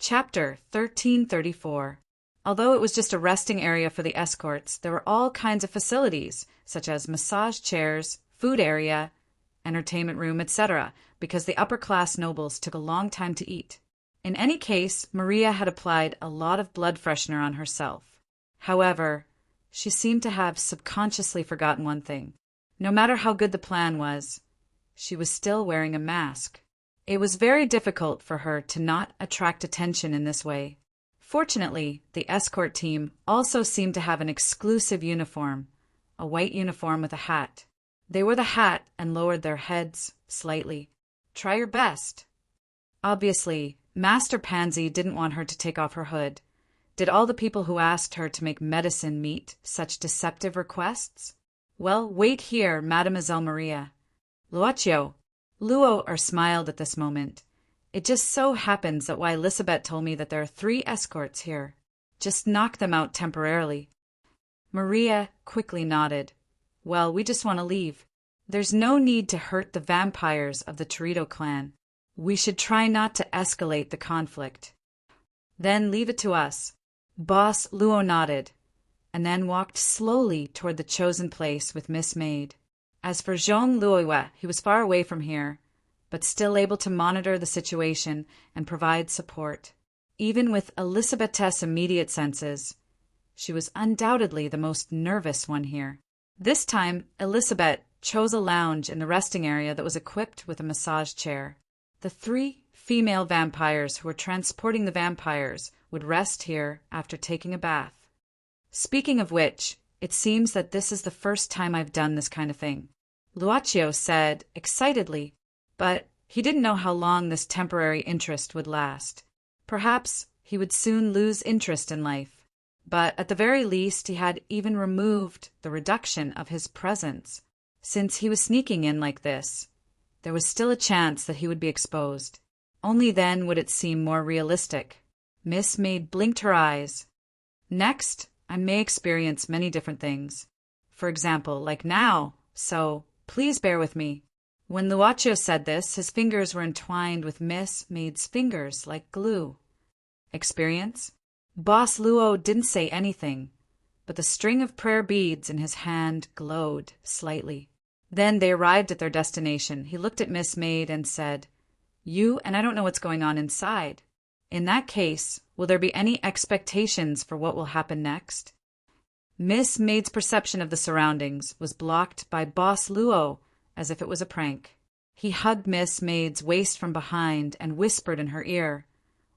Chapter 1334. Although it was just a resting area for the escorts, there were all kinds of facilities, such as massage chairs, food area, entertainment room, etc., because the upper-class nobles took a long time to eat. In any case, Maria had applied a lot of blood freshener on herself. However, she seemed to have subconsciously forgotten one thing. No matter how good the plan was, she was still wearing a mask. It was very difficult for her to not attract attention in this way. Fortunately, the escort team also seemed to have an exclusive uniform, a white uniform with a hat. They wore the hat and lowered their heads slightly. Try your best. Obviously, Master Pansy didn't want her to take off her hood. Did all the people who asked her to make medicine meet such deceptive requests? Well, wait here, Mademoiselle Maria. Luocchio. Luo smiled at this moment. It just so happens that why Elisabet told me that there are 3 escorts here. Just knock them out temporarily. Maria quickly nodded. Well, we just want to leave. There's no need to hurt the vampires of the Torito clan. We should try not to escalate the conflict. Then leave it to us. Boss Luo nodded, and then walked slowly toward the chosen place with Miss Maid. As for Jean Luoiwa, he was far away from here, but still able to monitor the situation and provide support. Even with Elisabeth's immediate senses, she was undoubtedly the most nervous one here. This time, Elisabeth chose a lounge in the resting area that was equipped with a massage chair. The 3 female vampires who were transporting the vampires would rest here after taking a bath. Speaking of which, it seems that this is the first time I've done this kind of thing, Luocchio said excitedly, but he didn't know how long this temporary interest would last. Perhaps he would soon lose interest in life, but at the very least he had even removed the reduction of his presence. Since he was sneaking in like this, there was still a chance that he would be exposed. Only then would it seem more realistic. Miss Maid blinked her eyes. Next, I may experience many different things. For example, like now, so please bear with me. When Luocchio said this, his fingers were entwined with Miss Maid's fingers like glue. Experience? Boss Luo didn't say anything, but the string of prayer beads in his hand glowed slightly. Then they arrived at their destination. He looked at Miss Maid and said, "You and I don't know what's going on inside. In that case, will there be any expectations for what will happen next?" Miss Maid's perception of the surroundings was blocked by Boss Luo as if it was a prank. He hugged Miss Maid's waist from behind and whispered in her ear,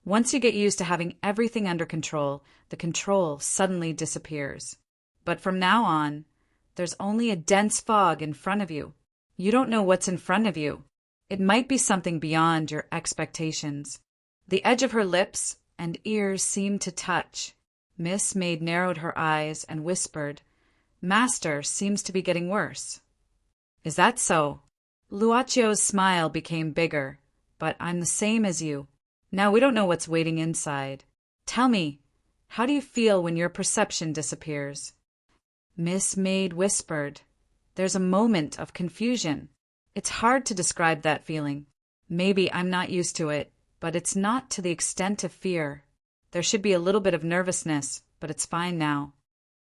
"Once you get used to having everything under control, the control suddenly disappears. But from now on, there's only a dense fog in front of you. You don't know what's in front of you. It might be something beyond your expectations." The edge of her lips and ears seemed to touch. Miss Maid narrowed her eyes and whispered, "Master seems to be getting worse." "Is that so?" Luoccio's smile became bigger. "But I'm the same as you. Now we don't know what's waiting inside. Tell me, how do you feel when your perception disappears?" Miss Maid whispered, "There's a moment of confusion. It's hard to describe that feeling. Maybe I'm not used to it, but it's not to the extent of fear. There should be a little bit of nervousness, but it's fine now."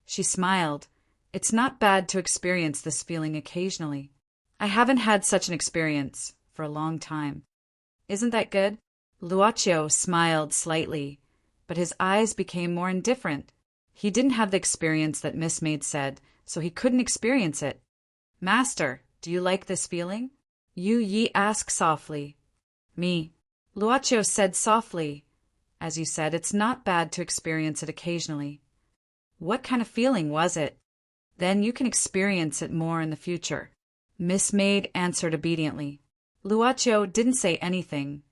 She smiled. "It's not bad to experience this feeling occasionally. I haven't had such an experience for a long time." "Isn't that good?" Luocchio smiled slightly, but his eyes became more indifferent. He didn't have the experience that Miss Maid said, so he couldn't experience it. "Master, do you like this feeling?" Yu Yi asked softly. "Me," Luocchio said softly. "As you said, it's not bad to experience it occasionally." "What kind of feeling was it?" "Then you can experience it more in the future." Miss Maid answered obediently. Luocchio didn't say anything,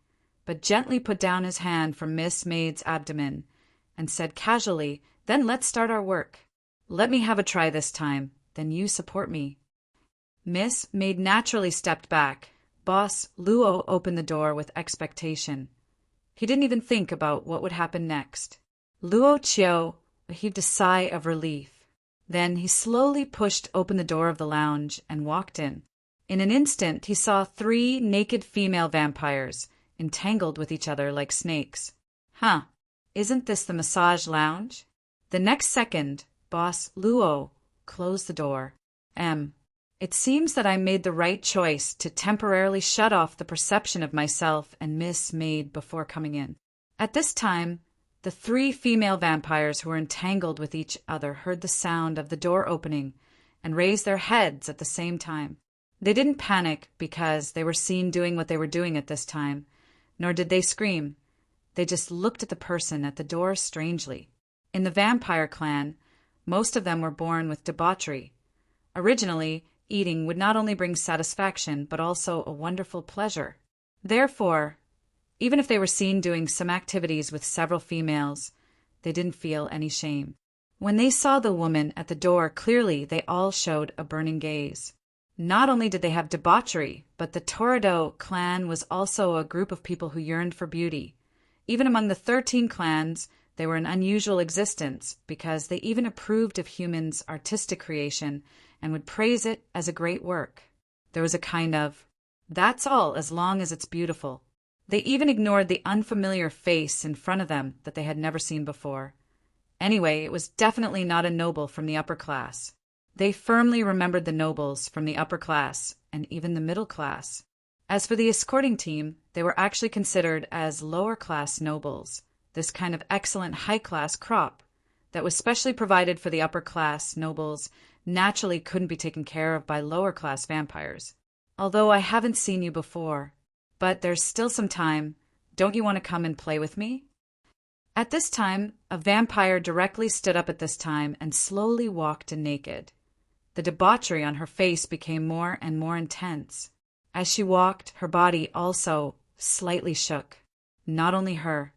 but gently put down his hand from Miss Maid's abdomen and said casually, "Then let's start our work. Let me have a try this time, then you support me." Miss Maid naturally stepped back. Boss Luo opened the door with expectation. He didn't even think about what would happen next. Luocchio heaved a sigh of relief. Then he slowly pushed open the door of the lounge and walked in. In an instant he saw 3 naked female vampires, entangled with each other like snakes. Huh, isn't this the massage lounge? The next second, Boss Luo closed the door. It seems that I made the right choice to temporarily shut off the perception of myself and Miss Maid before coming in. At this time, the 3 female vampires who were entangled with each other heard the sound of the door opening and raised their heads at the same time. They didn't panic because they were seen doing what they were doing at this time, nor did they scream. They just looked at the person at the door strangely. In the vampire clan, most of them were born with debauchery. Originally, eating would not only bring satisfaction but also a wonderful pleasure. Therefore, even if they were seen doing some activities with several females, they didn't feel any shame. When they saw the woman at the door clearly, they all showed a burning gaze. Not only did they have debauchery, but the Toredo clan was also a group of people who yearned for beauty. Even among the 13 clans, they were an unusual existence because they even approved of humans' artistic creation and would praise it as a great work. There was a kind of, that's all as long as it's beautiful. They even ignored the unfamiliar face in front of them that they had never seen before. Anyway, it was definitely not a noble from the upper class. They firmly remembered the nobles from the upper class and even the middle class. As for the escorting team, they were actually considered as lower-class nobles, this kind of excellent high-class crop that was specially provided for the upper-class nobles naturally couldn't be taken care of by lower-class vampires. Although I haven't seen you before, but there's still some time. Don't you want to come and play with me? At this time, a vampire directly stood up at this time and slowly walked in naked. The debauchery on her face became more and more intense. As she walked, her body also slightly shook. Not only her,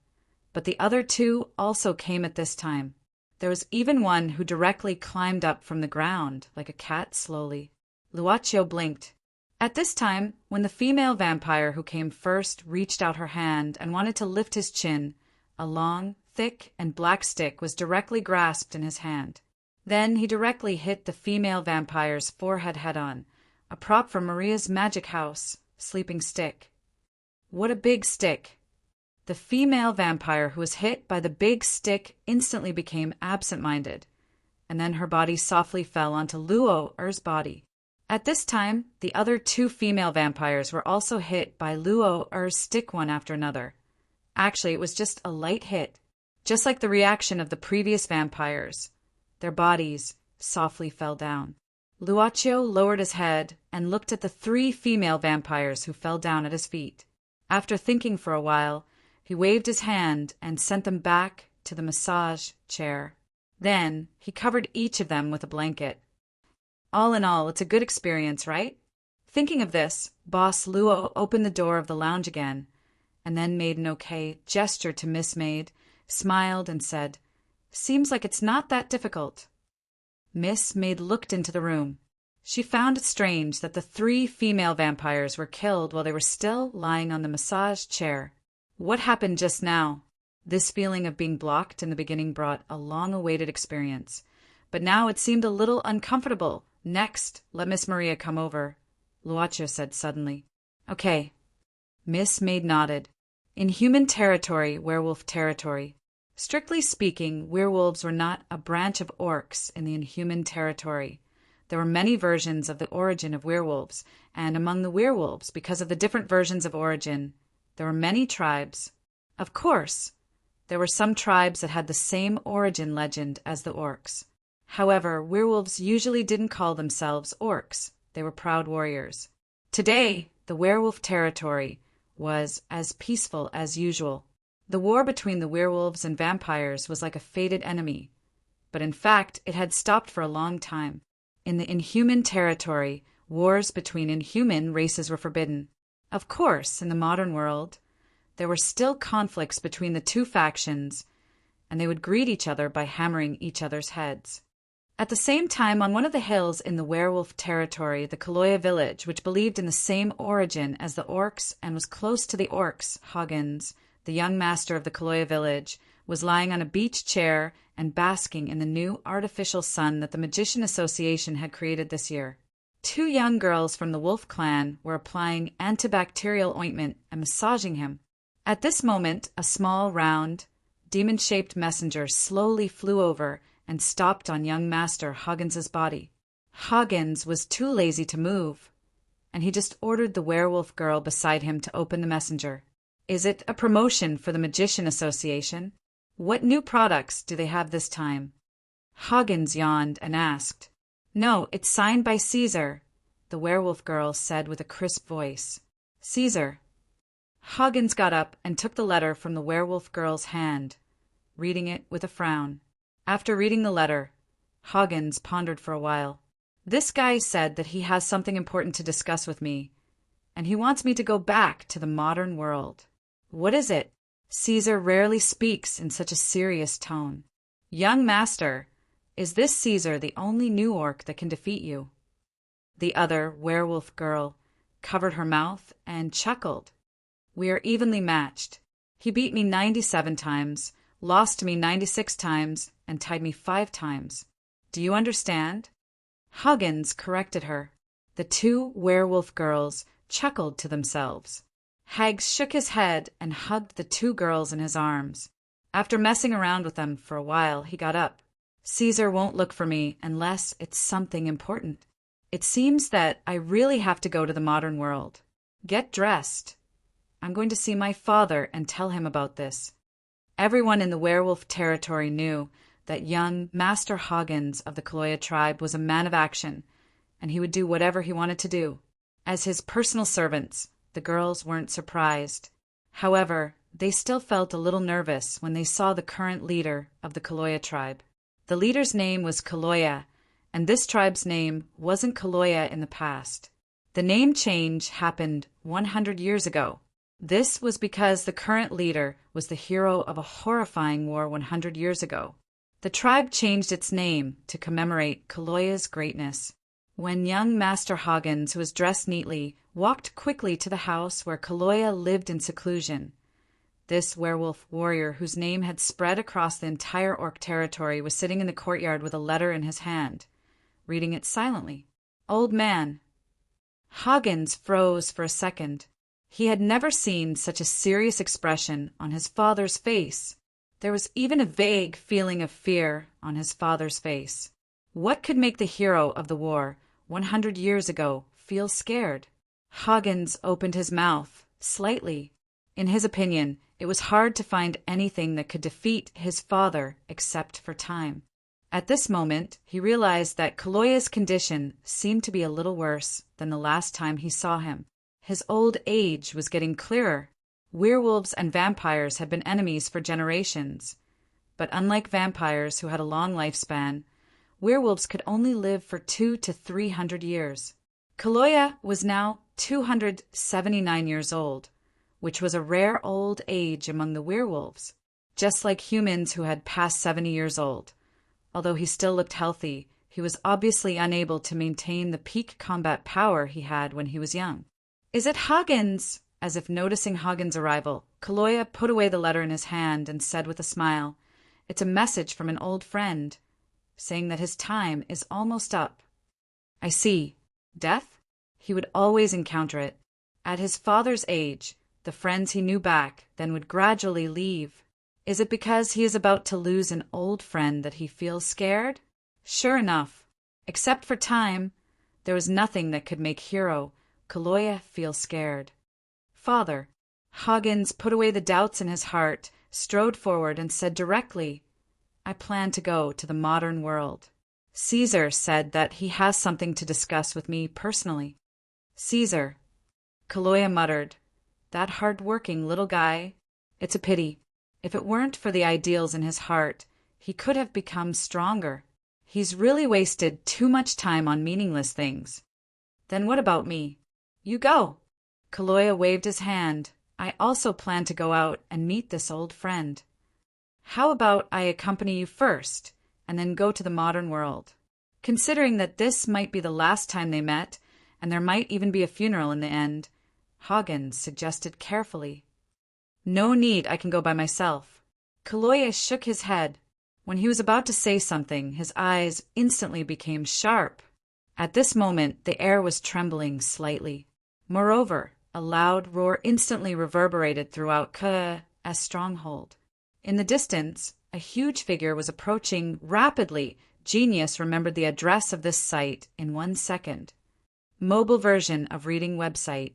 but the other 2 also came at this time. There was even one who directly climbed up from the ground, like a cat slowly. Luaccio blinked. At this time, when the female vampire who came first reached out her hand and wanted to lift his chin, a long, thick, and black stick was directly grasped in his hand. Then he directly hit the female vampire's forehead head-on, a prop from Maria's magic house, sleeping stick. What a big stick! The female vampire who was hit by the big stick instantly became absent-minded, and then her body softly fell onto Luo's body. At this time, the other 2 female vampires were also hit by Luo's stick one after another. Actually, it was just a light hit, just like the reaction of the previous vampires. Their bodies softly fell down. Luaccio lowered his head and looked at the 3 female vampires who fell down at his feet. After thinking for a while, he waved his hand and sent them back to the massage chair. Then he covered each of them with a blanket. All in all, it's a good experience, right? Thinking of this, Boss Luo opened the door of the lounge again, and then made an okay gesture to Miss Maid, smiled, and said, "Seems like it's not that difficult." Miss Maid looked into the room. She found it strange that the 3 female vampires were killed while they were still lying on the massage chair. What happened just now? This feeling of being blocked in the beginning brought a long-awaited experience, but now it seemed a little uncomfortable. Next, let Miss Maria come over, Luaccio said suddenly. Okay. Miss Maid nodded. In human territory, werewolf territory. Strictly speaking, werewolves were not a branch of orcs in the inhuman territory. There were many versions of the origin of werewolves, and among the werewolves, because of the different versions of origin, there were many tribes. Of course, there were some tribes that had the same origin legend as the orcs. However, werewolves usually didn't call themselves orcs. They were proud warriors. Today, the werewolf territory was as peaceful as usual. The war between the werewolves and vampires was like a fated enemy, but in fact, it had stopped for a long time. In the inhuman territory, wars between inhuman races were forbidden. Of course, in the modern world, there were still conflicts between the 2 factions, and they would greet each other by hammering each other's heads. At the same time, on one of the hills in the werewolf territory, the Kaloya village, which believed in the same origin as the orcs and was close to the orcs, Hoggins, the young master of the Kaloya village, was lying on a beach chair and basking in the new artificial sun that the Magician Association had created this year. 2 young girls from the Wolf clan were applying antibacterial ointment and massaging him. At this moment, a small, round, demon-shaped messenger slowly flew over and stopped on young Master Hoggins's body. Hoggins was too lazy to move, and he just ordered the werewolf girl beside him to open the messenger. Is it a promotion for the Magician Association? What new products do they have this time? Hoggins yawned and asked. No, it's signed by Caesar, the werewolf girl said with a crisp voice. Caesar. Hoggins got up and took the letter from the werewolf girl's hand, reading it with a frown. After reading the letter, Hoggins pondered for a while. This guy said that he has something important to discuss with me, and he wants me to go back to the modern world. What is it? Caesar rarely speaks in such a serious tone. Young master, is this Caesar the only new orc that can defeat you? The other werewolf girl covered her mouth and chuckled. We are evenly matched. He beat me 97 times, lost to me 96 times, and tied me 5 times. Do you understand? Hoggins corrected her. The two werewolf girls chuckled to themselves. Hags shook his head and hugged the two girls in his arms. After messing around with them for a while, he got up. Caesar won't look for me unless it's something important. It seems that I really have to go to the modern world. Get dressed. I'm going to see my father and tell him about this. Everyone in the werewolf territory knew that young Master Hoggins of the Kaloya tribe was a man of action, and he would do whatever he wanted to do. As his personal servants, the girls weren't surprised. However, they still felt a little nervous when they saw the current leader of the Kaloya tribe. The leader's name was Kaloya, and this tribe's name wasn't Kaloya in the past. The name change happened 100 years ago. This was because the current leader was the hero of a horrifying war 100 years ago. The tribe changed its name to commemorate Kaloya's greatness. When young Master Hoggins, who was dressed neatly, walked quickly to the house where Kaloya lived in seclusion, this werewolf warrior, whose name had spread across the entire orc territory, was sitting in the courtyard with a letter in his hand, reading it silently. Old man. Hoggins froze for a second. He had never seen such a serious expression on his father's face. There was even a vague feeling of fear on his father's face. What could make the hero of the war 100 years ago feel scared? Hoggins opened his mouth slightly. In his opinion, it was hard to find anything that could defeat his father except for time. At this moment, he realized that Kaloya's condition seemed to be a little worse than the last time he saw him. His old age was getting clearer. Werewolves and vampires had been enemies for generations, but unlike vampires who had a long lifespan, werewolves could only live for 200 to 300 years. Kaloya was now 279 years old, which was a rare old age among the werewolves, just like humans who had passed 70 years old. Although he still looked healthy, he was obviously unable to maintain the peak combat power he had when he was young. Is it Hoggins? As if noticing Hoggins' arrival, Kaloya put away the letter in his hand and said with a smile, It's a message from an old friend, saying that his time is almost up. I see. Death? He would always encounter it. At his father's age, the friends he knew back then would gradually leave. Is it because he is about to lose an old friend that he feels scared? Sure enough, except for time, there was nothing that could make hero Kaloya feel scared. Father. Hoggins put away the doubts in his heart, strode forward, and said directly, I plan to go to the modern world. Caesar said that he has something to discuss with me personally. Caesar. Kaloya muttered, That hard-working little guy. It's a pity. If it weren't for the ideals in his heart, he could have become stronger. He's really wasted too much time on meaningless things. Then what about me? You go. Kaloya waved his hand. I also plan to go out and meet this old friend. How about I accompany you first, and then go to the modern world? Considering that this might be the last time they met, and there might even be a funeral in the end, Hoggins suggested carefully. No need, I can go by myself. Kaloya shook his head. When he was about to say something, his eyes instantly became sharp. At this moment, the air was trembling slightly. Moreover, a loud roar instantly reverberated throughout Kala's stronghold. In the distance, a huge figure was approaching rapidly. Genius remembered the address of this site in 1 second. Mobile version of reading website.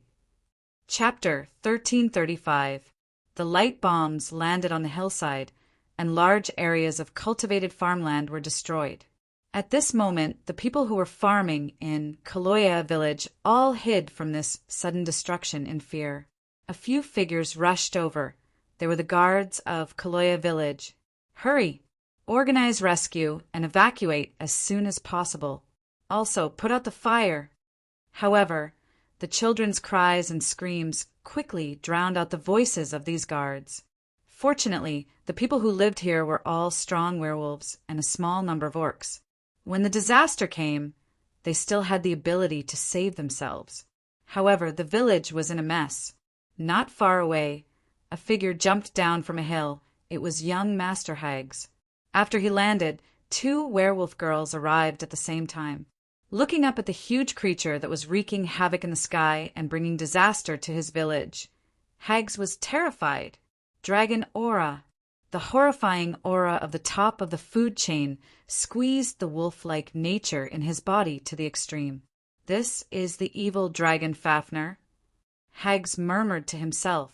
Chapter 1335. The light bombs landed on the hillside, and large areas of cultivated farmland were destroyed. At this moment, the people who were farming in Kaloya village all hid from this sudden destruction in fear. A few figures rushed over. They were the guards of Kaloya village. Hurry! Organize rescue and evacuate as soon as possible. Also, put out the fire. However, the children's cries and screams quickly drowned out the voices of these guards. Fortunately, the people who lived here were all strong werewolves and a small number of orcs. When the disaster came, they still had the ability to save themselves. However, the village was in a mess. Not far away, a figure jumped down from a hill. It was young Master Hags. After he landed, 2 werewolf girls arrived at the same time. Looking up at the huge creature that was wreaking havoc in the sky and bringing disaster to his village, Hags was terrified. Dragon aura. The horrifying aura of the top of the food chain squeezed the wolf-like nature in his body to the extreme. This is the evil dragon Fafnir. Hags murmured to himself.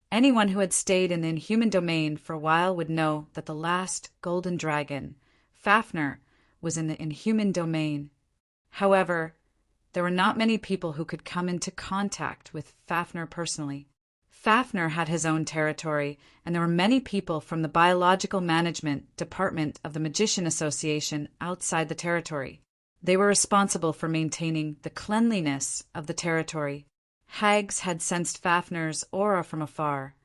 Anyone who had stayed in the inhuman domain for a while would know that the last golden dragon, Fafnir, was in the inhuman domain. However, there were not many people who could come into contact with Fafnir personally. Fafnir had his own territory, and there were many people from the Biological Management Department of the Magician Association outside the territory. They were responsible for maintaining the cleanliness of the territory. Hags had sensed Fafnir's aura from afar,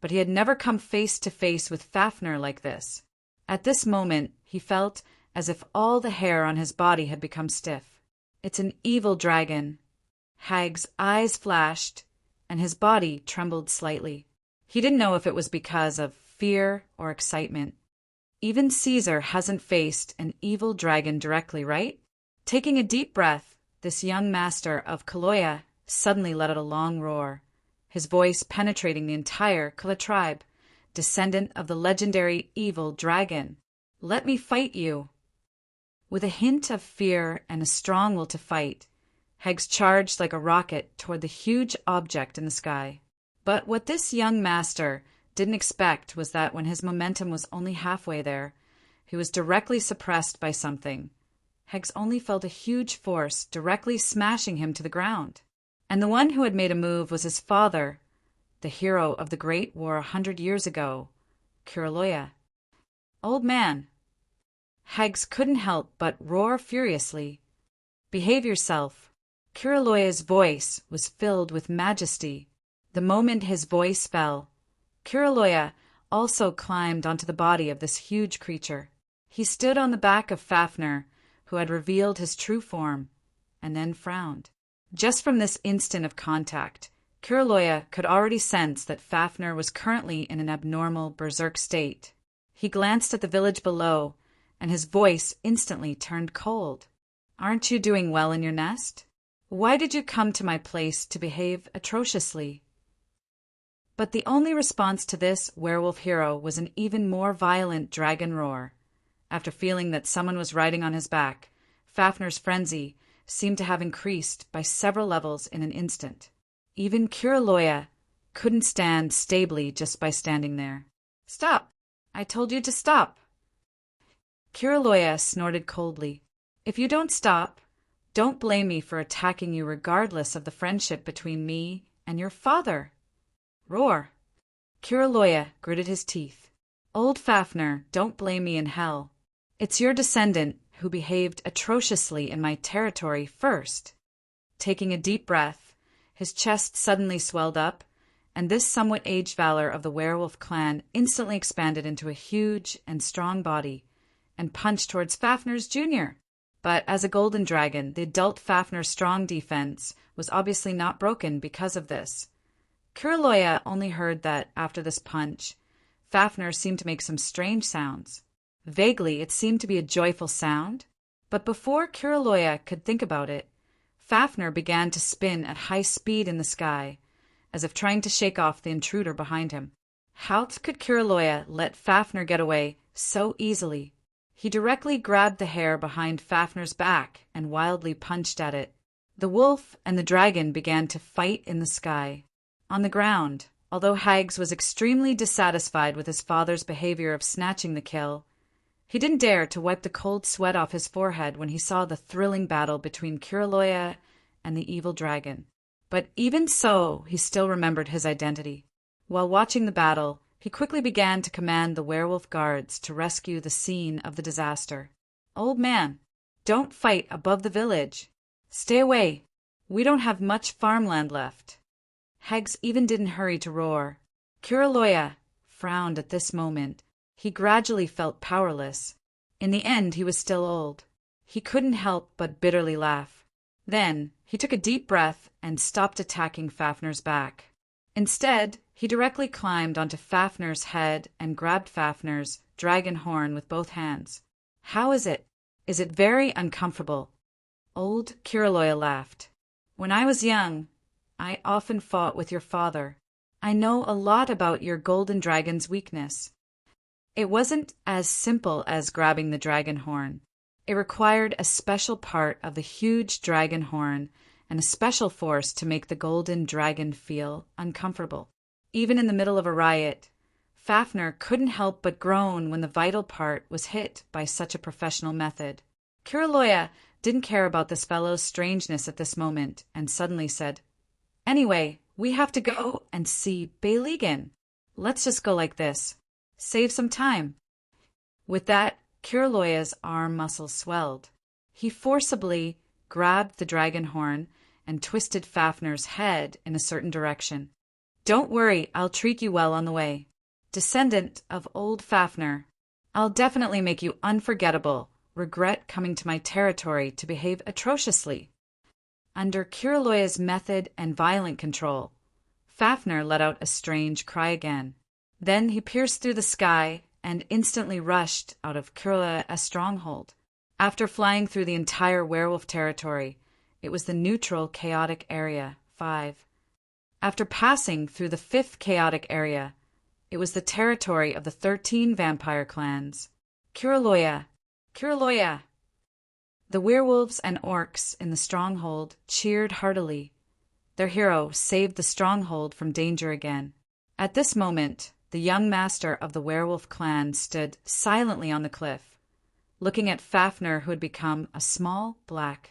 but he had never come face to face with Fafnir like this. At this moment, he felt as if all the hair on his body had become stiff. It's an evil dragon. Hag's eyes flashed, and his body trembled slightly. He didn't know if it was because of fear or excitement. Even Caesar hasn't faced an evil dragon directly, right? Taking a deep breath, this young master of Kaloya suddenly let out a long roar, his voice penetrating the entire Kala tribe, descendant of the legendary evil dragon. Let me fight you. With a hint of fear and a strong will to fight, Hags charged like a rocket toward the huge object in the sky. But what this young master didn't expect was that when his momentum was only halfway there, he was directly suppressed by something. Hags only felt a huge force directly smashing him to the ground. And the one who had made a move was his father, the hero of the Great War 100 years ago, Kiraloya. Old man. Hags couldn't help but roar furiously. Behave yourself. Kiraloya's voice was filled with majesty. The moment his voice fell, Kiraloya also climbed onto the body of this huge creature. He stood on the back of Fafnir, who had revealed his true form, and then frowned. Just from this instant of contact, Kiraloya could already sense that Fafnir was currently in an abnormal berserk state. He glanced at the village below, and his voice instantly turned cold. Aren't you doing well in your nest? Why did you come to my place to behave atrociously? But the only response to this werewolf hero was an even more violent dragon roar. After feeling that someone was riding on his back, Fafnir's frenzy seemed to have increased by several levels in an instant. Even Kiraloya couldn't stand stably just by standing there. Stop! I told you to stop! Kiraloya snorted coldly. If you don't stop, don't blame me for attacking you regardless of the friendship between me and your father. Roar! Kiraloya gritted his teeth. Old Fafnir, don't blame me in hell. It's your descendant who behaved atrociously in my territory first. Taking a deep breath, his chest suddenly swelled up, and this somewhat aged valor of the werewolf clan instantly expanded into a huge and strong body, and punched towards Fafnir's junior. But as a golden dragon, the adult Fafnir's strong defense was obviously not broken because of this. Kiraloya only heard that, after this punch, Fafnir seemed to make some strange sounds. Vaguely, it seemed to be a joyful sound, but before Kiraloya could think about it, Fafnir began to spin at high speed in the sky, as if trying to shake off the intruder behind him. How could Kiraloya let Fafner get away so easily? He directly grabbed the hair behind Fafner's back and wildly punched at it. The wolf and the dragon began to fight in the sky. On the ground, although Hags was extremely dissatisfied with his father's behavior of snatching the kill, he didn't dare to wipe the cold sweat off his forehead when he saw the thrilling battle between Kiraloya and the evil dragon. But even so, he still remembered his identity. While watching the battle, he quickly began to command the werewolf guards to rescue the scene of the disaster. "Old man, don't fight above the village. Stay away. We don't have much farmland left." Hags even didn't hurry to roar. Kiraloya frowned at this moment. He gradually felt powerless. In the end, he was still old. He couldn't help but bitterly laugh. Then he took a deep breath and stopped attacking Fafner's back. Instead, he directly climbed onto Fafner's head and grabbed Fafner's dragon horn with both hands. "How is it? Is it very uncomfortable?" Old Kiraloya laughed. "When I was young, I often fought with your father. I know a lot about your golden dragon's weakness." It wasn't as simple as grabbing the dragon horn. It required a special part of the huge dragon horn and a special force to make the golden dragon feel uncomfortable. Even in the middle of a riot, Fafner couldn't help but groan when the vital part was hit by such a professional method. Kiraloya didn't care about this fellow's strangeness at this moment and suddenly said, "Anyway, we have to go and see Beyligan. Let's just go like this. Save some time." With that, Kiraloya's arm muscles swelled. He forcibly grabbed the dragon horn and twisted Fafner's head in a certain direction. "Don't worry, I'll treat you well on the way. Descendant of old Fafner, I'll definitely make you unforgettable, regret coming to my territory to behave atrociously." Under Kiraloya's method and violent control, Fafner let out a strange cry again. Then he pierced through the sky and instantly rushed out of Kiraloya's stronghold. After flying through the entire werewolf territory, it was the neutral chaotic area, 5. After passing through the 5th chaotic area, it was the territory of the 13 vampire clans. Kiraloya! Kiraloya! The werewolves and orcs in the stronghold cheered heartily. Their hero saved the stronghold from danger again. At this moment, the young master of the werewolf clan stood silently on the cliff, looking at Fafner, who had become a small black.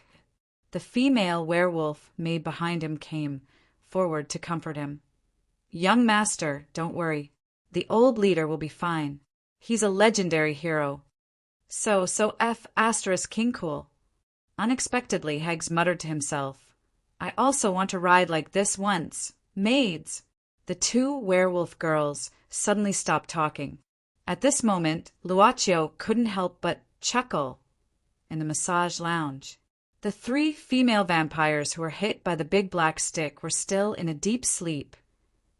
The female werewolf maid behind him came forward to comfort him. "Young master, don't worry. The old leader will be fine. He's a legendary hero. So F asterisk king cool." Unexpectedly, Hags muttered to himself, "I also want to ride like this once. Maids!" The two werewolf girls suddenly stopped talking. At this moment, Luaccio couldn't help but chuckle in the massage lounge. The 3 female vampires who were hit by the big black stick were still in a deep sleep.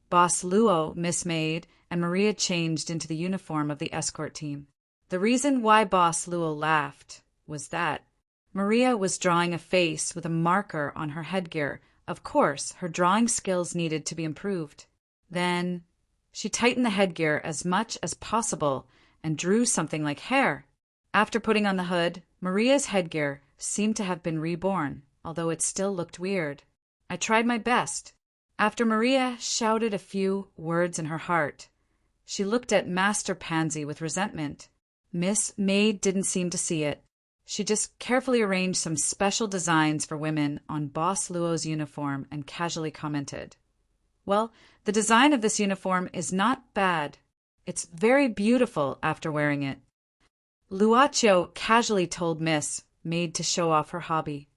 Boss Luo, Miss Maid, and Maria changed into the uniform of the escort team. The reason why Boss Luo laughed was that Maria was drawing a face with a marker on her headgear. Of course, her drawing skills needed to be improved. Then she tightened the headgear as much as possible and drew something like hair. After putting on the hood, Maria's headgear seemed to have been reborn, although it still looked weird. I tried my best. After Maria shouted a few words in her heart, she looked at Master Pansy with resentment. Miss Maid didn't seem to see it. She just carefully arranged some special designs for women on Boss Luo's uniform and casually commented, "Well, the design of this uniform is not bad. It's very beautiful after wearing it." Luaccio casually told Miss Maid to show off her hobby.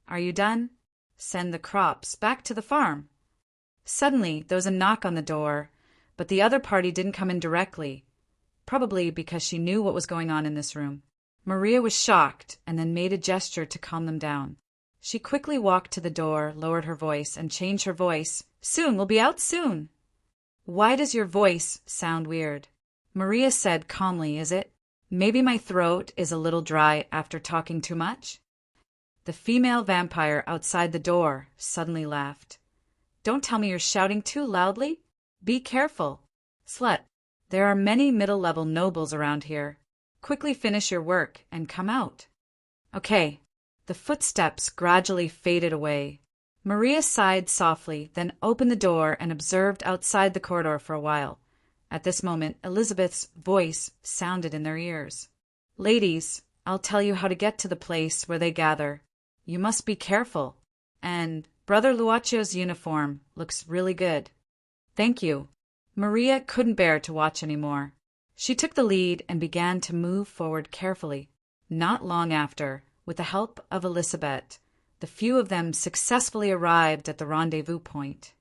"Are you done? Send the crops back to the farm." Suddenly, there was a knock on the door, but the other party didn't come in directly, probably because she knew what was going on in this room. Maria was shocked and then made a gesture to calm them down. She quickly walked to the door, lowered her voice, and changed her voice. "Soon, we'll be out soon." "Why does your voice sound weird?" Maria said calmly, "Is it? Maybe my throat is a little dry after talking too much?" The female vampire outside the door suddenly laughed. "Don't tell me you're shouting too loudly. Be careful." Slut, there are many middle-level nobles around here. Quickly finish your work and come out. Okay. The footsteps gradually faded away. Maria sighed softly, then opened the door and observed outside the corridor for a while. At this moment, Elizabeth's voice sounded in their ears. Ladies, I'll tell you how to get to the place where they gather. You must be careful. And Brother Luacio's uniform looks really good. Thank you. Maria couldn't bear to watch any more. She took the lead and began to move forward carefully. Not long after, with the help of Elizabeth, the few of them successfully arrived at the rendezvous point.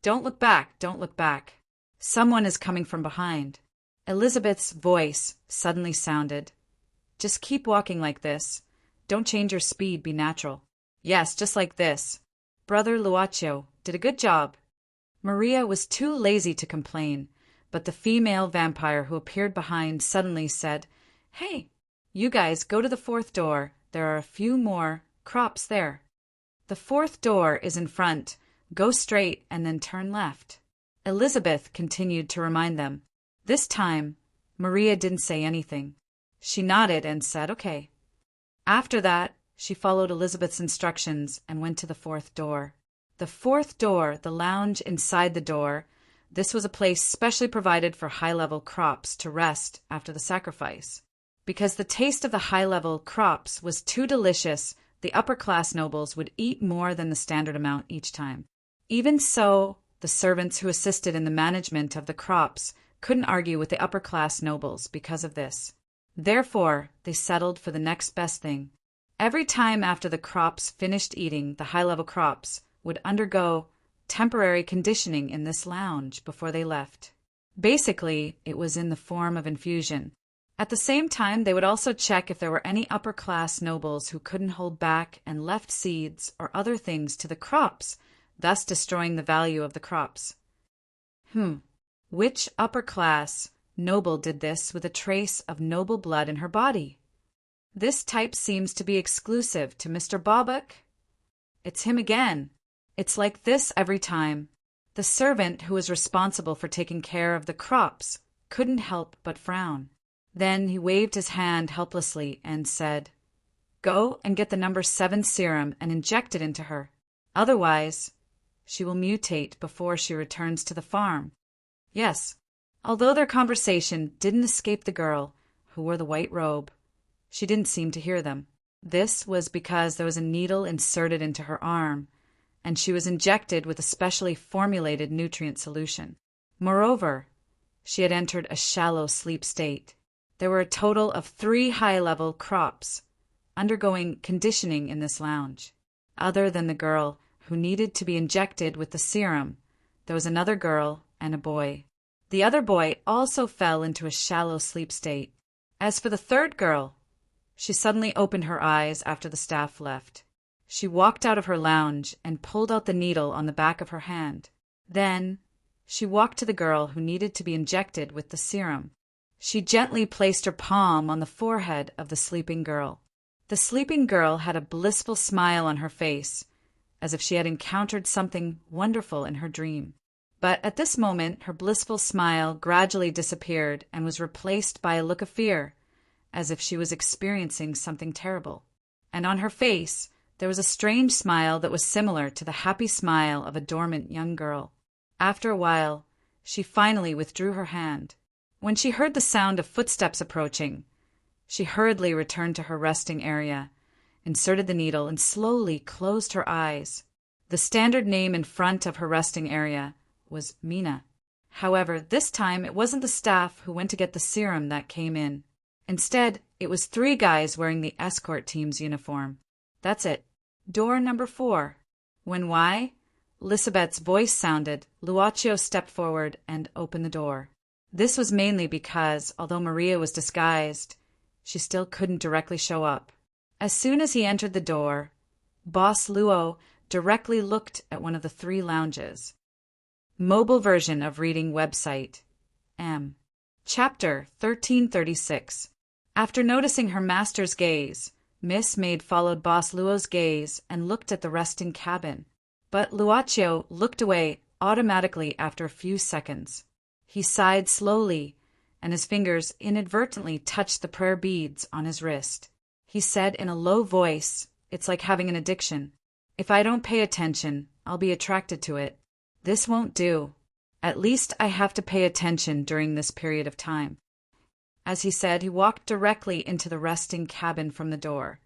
Don't look back, don't look back. Someone is coming from behind. Elizabeth's voice suddenly sounded. Just keep walking like this. Don't change your speed, be natural. Yes, just like this. Brother Luacio did a good job. Maria was too lazy to complain, but the female vampire who appeared behind suddenly said, Hey, you guys go to the fourth door. There are a few more crops there. The fourth door is in front. Go straight and then turn left. Elizabeth continued to remind them. This time, Maria didn't say anything. She nodded and said, Okay. After that, she followed Elizabeth's instructions and went to the fourth door. The fourth door, the lounge inside the door, this was a place specially provided for high-level crops to rest after the sacrifice. Because the taste of the high-level crops was too delicious, the upper-class nobles would eat more than the standard amount each time. Even so, the servants who assisted in the management of the crops couldn't argue with the upper-class nobles because of this. Therefore, they settled for the next best thing. Every time after the crops finished eating, the high-level crops would undergo temporary conditioning in this lounge before they left. Basically, it was in the form of infusion. At the same time, they would also check if there were any upper-class nobles who couldn't hold back and left seeds or other things to the crops, thus destroying the value of the crops. Which upper-class noble did this with a trace of noble blood in her body? This type seems to be exclusive to Mr. Bobak. It's him again. It's like this every time. The servant who was responsible for taking care of the crops couldn't help but frown. Then he waved his hand helplessly and said, Go and get the number 7 serum and inject it into her. Otherwise, she will mutate before she returns to the farm. Yes, although their conversation didn't escape the girl who wore the white robe, she didn't seem to hear them. This was because there was a needle inserted into her arm, and she was injected with a specially formulated nutrient solution. Moreover, she had entered a shallow sleep state. There were a total of 3 high-level crops undergoing conditioning in this lounge. Other than the girl who needed to be injected with the serum, there was another girl and a boy. The other boy also fell into a shallow sleep state. As for the third girl, she suddenly opened her eyes after the staff left. She walked out of her lounge and pulled out the needle on the back of her hand. Then, she walked to the girl who needed to be injected with the serum. She gently placed her palm on the forehead of the sleeping girl. The sleeping girl had a blissful smile on her face, as if she had encountered something wonderful in her dream. But at this moment, her blissful smile gradually disappeared and was replaced by a look of fear, as if she was experiencing something terrible. And on her face, there was a strange smile that was similar to the happy smile of a dormant young girl. After a while, she finally withdrew her hand. When she heard the sound of footsteps approaching, she hurriedly returned to her resting area, inserted the needle, and slowly closed her eyes. The standard name in front of her resting area was Mina. However, this time it wasn't the staff who went to get the serum that came in. Instead, it was 3 guys wearing the escort team's uniform. That's it. Door number 4. When why? Lisabeth's voice sounded, Luacio stepped forward and opened the door. This was mainly because, although Maria was disguised, she still couldn't directly show up. As soon as he entered the door, Boss Luo directly looked at one of the 3 lounges. Mobile version of reading website. M. Chapter 1336. After noticing her master's gaze, Miss Maid followed Boss Luo's gaze and looked at the resting cabin. But Luacio looked away automatically after a few seconds. He sighed slowly, and his fingers inadvertently touched the prayer beads on his wrist. He said in a low voice, "It's like having an addiction. If I don't pay attention, I'll be attracted to it. This won't do. At least I have to pay attention during this period of time." As he said, he walked directly into the resting cabin from the door.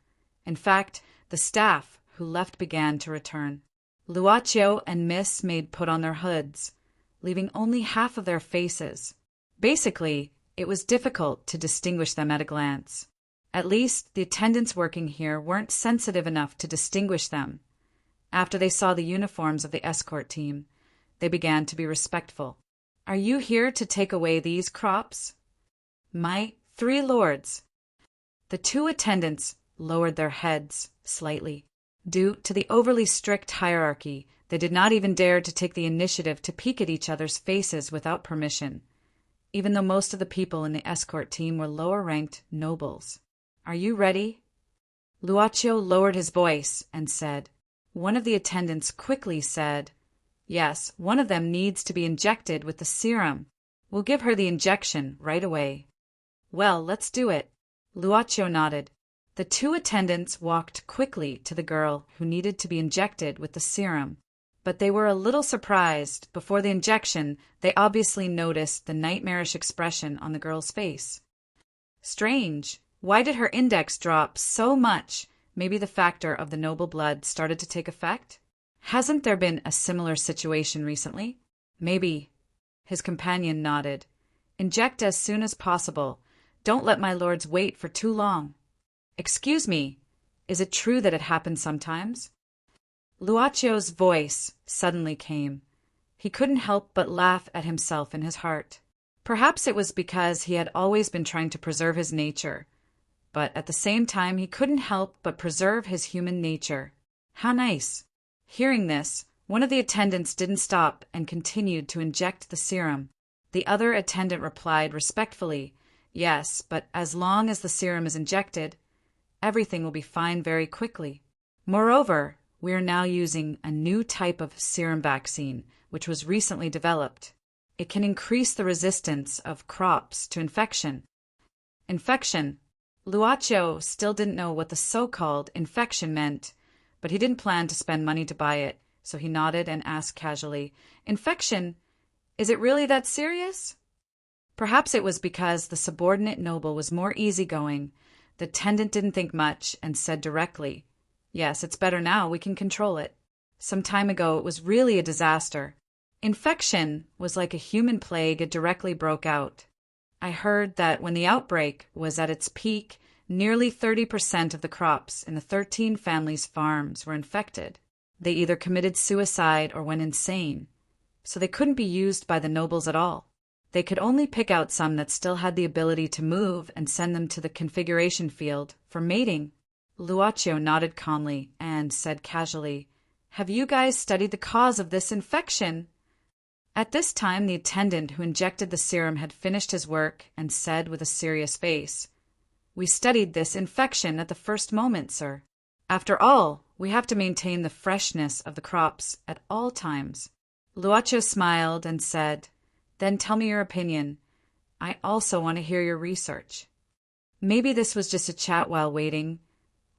In fact, the staff who left began to return. Luaccio and Miss Maid put on their hoods, leaving only half of their faces. Basically, it was difficult to distinguish them at a glance. At least, the attendants working here weren't sensitive enough to distinguish them. After they saw the uniforms of the escort team, they began to be respectful. "Are you here to take away these crops?" "My 3 lords." The 2 attendants lowered their heads slightly. Due to the overly strict hierarchy, they did not even dare to take the initiative to peek at each other's faces without permission, even though most of the people in the escort team were lower-ranked nobles. "Are you ready?" Luaccio lowered his voice and said. One of the attendants quickly said, "Yes, one of them needs to be injected with the serum. We'll give her the injection right away." "Well, let's do it." Luaccio nodded. The 2 attendants walked quickly to the girl who needed to be injected with the serum, but they were a little surprised. Before the injection, they obviously noticed the nightmarish expression on the girl's face. Strange. Why did her index drop so much? Maybe the factor of the noble blood started to take effect? Hasn't there been a similar situation recently? Maybe. His companion nodded. "Inject as soon as possible. Don't let my lords wait for too long." "Excuse me, is it true that it happens sometimes?" Luaccio's voice suddenly came. He couldn't help but laugh at himself in his heart. Perhaps it was because he had always been trying to preserve his nature, but at the same time he couldn't help but preserve his human nature. How nice. Hearing this, one of the attendants didn't stop and continued to inject the serum. The other attendant replied respectfully, "Yes, but as long as the serum is injected, everything will be fine very quickly. Moreover, we are now using a new type of serum vaccine, which was recently developed. It can increase the resistance of crops to infection." Infection. Luaccio still didn't know what the so-called infection meant, but he didn't plan to spend money to buy it, so he nodded and asked casually, "Infection? Is it really that serious?" Perhaps it was because the subordinate noble was more easygoing. The attendant didn't think much and said directly, "Yes, it's better now. We can control it. Some time ago it was really a disaster. Infection was like a human plague. It directly broke out. I heard that when the outbreak was at its peak, nearly 30% of the crops in the 13 families' farms were infected. They either committed suicide or went insane, so they couldn't be used by the nobles at all. They could only pick out some that still had the ability to move and send them to the configuration field for mating." Luaccio nodded calmly and said casually, "Have you guys studied the cause of this infection?" At this time, the attendant who injected the serum had finished his work and said with a serious face, "We studied this infection at the first moment, sir. After all, we have to maintain the freshness of the crops at all times." Luaccio smiled and said, "Then tell me your opinion. I also want to hear your research." Maybe this was just a chat while waiting,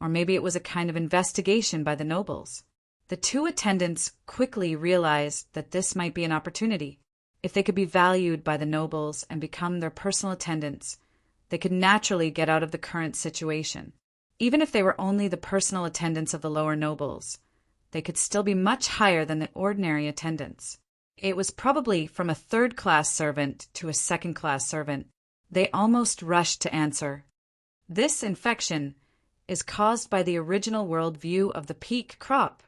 or maybe it was a kind of investigation by the nobles. The 2 attendants quickly realized that this might be an opportunity. If they could be valued by the nobles and become their personal attendants, they could naturally get out of the current situation. Even if they were only the personal attendants of the lower nobles, they could still be much higher than the ordinary attendants. It was probably from a 3rd-class servant to a 2nd-class servant. They almost rushed to answer. "This infection is caused by the original world view of the peak crop.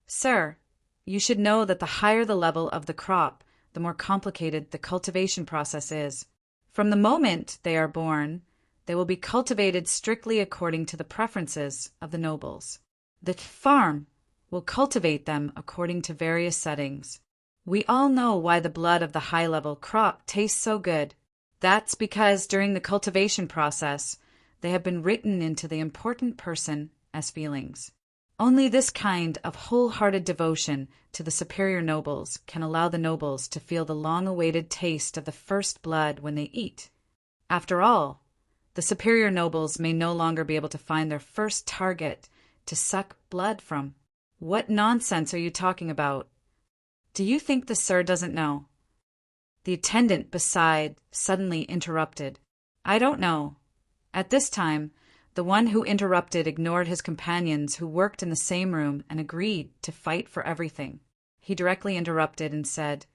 Sir, you should know that the higher the level of the crop, the more complicated the cultivation process is. From the moment they are born, they will be cultivated strictly according to the preferences of the nobles. The farm will cultivate them according to various settings. We all know why the blood of the high-level crop tastes so good. That's because during the cultivation process, they have been written into the important person as feelings. Only this kind of wholehearted devotion to the superior nobles can allow the nobles to feel the long-awaited taste of the first blood when they eat. After all, the superior nobles may no longer be able to find their first target to suck blood from. What nonsense are you talking about? Do you think the sir doesn't know? The attendant beside suddenly interrupted. I don't know. At this time, the one who interrupted ignored his companions who worked in the same room and agreed to fight for everything. He directly interrupted and said,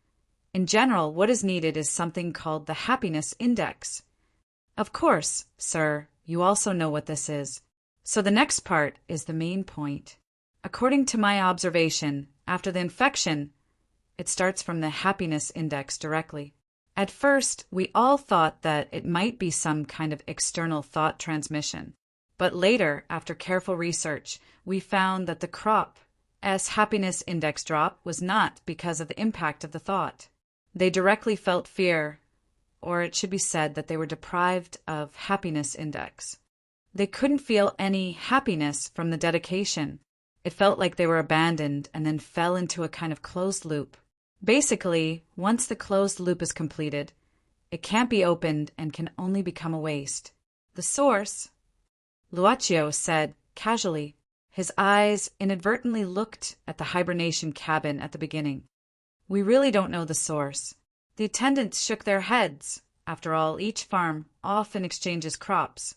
in general, what is needed is something called the happiness index. Of course, sir, you also know what this is. So the next part is the main point. According to my observation, after the infection, it starts from the happiness index directly. At first, we all thought that it might be some kind of external thought transmission. But later, after careful research, we found that the crop's happiness index drop was not because of the impact of the thought. They directly felt fear, or it should be said that they were deprived of happiness index. They couldn't feel any happiness from the dedication. It felt like they were abandoned and then fell into a kind of closed loop. Basically, once the closed loop is completed, it can't be opened and can only become a waste. The source, Luaccio said casually. His eyes inadvertently looked at the hibernation cabin at the beginning. We really don't know the source. The attendants shook their heads. After all, each farm often exchanges crops.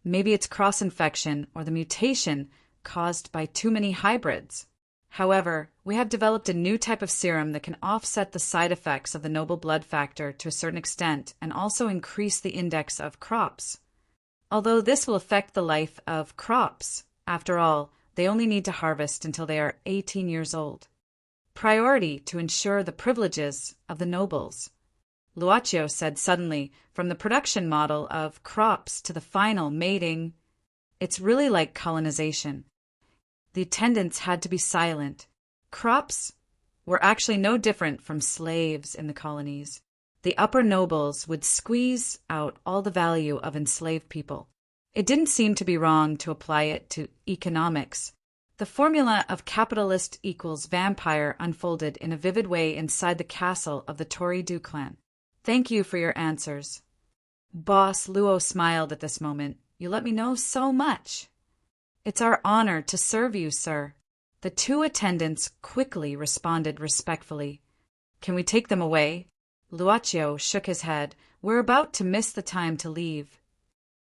Maybe it's cross-infection or the mutation caused by too many hybrids. However, we have developed a new type of serum that can offset the side effects of the noble blood factor to a certain extent and also increase the index of crops. Although this will affect the life of crops, after all, they only need to harvest until they are 18 years old. Priority to ensure the privileges of the nobles. Luaccio said suddenly, from the production model of crops to the final mating, it's really like colonization. The attendants had to be silent. Crops were actually no different from slaves in the colonies. The upper nobles would squeeze out all the value of enslaved people. It didn't seem to be wrong to apply it to economics. The formula of capitalist equals vampire unfolded in a vivid way inside the castle of the Tory Du clan. Thank you for your answers. Boss Luo smiled at this moment. You let me know so much. It's our honor to serve you, sir. The two attendants quickly responded respectfully. Can we take them away? Luaccio shook his head. We're about to miss the time to leave.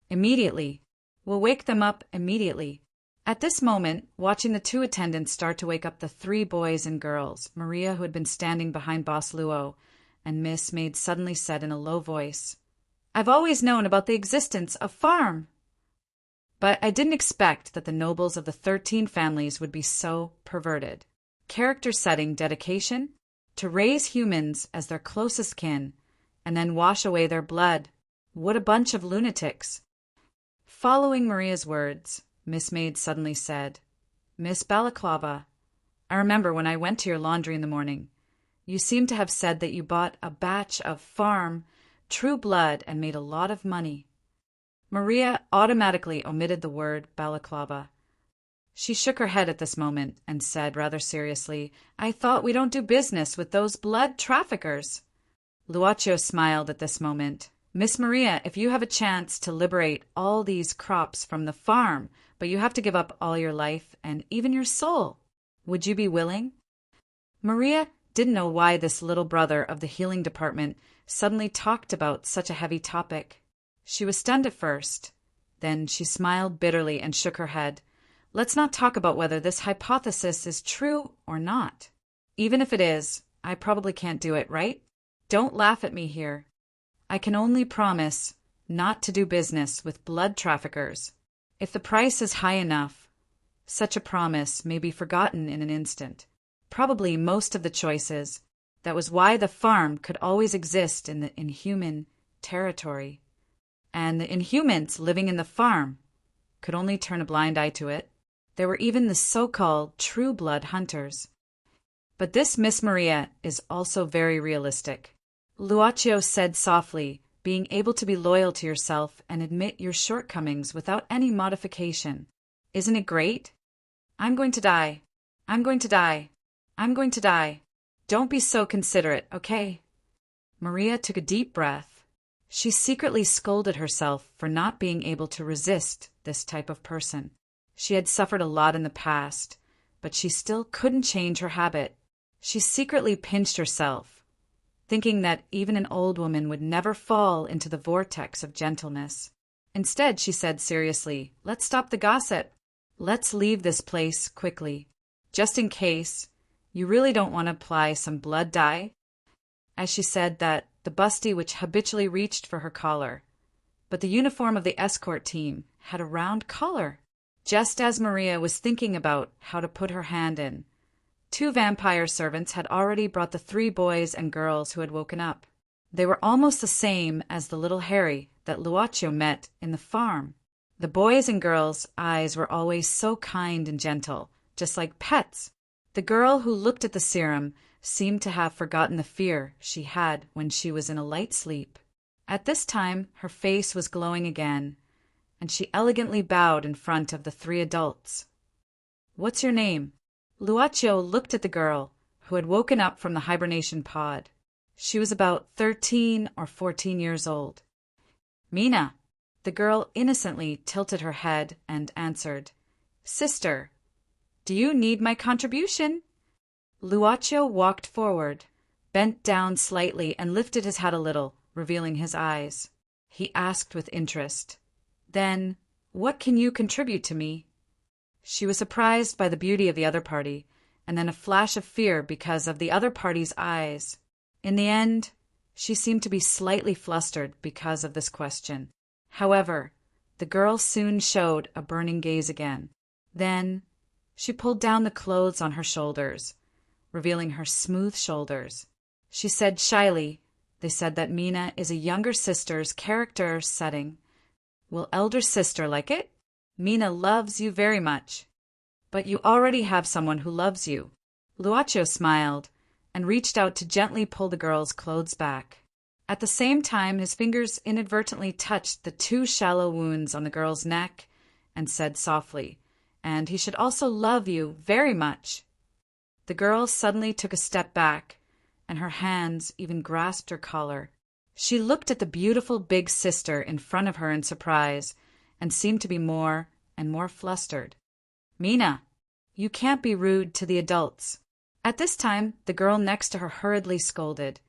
Immediately. We'll wake them up immediately. At this moment, watching the two attendants start to wake up the three boys and girls, Maria, who had been standing behind Boss Luo, and Miss Maid suddenly said in a low voice, I've always known about the existence of farm. But I didn't expect that the nobles of the 13 families would be so perverted. Character setting dedication to raise humans as their closest kin and then wash away their blood. What a bunch of lunatics. Following Maria's words, Miss Maid suddenly said, Miss Balaclava, I remember when I went to your laundry in the morning. You seem to have said that you bought a batch of farm, true blood, and made a lot of money. Maria automatically omitted the word balaclava. She shook her head at this moment and said rather seriously, I thought we don't do business with those blood traffickers. Luaccio smiled at this moment. Miss Maria, if you have a chance to liberate all these crops from the farm, but you have to give up all your life and even your soul, would you be willing? Maria didn't know why this little brother of the healing department suddenly talked about such a heavy topic. She was stunned at first. Then she smiled bitterly and shook her head. Let's not talk about whether this hypothesis is true or not. Even if it is, I probably can't do it, right? Don't laugh at me here. I can only promise not to do business with blood traffickers. If the price is high enough, such a promise may be forgotten in an instant. Probably most of the choices. That was why the farm could always exist in the inhuman territory. And the Inhumans living in the farm could only turn a blind eye to it. There were even the so-called true blood hunters. But this Miss Maria is also very realistic. Luaccio said softly, being able to be loyal to yourself and admit your shortcomings without any modification. Isn't it great? I'm going to die. I'm going to die. I'm going to die. Don't be so considerate, okay? Maria took a deep breath. She secretly scolded herself for not being able to resist this type of person. She had suffered a lot in the past, but she still couldn't change her habit. She secretly pinched herself, thinking that even an old woman would never fall into the vortex of gentleness. Instead, she said seriously, "Let's stop the gossip. Let's leave this place quickly. Just in case, you really don't want to apply some blood dye?" As she said that, the busty which habitually reached for her collar. But the uniform of the escort team had a round collar. Just as Maria was thinking about how to put her hand in, 2 vampire servants had already brought the 3 boys and girls who had woken up. They were almost the same as the little Harry that Luaccio met in the farm. The boys and girls' eyes were always so kind and gentle, just like pets. The girl who looked at the serum seemed to have forgotten the fear she had when she was in a light sleep. At this time, her face was glowing again, and she elegantly bowed in front of the 3 adults. "What's your name?" Luaccio looked at the girl, who had woken up from the hibernation pod. She was about 13 or 14 years old. "Mina." The girl innocently tilted her head and answered, "Sister, do you need my contribution?" Luaccio walked forward, bent down slightly and lifted his hat a little, revealing his eyes. He asked with interest, "Then, what can you contribute to me?" She was surprised by the beauty of the other party, and then a flash of fear because of the other party's eyes. In the end, she seemed to be slightly flustered because of this question. However, the girl soon showed a burning gaze again. Then, she pulled down the clothes on her shoulders, revealing her smooth shoulders. She said shyly, "They said that Mina is a younger sister's character setting. Will elder sister like it? Mina loves you very much. But you already have someone who loves you." Luaccio smiled and reached out to gently pull the girl's clothes back. At the same time, his fingers inadvertently touched the 2 shallow wounds on the girl's neck and said softly, "And he should also love you very much." The girl suddenly took a step back, and her hands even grasped her collar. She looked at the beautiful big sister in front of her in surprise and seemed to be more and more flustered. "Mina, you can't be rude to the adults." At this time, the girl next to her hurriedly scolded,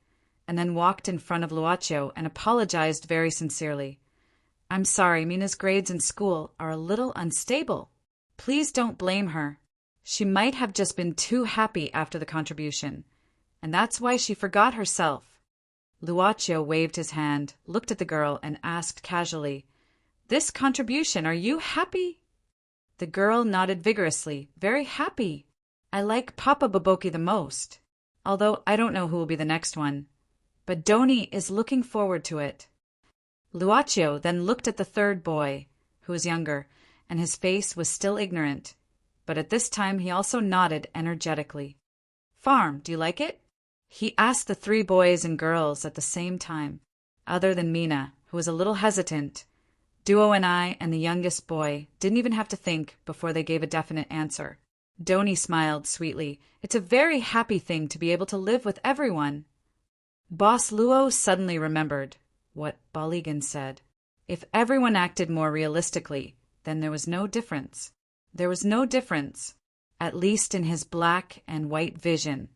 and then walked in front of Luaccio and apologized very sincerely. "I'm sorry, Mina's grades in school are a little unstable. Please don't blame her. She might have just been too happy after the contribution, and that's why she forgot herself." Luaccio waved his hand, looked at the girl, and asked casually, "This contribution, are you happy?" The girl nodded vigorously, "Very happy. I like Papa Baboki the most, although I don't know who will be the next one. But Doni is looking forward to it." Luaccio then looked at the 3rd boy, who was younger, and his face was still ignorant, but at this time he also nodded energetically. "Farm, do you like it?" He asked the 3 boys and girls at the same time. Other than Mina, who was a little hesitant, Duo and I and the youngest boy didn't even have to think before they gave a definite answer. Doni smiled sweetly. "It's a very happy thing to be able to live with everyone." Boss Luo suddenly remembered what Baligan said. If everyone acted more realistically, then there was no difference. There was no difference, at least in his black and white vision.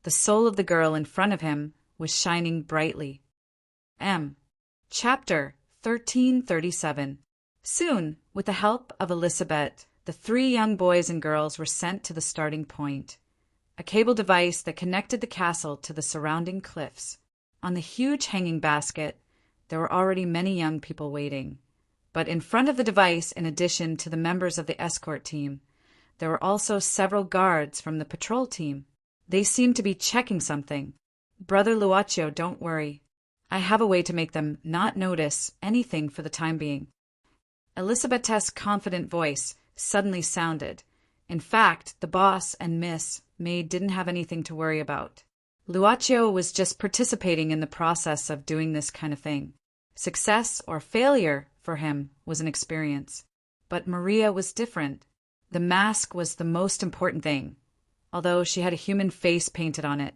The soul of the girl in front of him was shining brightly. Chapter 1337. Soon, with the help of Elizabeth, the 3 young boys and girls were sent to the starting point, a cable device that connected the castle to the surrounding cliffs. On the huge hanging basket, there were already many young people waiting. But in front of the device, in addition to the members of the escort team, there were also several guards from the patrol team. They seemed to be checking something. "Brother Luaccio, don't worry. I have a way to make them not notice anything for the time being." Elizabeth's confident voice suddenly sounded. In fact, the boss and Miss Maid didn't have anything to worry about. Luaccio was just participating in the process of doing this kind of thing. Success or failure for him was an experience. But Maria was different. The mask was the most important thing. Although she had a human face painted on it,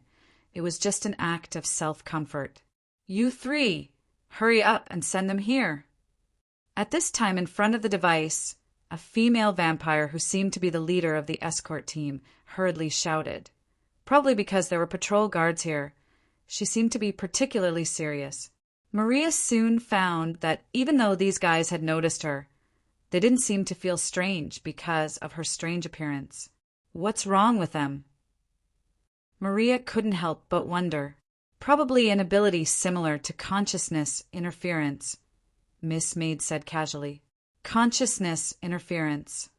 it was just an act of self-comfort. "You three, hurry up and send them here." At this time, in front of the device, a female vampire who seemed to be the leader of the escort team hurriedly shouted. Probably because there were patrol guards here. She seemed to be particularly serious. Maria soon found that even though these guys had noticed her, they didn't seem to feel strange because of her strange appearance. What's wrong with them? Maria couldn't help but wonder. Probably an ability similar to consciousness interference, Miss Maid said casually. Consciousness interference.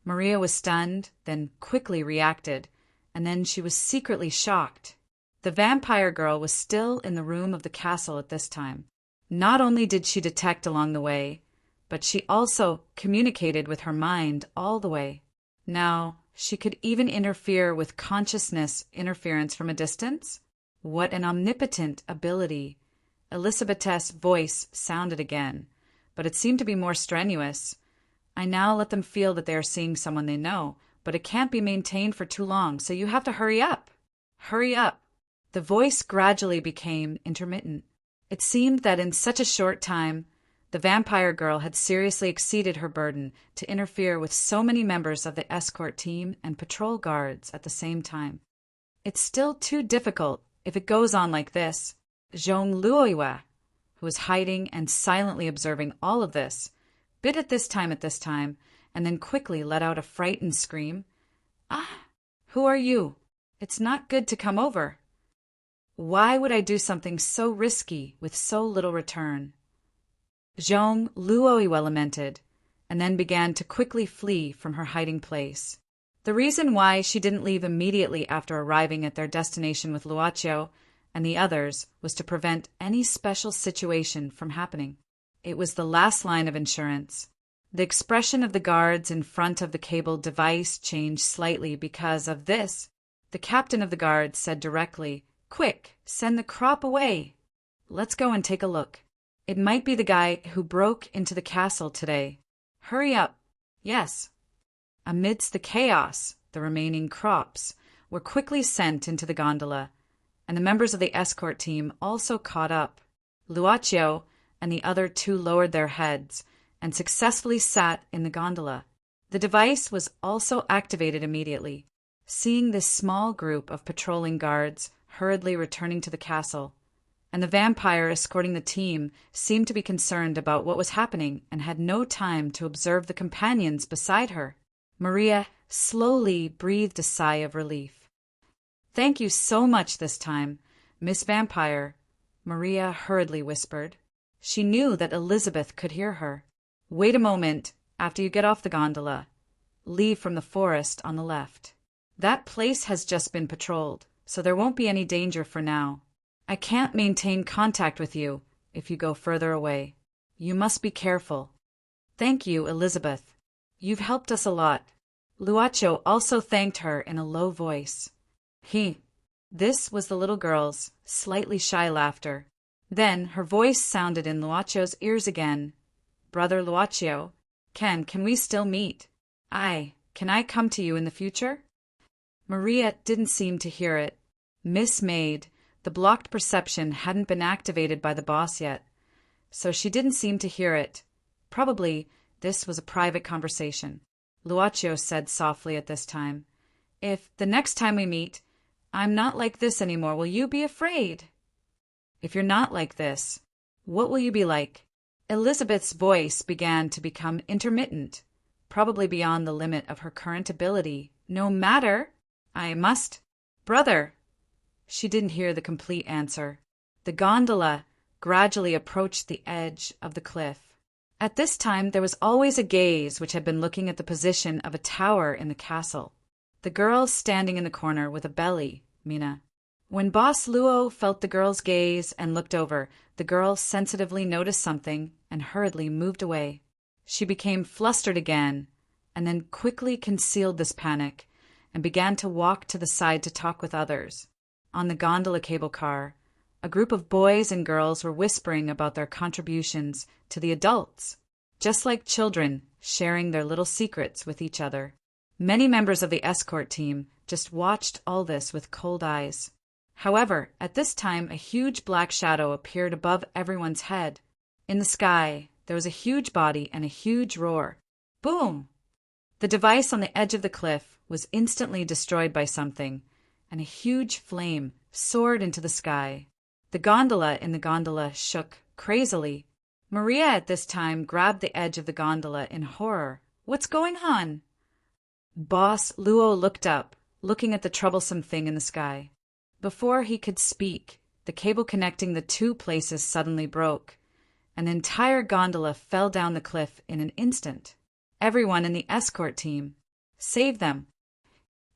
Maria was stunned, then quickly reacted, and then she was secretly shocked. The vampire girl was still in the room of the castle at this time. Not only did she detect along the way, but she also communicated with her mind all the way. Now, she could even interfere with consciousness interference from a distance? What an omnipotent ability. Elizabeth's voice sounded again, but it seemed to be more strenuous. "I now let them feel that they are seeing someone they know, but it can't be maintained for too long, so you have to hurry up. Hurry up." The voice gradually became intermittent. It seemed that in such a short time, the vampire girl had seriously exceeded her burden to interfere with so many members of the escort team and patrol guards at the same time. "It's still too difficult if it goes on like this." Zhong Luoyue, who was hiding and silently observing all of this, bit at this time, and then quickly let out a frightened scream. "Ah, who are you? It's not good to come over. Why would I do something so risky with so little return?" Zhong Luoyue lamented, and then began to quickly flee from her hiding place. The reason why she didn't leave immediately after arriving at their destination with Luochio and the others was to prevent any special situation from happening. It was the last line of insurance. The expression of the guards in front of the cable device changed slightly because of this. The captain of the guards said directly, "Quick, send the crop away. Let's go and take a look. It might be the guy who broke into the castle today. Hurry up." Yes. Amidst the chaos, the remaining crops were quickly sent into the gondola, and the members of the escort team also caught up. Luochio and the other two lowered their heads and successfully sat in the gondola. The device was also activated immediately. Seeing this small group of patrolling guards hurriedly returning to the castle, and the vampire escorting the team seemed to be concerned about what was happening and had no time to observe the companions beside her, Maria slowly breathed a sigh of relief. "Thank you so much this time, Miss Vampire," Maria hurriedly whispered. She knew that Elizabeth could hear her. "Wait a moment after you get off the gondola. Leave from the forest on the left. That place has just been patrolled, so there won't be any danger for now. I can't maintain contact with you if you go further away. You must be careful. Thank you, Elizabeth. You've helped us a lot." Luochio also thanked her in a low voice. This was the little girl's slightly shy laughter. Then her voice sounded in Luochio's ears again. "Brother Luochio, can we still meet? Can I come to you in the future?" Maria didn't seem to hear it. Miss Maid, the blocked perception hadn't been activated by the boss yet, so she didn't seem to hear it. Probably this was a private conversation. Luochio said softly at this time, "If the next time we meet, I'm not like this anymore, will you be afraid?" "If you're not like this, what will you be like?" Elizabeth's voice began to become intermittent, probably beyond the limit of her current ability. "No matter. I must. Brother." She didn't hear the complete answer. The gondola gradually approached the edge of the cliff. At this time, there was always a gaze which had been looking at the position of a tower in the castle. The girl standing in the corner with a belly, Mina. When Boss Luo felt the girl's gaze and looked over, the girl sensitively noticed something and hurriedly moved away. She became flustered again, and then quickly concealed this panic and began to walk to the side to talk with others. On the gondola cable car, a group of boys and girls were whispering about their contributions to the adults, just like children sharing their little secrets with each other. Many members of the escort team just watched all this with cold eyes. However, at this time, a huge black shadow appeared above everyone's head. In the sky, there was a huge body and a huge roar. Boom! The device on the edge of the cliff was instantly destroyed by something, and a huge flame soared into the sky. The gondola in the gondola shook crazily. Maria at this time grabbed the edge of the gondola in horror. What's going on? Boss Luo looked up, looking at the troublesome thing in the sky. Before he could speak, the cable connecting the two places suddenly broke, and the entire gondola fell down the cliff in an instant. Everyone in the escort team, save them!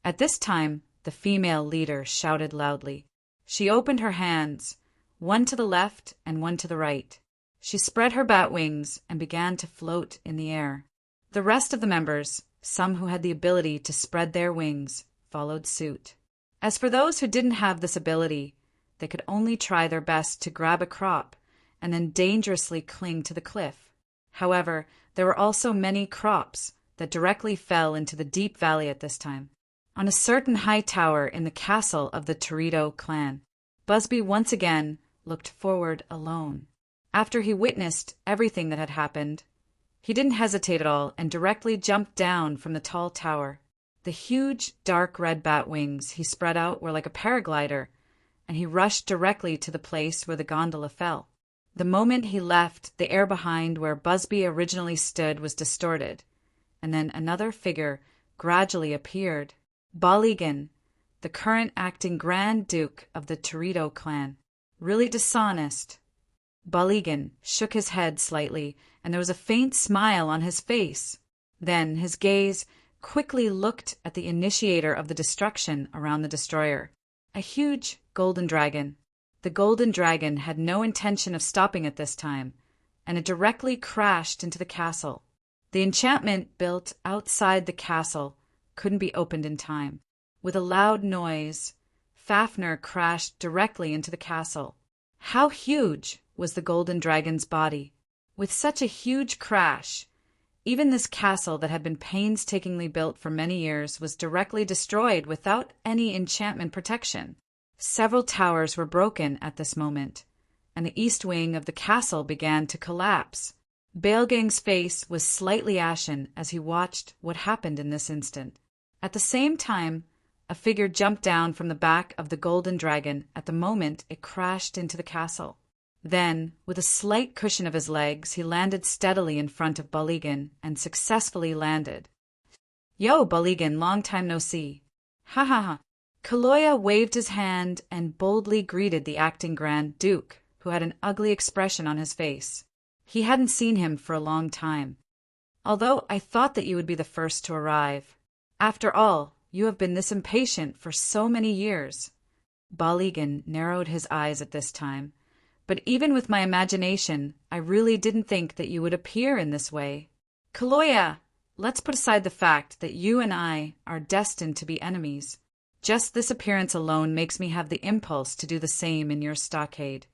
At this time, the female leader shouted loudly. She opened her hands, one to the left and one to the right. She spread her bat wings and began to float in the air. The rest of the members, some who had the ability to spread their wings, followed suit. As for those who didn't have this ability, they could only try their best to grab a crop and then dangerously cling to the cliff. However, there were also many crops that directly fell into the deep valley at this time. On a certain high tower in the castle of the Torito clan, Busby once again looked forward alone. After he witnessed everything that had happened, he didn't hesitate at all and directly jumped down from the tall tower. The huge, dark red bat wings he spread out were like a paraglider, and he rushed directly to the place where the gondola fell. The moment he left, the air behind where Busby originally stood was distorted, and then another figure gradually appeared. Baligan, the current acting Grand Duke of the Torito clan. Really dishonest. Baligan shook his head slightly, and there was a faint smile on his face. Then his gaze quickly looked at the initiator of the destruction around the destroyer, a huge golden dragon. The golden dragon had no intention of stopping at this time, and it directly crashed into the castle. The enchantment built outside the castle couldn't be opened in time. With a loud noise, Fafnir crashed directly into the castle. How huge was the golden dragon's body? With such a huge crash, even this castle that had been painstakingly built for many years was directly destroyed without any enchantment protection. Several towers were broken at this moment, and the east wing of the castle began to collapse. Baelgang's face was slightly ashen as he watched what happened in this instant. At the same time, a figure jumped down from the back of the golden dragon at the moment it crashed into the castle. Then, with a slight cushion of his legs, he landed steadily in front of Baligan and successfully landed. "Yo, Baligan, long time no see." "Ha ha ha." Kaloya waved his hand and boldly greeted the acting Grand Duke, who had an ugly expression on his face. He hadn't seen him for a long time. "Although I thought that you would be the first to arrive. After all, you have been this impatient for so many years." Baligan narrowed his eyes at this time. "But even with my imagination, I really didn't think that you would appear in this way. Kaloya, let's put aside the fact that you and I are destined to be enemies. Just this appearance alone makes me have the impulse to do the same in your stockade.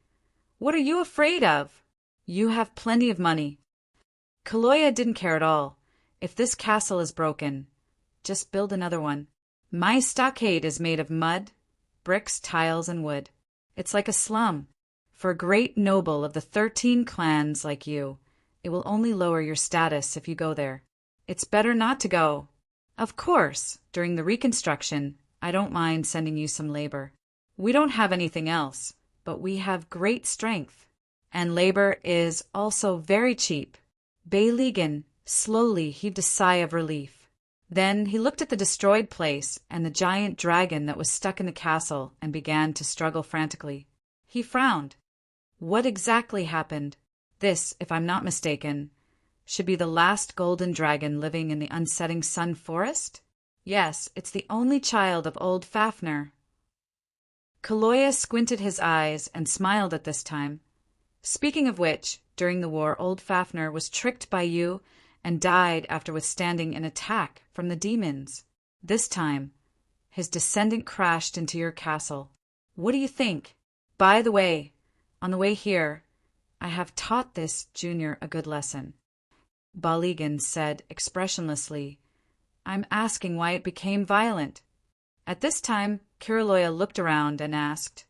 What are you afraid of? You have plenty of money." Kaloya didn't care at all. "If this castle is broken, just build another one. My stockade is made of mud, bricks, tiles, and wood. It's like a slum. For a great noble of the 13 clans like you, it will only lower your status if you go there. It's better not to go. Of course, during the reconstruction, I don't mind sending you some labor. We don't have anything else, but we have great strength. And labor is also very cheap." Baeligan slowly heaved a sigh of relief. Then he looked at the destroyed place and the giant dragon that was stuck in the castle and began to struggle frantically. He frowned. What exactly happened? This, if I'm not mistaken, should be the last golden dragon living in the unsetting sun forest? Yes, it's the only child of old Fafnir. Kaloya squinted his eyes and smiled at this time. "Speaking of which, during the war, old Fafnir was tricked by you and died after withstanding an attack from the demons. This time, his descendant crashed into your castle. What do you think? By the way, on the way here, I have taught this junior a good lesson." Baligan said expressionlessly, I'm asking why it became violent. At this time, Kiraloya looked around and asked,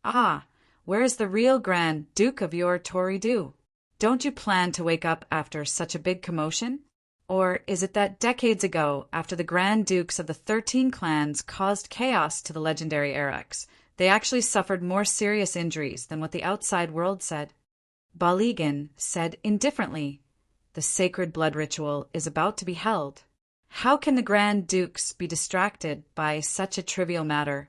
"Ah, where is the real Grand Duke of your Toridu? Don't you plan to wake up after such a big commotion? Or is it that decades ago, after the Grand Dukes of the 13 clans caused chaos to the legendary Erex, they actually suffered more serious injuries than what the outside world said?" Baligan said indifferently, "The sacred blood ritual is about to be held. How can the Grand Dukes be distracted by such a trivial matter?"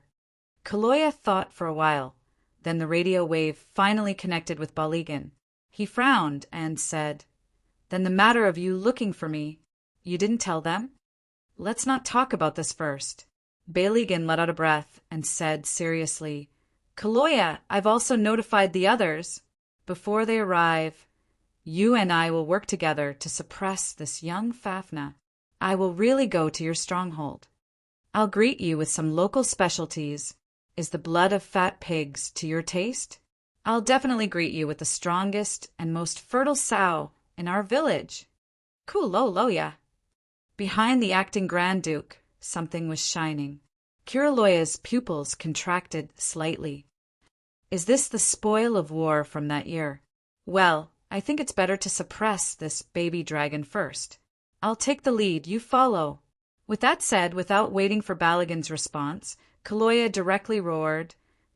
Kaloya thought for a while. Then the radio wave finally connected with Baligan. He frowned and said, "Then the matter of you looking for me, you didn't tell them? Let's not talk about this first." Baligan let out a breath and said seriously, "Kaloya, I've also notified the others. Before they arrive, you and I will work together to suppress this young Fafna. I will really go to your stronghold. I'll greet you with some local specialties. Is the blood of fat pigs to your taste? I'll definitely greet you with the strongest and most fertile sow in our village. Kuloloya." Behind the acting Grand Duke, something was shining. Kiraloya's pupils contracted slightly. Is this the spoil of war from that year? Well, I think it's better to suppress this baby dragon first. I'll take the lead, you follow. With that said, without waiting for Baligan's response, Kaloya directly roared,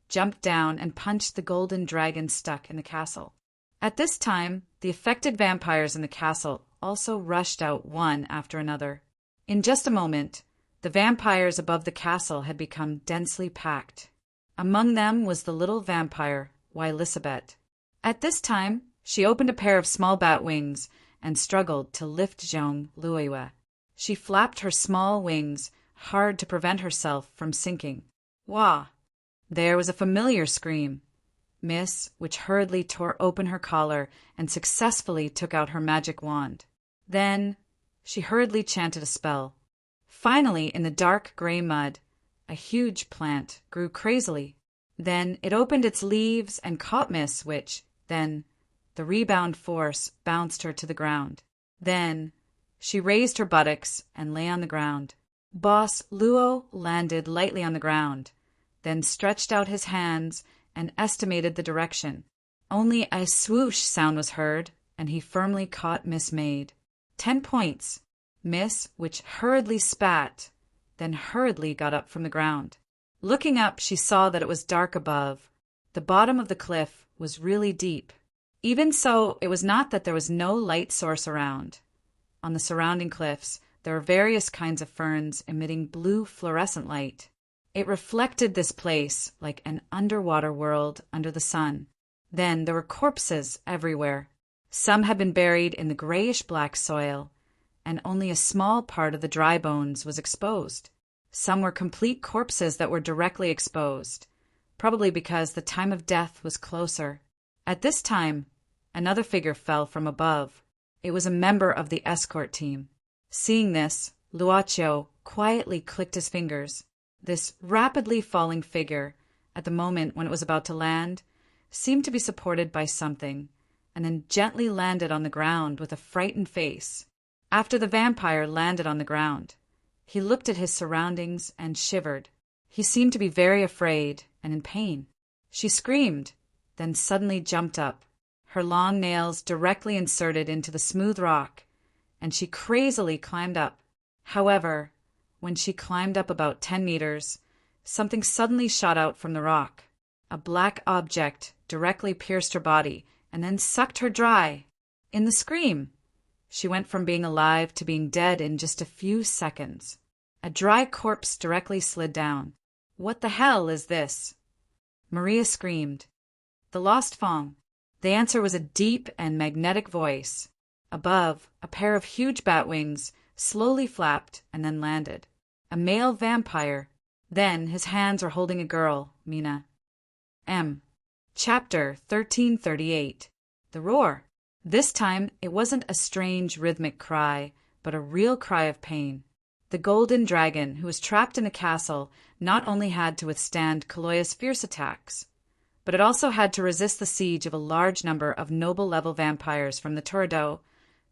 jumped down, and punched the golden dragon stuck in the castle. At this time, the affected vampires in the castle also rushed out one after another. In just a moment, the vampires above the castle had become densely packed. Among them was the little vampire, Wailisabet. At this time, she opened a pair of small bat wings and struggled to lift Zhong Luiwe. She flapped her small wings hard to prevent herself from sinking. Wah! There was a familiar scream. Miss, which hurriedly tore open her collar and successfully took out her magic wand. Then she hurriedly chanted a spell. Finally, in the dark gray mud, a huge plant grew crazily. Then it opened its leaves and caught Miss, which, then, the rebound force bounced her to the ground. Then she raised her buttocks and lay on the ground. Boss Luo landed lightly on the ground, then stretched out his hands and estimated the direction. Only a swoosh sound was heard, and he firmly caught Miss Maid. 10 points. Miss, which hurriedly spat, then hurriedly got up from the ground. Looking up, she saw that it was dark above. The bottom of the cliff was really deep. Even so, it was not that there was no light source around. On the surrounding cliffs, there were various kinds of ferns emitting blue fluorescent light. It reflected this place like an underwater world under the sun. Then there were corpses everywhere. Some had been buried in the grayish-black soil, and only a small part of the dry bones was exposed. Some were complete corpses that were directly exposed, probably because the time of death was closer. At this time, another figure fell from above. It was a member of the escort team. Seeing this, Luaccio quietly clicked his fingers. This rapidly falling figure, at the moment when it was about to land, seemed to be supported by something, and then gently landed on the ground with a frightened face. After the vampire landed on the ground, he looked at his surroundings and shivered. He seemed to be very afraid and in pain. She screamed, then suddenly jumped up, her long nails directly inserted into the smooth rock, and she crazily climbed up. However, when she climbed up about 10 meters, something suddenly shot out from the rock. A black object directly pierced her body and then sucked her dry. In the scream, she went from being alive to being dead in just a few seconds. A dry corpse directly slid down. What the hell is this? Maria screamed. The lost Fong. The answer was a deep and magnetic voice. Above, a pair of huge bat wings slowly flapped and then landed. A male vampire. Then his hands were holding a girl, Mina. Chapter 1338. The Roar. This time, it wasn't a strange rhythmic cry, but a real cry of pain. The golden dragon, who was trapped in a castle, not only had to withstand Kaloya's fierce attacks, but it also had to resist the siege of a large number of noble-level vampires from the Toradou,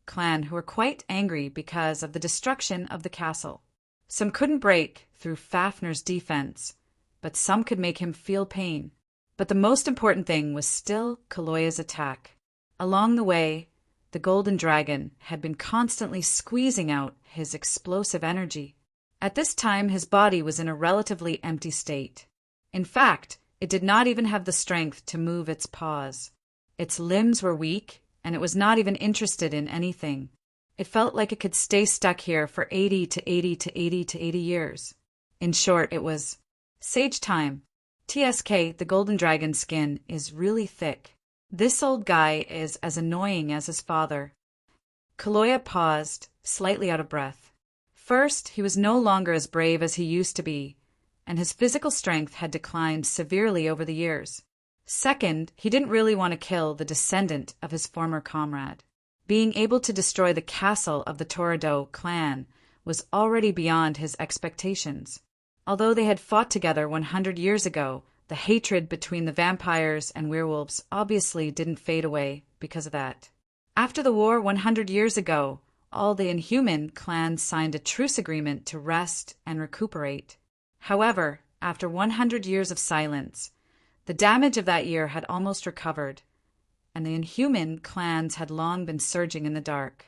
clan who were quite angry because of the destruction of the castle. Some couldn't break through Fafnir's defense, but some could make him feel pain. But the most important thing was still Kaloya's attack. Along the way, the golden dragon had been constantly squeezing out his explosive energy. At this time, his body was in a relatively empty state. In fact, it did not even have the strength to move its paws. Its limbs were weak, and it was not even interested in anything. It felt like it could stay stuck here for 80 to 80 to 80 to 80 years. In short, it was sage time. TSK, the golden dragon's skin is really thick. This old guy is as annoying as his father. Kaloya paused, slightly out of breath. First, he was no longer as brave as he used to be, and his physical strength had declined severely over the years. Second, he didn't really want to kill the descendant of his former comrade. Being able to destroy the castle of the Torado clan was already beyond his expectations. Although they had fought together 100 years ago, the hatred between the vampires and werewolves obviously didn't fade away because of that. After the war 100 years ago, all the Inhuman clans signed a truce agreement to rest and recuperate. However, after 100 years of silence, the damage of that year had almost recovered, and the Inhuman clans had long been surging in the dark.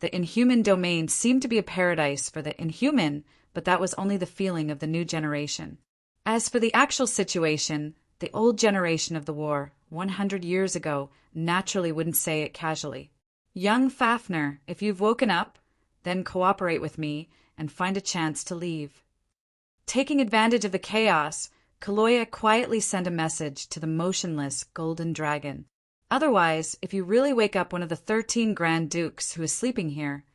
The Inhuman domain seemed to be a paradise for the Inhuman, but that was only the feeling of the new generation. As for the actual situation, the old generation of the war, 100 years ago, naturally wouldn't say it casually. Young Fafnir, if you've woken up, then cooperate with me and find a chance to leave. Taking advantage of the chaos, Kaloya quietly sent a message to the motionless golden dragon. Otherwise, if you really wake up one of the 13 Grand Dukes who is sleeping here,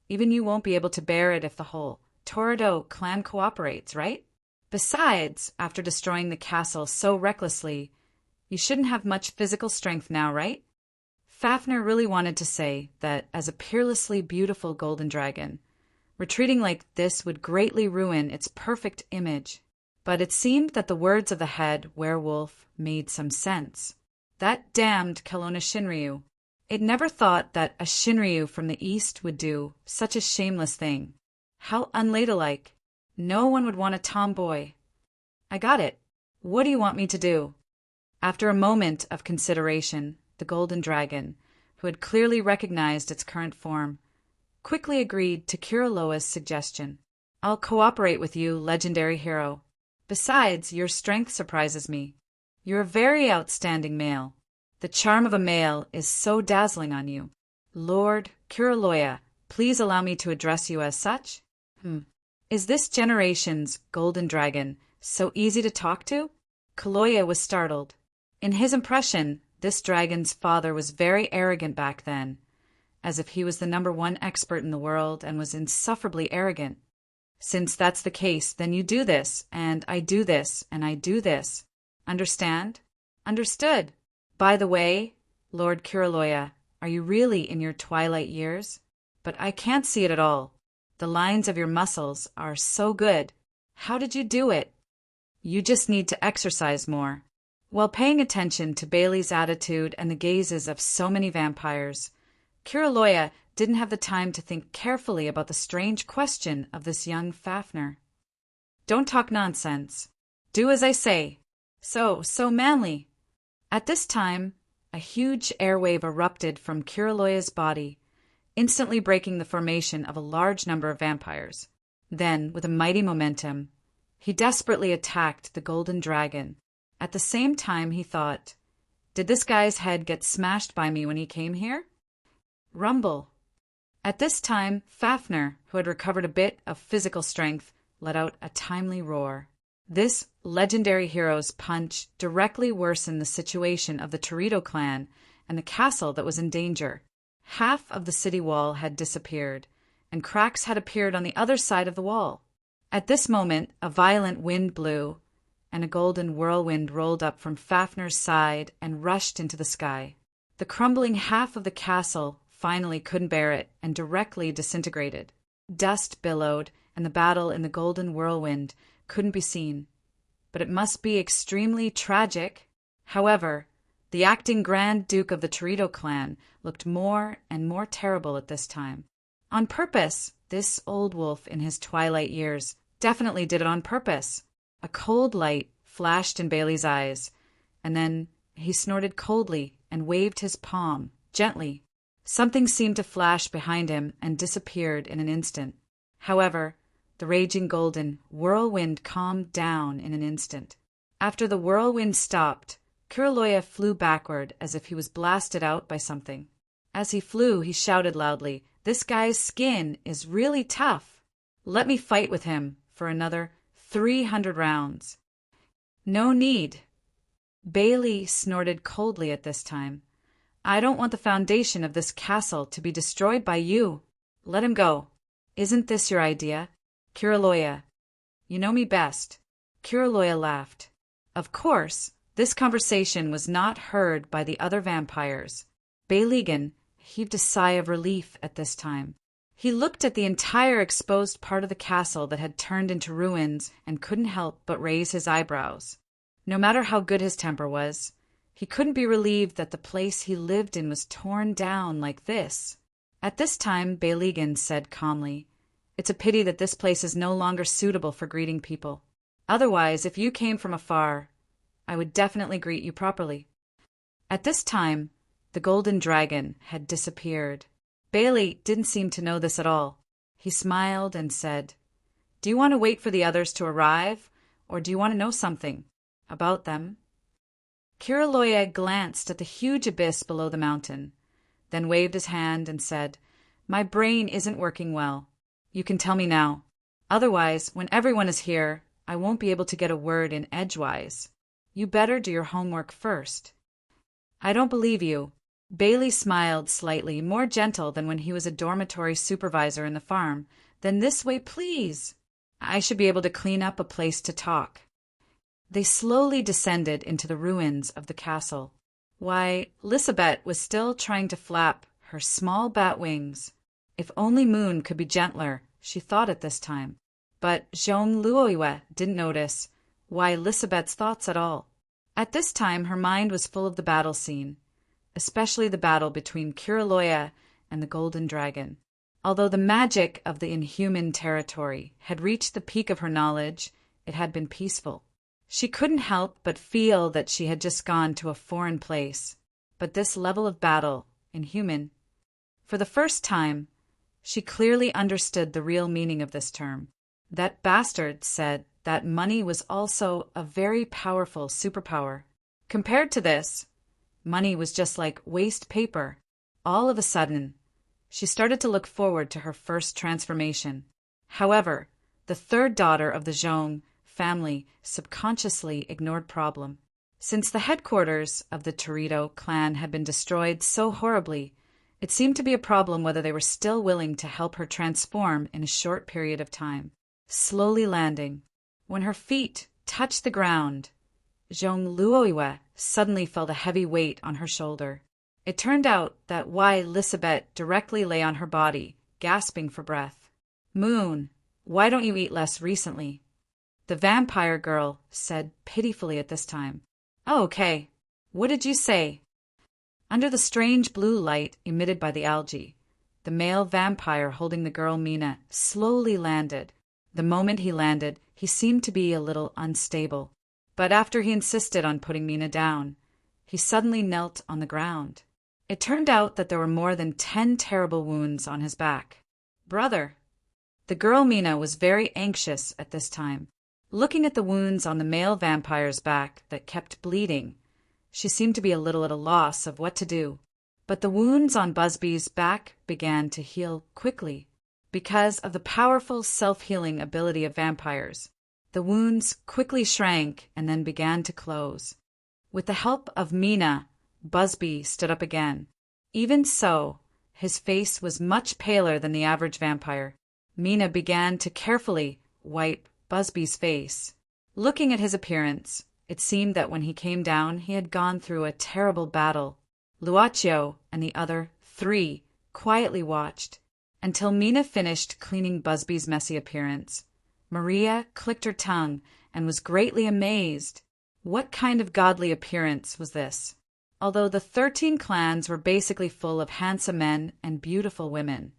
even you won't be able to bear it if the whole Torado clan cooperates, right? Besides, after destroying the castle so recklessly, you shouldn't have much physical strength now, right? Fafnir really wanted to say that as a peerlessly beautiful golden dragon, retreating like this would greatly ruin its perfect image. But it seemed that the words of the head werewolf made some sense. That damned Kelowna Shinryu. It never thought that a Shinryu from the east would do such a shameless thing. How unladylike. No one would want a tomboy. I got it. What do you want me to do? After a moment of consideration, the golden dragon, who had clearly recognized its current form, quickly agreed to Kiraloa's suggestion. I'll cooperate with you, legendary hero. Besides, your strength surprises me. You're a very outstanding male. The charm of a male is so dazzling on you. Lord Kiraloa, please allow me to address you as such. Is this generation's golden dragon so easy to talk to? Kaloya was startled. In his impression, this dragon's father was very arrogant back then, as if he was the #1 expert in the world and was insufferably arrogant. Since that's the case, then you do this, and I do this, and I do this. Understand? Understood. By the way, Lord Kiraloa, are you really in your twilight years? But I can't see it at all. The lines of your muscles are so good. How did you do it? You just need to exercise more. While paying attention to Bailey's attitude and the gazes of so many vampires, Kiraloa didn't have the time to think carefully about the strange question of this young Fafnir. Don't talk nonsense. Do as I say. So manly. At this time, a huge airwave erupted from Kiraloa's body, instantly breaking the formation of a large number of vampires. Then, with a mighty momentum, he desperately attacked the golden dragon. At the same time, he thought, did this guy's head get smashed by me when he came here? Rumble. At this time, Fafnir, who had recovered a bit of physical strength, let out a timely roar. This legendary hero's punch directly worsened the situation of the Torado clan and the castle that was in danger. Half of the city wall had disappeared, and cracks had appeared on the other side of the wall. At this moment, a violent wind blew, and a golden whirlwind rolled up from Fafnir's side and rushed into the sky. The crumbling half of the castle finally couldn't bear it and directly disintegrated. Dust billowed, and the battle in the golden whirlwind couldn't be seen. But it must be extremely tragic. However, The acting Grand Duke of the Torito clan looked more and more terrible at this time. On purpose, this old wolf in his twilight years definitely did it on purpose. A cold light flashed in Bailey's eyes, and then he snorted coldly and waved his palm, gently. Something seemed to flash behind him and disappeared in an instant. However, the raging golden whirlwind calmed down in an instant. After the whirlwind stopped, Kuraloya flew backward as if he was blasted out by something. As he flew, he shouted loudly, "This guy's skin is really tough. Let me fight with him for another 300 rounds. No need." Bailey snorted coldly at this time. "I don't want the foundation of this castle to be destroyed by you. Let him go. Isn't this your idea, Kuraloya? You know me best." Kuraloya laughed. Of course, this conversation was not heard by the other vampires. Beyligan heaved a sigh of relief at this time. He looked at the entire exposed part of the castle that had turned into ruins and couldn't help but raise his eyebrows. No matter how good his temper was, he couldn't be relieved that the place he lived in was torn down like this. At this time, Beyligan said calmly, "It's a pity that this place is no longer suitable for greeting people. Otherwise, if you came from afar, I would definitely greet you properly." At this time, the golden dragon had disappeared. Bailey didn't seem to know this at all. He smiled and said, "Do you want to wait for the others to arrive, or do you want to know something about them?" Kuraloya glanced at the huge abyss below the mountain, then waved his hand and said, "My brain isn't working well. You can tell me now. Otherwise, when everyone is here, I won't be able to get a word in edgewise. You better do your homework first." "I don't believe you." Bailey smiled slightly, more gentle than when he was a dormitory supervisor in the farm. "Then this way, please. I should be able to clean up a place to talk." They slowly descended into the ruins of the castle. Why, Lisabeth was still trying to flap her small bat wings. If only Moon could be gentler, she thought at this time. But Jean Luoiwe didn't notice why Lisabeth's thoughts at all. At this time, her mind was full of the battle scene, especially the battle between Kuraloya and the Golden Dragon. Although the magic of the inhuman territory had reached the peak of her knowledge, it had been peaceful. She couldn't help but feel that she had just gone to a foreign place. But this level of battle, inhuman, for the first time, she clearly understood the real meaning of this term. That bastard said that money was also a very powerful superpower. Compared to this, money was just like waste paper. All of a sudden, she started to look forward to her first transformation. However, the third daughter of the Zhong family subconsciously ignored problem. Since the headquarters of the Torito clan had been destroyed so horribly, it seemed to be a problem whether they were still willing to help her transform in a short period of time. Slowly landing, when her feet touched the ground, Zhong Luoiwe suddenly felt a heavy weight on her shoulder. It turned out that why Lisabeth directly lay on her body, gasping for breath. "Moon, why don't you eat less recently?" The vampire girl said pitifully at this time. "Oh, okay. What did you say?" Under the strange blue light emitted by the algae, the male vampire holding the girl Mina slowly landed. The moment he landed, he seemed to be a little unstable. But after he insisted on putting Mina down, he suddenly knelt on the ground. It turned out that there were more than 10 terrible wounds on his back. "Brother." The girl Mina was very anxious at this time. Looking at the wounds on the male vampire's back that kept bleeding, she seemed to be a little at a loss of what to do. But the wounds on Busby's back began to heal quickly. Because of the powerful self-healing ability of vampires, the wounds quickly shrank and then began to close. With the help of Mina, Busby stood up again. Even so, his face was much paler than the average vampire. Mina began to carefully wipe Busby's face. Looking at his appearance, it seemed that when he came down, he had gone through a terrible battle. Luaccio and the other 3 quietly watched until Mina finished cleaning Busby's messy appearance. Maria clicked her tongue and was greatly amazed. What kind of godly appearance was this? although the 13 clans were basically full of handsome men and beautiful women.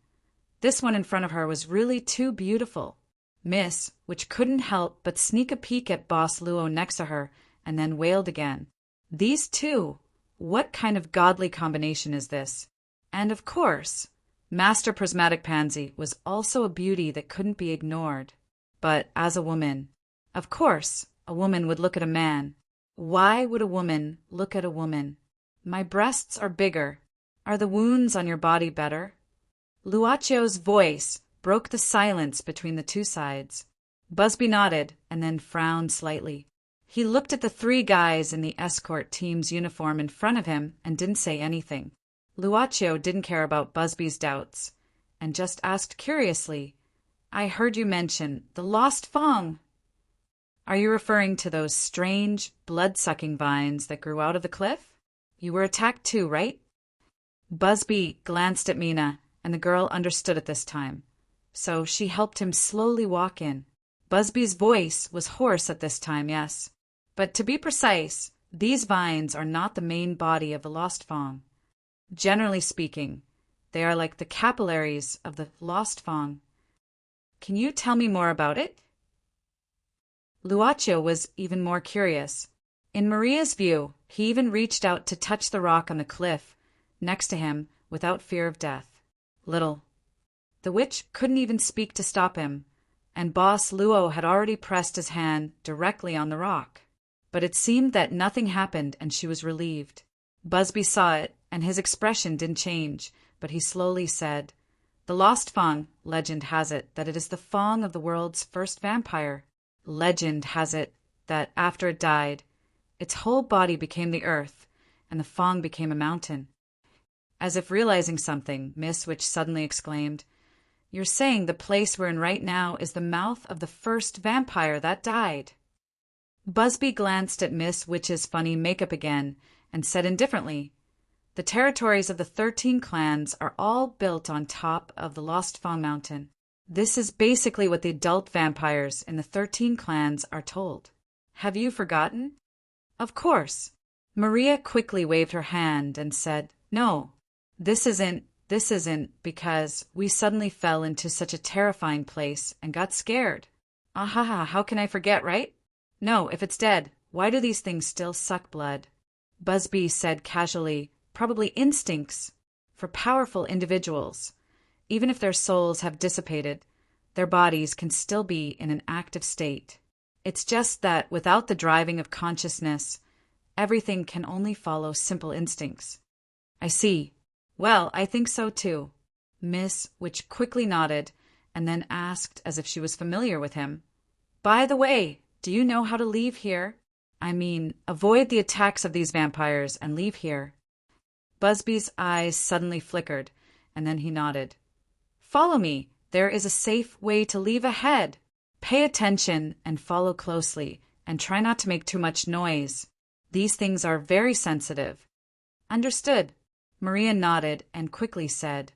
This one in front of her was really too beautiful. Miss, which couldn't help but sneak a peek at Boss Luo next to her and then wailed again. These two? What kind of godly combination is this? And of course, Master Prismatic Pansy was also a beauty that couldn't be ignored. But as a woman, of course, a woman would look at a man. Why would a woman look at a woman? My breasts are bigger. Are the wounds on your body better? Luacio's voice broke the silence between the two sides. Busby nodded and then frowned slightly. He looked at the three guys in the escort team's uniform in front of him and didn't say anything. Luacio didn't care about Busby's doubts and just asked curiously, I heard you mention the Lost Fong. Are you referring to those strange, blood-sucking vines that grew out of the cliff? You were attacked too, right? Busby glanced at Mina, and the girl understood at this time. So she helped him slowly walk in. Busby's voice was hoarse at this time, yes. But to be precise, these vines are not the main body of the Lost Fong. Generally speaking, they are like the capillaries of the Lost Fong. Can you tell me more about it? Luacio was even more curious. In Maria's view, he even reached out to touch the rock on the cliff next to him without fear of death. Little. The witch couldn't even speak to stop him, and Boss Luo had already pressed his hand directly on the rock. But it seemed that nothing happened and she was relieved. Busby saw it, and his expression didn't change, but he slowly said, The Lost Fong, legend has it that it is the Fong of the world's first vampire. Legend has it that after it died, its whole body became the earth, and the Fong became a mountain. As if realizing something, Miss Witch suddenly exclaimed, You're saying the place we're in right now is the mouth of the first vampire that died. Busby glanced at Miss Witch's funny makeup again and said indifferently, The territories of the 13 clans are all built on top of the Lost Fong Mountain. This is basically what the adult vampires in the 13 clans are told. Have you forgotten? Of course. Maria quickly waved her hand and said, No, this isn't because we suddenly fell into such a terrifying place and got scared. Ahaha, how can I forget, right? No, if it's dead, why do these things still suck blood? Busby said casually, probably instincts for powerful individuals. Even if their souls have dissipated, their bodies can still be in an active state. It's just that without the driving of consciousness, everything can only follow simple instincts. I see. Well, I think so too. Miss Witch quickly nodded and then asked as if she was familiar with him. By the way, do you know how to leave here? I mean, avoid the attacks of these vampires and leave here. Busby's eyes suddenly flickered, and then he nodded. Follow me. There is a safe way to leave ahead. Pay attention and follow closely, and try not to make too much noise. These things are very sensitive. Understood. Maria nodded and quickly said,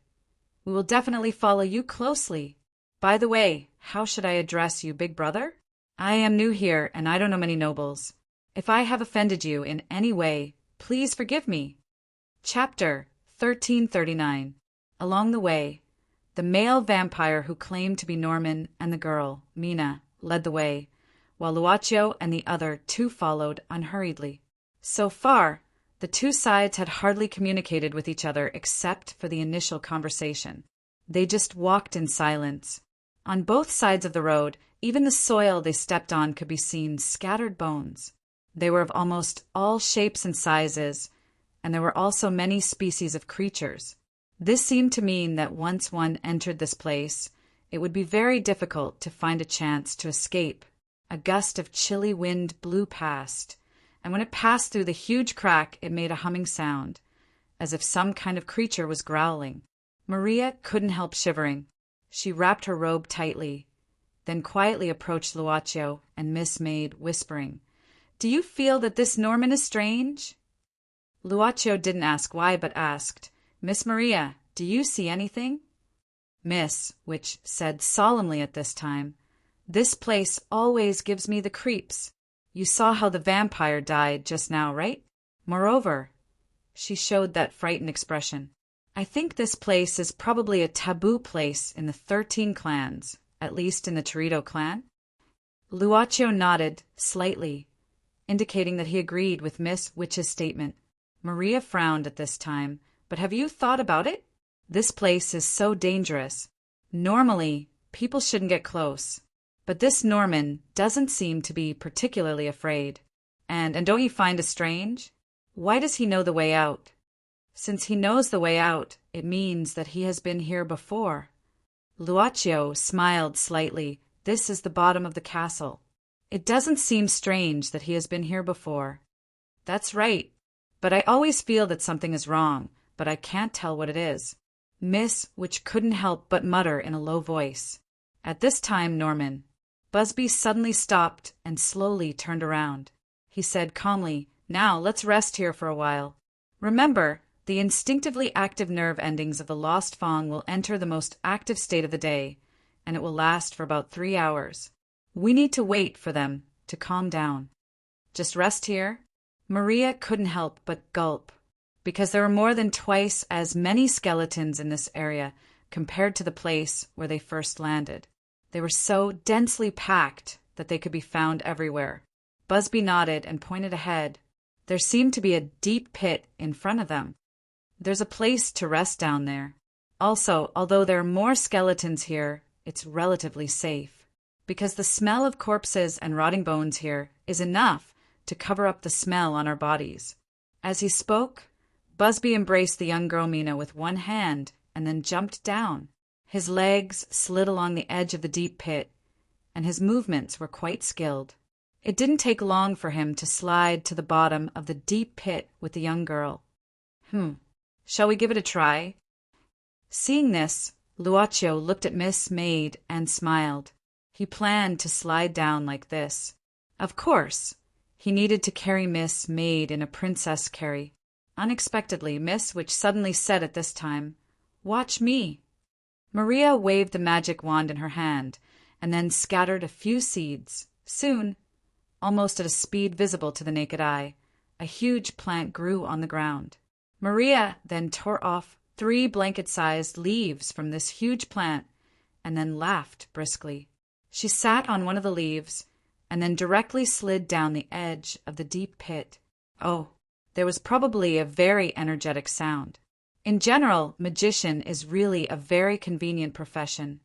We will definitely follow you closely. By the way, how should I address you, big brother? I am new here, and I don't know many nobles. If I have offended you in any way, please forgive me. Chapter 1339. Along the way, the male vampire who claimed to be Norman and the girl, Mina, led the way, while Luacio and the other two followed unhurriedly. So far, the two sides had hardly communicated with each other except for the initial conversation. They just walked in silence. On both sides of the road, even the soil they stepped on could be seen scattered bones. They were of almost all shapes and sizes, and there were also many species of creatures. This seemed to mean that once one entered this place, it would be very difficult to find a chance to escape. A gust of chilly wind blew past, and when it passed through the huge crack, it made a humming sound, as if some kind of creature was growling. Maria couldn't help shivering. She wrapped her robe tightly, then quietly approached Luacio and Miss Maid, whispering, Do you feel that this Norman is strange? Luacio didn't ask why, but asked, Miss Maria, do you see anything? Miss, which said solemnly at this time, This place always gives me the creeps. You saw how the vampire died just now, right? Moreover, she showed that frightened expression. I think this place is probably a taboo place in the 13 clans, at least in the Torito clan. Luaccio nodded slightly, indicating that he agreed with Miss Witch's statement. Maria frowned at this time. But have you thought about it? This place is so dangerous. Normally, people shouldn't get close. But this Norman doesn't seem to be particularly afraid. And don't you find it strange? Why does he know the way out? Since he knows the way out, it means that he has been here before. Luaccio smiled slightly. This is the bottom of the castle. It doesn't seem strange that he has been here before. That's right. But I always feel that something is wrong, but I can't tell what it is. Miss Witch couldn't help but mutter in a low voice. At this time, Norman. Busby suddenly stopped and slowly turned around. He said calmly, "Now let's rest here for a while. Remember, the instinctively active nerve endings of the lost Fong will enter the most active state of the day, and it will last for about 3 hours. We need to wait for them to calm down. Just rest here." Maria couldn't help but gulp, because there were more than twice as many skeletons in this area compared to the place where they first landed. They were so densely packed that they could be found everywhere. Busby nodded and pointed ahead. There seemed to be a deep pit in front of them. There's a place to rest down there. Also, although there are more skeletons here, it's relatively safe, because the smell of corpses and rotting bones here is enough to cover up the smell on our bodies. As he spoke, Busby embraced the young girl Mina with one hand and then jumped down. His legs slid along the edge of the deep pit, and his movements were quite skilled. It didn't take long for him to slide to the bottom of the deep pit with the young girl. Shall we give it a try? Seeing this, Luaccio looked at Miss Maid and smiled. He planned to slide down like this. Of course, he needed to carry Miss Maid in a princess carry. Unexpectedly, Miss Witch suddenly said at this time, "Watch me." Maria waved the magic wand in her hand and then scattered a few seeds. Soon, almost at a speed visible to the naked eye, a huge plant grew on the ground. Maria then tore off 3 blanket-sized leaves from this huge plant and then laughed briskly. She sat on one of the leaves and then directly slid down the edge of the deep pit. Oh, there was probably a very energetic sound. In general, magician is really a very convenient profession.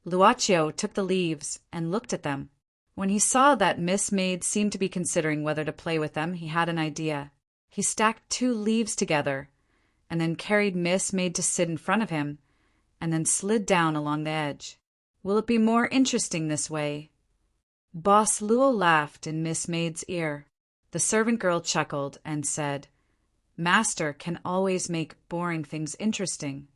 Luaccio took the leaves and looked at them. When he saw that Miss Maid seemed to be considering whether to play with them, he had an idea. He stacked 2 leaves together and then carried Miss Maid to sit in front of him and then slid down along the edge. Will it be more interesting this way? Boss Luo laughed in Miss Maid's ear. The servant girl chuckled and said, "Master can always make boring things interesting."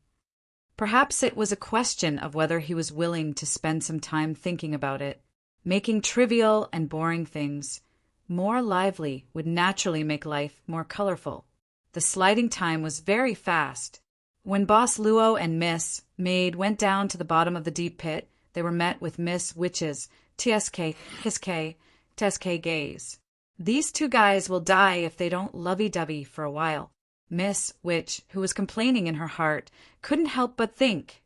Perhaps it was a question of whether he was willing to spend some time thinking about it. Making trivial and boring things more lively would naturally make life more colorful. The sliding time was very fast. When Boss Luo and Miss Maid went down to the bottom of the deep pit, they were met with Miss Witch's TSK gaze. "These 2 guys will die if they don't lovey-dovey for a while." Miss Witch, who was complaining in her heart, couldn't help but think.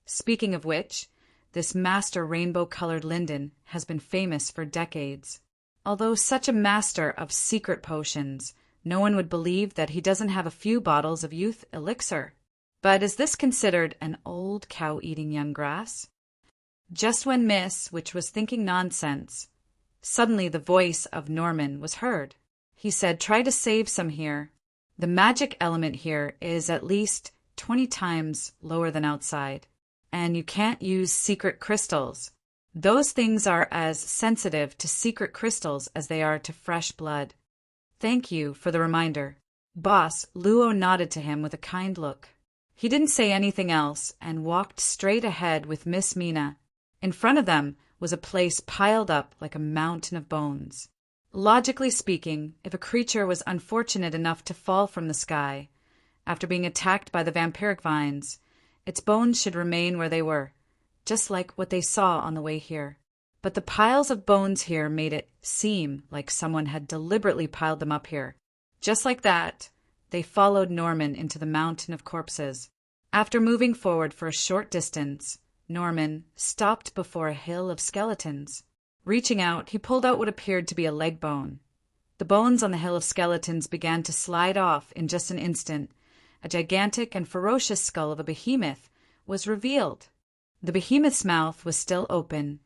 Speaking of which, this master rainbow-colored linden has been famous for decades. Although such a master of secret potions, no one would believe that he doesn't have a few bottles of youth elixir. But is this considered an old cow-eating young grass? Just when Miss Witch was thinking nonsense, suddenly the voice of Norman was heard. He said, "Try to save some here. The magic element here is at least 20 times lower than outside. And you can't use secret crystals. Those things are as sensitive to secret crystals as they are to fresh blood." "Thank you for the reminder." Boss Luo nodded to him with a kind look. He didn't say anything else and walked straight ahead with Miss Mina. In front of them was a place piled up like a mountain of bones. Logically speaking, if a creature was unfortunate enough to fall from the sky, after being attacked by the vampiric vines, its bones should remain where they were, just like what they saw on the way here. But the piles of bones here made it seem like someone had deliberately piled them up here. Just like that, They followed Norman into the mountain of corpses. After moving forward for a short distance, Norman stopped before a hill of skeletons. Reaching out, he pulled out what appeared to be a leg bone. The bones on the hill of skeletons began to slide off in just an instant. A gigantic and ferocious skull of a behemoth was revealed. The behemoth's mouth was still open,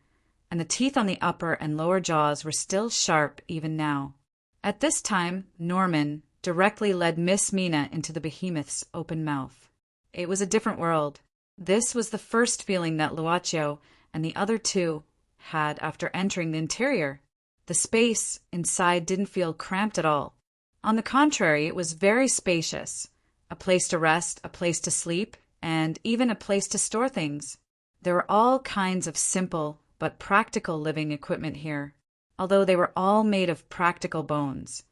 and the teeth on the upper and lower jaws were still sharp even now. At this time, Norman directly led Miss Mina into the behemoth's open mouth. It was a different world. This was the first feeling that Luaccio and the other two had after entering the interior. The space inside didn't feel cramped at all. On the contrary, it was very spacious. A place to rest, a place to sleep, and even a place to store things. There were all kinds of simple but practical living equipment here. Although they were all made of practical bones,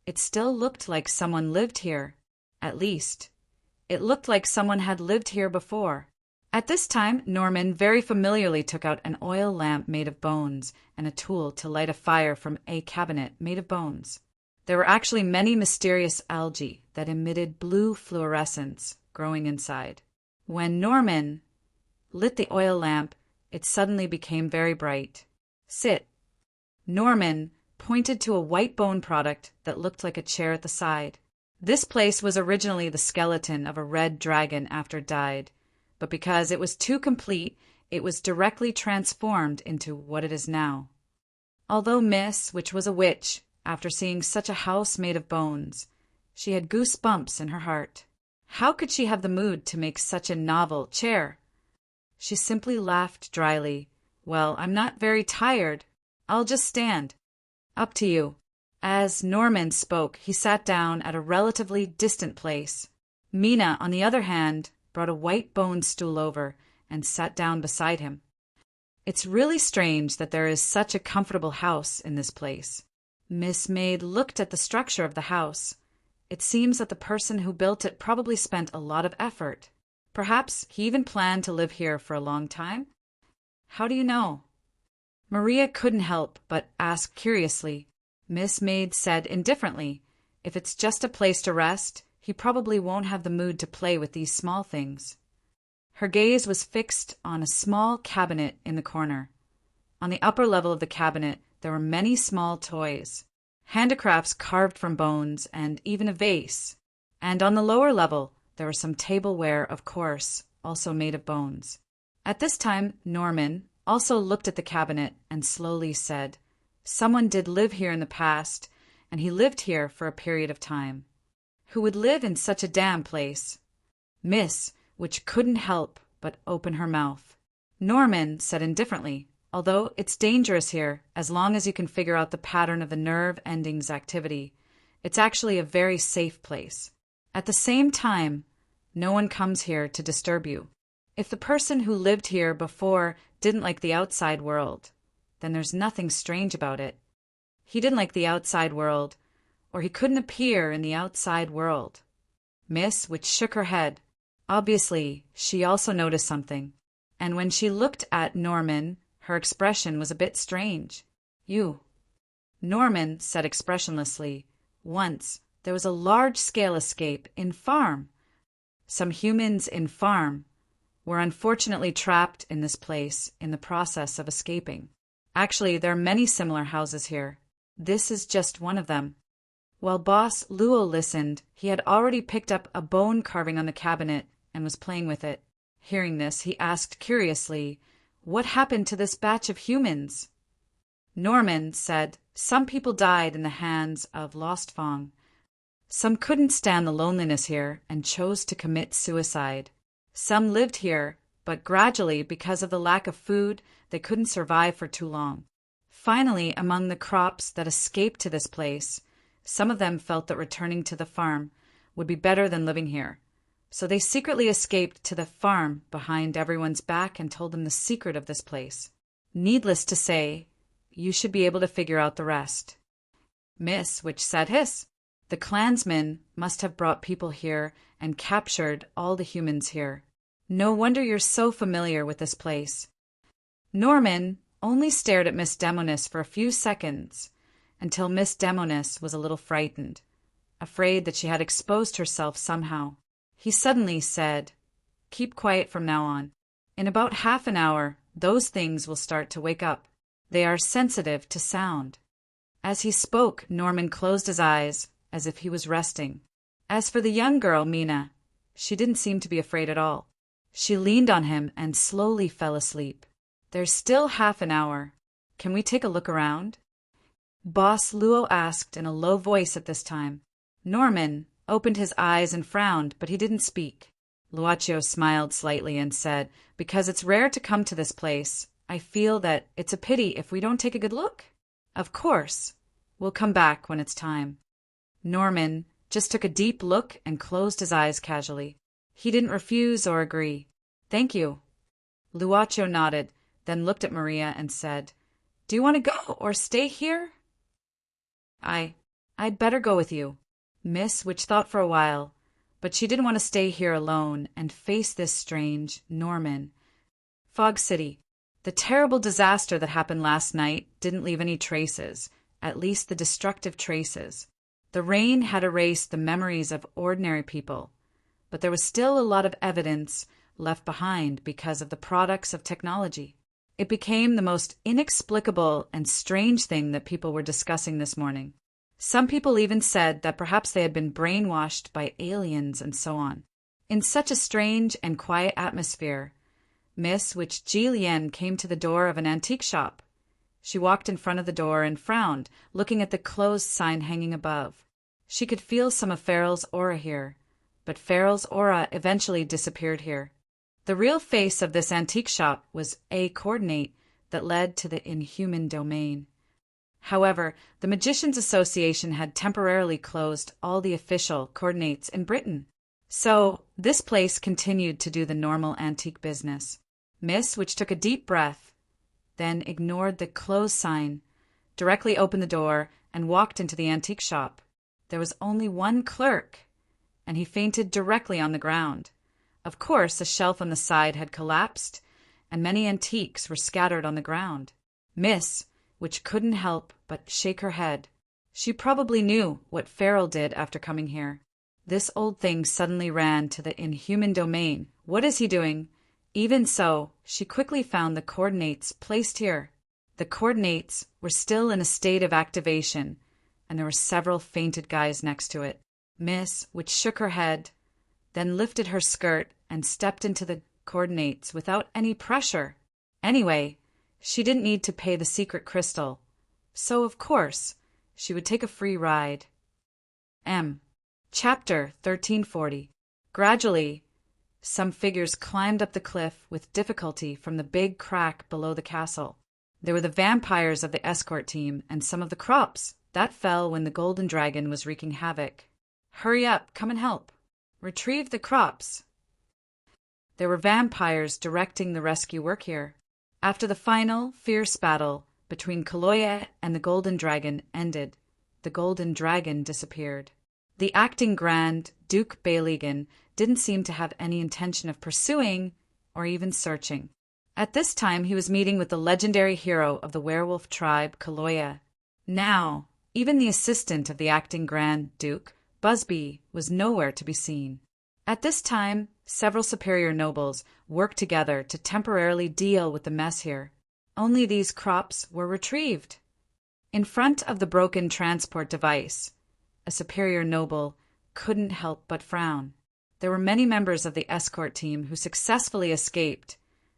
it still looked like someone lived here. At least, it looked like someone had lived here before. At this time, Norman very familiarly took out an oil lamp made of bones and a tool to light a fire from a cabinet made of bones. There were actually many mysterious algae that emitted blue fluorescence growing inside. When Norman lit the oil lamp, it suddenly became very bright. Sit. Norman pointed to a white bone product that looked like a chair at the side. This place was originally the skeleton of a red dragon after it died, but because it was too complete, it was directly transformed into what it is now. Although Miss, which was a witch, after seeing such a house made of bones, she had goosebumps in her heart. How could she have the mood to make such a novel chair? She simply laughed dryly. Well, I'm not very tired. I'll just stand. Up to you. As Norman spoke, he sat down at a relatively distant place. Mina, on the other hand, brought a white bone stool over and sat down beside him. It's really strange that there is such a comfortable house in this place. Miss Maid looked at the structure of the house. It seems that the person who built it probably spent a lot of effort. Perhaps he even planned to live here for a long time. How do you know? Maria couldn't help but ask curiously. Miss Maid said indifferently, if it's just a place to rest, he probably won't have the mood to play with these small things. Her gaze was fixed on a small cabinet in the corner. On the upper level of the cabinet, there were many small toys, handicrafts carved from bones, and even a vase. And on the lower level, there was some tableware, of course, also made of bones. At this time, Norman also looked at the cabinet and slowly said, someone did live here in the past, and he lived here for a period of time. Who would live in such a damn place? Miss, which couldn't help but open her mouth. Norman said indifferently, although it's dangerous here, as long as you can figure out the pattern of the nerve endings activity, it's actually a very safe place. At the same time, no one comes here to disturb you. If the person who lived here before didn't like the outside world, then there's nothing strange about it. He didn't like the outside world, or he couldn't appear in the outside world. Miss, which shook her head. Obviously, she also noticed something, and when she looked at Norman, her expression was a bit strange. You. Norman said expressionlessly, once there was a large-scale escape in farm. Some humans in farm were unfortunately trapped in this place in the process of escaping. Actually, there are many similar houses here. This is just one of them. While Boss Luo listened, he had already picked up a bone carving on the cabinet and was playing with it. Hearing this, he asked curiously, what happened to this batch of humans? Norman said, some people died in the hands of Lost Fong. Some couldn't stand the loneliness here and chose to commit suicide. Some lived here, but gradually, because of the lack of food, they couldn't survive for too long. Finally, among the crops that escaped to this place, some of them felt that returning to the farm would be better than living here. So they secretly escaped to the farm behind everyone's back and told them the secret of this place. Needless to say, you should be able to figure out the rest. Miss, which said hiss. The clansmen must have brought people here and captured all the humans here. No wonder you're so familiar with this place. Norman only stared at Miss Demonis for a few seconds, until Miss Demonis was a little frightened. afraid that she had exposed herself somehow. He suddenly said, "Keep quiet from now on. In about half an hour, those things will start to wake up. They are sensitive to sound." As he spoke, Norman closed his eyes as if he was resting. As for the young girl, Mina, she didn't seem to be afraid at all. She leaned on him and slowly fell asleep. "There's still half an hour. Can we take a look around?" Boss Luo asked in a low voice at this time. Norman opened his eyes and frowned, but he didn't speak. Luaccio smiled slightly and said, "Because it's rare to come to this place, I feel that it's a pity if we don't take a good look. Of course, we'll come back when it's time." Norman just took a deep look and closed his eyes casually. He didn't refuse or agree. "Thank you." Luaccio nodded, then looked at Maria and said, "Do you want to go or stay here?" I'd better go with you." Miss Witch thought for a while, but she didn't want to stay here alone and face this strange Norman. Fog City. The terrible disaster that happened last night didn't leave any traces, at least the destructive traces. The rain had erased the memories of ordinary people, but there was still a lot of evidence left behind because of the products of technology. It became the most inexplicable and strange thing that people were discussing this morning. Some people even said that perhaps they had been brainwashed by aliens and so on. In such a strange and quiet atmosphere, Miss Witch Ji Lian came to the door of an antique shop. She walked in front of the door and frowned, looking at the closed sign hanging above. She could feel some of Farrell's aura here, but Farrell's aura eventually disappeared here. The real face of this antique shop was a coordinate that led to the inhuman domain. However, the Magicians Association had temporarily closed all the official coordinates in Britain. So, this place continued to do the normal antique business. Miss Witch took a deep breath, then ignored the close sign, directly opened the door, and walked into the antique shop. There was only one clerk, and he fainted directly on the ground. Of course, a shelf on the side had collapsed, and many antiques were scattered on the ground. Miss Witch couldn't help but shake her head. She probably knew what Farrell did after coming here. This old thing suddenly ran to the inhuman domain. What is he doing? Even so, she quickly found the coordinates placed here. The coordinates were still in a state of activation, and there were several fainted guys next to it. Miss Witch shook her head, then lifted her skirt and stepped into the coordinates without any pressure. Anyway, she didn't need to pay the secret crystal, so of course she would take a free ride. Chapter 1340. Gradually, some figures climbed up the cliff with difficulty from the big crack below the castle. There were the vampires of the escort team and some of the crops that fell when the golden dragon was wreaking havoc. "Hurry up, come and help. Retrieve the crops." There were vampires directing the rescue work here. After the final, fierce battle between Kaloya and the golden dragon ended, the golden dragon disappeared. The acting Grand Duke Baligan didn't seem to have any intention of pursuing or even searching. At this time, he was meeting with the legendary hero of the werewolf tribe, Kaloya. Now, even the assistant of the acting Grand Duke, Busby, was nowhere to be seen. At this time, several superior nobles worked together to temporarily deal with the mess here. Only these crops were retrieved. In front of the broken transport device, a superior noble couldn't help but frown. There were many members of the escort team who successfully escaped,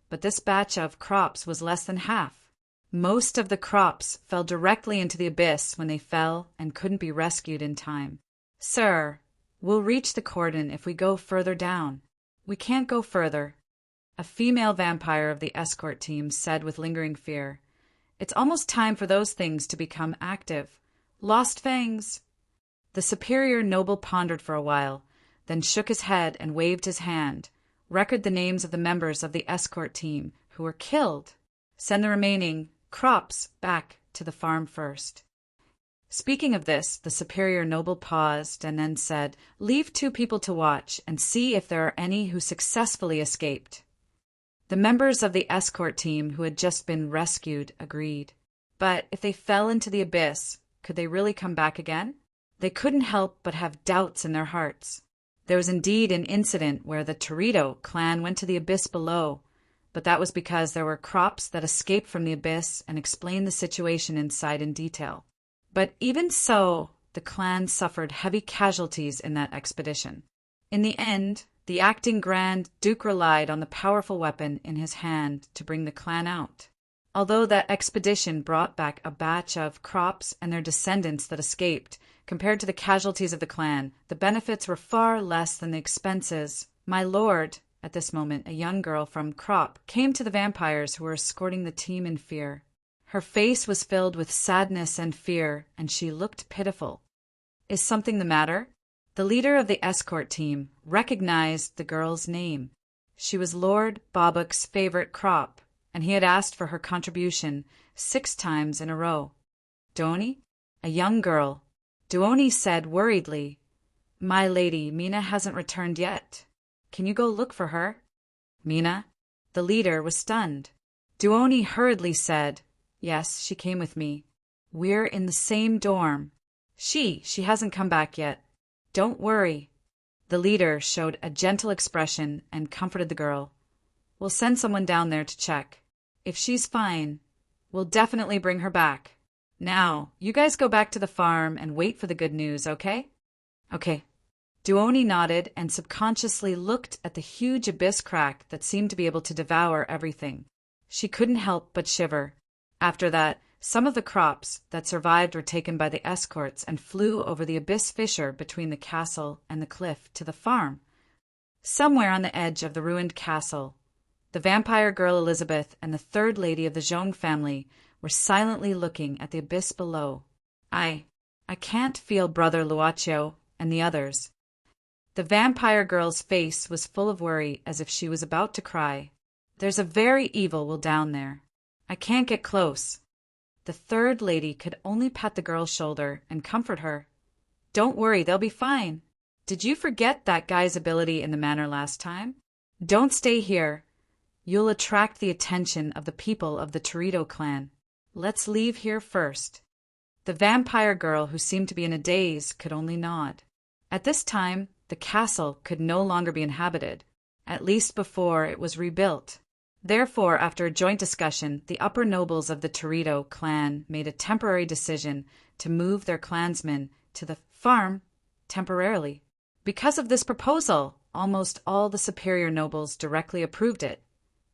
but this batch of crops was less than half. Most of the crops fell directly into the abyss when they fell and couldn't be rescued in time. "Sir, we'll reach the cordon if we go further down." "We can't go further," a female vampire of the escort team said with lingering fear. "It's almost time for those things to become active. Lost fangs." The superior noble pondered for a while, then shook his head and waved his hand. "Record the names of the members of the escort team who were killed. Send the remaining crops back to the farm first." Speaking of this, the superior noble paused and then said, "Leave 2 people to watch and see if there are any who successfully escaped." The members of the escort team who had just been rescued agreed. But if they fell into the abyss, could they really come back again? They couldn't help but have doubts in their hearts. There was indeed an incident where the Torito clan went to the abyss below, but that was because there were crops that escaped from the abyss and explained the situation inside in detail. But even so, the clan suffered heavy casualties in that expedition. In the end, the acting Grand Duke relied on the powerful weapon in his hand to bring the clan out. Although that expedition brought back a batch of crops and their descendants that escaped, compared to the casualties of the clan, the benefits were far less than the expenses. My lord, at this moment a young girl from Crop, came to the vampires who were escorting the team in fear. Her face was filled with sadness and fear, and she looked pitiful. Is something the matter? The leader of the escort team recognized the girl's name. She was Lord Bobbock's favorite Crop, and he had asked for her contribution 6 times in a row. Duoni? A young girl. Duoni said worriedly, "My lady, Mina hasn't returned yet. Can you go look for her?" Mina? The leader was stunned. Duoni hurriedly said, "Yes, she came with me. We're in the same dorm. She hasn't come back yet. Don't worry." The leader showed a gentle expression and comforted the girl. "We'll send someone down there to check. If she's fine, we'll definitely bring her back. Now, you guys go back to the farm and wait for the good news, okay?" "Okay." Duoni nodded and subconsciously looked at the huge abyss crack that seemed to be able to devour everything. She couldn't help but shiver. After that, some of the crops that survived were taken by the escorts and flew over the abyss fissure between the castle and the cliff to the farm. Somewhere on the edge of the ruined castle, the vampire girl Elizabeth and the third lady of the Zhong family were silently looking at the abyss below. I can't feel Brother Luaccio and the others." The vampire girl's face was full of worry, as if she was about to cry. "There's a very evil will down there. I can't get close." The third lady could only pat the girl's shoulder and comfort her. "Don't worry, they'll be fine. Did you forget that guy's ability in the manor last time? Don't stay here. You'll attract the attention of the people of the Torito clan. Let's leave here first." The vampire girl, who seemed to be in a daze, could only nod. At this time, the castle could no longer be inhabited, at least before it was rebuilt. Therefore, after a joint discussion, the upper nobles of the Torito clan made a temporary decision to move their clansmen to the farm temporarily. Because of this proposal, almost all the superior nobles directly approved it.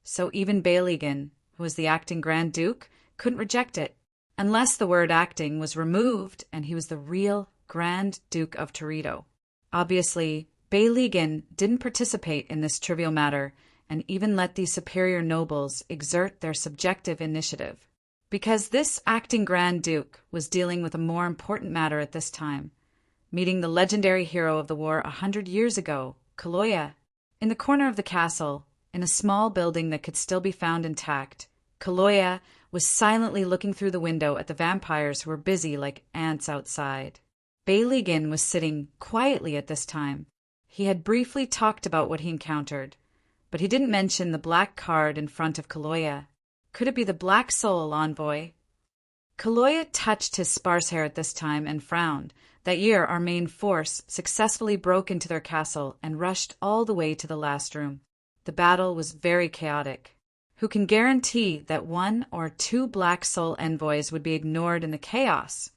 So even Beyligan, who was the acting Grand Duke, couldn't reject it, unless the word acting was removed and he was the real Grand Duke of Torito. Obviously, Beyligan didn't participate in this trivial matter and even let these superior nobles exert their subjective initiative. Because this acting Grand Duke was dealing with a more important matter at this time, meeting the legendary hero of the war 100 years ago, Kaloya. In the corner of the castle, in a small building that could still be found intact, Kaloya was silently looking through the window at the vampires who were busy like ants outside. Beyligan was sitting quietly at this time. He had briefly talked about what he encountered, but he didn't mention the black card in front of Kaloya. Could it be the Black Soul envoy? Kaloya touched his sparse hair at this time and frowned. That year, our main force successfully broke into their castle and rushed all the way to the last room. The battle was very chaotic. Who can guarantee that 1 or 2 Black Soul envoys would be ignored in the chaos?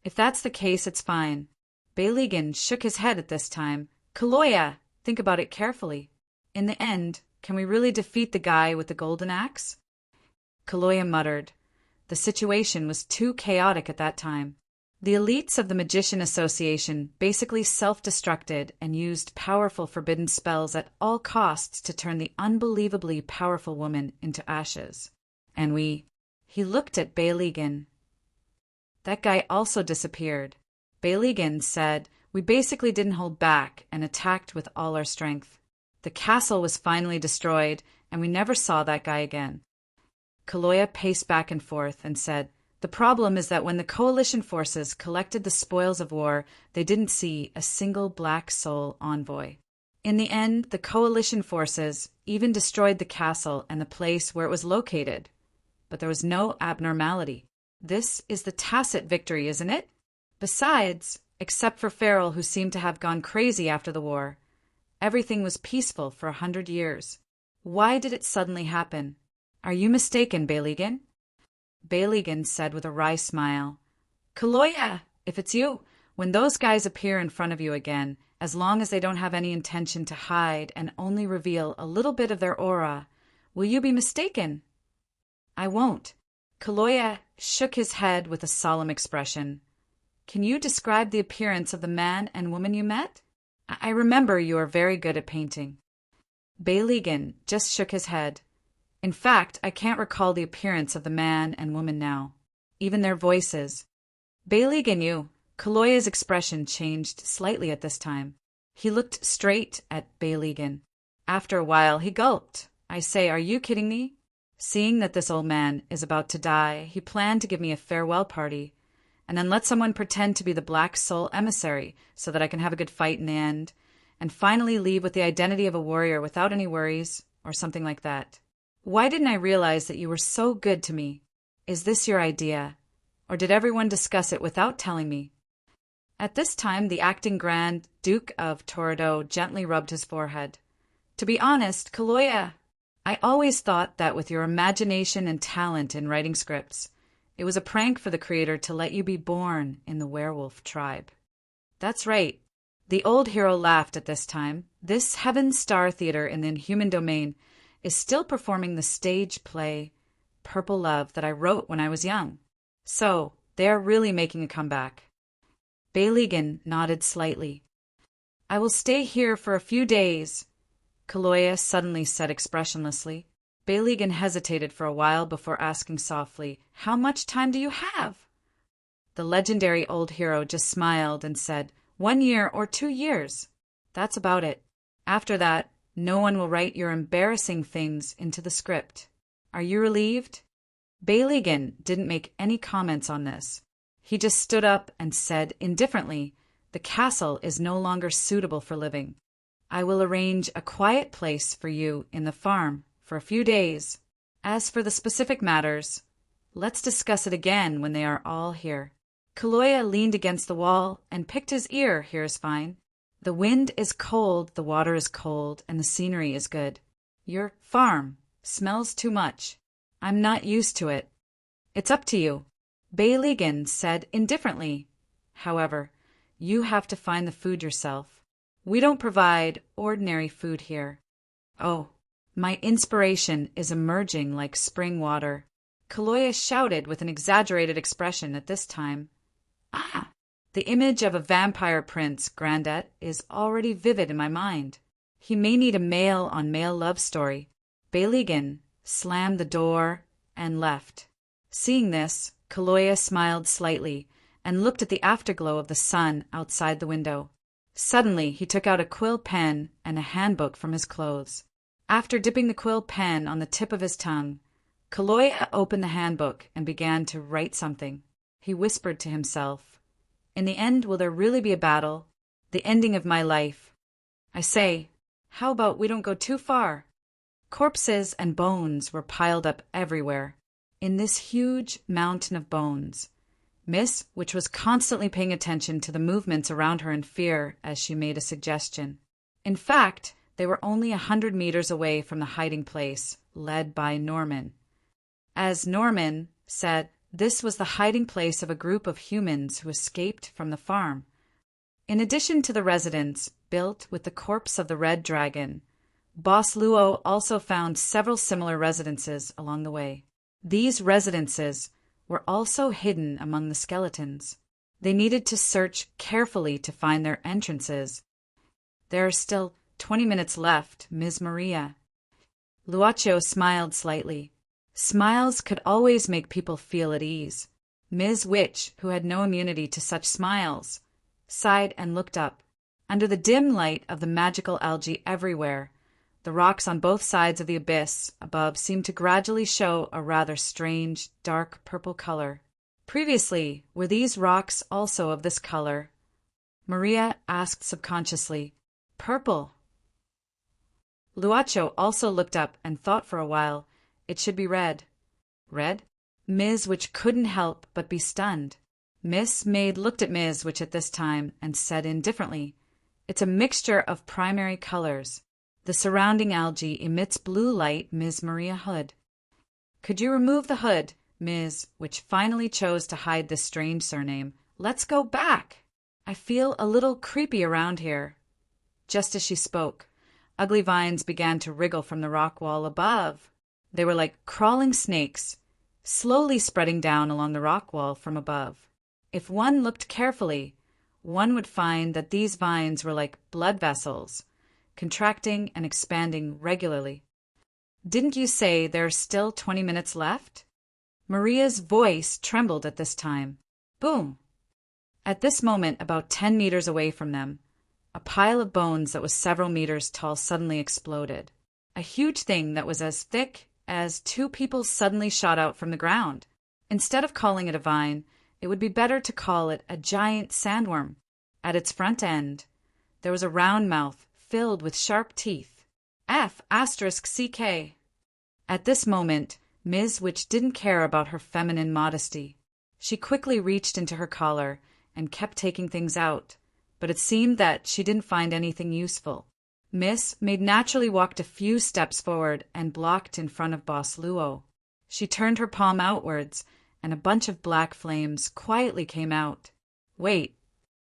If that's the case, it's fine. Beyligan shook his head at this time. Kaloya, think about it carefully. In the end, can we really defeat the guy with the golden axe? Kaloya muttered. The situation was too chaotic at that time. The elites of the Magician Association basically self-destructed and used powerful forbidden spells at all costs to turn the unbelievably powerful woman into ashes. And he looked at Beyligan. That guy also disappeared. Beyligan said, "We basically didn't hold back and attacked with all our strength. The castle was finally destroyed, and we never saw that guy again." Kaloya paced back and forth and said, "The problem is that when the coalition forces collected the spoils of war, they didn't see a single Black Soul envoy. In the end, the coalition forces even destroyed the castle and the place where it was located. But there was no abnormality. This is the tacit victory, isn't it? Besides, except for Farrell, who seemed to have gone crazy after the war. Everything was peaceful for 100 years. Why did it suddenly happen? Are you mistaken, Beyligan? Beyligan said with a wry smile. Kaloya, if it's you, when those guys appear in front of you again, as long as they don't have any intention to hide and only reveal a little bit of their aura, will you be mistaken? I won't. Kaloya shook his head with a solemn expression. Can you describe the appearance of the man and woman you met? I remember you are very good at painting. Beyligan just shook his head. In fact, I can't recall the appearance of the man and woman now, even their voices. Beyligan knew. Kaloya's expression changed slightly at this time. He looked straight at Beyligan. After a while, he gulped. I say, are you kidding me? Seeing that this old man is about to die, he planned to give me a farewell party, and then let someone pretend to be the Black Soul emissary so that I can have a good fight in the end, and finally leave with the identity of a warrior without any worries, or something like that. Why didn't I realize that you were so good to me? Is this your idea? Or did everyone discuss it without telling me? At this time, the acting Grand Duke of Toledo gently rubbed his forehead. To be honest, Kaloya, I always thought that with your imagination and talent in writing scripts, it was a prank for the creator to let you be born in the werewolf tribe. That's right. The old hero laughed at this time. This Heaven Star Theater in the Inhuman Domain is still performing the stage play Purple Love that I wrote when I was young. So, they are really making a comeback. Beyligan nodded slightly. I will stay here for a few days, Kaloya suddenly said expressionlessly. Beyligan hesitated for a while before asking softly, How much time do you have? The legendary old hero just smiled and said, 1 year or 2 years. That's about it. After that, no one will write your embarrassing things into the script. Are you relieved? Beyligan didn't make any comments on this. He just stood up and said indifferently, The castle is no longer suitable for living. I will arrange a quiet place for you in the farm for a few days. As for the specific matters, let's discuss it again when they are all here. Kaloya leaned against the wall and picked his ear. Here is fine. The wind is cold, the water is cold, and the scenery is good. Your farm smells too much. I'm not used to it. It's up to you. Beyligan said indifferently. However, you have to find the food yourself. We don't provide ordinary food here. Oh, my inspiration is emerging like spring water. Kaloya shouted with an exaggerated expression at this time. Ah! The image of a vampire prince, Grandet, is already vivid in my mind. He may need a male-on-male love story. Beyligan slammed the door and left. Seeing this, Kaloya smiled slightly and looked at the afterglow of the sun outside the window. Suddenly, he took out a quill pen and a handbook from his clothes. After dipping the quill pen on the tip of his tongue, Kaloya opened the handbook and began to write something. He whispered to himself, In the end, will there really be a battle? The ending of my life. I say, how about we don't go too far? Corpses and bones were piled up everywhere. In this huge mountain of bones, Miss, which was constantly paying attention to the movements around her in fear as she made a suggestion. In fact, they were only 100 meters away from the hiding place, led by Norman. As Norman said, this was the hiding place of a group of humans who escaped from the farm. In addition to the residence built with the corpse of the Red Dragon, Boss Luo also found several similar residences along the way. These residences were also hidden among the skeletons. They needed to search carefully to find their entrances. There are still 20 minutes left, Ms. Maria. Luaccio smiled slightly. Smiles could always make people feel at ease. Ms. Witch, who had no immunity to such smiles, sighed and looked up. Under the dim light of the magical algae everywhere, the rocks on both sides of the abyss above seemed to gradually show a rather strange, dark purple color. Previously, were these rocks also of this color? Maria asked subconsciously. Purple. Luaccio also looked up and thought for a while. It should be red. Red? Ms. Which couldn't help but be stunned. Miss Maid looked at Ms. Witch at this time and said indifferently, "It's a mixture of primary colors. The surrounding algae emits blue light, Ms. Maria Hood." "Could you remove the hood, Ms. Which finally chose to hide this strange surname. "Let's go back. I feel a little creepy around here." Just as she spoke, ugly vines began to wriggle from the rock wall above. They were like crawling snakes, slowly spreading down along the rock wall from above. If one looked carefully, one would find that these vines were like blood vessels, contracting and expanding regularly. "Didn't you say there are still 20 minutes left?" Maria's voice trembled at this time. Boom! At this moment, about 10 meters away from them, a pile of bones that was several meters tall suddenly exploded. A huge thing that was as thick as 2 people suddenly shot out from the ground. Instead of calling it a vine, it would be better to call it a giant sandworm. At its front end, there was a round mouth filled with sharp teeth. F***CK. At this moment, Ms. Witch didn't care about her feminine modesty. She quickly reached into her collar and kept taking things out, but it seemed that she didn't find anything useful. Miss Maid naturally walked a few steps forward and blocked in front of Boss Luo. She turned her palm outwards, and a bunch of black flames quietly came out. "Wait."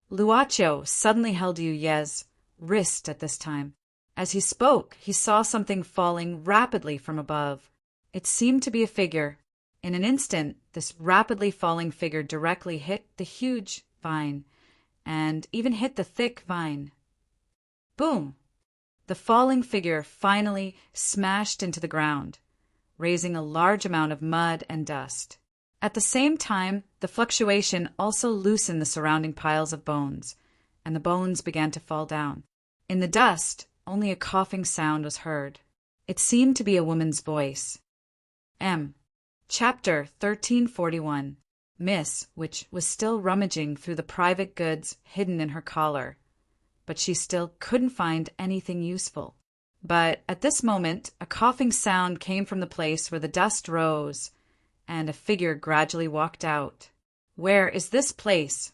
Luocho suddenly held Yu Ye's wrist at this time. As he spoke, he saw something falling rapidly from above. It seemed to be a figure. In an instant, this rapidly falling figure directly hit the huge vine, and even hit the thick vine. Boom! The falling figure finally smashed into the ground, raising a large amount of mud and dust. At the same time, the fluctuation also loosened the surrounding piles of bones, and the bones began to fall down. In the dust, only a coughing sound was heard. It seemed to be a woman's voice. Chapter 1341. Miss Witch was still rummaging through the private goods hidden in her collar, but she still couldn't find anything useful. But at this moment, a coughing sound came from the place where the dust rose, and a figure gradually walked out. Where is this place?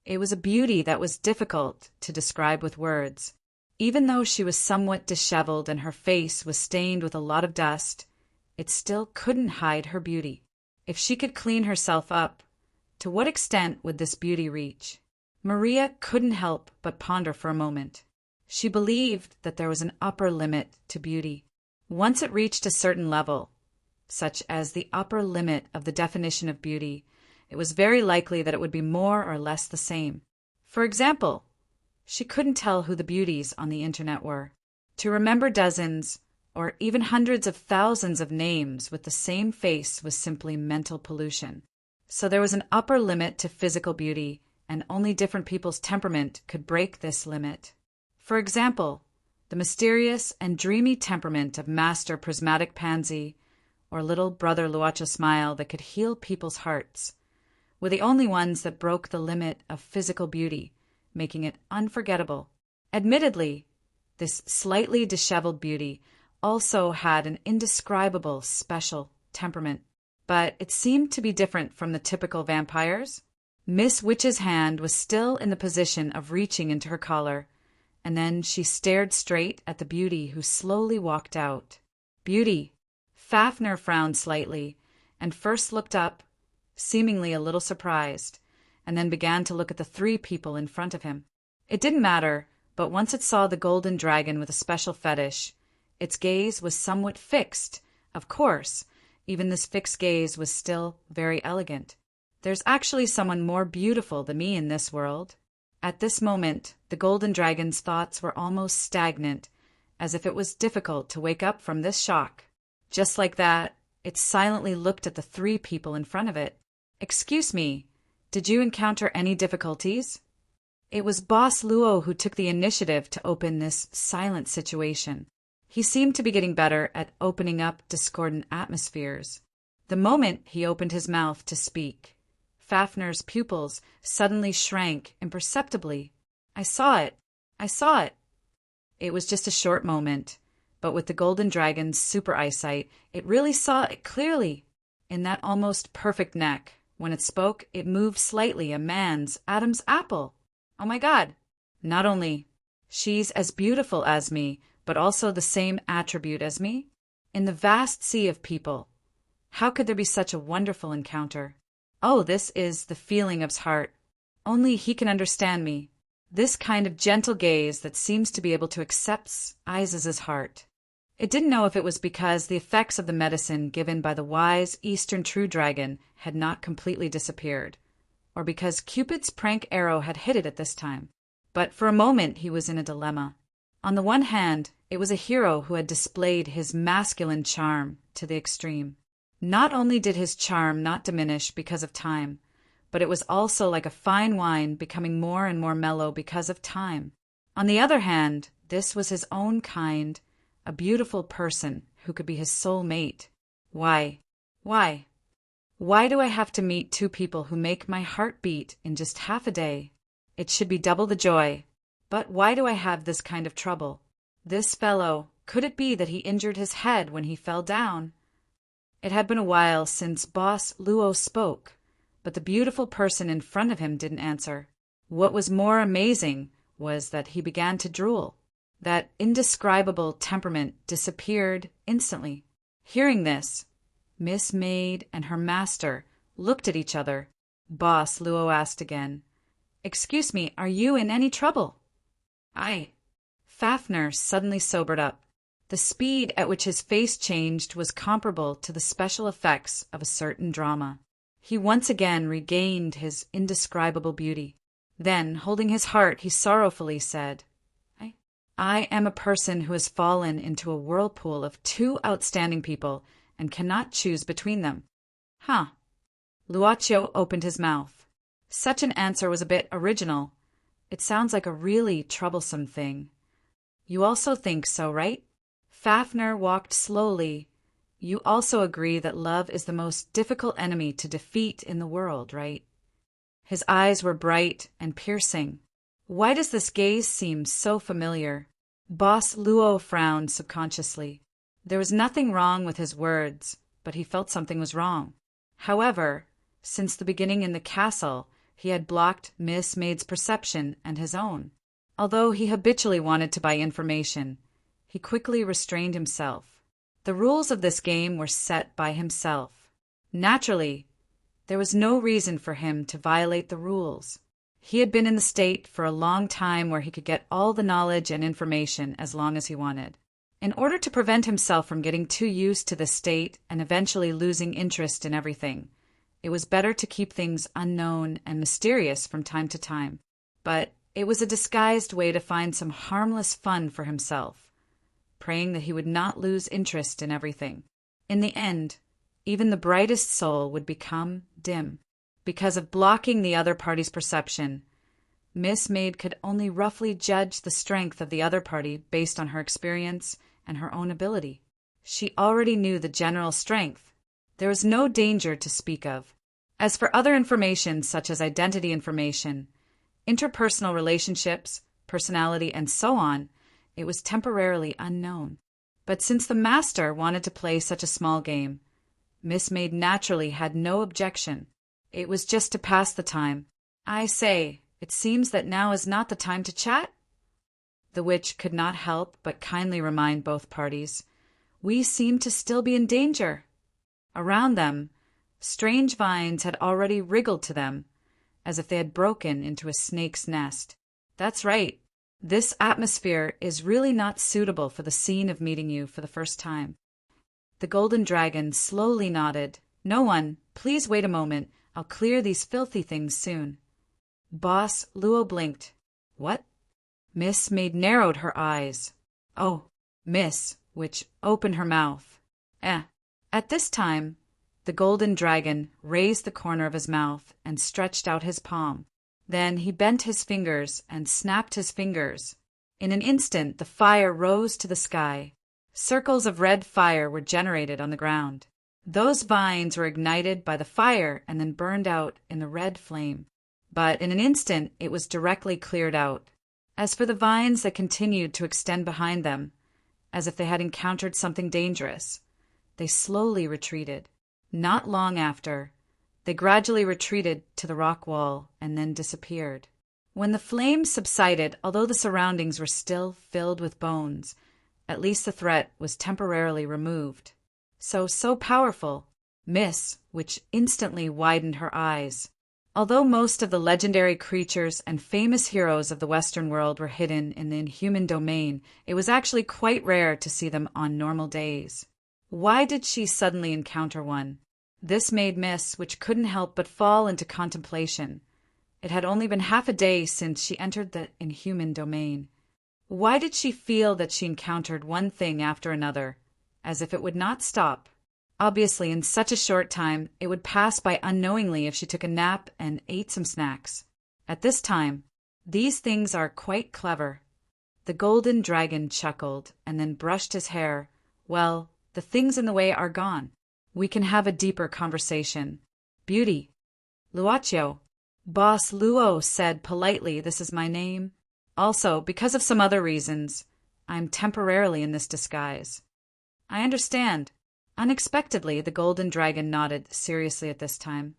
It was a beauty that was difficult to describe with words. Even though she was somewhat disheveled and her face was stained with a lot of dust, it still couldn't hide her beauty. If she could clean herself up, to what extent would this beauty reach? Maria couldn't help but ponder for a moment. She believed that there was an upper limit to beauty. Once it reached a certain level, such as the upper limit of the definition of beauty, it was very likely that it would be more or less the same. For example, she couldn't tell who the beauties on the internet were. To remember dozens or even hundreds of thousands of names with the same face was simply mental pollution. So there was an upper limit to physical beauty, and only different people's temperament could break this limit. For example, the mysterious and dreamy temperament of Master Prismatic Pansy or Little Brother Luocha Smile that could heal people's hearts were the only ones that broke the limit of physical beauty, making it unforgettable. Admittedly, this slightly disheveled beauty also had an indescribable special temperament, but it seemed to be different from the typical vampires. Miss Witch's hand was still in the position of reaching into her collar, and then she stared straight at the beauty who slowly walked out. Beauty. Fafner frowned slightly and first looked up, seemingly a little surprised, and then began to look at the 3 people in front of him. It didn't matter, but once it saw the golden dragon with a special fetish, its gaze was somewhat fixed. Of course, even this fixed gaze was still very elegant. There's actually someone more beautiful than me in this world. At this moment, the golden dragon's thoughts were almost stagnant, as if it was difficult to wake up from this shock. Just like that, it silently looked at the 3 people in front of it. "Excuse me, did you encounter any difficulties?" It was Boss Luo who took the initiative to open this silent situation. He seemed to be getting better at opening up discordant atmospheres. The moment he opened his mouth to speak, Fafner's pupils suddenly shrank imperceptibly. I saw it. It was just a short moment, but with the golden dragon's super eyesight, it really saw it clearly. In that almost perfect neck, When it spoke, it moved slightly, a man's, Adam's apple. Oh my God! Not only she's as beautiful as me, but also the same attribute as me? In the vast sea of people, how could there be such a wonderful encounter? Oh, this is the feeling of his heart. Only he can understand me. This kind of gentle gaze that seems to be able to accept Isaa's heart. It didn't know if it was because the effects of the medicine given by the wise Eastern true dragon had not completely disappeared, or because Cupid's prank arrow had hit it at this time. But for a moment he was in a dilemma. On the one hand, it was a hero who had displayed his masculine charm to the extreme. Not only did his charm not diminish because of time, but it was also like a fine wine becoming more and more mellow because of time. On the other hand, this was his own kind, a beautiful person who could be his soul mate. Why do I have to meet two people who make my heart beat in just half a day? It should be double the joy. But why do I have this kind of trouble? This fellow, could it be that he injured his head when he fell down? It had been a while since Boss Luo spoke, but the beautiful person in front of him didn't answer. What was more amazing was that he began to drool. That indescribable temperament disappeared instantly. Hearing this, Miss Maid and her master looked at each other. Boss Luo asked again, "Excuse me, are you in any trouble?" Fafner suddenly sobered up. The speed at which his face changed was comparable to the special effects of a certain drama. He once again regained his indescribable beauty. Then, holding his heart, he sorrowfully said, I am a person who has fallen into a whirlpool of two outstanding people and cannot choose between them. Huh. Luocio opened his mouth. Such an answer was a bit original. It sounds like a really troublesome thing. You also think so, right? Fafner walked slowly. You also agree that love is the most difficult enemy to defeat in the world, right? His eyes were bright and piercing. Why does this gaze seem so familiar? Boss Luo frowned subconsciously. There was nothing wrong with his words, but he felt something was wrong. However, since the beginning in the castle, he had blocked Miss Maid's perception and his own. Although he habitually wanted to buy information, he quickly restrained himself. The rules of this game were set by himself. Naturally, there was no reason for him to violate the rules. He had been in the state for a long time where he could get all the knowledge and information as long as he wanted. In order to prevent himself from getting too used to this state and eventually losing interest in everything, it was better to keep things unknown and mysterious from time to time. But it was a disguised way to find some harmless fun for himself, praying that he would not lose interest in everything. In the end, even the brightest soul would become dim. Because of blocking the other party's perception, Miss Maid could only roughly judge the strength of the other party based on her experience and her own ability. She already knew the general strength. There was no danger to speak of. As for other information such as identity information, interpersonal relationships, personality, and so on, it was temporarily unknown. But since the master wanted to play such a small game, Miss Maid naturally had no objection. It was just to pass the time. I say, it seems that now is not the time to chat? The witch could not help but kindly remind both parties. We seem to still be in danger. Around them, strange vines had already wriggled to them, as if they had broken into a snake's nest. That's right. This atmosphere is really not suitable for the scene of meeting you for the first time. The golden dragon slowly nodded. No one, please wait a moment. I'll clear these filthy things soon. Boss Luo blinked. What? Miss Maid narrowed her eyes. Oh, Miss, which opened her mouth. At this time, the golden dragon raised the corner of his mouth and stretched out his palm. Then he bent his fingers and snapped his fingers. In an instant, the fire rose to the sky. Circles of red fire were generated on the ground. Those vines were ignited by the fire and then burned out in the red flame. But in an instant, it was directly cleared out. As for the vines that continued to extend behind them, as if they had encountered something dangerous, they slowly retreated. Not long after, They gradually retreated to the rock wall and then disappeared. When the flames subsided, although the surroundings were still filled with bones, at least the threat was temporarily removed. So powerful, Miss, which instantly widened her eyes. Although most of the legendary creatures and famous heroes of the Western world were hidden in the inhuman domain, it was actually quite rare to see them on normal days. Why did she suddenly encounter one? This made Miss, which couldn't help but fall into contemplation. It had only been half a day since she entered the inhuman domain. Why did she feel that she encountered one thing after another, as if it would not stop? Obviously, in such a short time, it would pass by unknowingly if she took a nap and ate some snacks. At this time, these things are quite clever. The golden dragon chuckled and then brushed his hair. Well, the things in the way are gone. We can have a deeper conversation. Beauty. Luaccio. Boss Luo said politely, "This is my name. Also, because of some other reasons, I'm temporarily in this disguise." "I understand." Unexpectedly, the golden dragon nodded seriously at this time.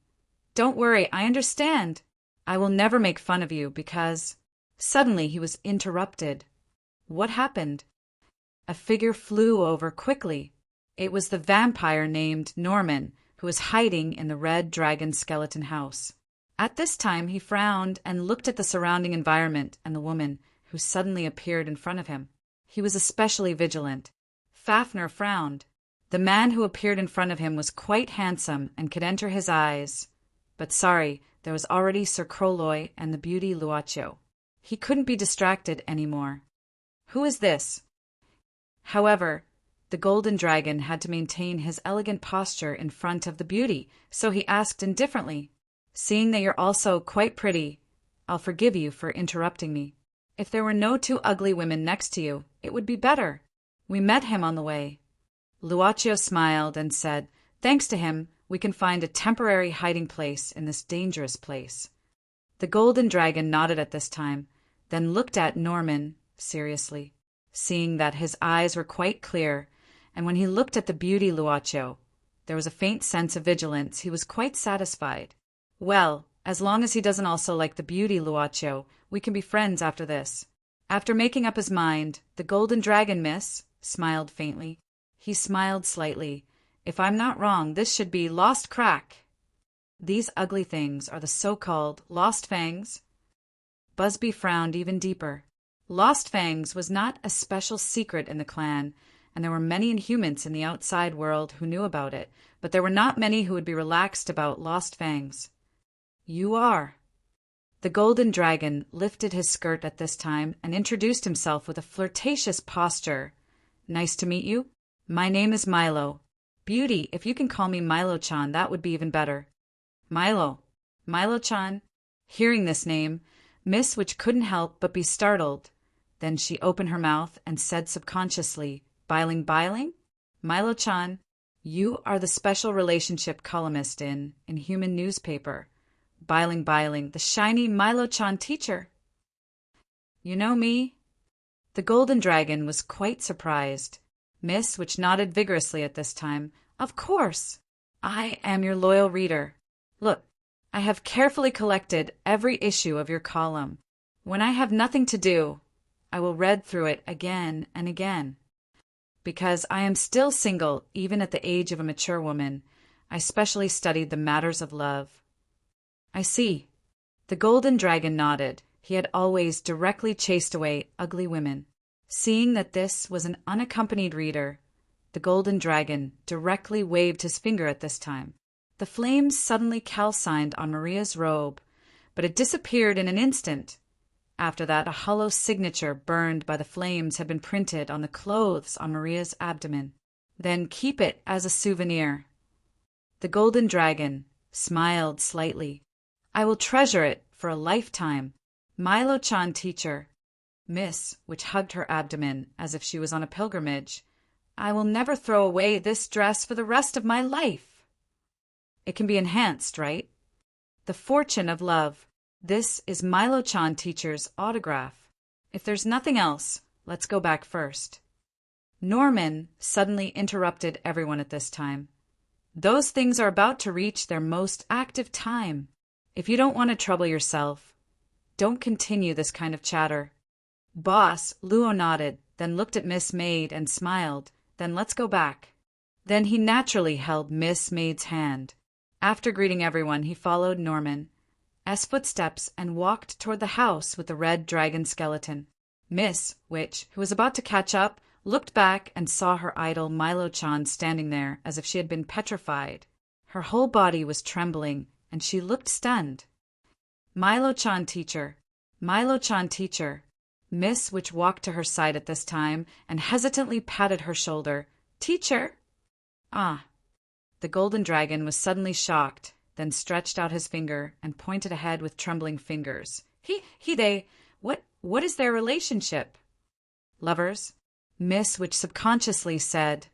"Don't worry, I understand. I will never make fun of you because—" Suddenly he was interrupted. What happened? A figure flew over quickly. It was the vampire named Norman, who was hiding in the red dragon skeleton house. At this time he frowned and looked at the surrounding environment and the woman who suddenly appeared in front of him. He was especially vigilant. Fafnir frowned. The man who appeared in front of him was quite handsome and could enter his eyes. But sorry, there was already Sir Crowloy and the beauty Luaccio. He couldn't be distracted anymore. Who is this? However, the golden dragon had to maintain his elegant posture in front of the beauty, so he asked indifferently, "Seeing that you're also quite pretty, I'll forgive you for interrupting me. If there were no two ugly women next to you, it would be better. We met him on the way." Luaccio smiled and said, "Thanks to him, we can find a temporary hiding place in this dangerous place." The golden dragon nodded at this time, then looked at Norman seriously, seeing that his eyes were quite clear, and when he looked at the beauty Luaccio, there was a faint sense of vigilance. He was quite satisfied. Well, as long as he doesn't also like the beauty Luaccio, we can be friends after this. After making up his mind, the golden dragon, Miss, smiled faintly. He smiled slightly. "If I'm not wrong, this should be Lost Crack. These ugly things are the so-called Lost Fangs." Busby frowned even deeper. Lost Fangs was not a special secret in the clan, and there were many Inhumans in the outside world who knew about it, but there were not many who would be relaxed about Lost Fangs. "You are." The golden dragon lifted his skirt at this time and introduced himself with a flirtatious posture. "Nice to meet you. My name is Milo. Beauty, if you can call me Milo-chan, that would be even better." Milo. Milo-chan. Hearing this name, Miss Witch couldn't help but be startled. Then she opened her mouth and said subconsciously, Biling? Milo-chan, you are the special relationship columnist in Inhuman newspaper. Biling, the shiny Milo-chan teacher. You know me?" The golden dragon was quite surprised. Miss Witch nodded vigorously at this time. "Of course. I am your loyal reader. Look, I have carefully collected every issue of your column. When I have nothing to do, I will read through it again and again. Because I am still single, even at the age of a mature woman, I specially studied the matters of love." "I see." The golden dragon nodded. He had always directly chased away ugly women. Seeing that this was an unaccompanied reader, the golden dragon directly waved his finger at this time. The flames suddenly calcined on Maria's robe, but it disappeared in an instant. After that, a hollow signature burned by the flames had been printed on the clothes on Maria's abdomen. "Then keep it as a souvenir." The golden dragon smiled slightly. "I will treasure it for a lifetime. Milo-chan teacher." Miss, which hugged her abdomen as if she was on a pilgrimage. "I will never throw away this dress for the rest of my life." It can be enhanced, right? The fortune of love. This is Milo-chan teacher's autograph. If there's nothing else, let's go back first. Norman suddenly interrupted everyone at this time. Those things are about to reach their most active time. If you don't want to trouble yourself, don't continue this kind of chatter." Boss Luo nodded, then looked at Miss Maid and smiled. "Then let's go back." Then he naturally held Miss Maid's hand. After greeting everyone, he followed Norman's footsteps and walked toward the house with the red dragon skeleton. Miss Witch, who was about to catch up, looked back and saw her idol Milo-chan standing there as if she had been petrified. Her whole body was trembling, and she looked stunned. "Milo-chan, teacher. Milo-chan, teacher." Miss Witch walked to her side at this time and hesitantly patted her shoulder. "Teacher?" "Ah." The golden dragon was suddenly shocked, then stretched out his finger and pointed ahead with trembling fingers. They, what is their relationship?" "Lovers." Miss Witch subconsciously said,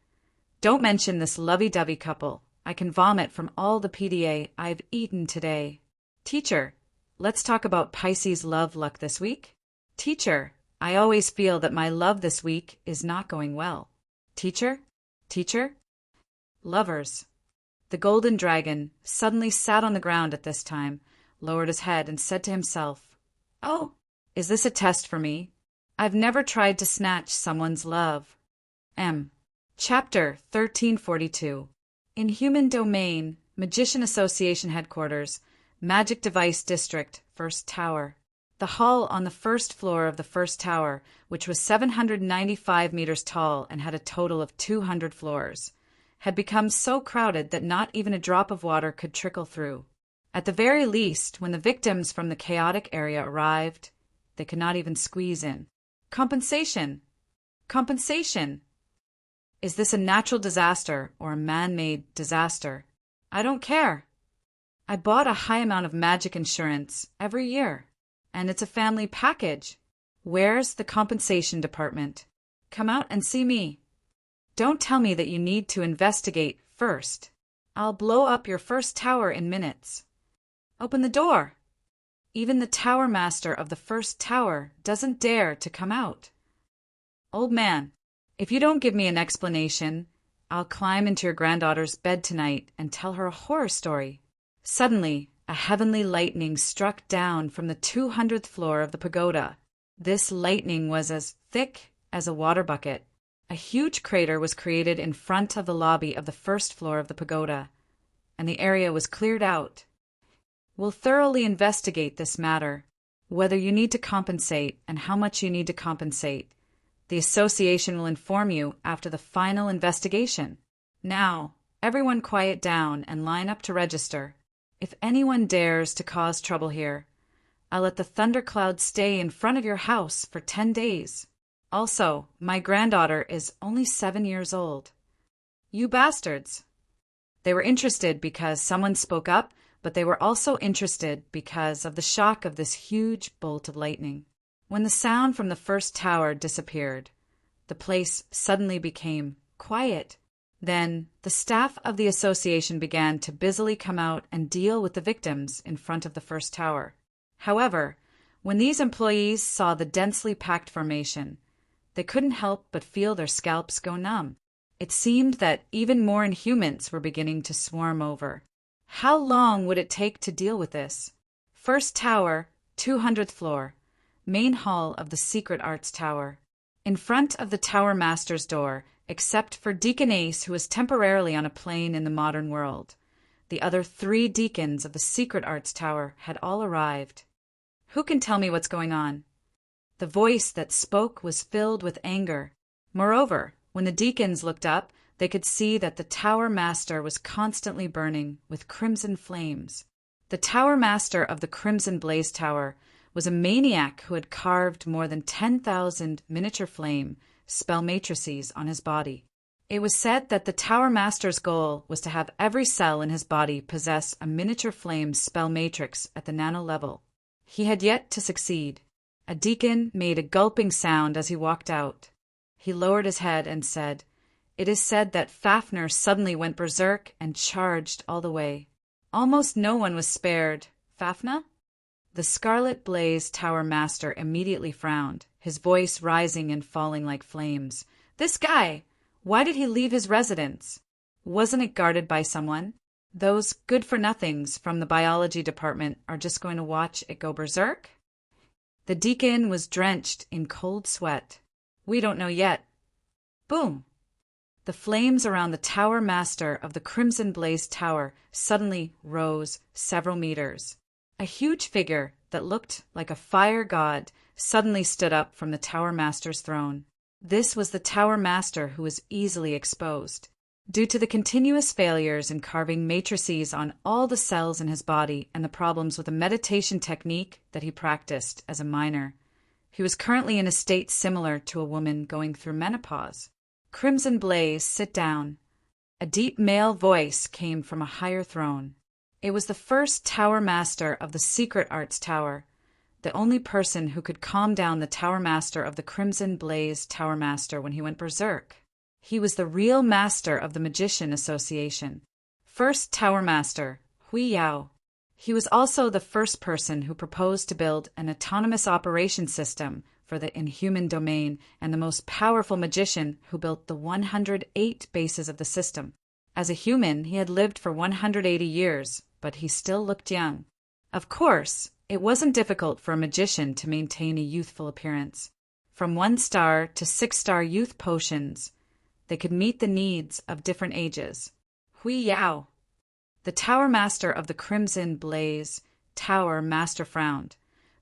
"Don't mention this lovey-dovey couple. I can vomit from all the PDA I've eaten today." "Teacher, let's talk about Pisces' love luck this week." "Teacher, I always feel that my love this week is not going well." "Teacher? Teacher?" "Lovers." The golden dragon suddenly sat on the ground at this time, lowered his head, and said to himself, "Oh, is this a test for me? I've never tried to snatch someone's love." Chapter 1342. In Human Domain, Magician Association Headquarters, Magic Device District, First Tower. The hall on the first floor of the first tower, which was 795 meters tall and had a total of 200 floors, had become so crowded that not even a drop of water could trickle through. At the very least, when the victims from the chaotic area arrived, they could not even squeeze in. Compensation! Compensation! Is this a natural disaster or a man-made disaster? I don't care. I bought a high amount of magic insurance every year, and it's a family package. Where's the compensation department? Come out and see me. Don't tell me that you need to investigate first. I'll blow up your first tower in minutes. Open the door. Even the tower master of the first tower doesn't dare to come out. Old man, if you don't give me an explanation, I'll climb into your granddaughter's bed tonight and tell her a horror story. Suddenly, a heavenly lightning struck down from the 200th floor of the pagoda. This lightning was as thick as a water bucket. A huge crater was created in front of the lobby of the first floor of the pagoda, and the area was cleared out. We'll thoroughly investigate this matter, whether you need to compensate and how much you need to compensate. The association will inform you after the final investigation. Now, everyone quiet down and line up to register. If anyone dares to cause trouble here, I'll let the thundercloud stay in front of your house for 10 days. Also, my granddaughter is only 7 years old. You bastards! They were interested because someone spoke up, but they were also interested because of the shock of this huge bolt of lightning. When the sound from the first tower disappeared, the place suddenly became quiet. Then the staff of the association began to busily come out and deal with the victims in front of the first tower. However, when these employees saw the densely packed formation, they couldn't help but feel their scalps go numb. It seemed that even more Inhumans were beginning to swarm over. How long would it take to deal with this? First tower, 200th floor, main hall of the Secret Arts Tower. In front of the tower master's door, except for Deacon Ace, who was temporarily on a plane in the modern world, the other 3 deacons of the Secret Arts Tower had all arrived. Who can tell me what's going on? The voice that spoke was filled with anger. Moreover, when the deacons looked up, they could see that the tower master was constantly burning with crimson flames. The tower master of the Crimson Blaze Tower was a maniac who had carved more than 10,000 miniature flame spell matrices on his body. It was said that the tower master's goal was to have every cell in his body possess a miniature flame spell matrix at the nano level. He had yet to succeed. A deacon made a gulping sound as he walked out. He lowered his head and said, "It is said that Fafnir suddenly went berserk and charged all the way. Almost no one was spared. Fafnir?" The Scarlet Blaze Tower Master immediately frowned, his voice rising and falling like flames. "This guy! Why did he leave his residence? Wasn't it guarded by someone? Those good-for-nothings from the biology department are just going to watch it go berserk? The deacon was drenched in cold sweat. We don't know yet. Boom! The flames around the tower master of the Crimson Blaze Tower suddenly rose several meters. A huge figure that looked like a fire god suddenly stood up from the tower master's throne. This was the tower master who was easily exposed. Due to the continuous failures in carving matrices on all the cells in his body and the problems with a meditation technique that he practiced as a minor, he was currently in a state similar to a woman going through menopause. Crimson Blaze, sit down. A deep male voice came from a higher throne. It was the first tower master of the Secret Arts Tower, the only person who could calm down the tower master of the Crimson Blaze Tower Master when he went berserk. He was the real master of the Magician Association. First Tower Master, Hui Yao. He was also the first person who proposed to build an autonomous operation system for the inhuman domain and the most powerful magician who built the 108 bases of the system. As a human, he had lived for 180 years, but he still looked young. Of course, it wasn't difficult for a magician to maintain a youthful appearance. From 1-star to 6-star youth potions, they could meet the needs of different ages. Hui Yao. The Tower Master of the Crimson Blaze Tower Master frowned,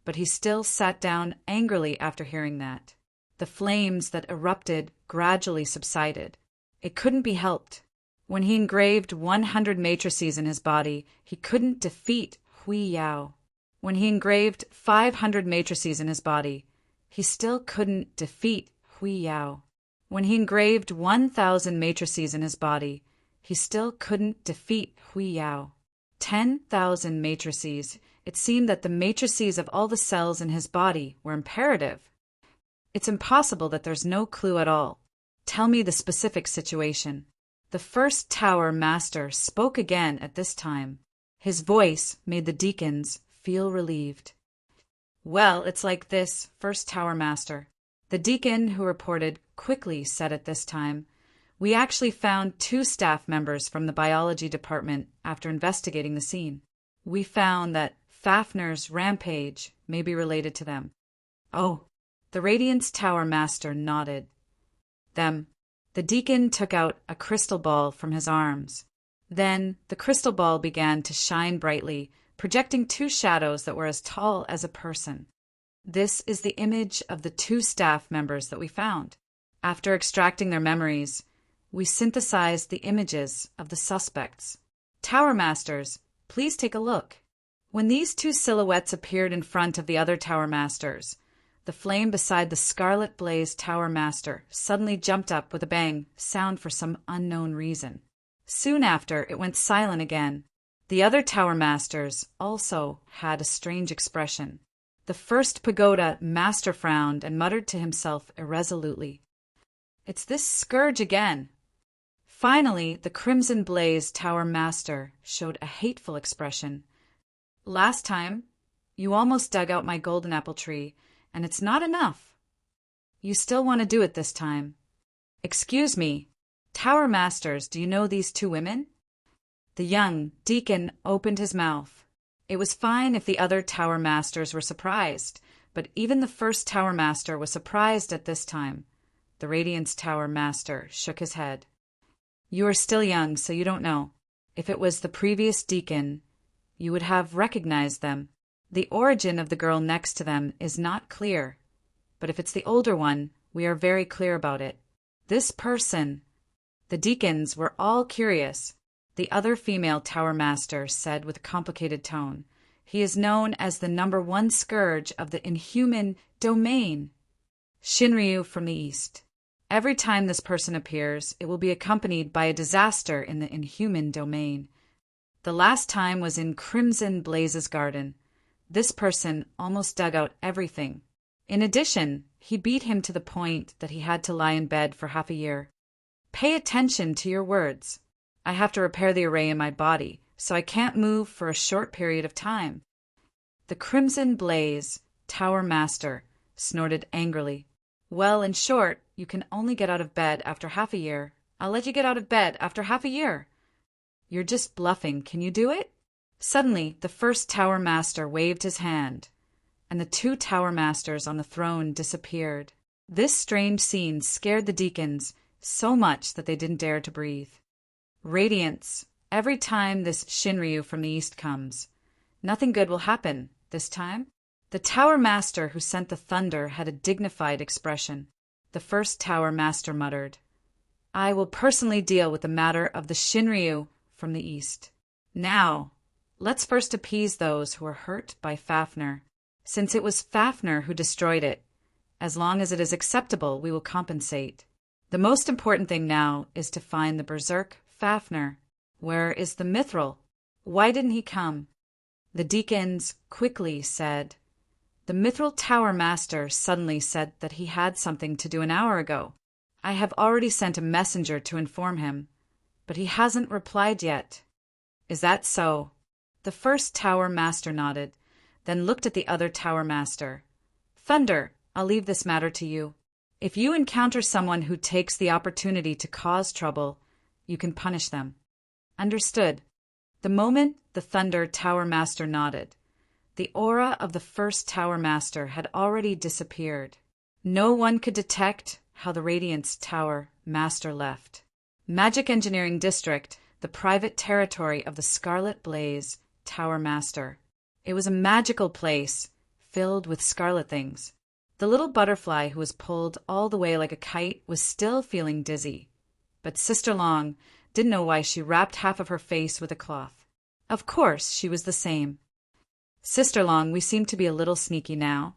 but he still sat down angrily after hearing that. The flames that erupted gradually subsided. It couldn't be helped. When he engraved 100 matrices in his body, he couldn't defeat Hui Yao. When he engraved 500 matrices in his body, he still couldn't defeat Hui Yao. When he engraved 1,000 matrices in his body, he still couldn't defeat Hui Yao. 10,000 matrices. It seemed that the matrices of all the cells in his body were imperative. It's impossible that there's no clue at all. Tell me the specific situation. The first tower master spoke again at this time. His voice made the deacons feel relieved. Well, it's like this, first tower master. The deacon who reported quickly said at this time, we actually found 2 staff members from the biology department after investigating the scene. We found that Fafner's rampage may be related to them. Oh, the Radiance Tower Master nodded. Them. The deacon took out a crystal ball from his arms. Then the crystal ball began to shine brightly, projecting 2 shadows that were as tall as a person. This is the image of the 2 staff members that we found. After extracting their memories, we synthesized the images of the suspects. Tower Masters, please take a look. When these 2 silhouettes appeared in front of the other Tower Masters, the flame beside the Scarlet Blaze Tower Master suddenly jumped up with a bang sound for some unknown reason. Soon after, it went silent again. The other Tower Masters also had a strange expression. The first Pagoda Master frowned and muttered to himself irresolutely. It's this scourge again. Finally, the Crimson Blaze Tower Master showed a hateful expression. Last time, you almost dug out my golden apple tree, and it's not enough. You still want to do it this time. Excuse me, Tower Masters, do you know these 2 women? The young deacon opened his mouth. It was fine if the other Tower Masters were surprised, but even the first Tower Master was surprised at this time. The Radiance Tower Master shook his head. You are still young, so you don't know. If it was the previous deacon, you would have recognized them. The origin of the girl next to them is not clear, but if it's the older one, we are very clear about it. This person. The deacons were all curious. The other female Tower Master said with a complicated tone, he is known as the #1 scourge of the inhuman domain. Shinryu from the east. Every time this person appears, it will be accompanied by a disaster in the inhuman domain. The last time was in Crimson Blaze's garden. This person almost dug out everything. In addition, he beat him to the point that he had to lie in bed for half a year. Pay attention to your words. I have to repair the array in my body, so I can't move for a short period of time. The Crimson Blaze Tower Master snorted angrily. Well, in short, you can only get out of bed after half a year, I'll let you get out of bed after half a year. You're just bluffing. Can you do it? Suddenly, the first Tower Master waved his hand, and the two Tower Masters on the throne disappeared. This strange scene scared the deacons so much that they didn't dare to breathe. Radiance. Every time this Shinryu from the east comes, nothing good will happen this time. The Tower Master who sent the thunder had a dignified expression. The first Tower Master muttered, I will personally deal with the matter of the Shinryu from the east. Now, let's first appease those who were hurt by Fafnir. Since it was Fafnir who destroyed it, as long as it is acceptable, we will compensate. The most important thing now is to find the berserk Fafnir. Where is the Mithril? Why didn't he come? The deacons quickly said, The Mithril Tower Master suddenly said that he had something to do an hour ago. I have already sent a messenger to inform him, but he hasn't replied yet. Is that so? The first Tower Master nodded, then looked at the other Tower Master. Thunder, I'll leave this matter to you. If you encounter someone who takes the opportunity to cause trouble, you can punish them. Understood. The moment the Thunder Tower Master nodded, the aura of the first Tower Master had already disappeared. No one could detect how the Radiance Tower Master left. Magic Engineering District, the private territory of the Scarlet Blaze Tower Master. It was a magical place, filled with scarlet things. The little butterfly who was pulled all the way like a kite was still feeling dizzy, but Sister Long didn't know why she wrapped half of her face with a cloth. Of course, she was the same. Sister Long, we seem to be a little sneaky now.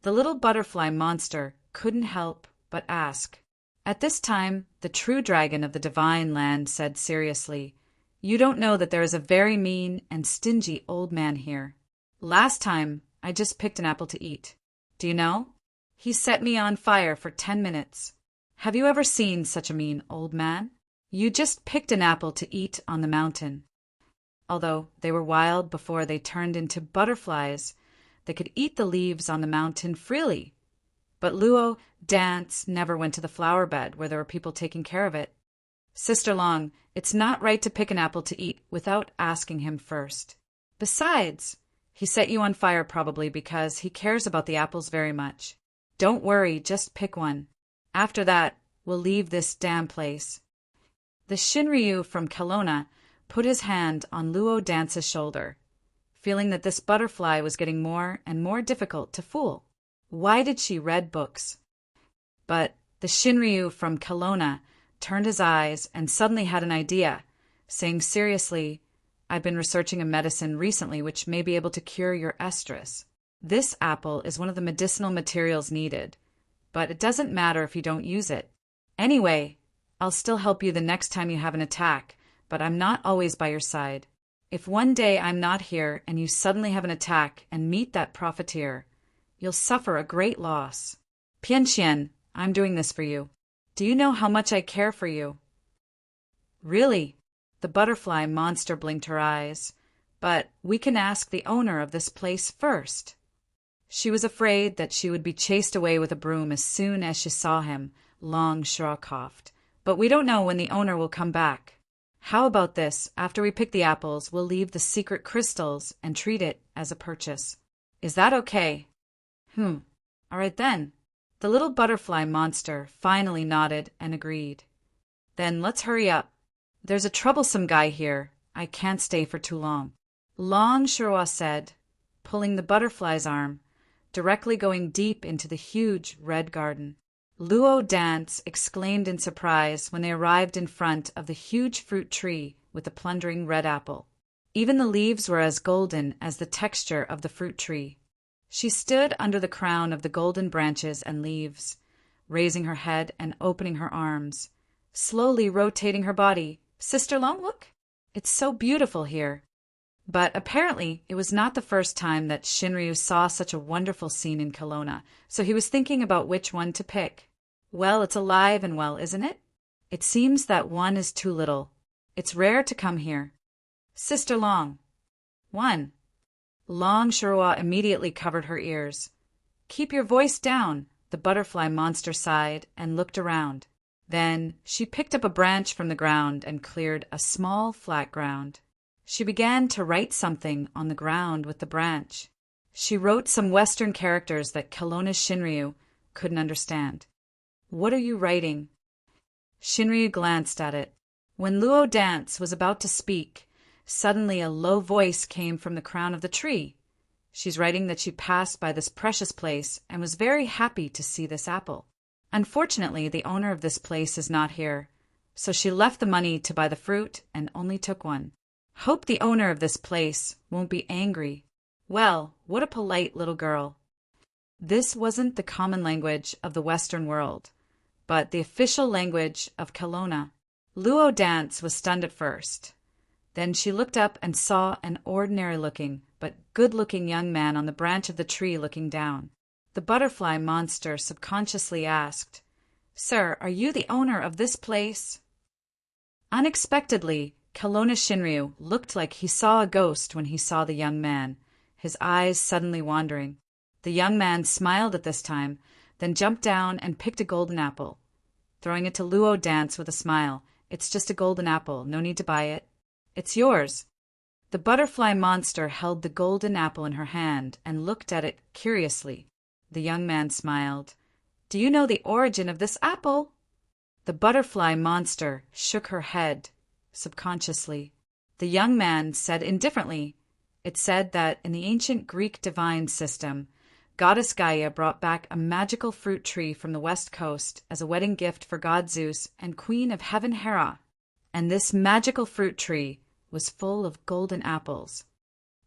The little butterfly monster couldn't help but ask. At this time, the true dragon of the Divine Land said seriously, You don't know that there is a very mean and stingy old man here. Last time, I just picked an apple to eat. Do you know? He set me on fire for 10 minutes. Have you ever seen such a mean old man? You just picked an apple to eat on the mountain. Although they were wild before they turned into butterflies, they could eat the leaves on the mountain freely. But Luo Dance never went to the flower bed where there were people taking care of it. Sister Long, it's not right to pick an apple to eat without asking him first. Besides, he set you on fire probably because he cares about the apples very much. Don't worry, just pick one. After that, we'll leave this damn place. The Shinryu from Kelowna put his hand on Luo Dance's shoulder, feeling that this butterfly was getting more and more difficult to fool. Why did she read books? But the Shinryu from Kelowna turned his eyes and suddenly had an idea, saying seriously, I've been researching a medicine recently which may be able to cure your estrus. This apple is one of the medicinal materials needed, but it doesn't matter if you don't use it. Anyway, I'll still help you the next time you have an attack, but I'm not always by your side. If one day I'm not here and you suddenly have an attack and meet that profiteer, you'll suffer a great loss. Pianxian, I'm doing this for you. Do you know how much I care for you? Really? The butterfly monster blinked her eyes. But we can ask the owner of this place first. She was afraid that she would be chased away with a broom as soon as she saw him. Long Shura coughed. But we don't know when the owner will come back. How about this? After we pick the apples, we'll leave the secret crystals and treat it as a purchase. Is that okay? All right then. The little butterfly monster finally nodded and agreed. Then let's hurry up. There's a troublesome guy here. I can't stay for too long. Long Shura said, pulling the butterfly's arm, directly going deep into the huge red garden. Luo Dance exclaimed in surprise when they arrived in front of the huge fruit tree with the plundering red apple. Even the leaves were as golden as the texture of the fruit tree. She stood under the crown of the golden branches and leaves, raising her head and opening her arms, slowly rotating her body. Sister Long, look! It's so beautiful here. But apparently it was not the first time that Shinryu saw such a wonderful scene in Kelowna, so he was thinking about which one to pick. Well, it's alive and well, isn't it? It seems that one is too little. It's rare to come here. Sister Long. One. Long Shura immediately covered her ears. Keep your voice down, the butterfly monster sighed and looked around. Then she picked up a branch from the ground and cleared a small flat ground. She began to write something on the ground with the branch. She wrote some Western characters that Kelowna's Shinryu couldn't understand. "What are you writing?" Shinryu glanced at it. When Luo Dance was about to speak, suddenly a low voice came from the crown of the tree. She's writing that she passed by this precious place and was very happy to see this apple. Unfortunately, the owner of this place is not here, so she left the money to buy the fruit and only took one. Hope the owner of this place won't be angry. Well, what a polite little girl. This wasn't the common language of the Western world, but the official language of Kelowna. Luo Dance was stunned at first. Then she looked up and saw an ordinary-looking but good-looking young man on the branch of the tree looking down. The butterfly monster subconsciously asked, "Sir, are you the owner of this place?" Unexpectedly, Kelowna Shinryu looked like he saw a ghost when he saw the young man, his eyes suddenly wandering. The young man smiled at this time, then jumped down and picked a golden apple. Throwing it to Luo Dance with a smile, "It's just a golden apple, no need to buy it. It's yours." The butterfly monster held the golden apple in her hand and looked at it curiously. The young man smiled. "Do you know the origin of this apple?" The butterfly monster shook her head subconsciously. The young man said indifferently, "It said that in the ancient Greek divine system, Goddess Gaia brought back a magical fruit tree from the west coast as a wedding gift for God Zeus and Queen of Heaven Hera. And this magical fruit tree was full of golden apples.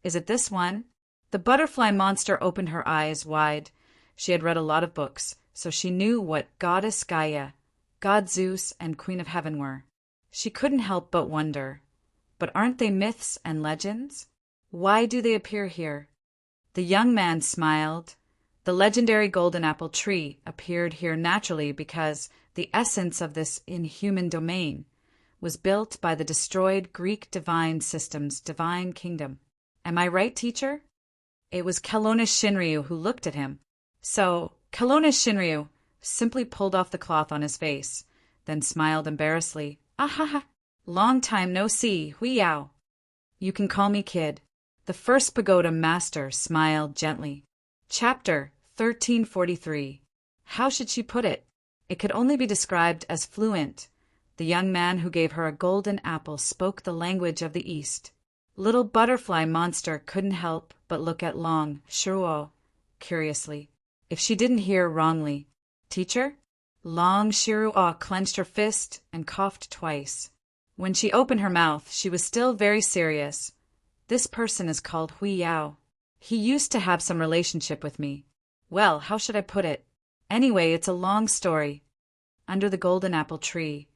Is it this one?" The butterfly monster opened her eyes wide. She had read a lot of books, so she knew what Goddess Gaia, God Zeus, and Queen of Heaven were. She couldn't help but wonder, but aren't they myths and legends? Why do they appear here? The young man smiled. The legendary golden apple tree appeared here naturally because the essence of this inhuman domain was built by the destroyed Greek divine system's divine kingdom. Am I right, teacher? It was Kelowna's Shinryu who looked at him. So, Kelowna's Shinryu simply pulled off the cloth on his face, then smiled embarrassedly. "Ahaha! Long time no see, hui yao." "You can call me Kid." The first pagoda master smiled gently. Chapter 1343. How should she put it? It could only be described as fluent. The young man who gave her a golden apple spoke the language of the East. Little butterfly monster couldn't help but look at Long Shiruo curiously, if she didn't hear wrongly. "Teacher?" Long Shiruo clenched her fist and coughed twice. When she opened her mouth, she was still very serious. "This person is called Hui Yao. He used to have some relationship with me. Well, how should I put it? Anyway, it's a long story." Under the golden apple tree,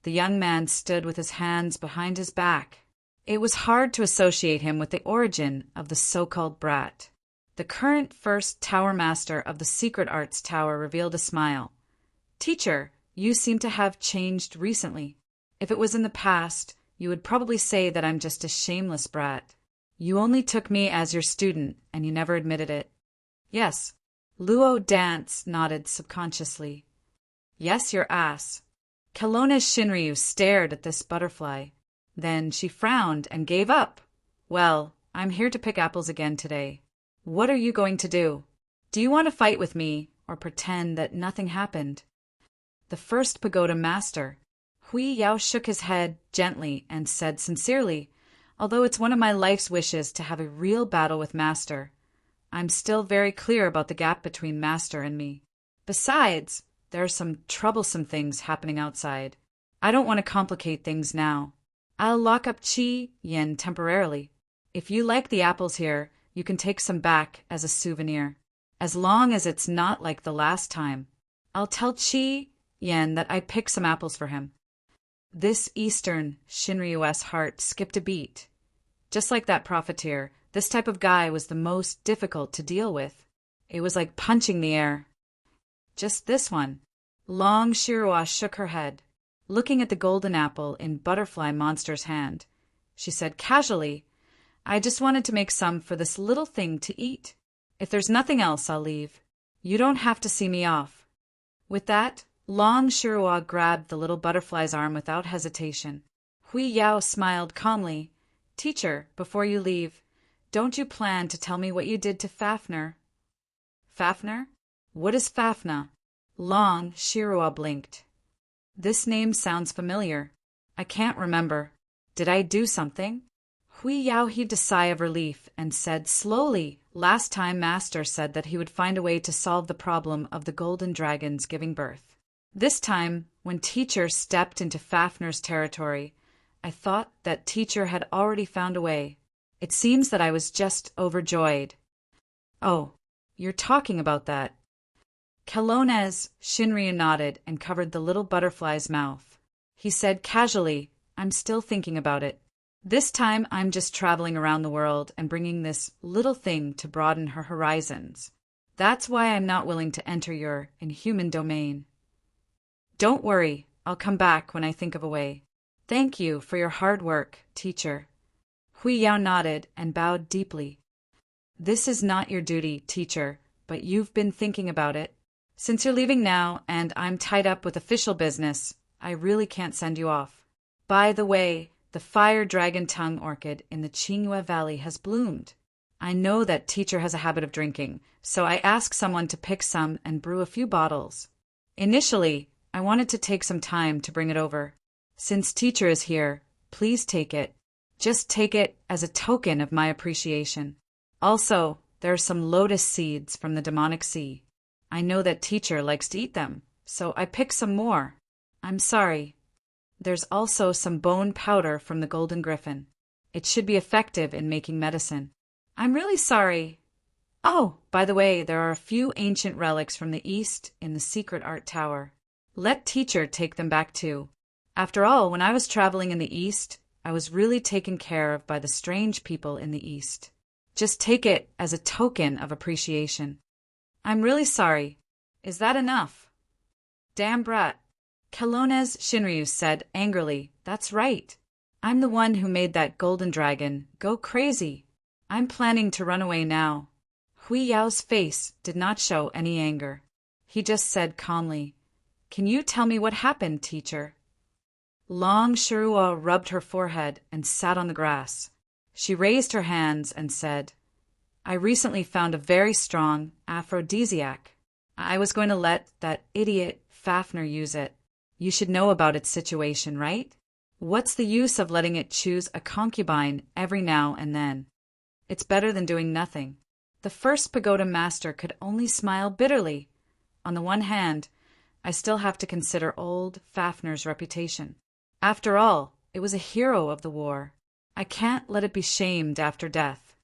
the young man stood with his hands behind his back. It was hard to associate him with the origin of the so-called brat. The current first tower master of the Secret Arts Tower revealed a smile. "Teacher, you seem to have changed recently. If it was in the past, you would probably say that I'm just a shameless brat. You only took me as your student, and you never admitted it." "Yes." Luo Dance nodded subconsciously. "Yes, your ass." Kelowna's Shinryu stared at this butterfly. Then she frowned and gave up. "Well, I'm here to pick apples again today. What are you going to do? Do you want to fight with me or pretend that nothing happened?" The first pagoda master, Hui Yao, shook his head gently and said sincerely, "Although it's one of my life's wishes to have a real battle with Master, I'm still very clear about the gap between Master and me. Besides, there are some troublesome things happening outside. I don't want to complicate things now. I'll lock up Chi Yin temporarily. If you like the apples here, you can take some back as a souvenir, as long as it's not like the last time. I'll tell Chi Yin that I picked some apples for him." This Eastern Shinryu's heart skipped a beat. Just like that profiteer, this type of guy was the most difficult to deal with. It was like punching the air. "Just this one." Long Shirua shook her head, looking at the golden apple in Butterfly Monster's hand. She said casually, "I just wanted to make some for this little thing to eat. If there's nothing else, I'll leave. You don't have to see me off." With that, Long Shirua grabbed the little butterfly's arm without hesitation. Hui Yao smiled calmly. Teacher, before you leave, don't you plan to tell me what you did to Fafner? Fafner? What is Fafna? Long Shirua blinked. This name sounds familiar. I can't remember. Did I do something? Hui Yao heaved a sigh of relief and said slowly, last time Master said that he would find a way to solve the problem of the golden dragons giving birth. This time, when Teacher stepped into Fafner's territory, I thought that Teacher had already found a way. It seems that I was just overjoyed. Oh, you're talking about that. Kelonez, Shinryu nodded and covered the little butterfly's mouth. He said casually, I'm still thinking about it. This time I'm just traveling around the world and bringing this little thing to broaden her horizons. That's why I'm not willing to enter your inhuman domain. Don't worry, I'll come back when I think of a way. Thank you for your hard work, Teacher. Hui Yao nodded and bowed deeply. This is not your duty, Teacher, but you've been thinking about it. Since you're leaving now and I'm tied up with official business, I really can't send you off. By the way, the fire dragon tongue orchid in the Qingyue Valley has bloomed. I know that Teacher has a habit of drinking, so I asked someone to pick some and brew a few bottles. Initially, I wanted to take some time to bring it over. Since Teacher is here, please take it. Just take it as a token of my appreciation. Also, there are some lotus seeds from the demonic sea. I know that Teacher likes to eat them, so I picked some more. I'm sorry. There's also some bone powder from the golden griffin. It should be effective in making medicine. I'm really sorry. Oh, by the way, there are a few ancient relics from the east in the secret art tower. Let Teacher take them back too. After all, when I was traveling in the east, I was really taken care of by the strange people in the east. Just take it as a token of appreciation. I'm really sorry. Is that enough? Damn brat. Kelonez Shinryu said angrily, That's right. I'm the one who made that golden dragon go crazy. I'm planning to run away now. Hui Yao's face did not show any anger. He just said calmly, Can you tell me what happened, Teacher? Long Shirua rubbed her forehead and sat on the grass. She raised her hands and said, I recently found a very strong aphrodisiac. I was going to let that idiot Fafner use it. You should know about its situation, right? What's the use of letting it choose a concubine every now and then? It's better than doing nothing. The first pagoda master could only smile bitterly. On the one hand, I still have to consider old Fafner's reputation. After all, it was a hero of the war. I can't let it be shamed after death.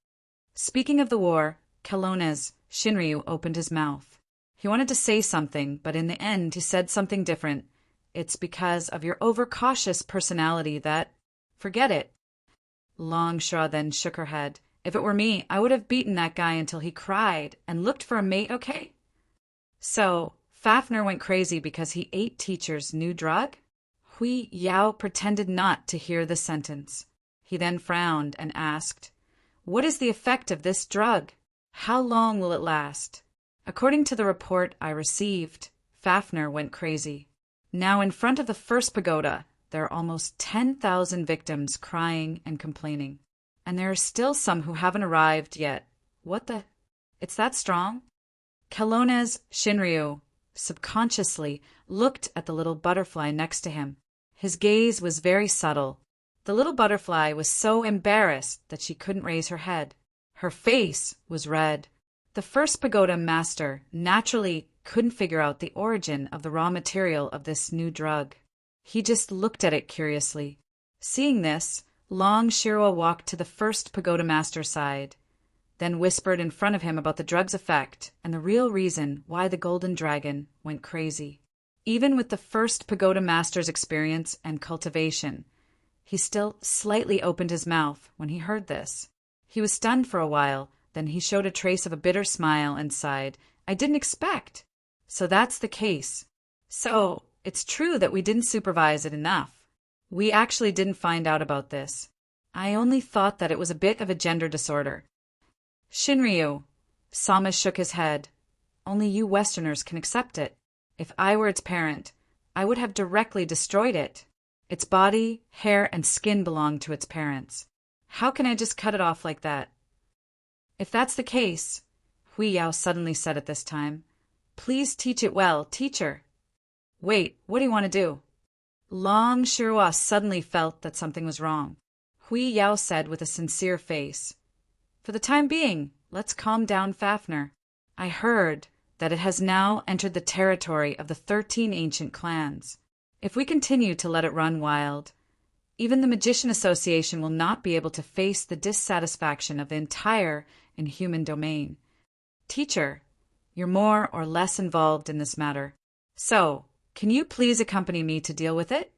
Speaking of the war, Kelonez Shinryu opened his mouth. He wanted to say something, but in the end he said something different. It's because of your overcautious personality that... Forget it. Long Shra then shook her head. If it were me, I would have beaten that guy until he cried and looked for a mate, okay? So, Fafner went crazy because he ate Teacher's new drug? Hui Yao pretended not to hear the sentence. He then frowned and asked, What is the effect of this drug? How long will it last? According to the report I received, Fafner went crazy. Now in front of the first pagoda, there are almost 10,000 victims crying and complaining. And there are still some who haven't arrived yet. What the? It's that strong? Kelonez Shinryu subconsciously looked at the little butterfly next to him. His gaze was very subtle. The little butterfly was so embarrassed that she couldn't raise her head. Her face was red. The first pagoda master naturally couldn't figure out the origin of the raw material of this new drug. He just looked at it curiously. Seeing this, Long Shirua walked to the first pagoda master's side, then whispered in front of him about the drug's effect and the real reason why the golden dragon went crazy. Even with the first pagoda master's experience and cultivation, he still slightly opened his mouth when he heard this. He was stunned for a while, then he showed a trace of a bitter smile and sighed, I didn't expect. So that's the case. So, it's true that we didn't supervise it enough. We actually didn't find out about this. I only thought that it was a bit of a gender disorder. Shinryu, Sama shook his head. Only you Westerners can accept it. If I were its parent, I would have directly destroyed it. Its body, hair, and skin belong to its parents. How can I just cut it off like that? If that's the case, Hui Yao suddenly said at this time, please teach it well, teacher. Wait, what do you want to do? Long Shirua suddenly felt that something was wrong. Hui Yao said with a sincere face, for the time being, let's calm down Fafner. I heard that it has now entered the territory of the 13 ancient clans. If we continue to let it run wild, even the Magician Association will not be able to face the dissatisfaction of the entire inhuman domain. Teacher, you're more or less involved in this matter. So, can you please accompany me to deal with it?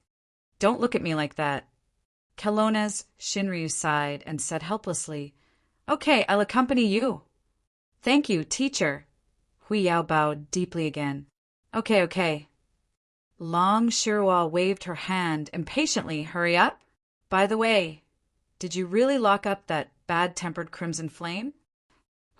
Don't look at me like that. Kelowna's Shinryu sighed and said helplessly, Okay, I'll accompany you. Thank you, teacher. Hui Yao bowed deeply again. Okay. Long Shirua waved her hand impatiently. Hurry up. By the way, did you really lock up that bad-tempered Crimson Flame?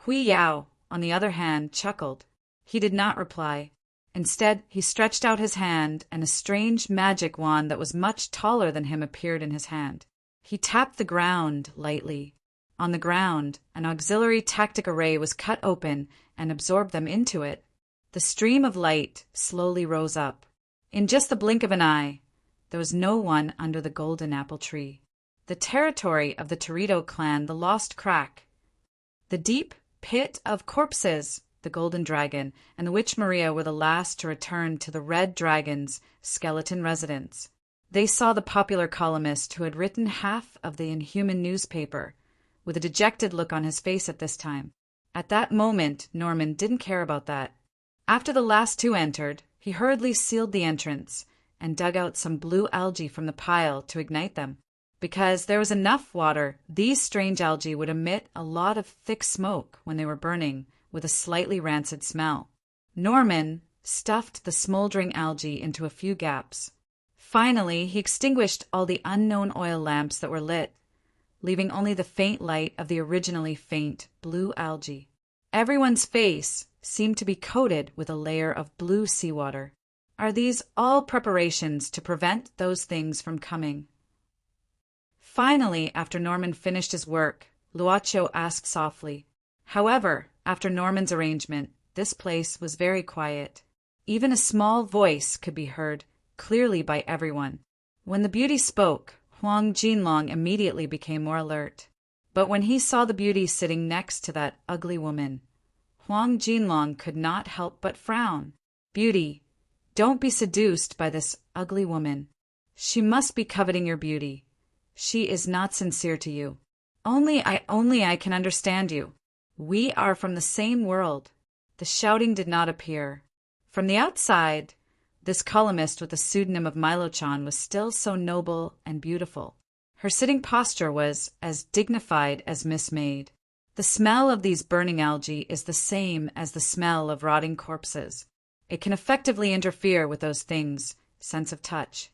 Hui Yao, on the other hand, chuckled. He did not reply. Instead, he stretched out his hand, and a strange magic wand that was much taller than him appeared in his hand. He tapped the ground lightly. On the ground, an auxiliary tactic array was cut open and absorbed them into it. The stream of light slowly rose up. In just the blink of an eye, there was no one under the golden apple tree. The territory of the Torito clan, the Lost Crack. The deep pit of corpses, the Golden Dragon, and the Witch Maria were the last to return to the Red Dragon's skeleton residence. They saw the popular columnist who had written half of the Inhuman newspaper, with a dejected look on his face at this time. At that moment, Norman didn't care about that. After the last two entered, he hurriedly sealed the entrance and dug out some blue algae from the pile to ignite them. Because there was enough water, these strange algae would emit a lot of thick smoke when they were burning, with a slightly rancid smell. Norman stuffed the smoldering algae into a few gaps. Finally, he extinguished all the unknown oil lamps that were lit, leaving only the faint light of the originally faint blue algae. Everyone's face seemed to be coated with a layer of blue seawater. Are these all preparations to prevent those things from coming? Finally, after Norman finished his work, Luocio asked softly. However, after Norman's arrangement, this place was very quiet. Even a small voice could be heard clearly by everyone. When the beauty spoke, Huang Jinlong immediately became more alert. But when he saw the beauty sitting next to that ugly woman, Huang Jinlong could not help but frown. Beauty, don't be seduced by this ugly woman. She must be coveting your beauty. She is not sincere to you. Only I can understand you. We are from the same world. The shouting did not appear. From the outside, this columnist with the pseudonym of Milo-chan was still so noble and beautiful. Her sitting posture was as dignified as mismade. The smell of these burning algae is the same as the smell of rotting corpses. It can effectively interfere with those things' sense of touch.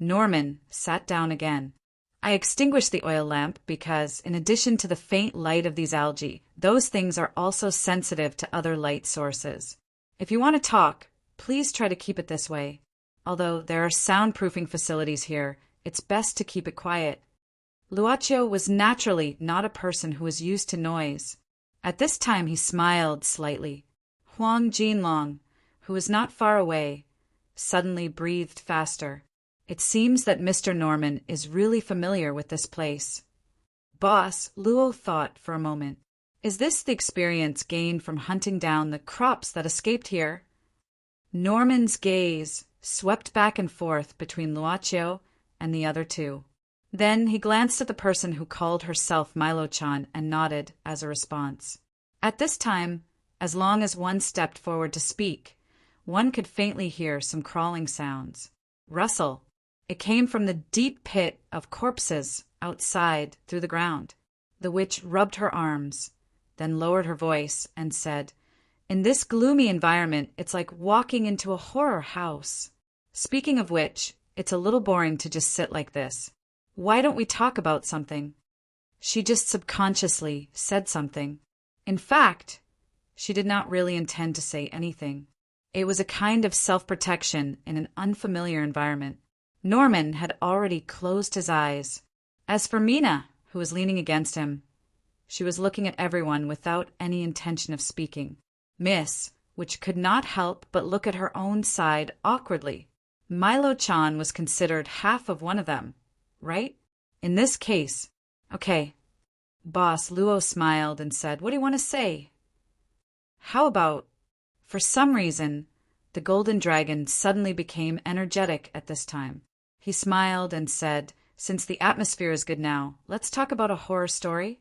Norman sat down again. I extinguished the oil lamp because, in addition to the faint light of these algae, those things are also sensitive to other light sources. If you want to talk, please try to keep it this way. Although there are soundproofing facilities here, it's best to keep it quiet. Luocio was naturally not a person who was used to noise. At this time he smiled slightly. Huang Jinlong, who was not far away, suddenly breathed faster. It seems that Mr. Norman is really familiar with this place. Boss, Luo thought for a moment. Is this the experience gained from hunting down the crops that escaped here? Norman's gaze swept back and forth between Luocio and the other two. Then he glanced at the person who called herself Milo-chan and nodded as a response. At this time, as long as one stepped forward to speak, one could faintly hear some crawling sounds. Rustle. It came from the deep pit of corpses outside through the ground. The witch rubbed her arms, then lowered her voice and said, In this gloomy environment, it's like walking into a horror house. Speaking of which, it's a little boring to just sit like this. Why don't we talk about something? She just subconsciously said something. In fact, she did not really intend to say anything. It was a kind of self-protection in an unfamiliar environment. Norman had already closed his eyes. As for Mina, who was leaning against him, she was looking at everyone without any intention of speaking. Miss, which could not help but look at her own side awkwardly. Milo-chan was considered half of one of them, right? In this case, okay. Boss Luo smiled and said, "What do you want to say?" How about... For some reason, the golden dragon suddenly became energetic at this time. He smiled and said, "Since the atmosphere is good now, let's talk about a horror story.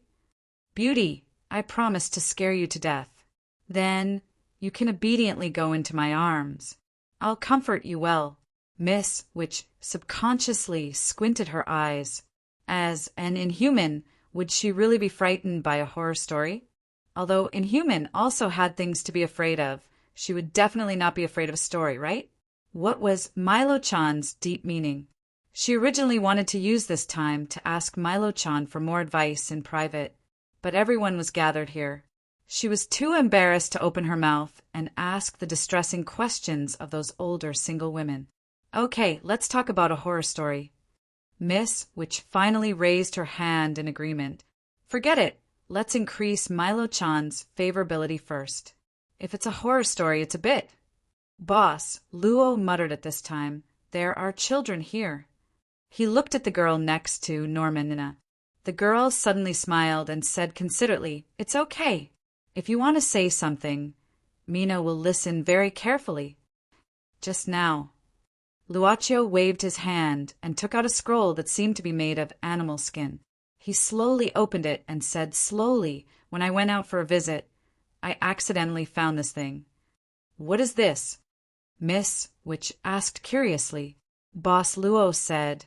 Beauty, I promise to scare you to death. Then you can obediently go into my arms. I'll comfort you well." Miss, which subconsciously squinted her eyes. As an inhuman, would she really be frightened by a horror story? Although inhuman also had things to be afraid of, she would definitely not be afraid of a story, right? What was Milo-chan's deep meaning? She originally wanted to use this time to ask Milo-chan for more advice in private, but everyone was gathered here. She was too embarrassed to open her mouth and ask the distressing questions of those older single women. Okay, let's talk about a horror story. Miss, which finally raised her hand in agreement. Forget it. Let's increase Milo-chan's favorability first. If it's a horror story, it's a bit. Boss, Luo muttered at this time, "There are children here." He looked at the girl next to Normanina. The girl suddenly smiled and said considerately, "It's okay. If you want to say something, Mina will listen very carefully." Just now, Luochio waved his hand and took out a scroll that seemed to be made of animal skin. He slowly opened it and said slowly, "When I went out for a visit, I accidentally found this thing." "What is this?" Miss, which asked curiously. Boss Luo said,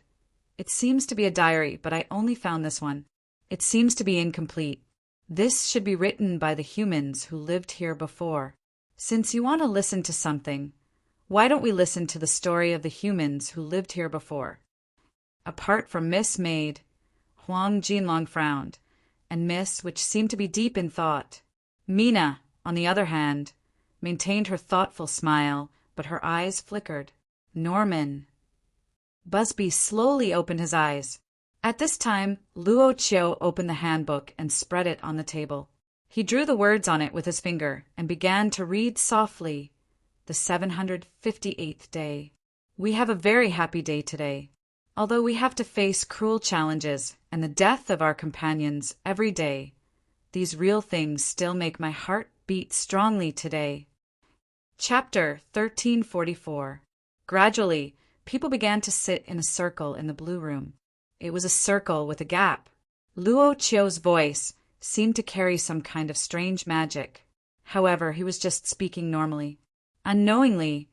"It seems to be a diary, but I only found this one. It seems to be incomplete. This should be written by the humans who lived here before. Since you want to listen to something, why don't we listen to the story of the humans who lived here before?" Apart from Miss Maid, Huang Jinlong frowned, and Miss, which seemed to be deep in thought. Mina, on the other hand, maintained her thoughtful smile, but her eyes flickered. Norman. Busby slowly opened his eyes. At this time, Luochio opened the handbook and spread it on the table. He drew the words on it with his finger and began to read softly. The 758th day. We have a very happy day today. Although we have to face cruel challenges and the death of our companions every day, these real things still make my heart beat strongly today. Chapter 1344. Gradually, people began to sit in a circle in the blue room. It was a circle with a gap. Luochio's voice seemed to carry some kind of strange magic. However, he was just speaking normally. Unknowingly,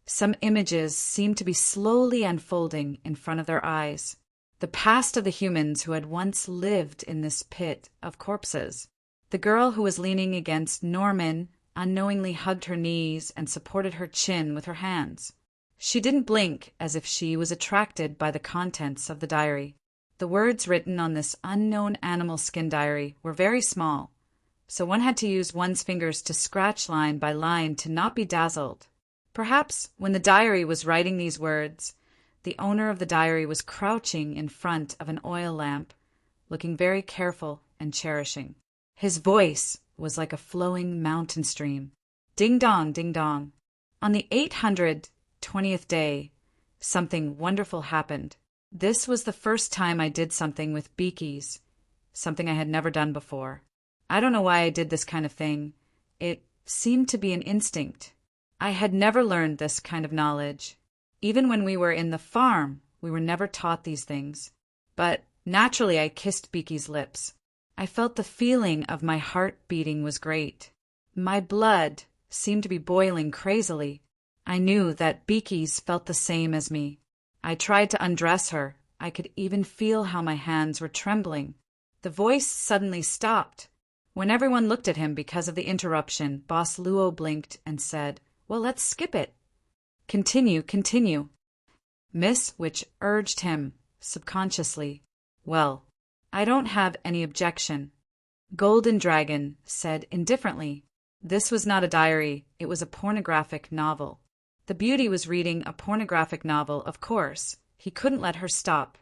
some images seemed to be slowly unfolding in front of their eyes. The past of the humans who had once lived in this pit of corpses. The girl who was leaning against Norman unknowingly hugged her knees and supported her chin with her hands. She didn't blink, as if she was attracted by the contents of the diary. The words written on this unknown animal skin diary were very small, so one had to use one's fingers to scratch line by line to not be dazzled. Perhaps when the diary was writing these words, the owner of the diary was crouching in front of an oil lamp, looking very careful and cherishing. His voice was like a flowing mountain stream. Ding dong, ding dong. On the 820th day, something wonderful happened. This was the first time I did something with beakies, something I had never done before. I don't know why I did this kind of thing. It seemed to be an instinct. I had never learned this kind of knowledge. Even when we were in the farm, we were never taught these things. But naturally I kissed Beaky's lips. I felt the feeling of my heart beating was great. My blood seemed to be boiling crazily. I knew that Beaky's felt the same as me. I tried to undress her. I could even feel how my hands were trembling. The voice suddenly stopped. When everyone looked at him because of the interruption, Boss Luo blinked and said, "Well, let's skip it." Continue, continue. Miss Witch urged him, subconsciously. Well, I don't have any objection. Golden Dragon said indifferently. This was not a diary, it was a pornographic novel. The beauty was reading a pornographic novel, of course. He couldn't let her stop.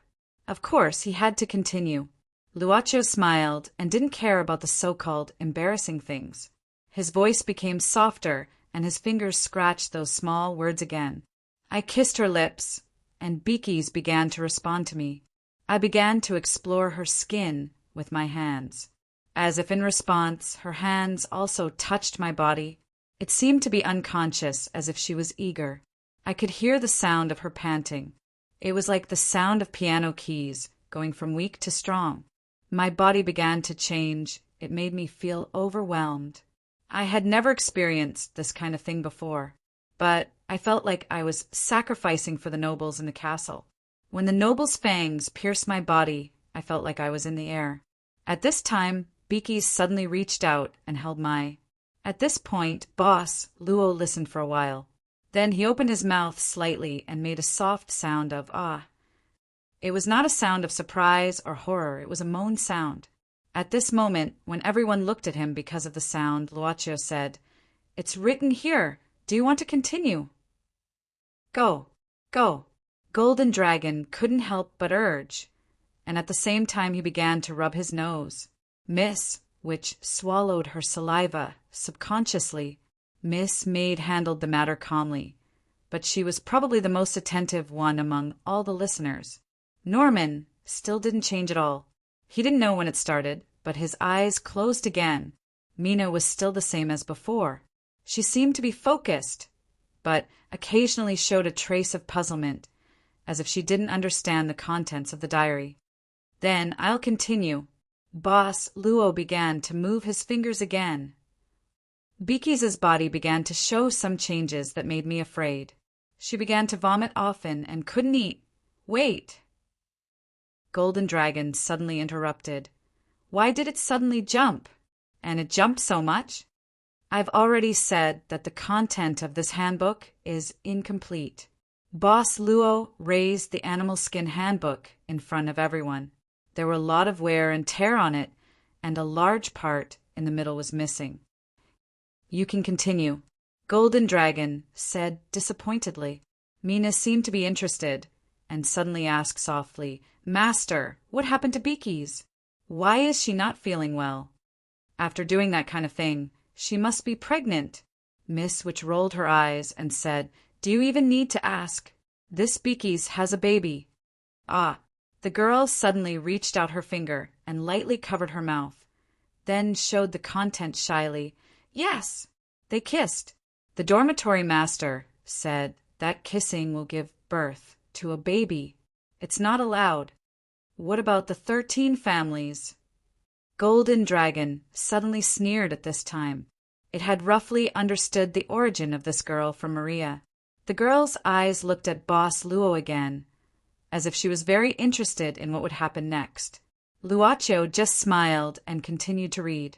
Of course, he had to continue. Luaccio smiled and didn't care about the so-called embarrassing things. His voice became softer, and his fingers scratched those small words again. I kissed her lips, and beakies began to respond to me. I began to explore her skin with my hands. As if in response, her hands also touched my body. It seemed to be unconscious, as if she was eager. I could hear the sound of her panting. It was like the sound of piano keys, going from weak to strong. My body began to change. It made me feel overwhelmed. I had never experienced this kind of thing before, but I felt like I was sacrificing for the nobles in the castle. When the noble's fangs pierced my body, I felt like I was in the air. At this time, Beakies suddenly reached out and held my. At this point, Boss Luo listened for a while. Then he opened his mouth slightly and made a soft sound of ah. It was not a sound of surprise or horror, it was a moan sound. At this moment, when everyone looked at him because of the sound, Luaccio said, "It's written here. Do you want to continue?" Go. Go. Golden Dragon couldn't help but urge, and at the same time he began to rub his nose. Miss, which swallowed her saliva subconsciously, Miss Maid handled the matter calmly, but she was probably the most attentive one among all the listeners. Norman still didn't change at all. He didn't know when it started, but his eyes closed again. Mina was still the same as before. She seemed to be focused, but occasionally showed a trace of puzzlement, as if she didn't understand the contents of the diary. Then I'll continue. Boss Luo began to move his fingers again. Beakies' body began to show some changes that made me afraid. She began to vomit often and couldn't eat. Wait! Golden Dragon suddenly interrupted. Why did it suddenly jump? And it jumped so much? I've already said that the content of this handbook is incomplete. Boss Luo raised the animal skin handbook in front of everyone. There were a lot of wear and tear on it, and a large part in the middle was missing. You can continue, Golden Dragon said disappointedly. Mina seemed to be interested, and suddenly asked softly, Master, what happened to Beakies? Why is she not feeling well? After doing that kind of thing, she must be pregnant. Miss Witch rolled her eyes and said, Do you even need to ask? This Beakies has a baby. Ah. The girl suddenly reached out her finger and lightly covered her mouth, then showed the contents shyly. Yes, they kissed. The dormitory master said that kissing will give birth to a baby. It's not allowed. What about the 13 families? Golden Dragon suddenly sneered at this time. It had roughly understood the origin of this girl from Maria. The girl's eyes looked at Boss Luo again, as if she was very interested in what would happen next. Luaccio just smiled and continued to read.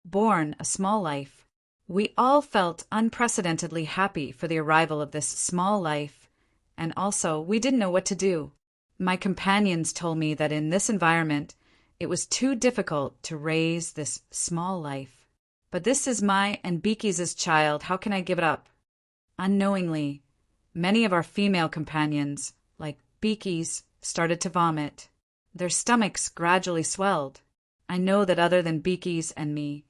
Born a small life. We all felt unprecedentedly happy for the arrival of this small life, and also we didn't know what to do. My companions told me that in this environment, it was too difficult to raise this small life. But this is my and Beakies' child, how can I give it up? Unknowingly, many of our female companions, like Beakies, started to vomit. Their stomachs gradually swelled. I know that other than Beakies and me,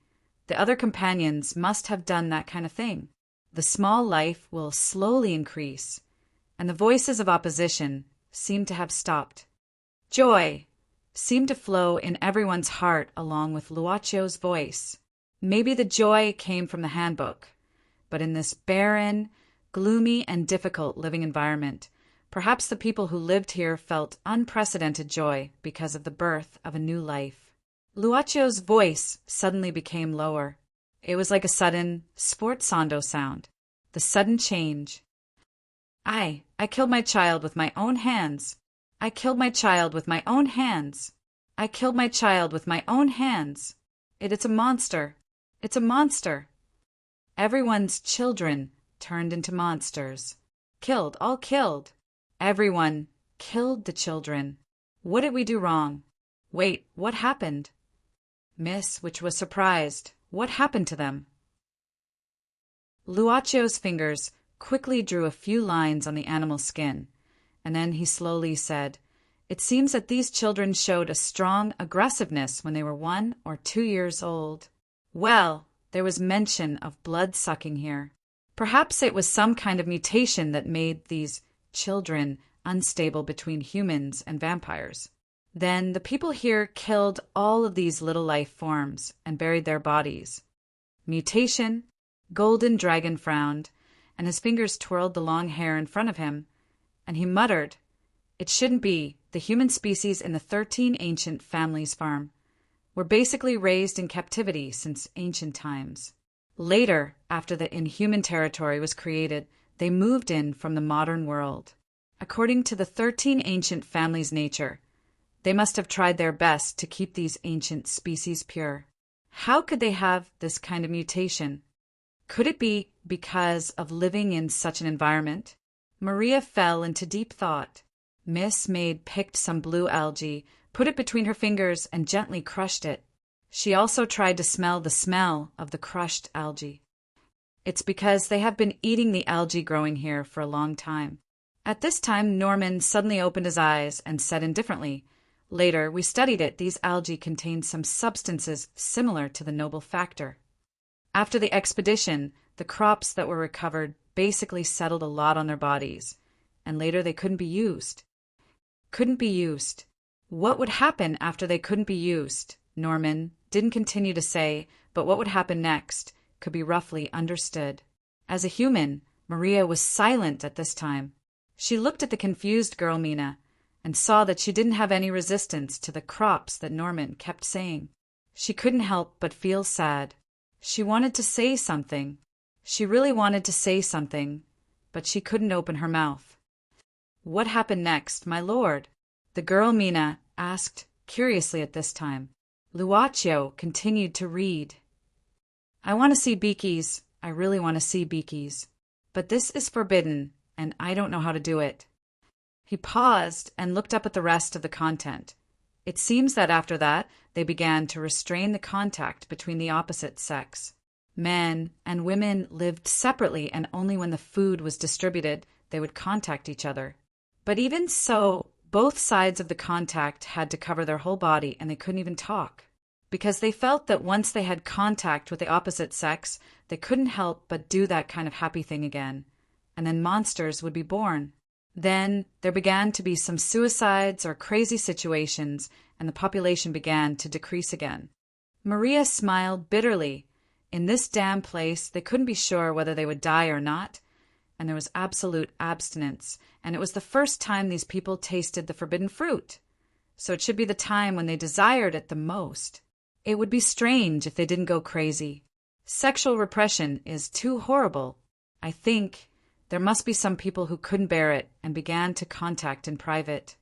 the other companions must have done that kind of thing. The small life will slowly increase, and the voices of opposition seem to have stopped. Joy seemed to flow in everyone's heart along with Luaccio's voice. Maybe the joy came from the handbook, but in this barren, gloomy, and difficult living environment, perhaps the people who lived here felt unprecedented joy because of the birth of a new life. Luaccio's voice suddenly became lower. It was like a sudden sforzando sound. The sudden change. I killed my child with my own hands. I killed my child with my own hands. I killed my child with my own hands. It's a monster. It's a monster. Everyone's children turned into monsters. Killed, all killed. Everyone killed the children. What did we do wrong? Wait, what happened? Miss, which was surprised. What happened to them? Luacio's fingers quickly drew a few lines on the animal's skin, and then he slowly said, "It seems that these children showed a strong aggressiveness when they were 1 or 2 years old." Well, there was mention of blood-sucking here. Perhaps it was some kind of mutation that made these children unstable between humans and vampires. Then the people here killed all of these little life forms and buried their bodies. Mutation. Golden Dragon frowned, and his fingers twirled the long hair in front of him, and he muttered, "It shouldn't be. The human species in the 13 ancient families farm were basically raised in captivity since ancient times. Later, after the inhuman territory was created, they moved in from the modern world. According to the 13 ancient families' nature, they must have tried their best to keep these ancient species pure. How could they have this kind of mutation? Could it be because of living in such an environment?" Maria fell into deep thought. Miss Maid picked some blue algae, put it between her fingers, and gently crushed it. She also tried to smell the smell of the crushed algae. "It's because they have been eating the algae growing here for a long time." At this time, Norman suddenly opened his eyes and said indifferently, "Later, we studied it. These algae contained some substances similar to the noble factor. After the expedition, the crops that were recovered basically settled a lot on their bodies, and later they couldn't be used." Couldn't be used. What would happen after they couldn't be used? Norman didn't continue to say, but what would happen next could be roughly understood. As a human, Maria was silent at this time. She looked at the confused girl Mina and saw that she didn't have any resistance to the crops that Norman kept saying. She couldn't help but feel sad. She wanted to say something. She really wanted to say something, but she couldn't open her mouth. "What happened next, my lord?" the girl Mina asked curiously at this time. Luaccio continued to read. "I want to see Beakies. I really want to see Beakies. But this is forbidden, and I don't know how to do it." He paused and looked up at the rest of the content. It seems that after that, they began to restrain the contact between the opposite sex. Men and women lived separately, and only when the food was distributed, they would contact each other. But even so, both sides of the contact had to cover their whole body, and they couldn't even talk, because they felt that once they had contact with the opposite sex, they couldn't help but do that kind of happy thing again, and then monsters would be born. Then there began to be some suicides or crazy situations, and the population began to decrease again. Maria smiled bitterly. In this damn place, they couldn't be sure whether they would die or not, and there was absolute abstinence, and it was the first time these people tasted the forbidden fruit. So it should be the time when they desired it the most. It would be strange if they didn't go crazy. Sexual repression is too horrible. I think there must be some people who couldn't bear it and began to contact in private.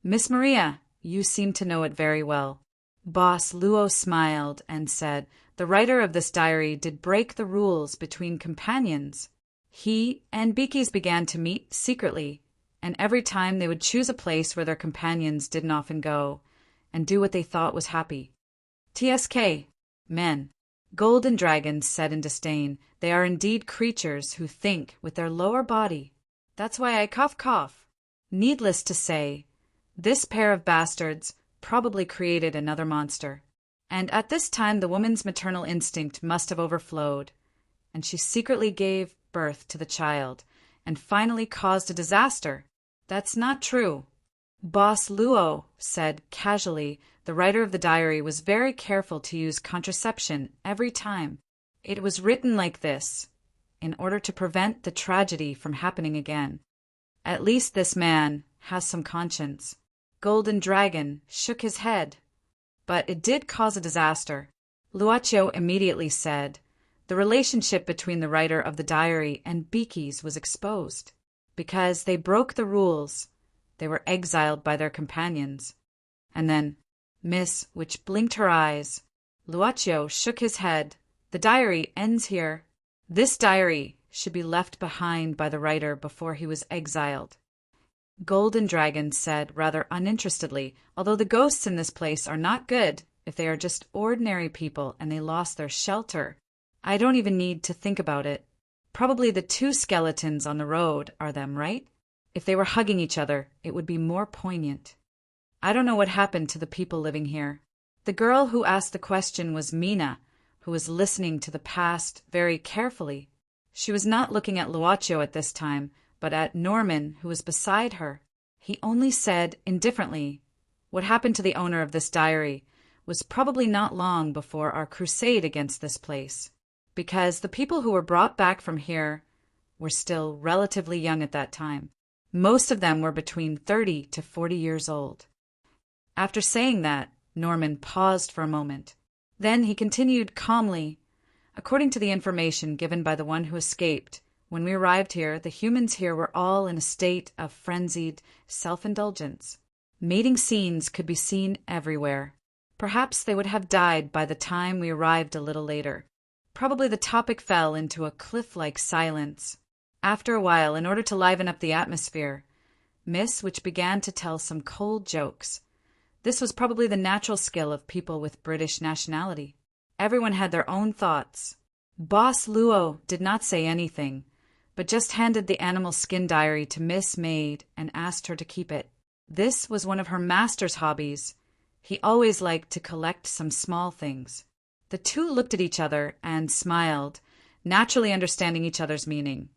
"Miss Maria, you seem to know it very well." Boss Luo smiled and said, "The writer of this diary did break the rules between companions. He and Beakies began to meet secretly, and every time they would choose a place where their companions didn't often go, and do what they thought was happy. TSK, men. Golden dragons said in disdain, they are indeed creatures who think with their lower body. That's why I cough. Needless to say, this pair of bastards probably created another monster. And at this time the woman's maternal instinct must have overflowed, and she secretly gave birth to the child, and finally caused a disaster. That's not true. Boss Luo said casually, the writer of the diary was very careful to use contraception every time. It was written like this, in order to prevent the tragedy from happening again. At least this man has some conscience. Golden Dragon shook his head. But it did cause a disaster. Luaccio immediately said, the relationship between the writer of the diary and Beakies was exposed. Because they broke the rules, they were exiled by their companions. And then, Miss, which blinked her eyes. Luaccio shook his head. The diary ends here. This diary should be left behind by the writer before he was exiled. Golden Dragon said rather uninterestedly, although the ghosts in this place are not good if they are just ordinary people and they lost their shelter. I don't even need to think about it. Probably the two skeletons on the road are them, right? If they were hugging each other, it would be more poignant. I don't know what happened to the people living here. The girl who asked the question was Mina, who was listening to the past very carefully. She was not looking at Luaccio at this time, but at Norman, who was beside her. He only said, indifferently, what happened to the owner of this diary was probably not long before our crusade against this place, because the people who were brought back from here were still relatively young at that time. Most of them were between 30 to 40 years old. After saying that, Norman paused for a moment. Then he continued calmly, according to the information given by the one who escaped, when we arrived here, the humans here were all in a state of frenzied self-indulgence. Mating scenes could be seen everywhere. Perhaps they would have died by the time we arrived a little later. Probably the topic fell into a cliff-like silence. After a while, in order to liven up the atmosphere, Miss Witch began to tell some cold jokes. This was probably the natural skill of people with British nationality. Everyone had their own thoughts. Boss Luo did not say anything, but just handed the animal skin diary to Miss Maid and asked her to keep it. This was one of her master's hobbies. He always liked to collect some small things. The two looked at each other and smiled, naturally understanding each other's meaning.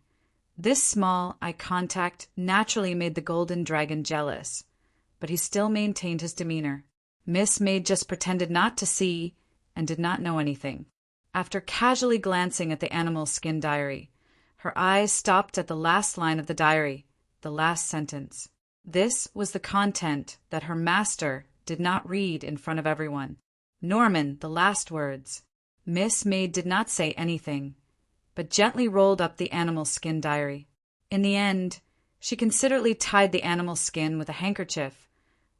This small eye contact naturally made the golden dragon jealous, but he still maintained his demeanor. Miss Maid just pretended not to see and did not know anything. After casually glancing at the animal skin diary, her eyes stopped at the last line of the diary, the last sentence. This was the content that her master did not read in front of everyone. Norman, the last words. Miss Maid did not say anything, but gently rolled up the animal skin diary. In the end, she considerately tied the animal skin with a handkerchief,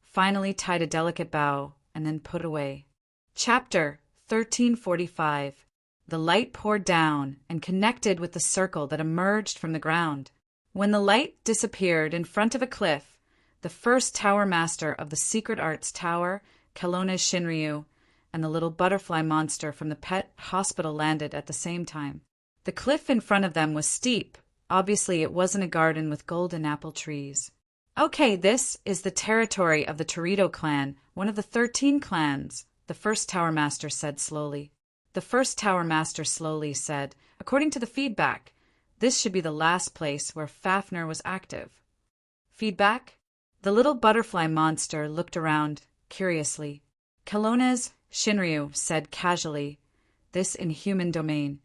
finally tied a delicate bow, and then put away. Chapter 1345. The light poured down and connected with the circle that emerged from the ground. When the light disappeared in front of a cliff, the first tower master of the Secret Arts Tower, Kelowna's Shinryu, and the little butterfly monster from the pet hospital landed at the same time. The cliff in front of them was steep. Obviously, it wasn't a garden with golden apple trees. Okay, this is the territory of the Torito clan, one of the 13 clans, the first tower master said slowly. The first tower master slowly said, according to the feedback, this should be the last place where Fafnir was active. Feedback? The little butterfly monster looked around curiously. Kelowna's Shinryu said casually, this inhuman domain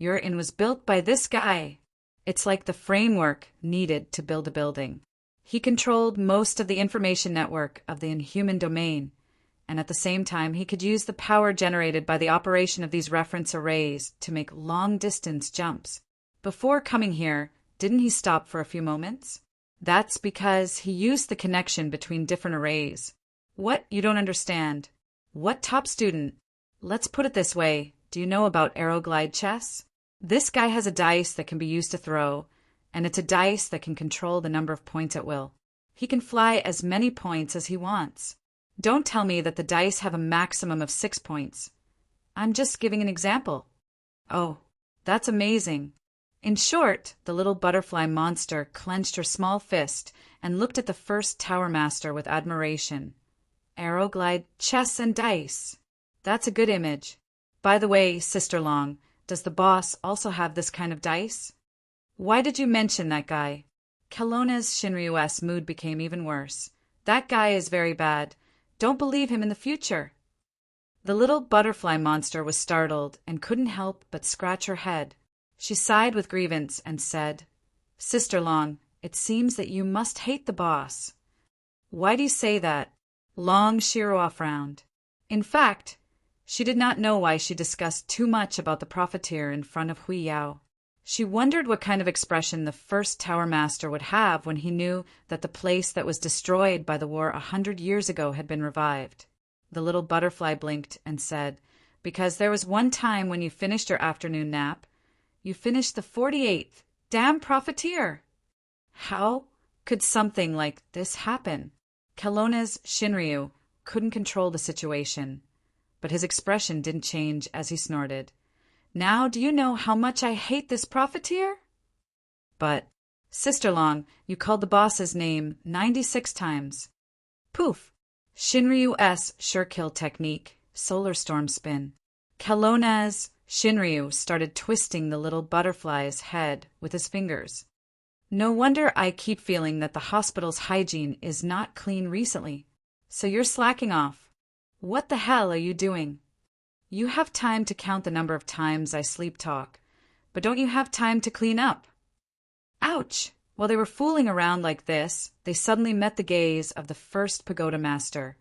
you're in was built by this guy. It's like the framework needed to build a building. He controlled most of the information network of the inhuman domain, and at the same time he could use the power generated by the operation of these reference arrays to make long-distance jumps. Before coming here, didn't he stop for a few moments? That's because he used the connection between different arrays. What? You don't understand. What top student? Let's put it this way. Do you know about Aeroglide chess? This guy has a dice that can be used to throw, and it's a dice that can control the number of points at will. He can fly as many points as he wants. Don't tell me that the dice have a maximum of 6 points. I'm just giving an example. Oh, that's amazing. In short, the little butterfly monster clenched her small fist and looked at the first tower master with admiration. Aeroglide chess and dice. That's a good image. By the way, Sister Long, does the boss also have this kind of dice? Why did you mention that guy? Kelowna's Shinryu's mood became even worse. That guy is very bad. Don't believe him in the future. The little butterfly monster was startled and couldn't help but scratch her head. She sighed with grievance and said, Sister Long, it seems that you must hate the boss. Why do you say that? Long Shirua frowned. In fact, she did not know why she discussed too much about the profiteer in front of Hui Yao. She wondered what kind of expression the first tower master would have when he knew that the place that was destroyed by the war 100 years ago had been revived. The little butterfly blinked and said, Because there was one time when you finished your afternoon nap, you finished the 48th. Damn profiteer! How could something like this happen? Kelowna's Shinryu couldn't control the situation, but his expression didn't change as he snorted. Now do you know how much I hate this profiteer? But, Sister Long, you called the boss's name 96 times. Poof! Shinryu-S sure kill technique, solar storm spin. Kelowna's Shinryu started twisting the little butterfly's head with his fingers. No wonder I keep feeling that the hospital's hygiene is not clean recently. So you're slacking off. What the hell are you doing? You have time to count the number of times I sleep talk, but don't you have time to clean up? Ouch! While they were fooling around like this, they suddenly met the gaze of the first pagoda master,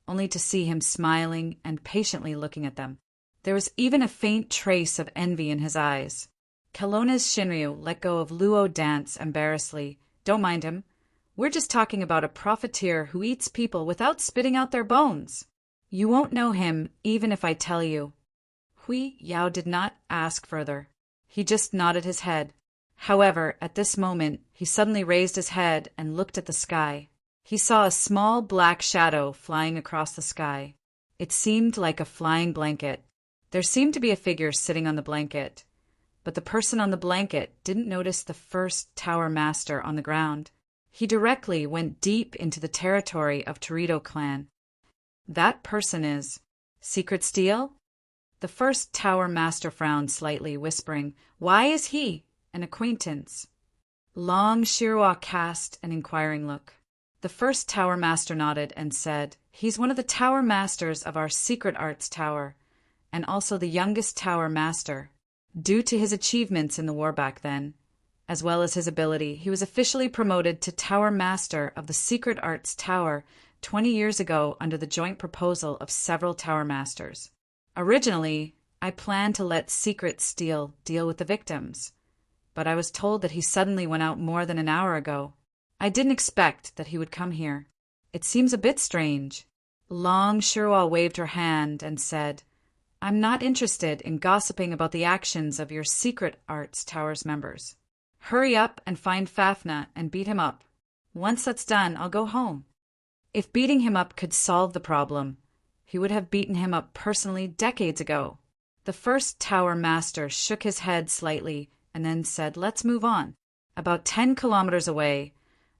only to see him smiling and patiently looking at them. There was even a faint trace of envy in his eyes. Kelowna's Shinryu let go of Luo Dance embarrassedly. Don't mind him. We're just talking about a profiteer who eats people without spitting out their bones. You won't know him even if I tell you. Hui Yao did not ask further. He just nodded his head. However, at this moment, he suddenly raised his head and looked at the sky. He saw a small black shadow flying across the sky. It seemed like a flying blanket. There seemed to be a figure sitting on the blanket, but the person on the blanket didn't notice the first tower master on the ground. He directly went deep into the territory of Torito clan. That person is Secret Steel? The first tower master frowned slightly, whispering, "Why is he an acquaintance?" Long Shirwa cast an inquiring look. The first tower master nodded and said, "He's one of the tower masters of our secret arts tower, and also the youngest tower master. Due to his achievements in the war back then, as well as his ability, he was officially promoted to tower master of the secret arts tower 20 years ago under the joint proposal of several tower masters. Originally, I planned to let Secret Steel deal with the victims, but I was told that he suddenly went out more than an hour ago. I didn't expect that he would come here. It seems a bit strange." Long Shirwa waved her hand and said, "I'm not interested in gossiping about the actions of your secret arts tower's members. Hurry up and find Fafna and beat him up. Once that's done, I'll go home." If beating him up could solve the problem, he would have beaten him up personally decades ago. The first tower master shook his head slightly and then said, "Let's move on. About 10 kilometers away,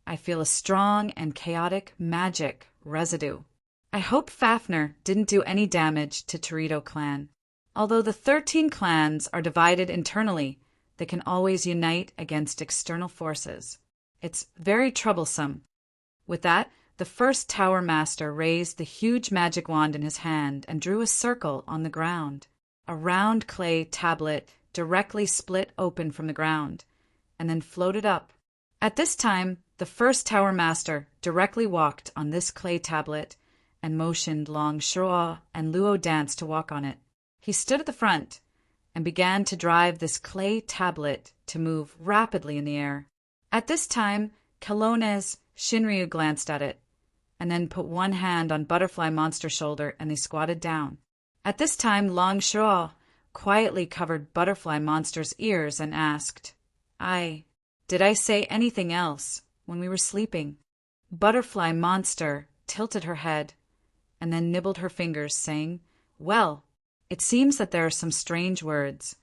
I feel a strong and chaotic magic residue. I hope Fafner didn't do any damage to Torito clan. Although the 13 clans are divided internally, they can always unite against external forces. It's very troublesome." With that, the first tower master raised the huge magic wand in his hand and drew a circle on the ground. A round clay tablet directly split open from the ground and then floated up. At this time, the first tower master directly walked on this clay tablet and motioned Long Shirwa and Luo Dance to walk on it. He stood at the front and began to drive this clay tablet to move rapidly in the air. At this time, Kelowna's Shinryu glanced at it and then put one hand on Butterfly Monster's shoulder and they squatted down. At this time, Long Shirwa quietly covered Butterfly Monster's ears and asked, Did I say anything else when we were sleeping?" Butterfly Monster tilted her head and then nibbled her fingers, saying, "Well, it seems that there are some strange words.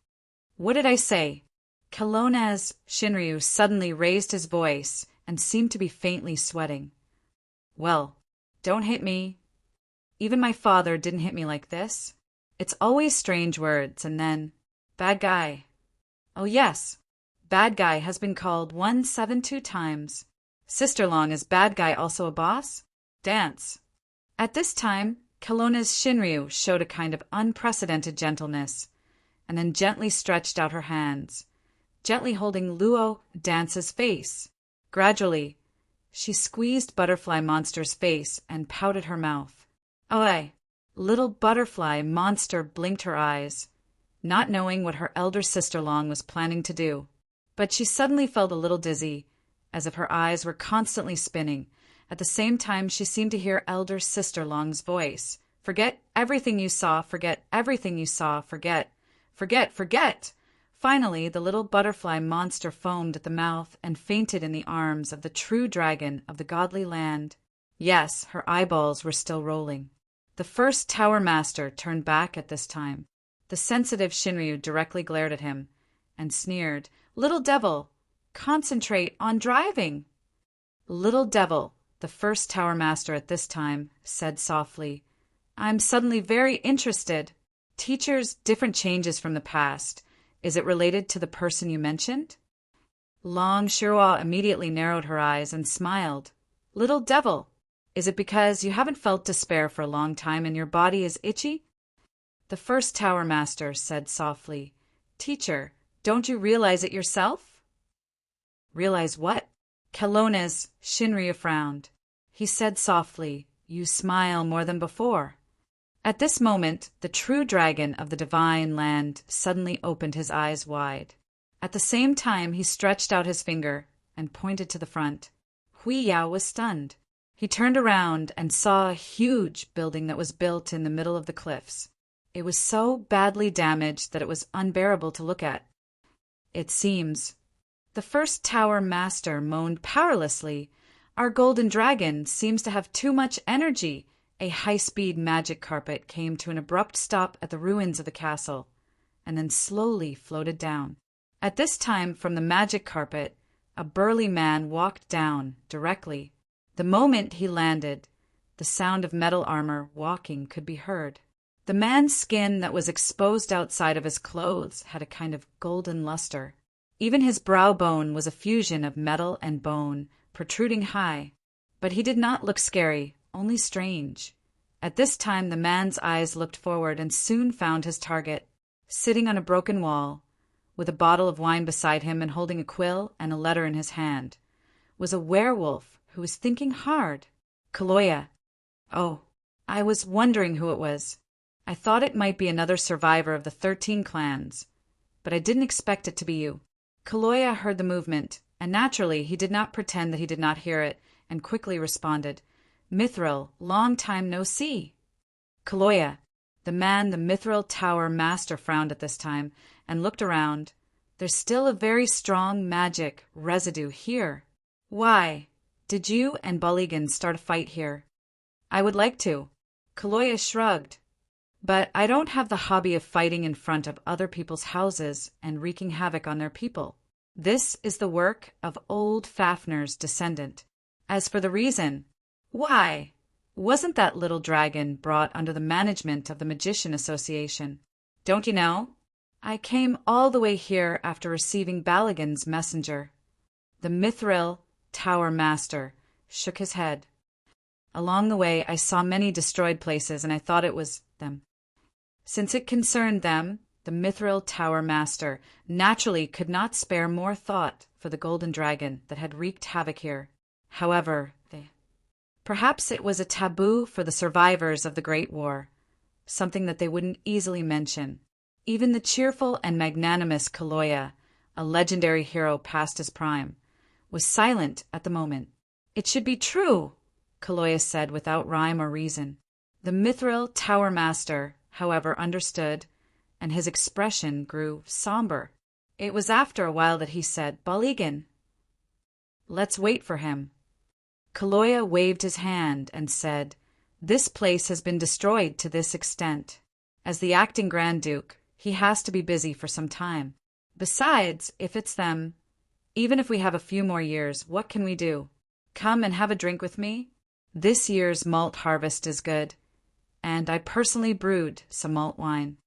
What did I say?" Kelowna's Shinryu suddenly raised his voice and seemed to be faintly sweating. "Well, don't hit me. Even my father didn't hit me like this. It's always strange words, and then, bad guy. Oh yes, bad guy has been called 172 times. Sister Long, is bad guy also a boss? Dance." At this time, Kelowna's Shinryu showed a kind of unprecedented gentleness, and then gently stretched out her hands, gently holding Luo Dance's face. Gradually, she squeezed Butterfly Monster's face and pouted her mouth. "Oi!" Little Butterfly Monster blinked her eyes, not knowing what her elder sister Long was planning to do. But she suddenly felt a little dizzy, as if her eyes were constantly spinning. At the same time, she seemed to hear elder sister Long's voice. "Forget everything you saw, forget everything you saw, forget, forget, forget!" Finally, the little Butterfly Monster foamed at the mouth and fainted in the arms of the true dragon of the godly land. Yes, her eyeballs were still rolling. The first tower master turned back at this time. The sensitive Shinryu directly glared at him and sneered, "Little devil, concentrate on driving." "Little devil," the first tower master at this time said softly, "I'm suddenly very interested. Teachers, different changes from the past. Is it related to the person you mentioned?" Long Shirwa immediately narrowed her eyes and smiled. "Little devil, is it because you haven't felt despair for a long time and your body is itchy?" The first tower master said softly, "Teacher, don't you realize it yourself?" "Realize what?" Kelowna's Shinryu frowned. He said softly, "You smile more than before." At this moment, the true dragon of the divine land suddenly opened his eyes wide. At the same time, he stretched out his finger and pointed to the front. Hui Yao was stunned. He turned around and saw a huge building that was built in the middle of the cliffs. It was so badly damaged that it was unbearable to look at. "It seems," the first tower master moaned powerlessly, "our golden dragon seems to have too much energy." A high-speed magic carpet came to an abrupt stop at the ruins of the castle, and then slowly floated down. At this time, from the magic carpet, a burly man walked down directly. The moment he landed, the sound of metal armor walking could be heard. The man's skin that was exposed outside of his clothes had a kind of golden luster. Even his brow bone was a fusion of metal and bone, protruding high. But he did not look scary, only strange. At this time the man's eyes looked forward and soon found his target. Sitting on a broken wall, with a bottle of wine beside him and holding a quill and a letter in his hand, was a werewolf who was thinking hard. "Kaloya. Oh, I was wondering who it was. I thought it might be another survivor of the 13 clans, but I didn't expect it to be you." Kaloya heard the movement, and naturally he did not pretend that he did not hear it, and quickly responded, "Mithril, long time no see." "Kaloya." The Mithril Tower master frowned at this time and looked around. "There's still a very strong magic residue here. Why, did you and Baligan start a fight here?" "I would like to." Kaloya shrugged. "But I don't have the hobby of fighting in front of other people's houses and wreaking havoc on their people. This is the work of old Fafner's descendant. As for the reason, why, wasn't that little dragon brought under the management of the Magician Association? Don't you know? I came all the way here after receiving Baligan's messenger." The Mithril Tower master shook his head. "Along the way I saw many destroyed places and I thought it was them." Since it concerned them, the Mithril Tower master naturally could not spare more thought for the golden dragon that had wreaked havoc here. However, perhaps it was a taboo for the survivors of the Great War, something that they wouldn't easily mention. Even the cheerful and magnanimous Kaloya, a legendary hero past his prime, was silent at the moment. "It should be true," Kaloya said without rhyme or reason. The Mithril Tower master, however, understood, and his expression grew somber. It was after a while that he said, "Baligan, let's wait for him." Kaloya waved his hand and said, "This place has been destroyed to this extent. As the acting Grand Duke, he has to be busy for some time. Besides, if it's them, even if we have a few more years, what can we do? Come and have a drink with me? This year's malt harvest is good, and I personally brewed some malt wine."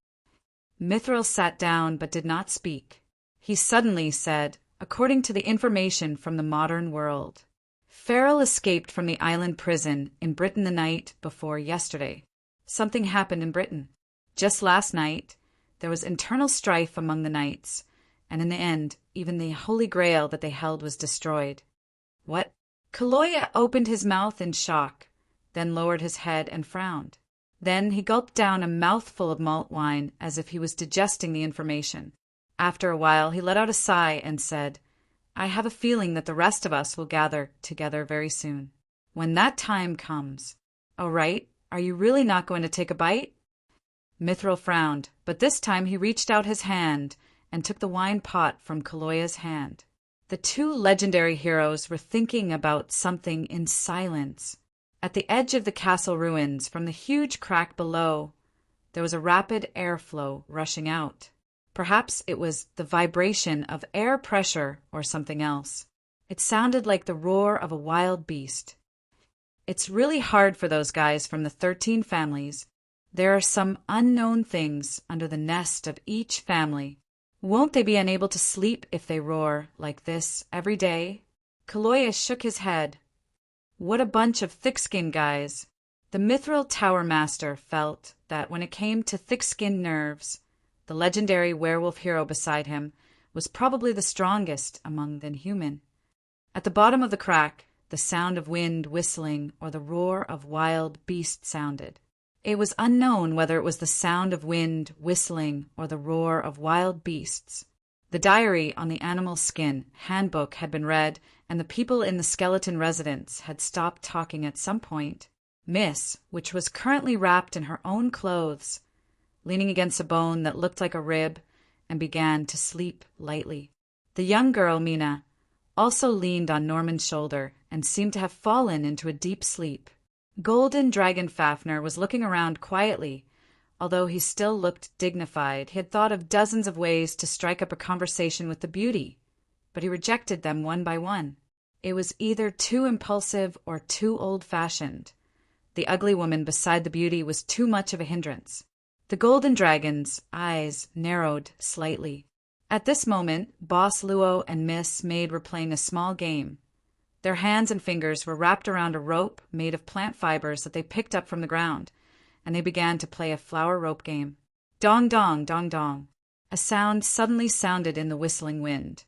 Mithril sat down but did not speak. He suddenly said, "According to the information from the modern world, Farrell escaped from the island prison in Britain the night before yesterday. Something happened in Britain. Just last night, there was internal strife among the knights, and in the end, even the Holy Grail that they held was destroyed." "What?" Kaloya opened his mouth in shock, then lowered his head and frowned. Then he gulped down a mouthful of malt wine as if he was digesting the information. After a while, he let out a sigh and said, "I have a feeling that the rest of us will gather together very soon. When that time comes. All right, are you really not going to take a bite?" Mithril frowned, but this time he reached out his hand and took the wine pot from Kaloya's hand. The two legendary heroes were thinking about something in silence. At the edge of the castle ruins, from the huge crack below, There was a rapid airflow rushing out. Perhaps it was the vibration of air pressure or something else. It sounded like the roar of a wild beast. It's really hard for those guys from the 13 families. There are some unknown things under the nest of each family. Won't they be unable to sleep if they roar like this every day? Kaloya shook his head. What a bunch of thick-skinned guys. The Mithril Tower Master felt that when it came to thick-skinned nerves, the legendary werewolf hero beside him was probably the strongest among the human. At the bottom of the crack, the sound of wind whistling or the roar of wild beast sounded. It was unknown whether it was the sound of wind whistling or the roar of wild beasts. The diary on the animal skin handbook had been read, and the people in the skeleton residence had stopped talking at some point. Miss, which was currently wrapped in her own clothes, leaning against a bone that looked like a rib, and began to sleep lightly. The young girl, Mina, also leaned on Norman's shoulder and seemed to have fallen into a deep sleep. Golden Dragon Fafnir was looking around quietly. Although he still looked dignified, he had thought of dozens of ways to strike up a conversation with the beauty, but he rejected them one by one. It was either too impulsive or too old-fashioned. The ugly woman beside the beauty was too much of a hindrance. The golden dragon's eyes narrowed slightly. At this moment, Boss Luo and Miss Maid were playing a small game. Their hands and fingers were wrapped around a rope made of plant fibers that they picked up from the ground, and they began to play a flower rope game. Dong dong, dong dong. A sound suddenly sounded in the whistling wind,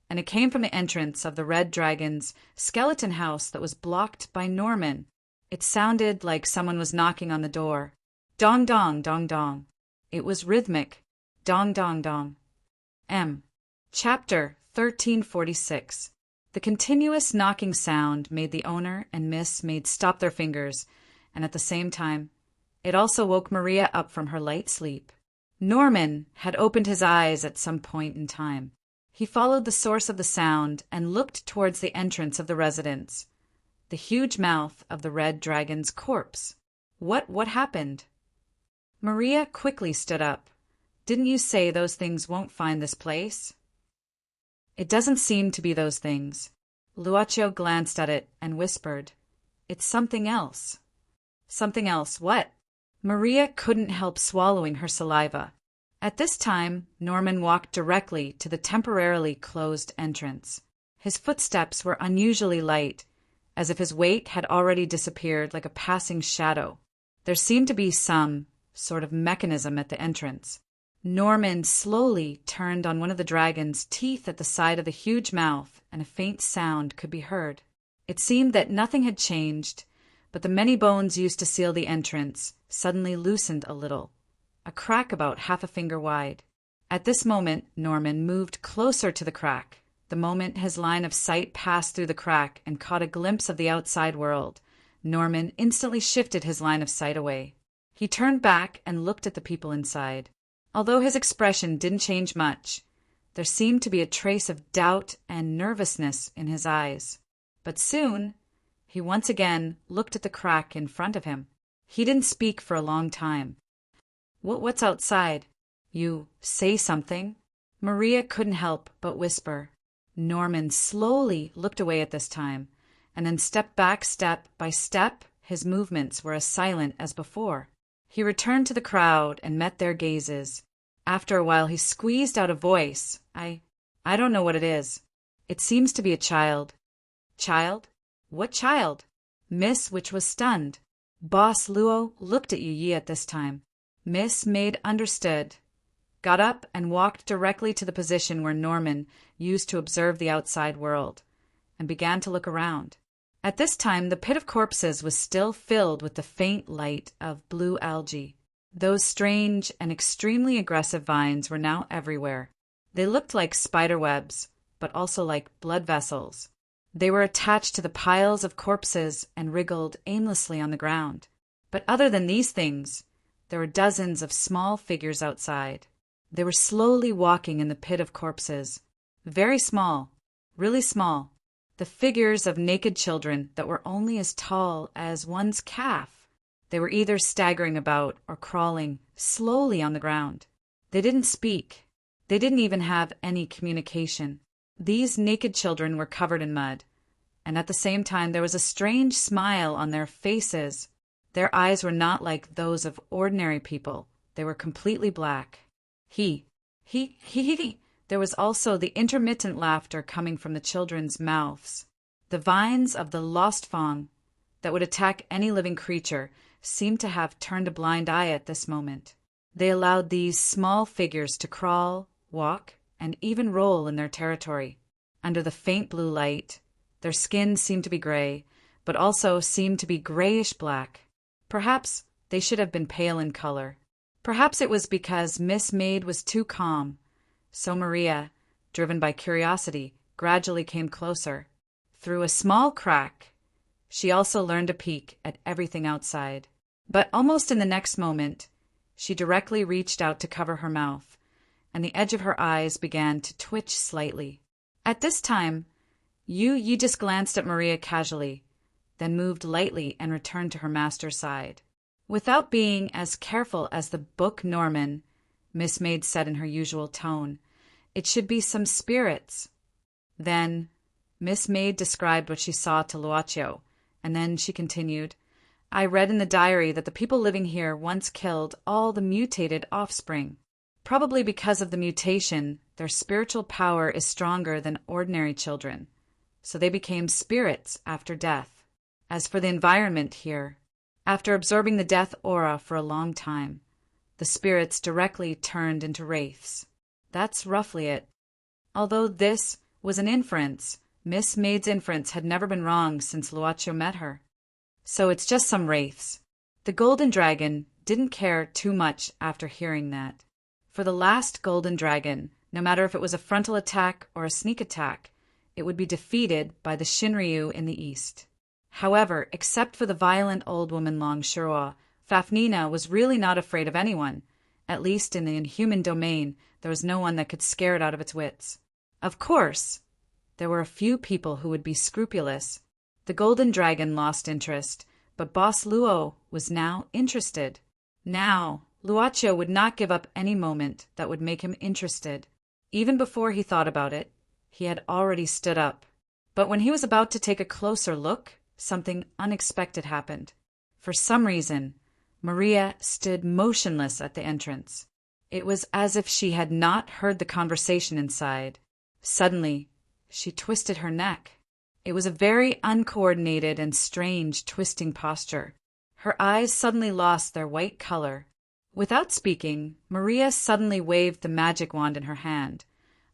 and it came from the entrance of the Red Dragon's skeleton house that was blocked by Norman. It sounded like someone was knocking on the door. Dong dong, dong dong. It was rhythmic. Dong dong dong. Chapter 1346. The continuous knocking sound made the owner and Miss Maid stop their fingers, and at the same time, it also woke Maria up from her light sleep. Norman had opened his eyes at some point in time. He followed the source of the sound and looked towards the entrance of the residence, the huge mouth of the Red Dragon's corpse. What happened? Maria quickly stood up. Didn't you say those things won't find this place? It doesn't seem to be those things. Luocio glanced at it and whispered, It's something else. Something else, what? Maria couldn't help swallowing her saliva. At this time, Norman walked directly to the temporarily closed entrance. His footsteps were unusually light, as if his weight had already disappeared like a passing shadow. There seemed to be some sort of mechanism at the entrance. Norman slowly turned on one of the dragon's teeth at the side of the huge mouth, and a faint sound could be heard. It seemed that nothing had changed, but the many bones used to seal the entrance suddenly loosened a little, a crack about half a finger wide. At this moment, Norman moved closer to the crack. The moment his line of sight passed through the crack and caught a glimpse of the outside world, Norman instantly shifted his line of sight away. He turned back and looked at the people inside. Although his expression didn't change much, there seemed to be a trace of doubt and nervousness in his eyes. But soon, he once again looked at the crack in front of him. He didn't speak for a long time. What's outside? You say something? Maria couldn't help but whisper. Norman slowly looked away at this time, and then stepped back step by step. His movements were as silent as before. He returned to the crowd and met their gazes. After a while he squeezed out a voice. I don't know what it is. It seems to be a child. Child? What child? Miss, which was stunned. Boss Luo looked at Yi at this time. Miss Maid understood, got up and walked directly to the position where Norman used to observe the outside world, and began to look around. At this time, the pit of corpses was still filled with the faint light of blue algae. Those strange and extremely aggressive vines were now everywhere. They looked like spider webs, but also like blood vessels. They were attached to the piles of corpses and wriggled aimlessly on the ground. But other than these things, there were dozens of small figures outside. They were slowly walking in the pit of corpses. Very small, really small. The figures of naked children that were only as tall as one's calf. They were either staggering about or crawling slowly on the ground. They didn't speak. They didn't even have any communication. These naked children were covered in mud, and at the same time there was a strange smile on their faces. Their eyes were not like those of ordinary people. They were completely black. He. There was also the intermittent laughter coming from the children's mouths. The vines of the lost fang that would attack any living creature seemed to have turned a blind eye at this moment. They allowed these small figures to crawl, walk, and even roll in their territory. Under the faint blue light, their skin seemed to be gray, but also seemed to be grayish-black. Perhaps they should have been pale in color. Perhaps it was because Miss Maid was too calm. So Maria, driven by curiosity, gradually came closer. Through a small crack, she also learned a peek at everything outside. But almost in the next moment, she directly reached out to cover her mouth, and the edge of her eyes began to twitch slightly. At this time, Yi just glanced at Maria casually, then moved lightly and returned to her master's side. Without being as careful as the book Norman, Miss Maid said in her usual tone, "It should be some spirits." Then Miss Maid described what she saw to Luaccio, and then she continued, "I read in the diary that the people living here once killed all the mutated offspring. Probably because of the mutation, their spiritual power is stronger than ordinary children, so they became spirits after death. As for the environment here, after absorbing the death aura for a long time, the spirits directly turned into wraiths. That's roughly it." Although this was an inference, Miss Maid's inference had never been wrong since Luaccio met her. "So it's just some wraiths." The golden dragon didn't care too much after hearing that. For the last golden dragon, no matter if it was a frontal attack or a sneak attack, it would be defeated by the Shinryu in the east. However, except for the violent old woman Long Shiro, Fafnina was really not afraid of anyone. At least in the inhuman domain, there was no one that could scare it out of its wits. Of course, there were a few people who would be scrupulous. The golden dragon lost interest, but Boss Luo was now interested. Now, Luaccio would not give up any moment that would make him interested. Even before he thought about it, he had already stood up. But when he was about to take a closer look, something unexpected happened. For some reason, Maria stood motionless at the entrance. It was as if she had not heard the conversation inside. Suddenly, she twisted her neck. It was a very uncoordinated and strange twisting posture. Her eyes suddenly lost their white color. Without speaking, Maria suddenly waved the magic wand in her hand.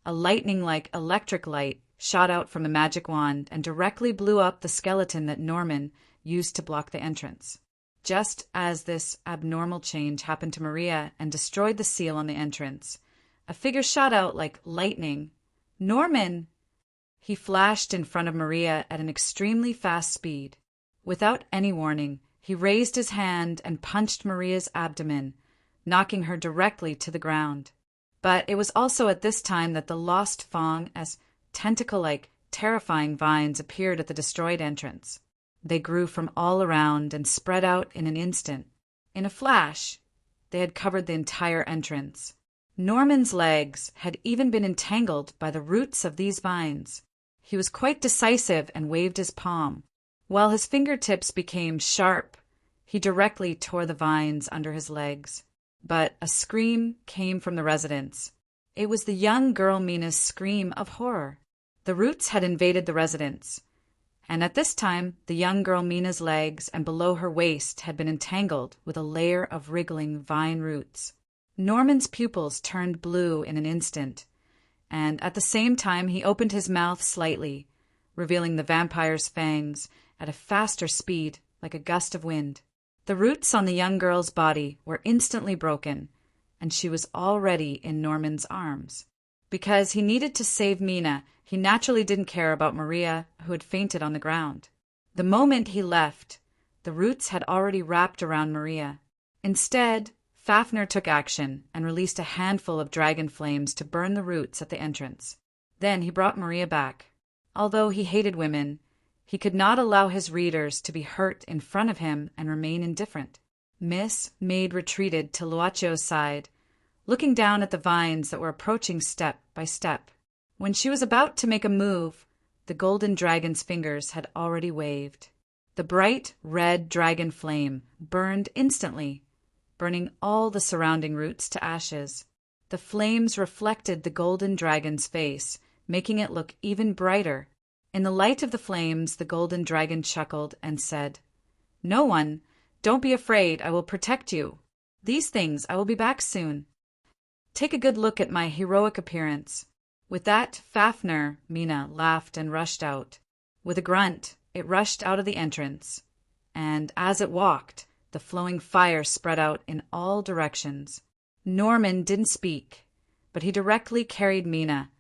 A lightning-like electric light shot out from the magic wand and directly blew up the skeleton that Norman used to block the entrance. Just as this abnormal change happened to Maria and destroyed the seal on the entrance, a figure shot out like lightning. "Norman!" He flashed in front of Maria at an extremely fast speed. Without any warning, he raised his hand and punched Maria's abdomen, knocking her directly to the ground. But it was also at this time that the lost fang as tentacle-like, terrifying vines appeared at the destroyed entrance. They grew from all around and spread out in an instant. In a flash, they had covered the entire entrance. Norman's legs had even been entangled by the roots of these vines. He was quite decisive and waved his palm. While his fingertips became sharp, he directly tore the vines under his legs. But a scream came from the residence. It was the young girl Mina's scream of horror. The roots had invaded the residence, and at this time the young girl Mina's legs and below her waist had been entangled with a layer of wriggling vine roots. Norman's pupils turned blue in an instant, and at the same time he opened his mouth slightly, revealing the vampire's fangs at a faster speed like a gust of wind. The roots on the young girl's body were instantly broken, and she was already in Norman's arms. Because he needed to save Mina, he naturally didn't care about Maria, who had fainted on the ground. The moment he left, the roots had already wrapped around Maria. Instead, Fafnir took action and released a handful of dragon flames to burn the roots at the entrance. Then he brought Maria back. Although he hated women, he could not allow his readers to be hurt in front of him and remain indifferent. Miss Maid retreated to Luacio's side, looking down at the vines that were approaching step by step. When she was about to make a move, the golden dragon's fingers had already waved. The bright red dragon flame burned instantly, burning all the surrounding roots to ashes. The flames reflected the golden dragon's face, making it look even brighter. In the light of the flames, the golden dragon chuckled and said, "No one, don't be afraid, I will protect you. These things, I will be back soon. Take a good look at my heroic appearance." With that, Fafnir, Mina, laughed and rushed out. With a grunt, it rushed out of the entrance, and as it walked, the flowing fire spread out in all directions. Norman didn't speak, but he directly carried Mina.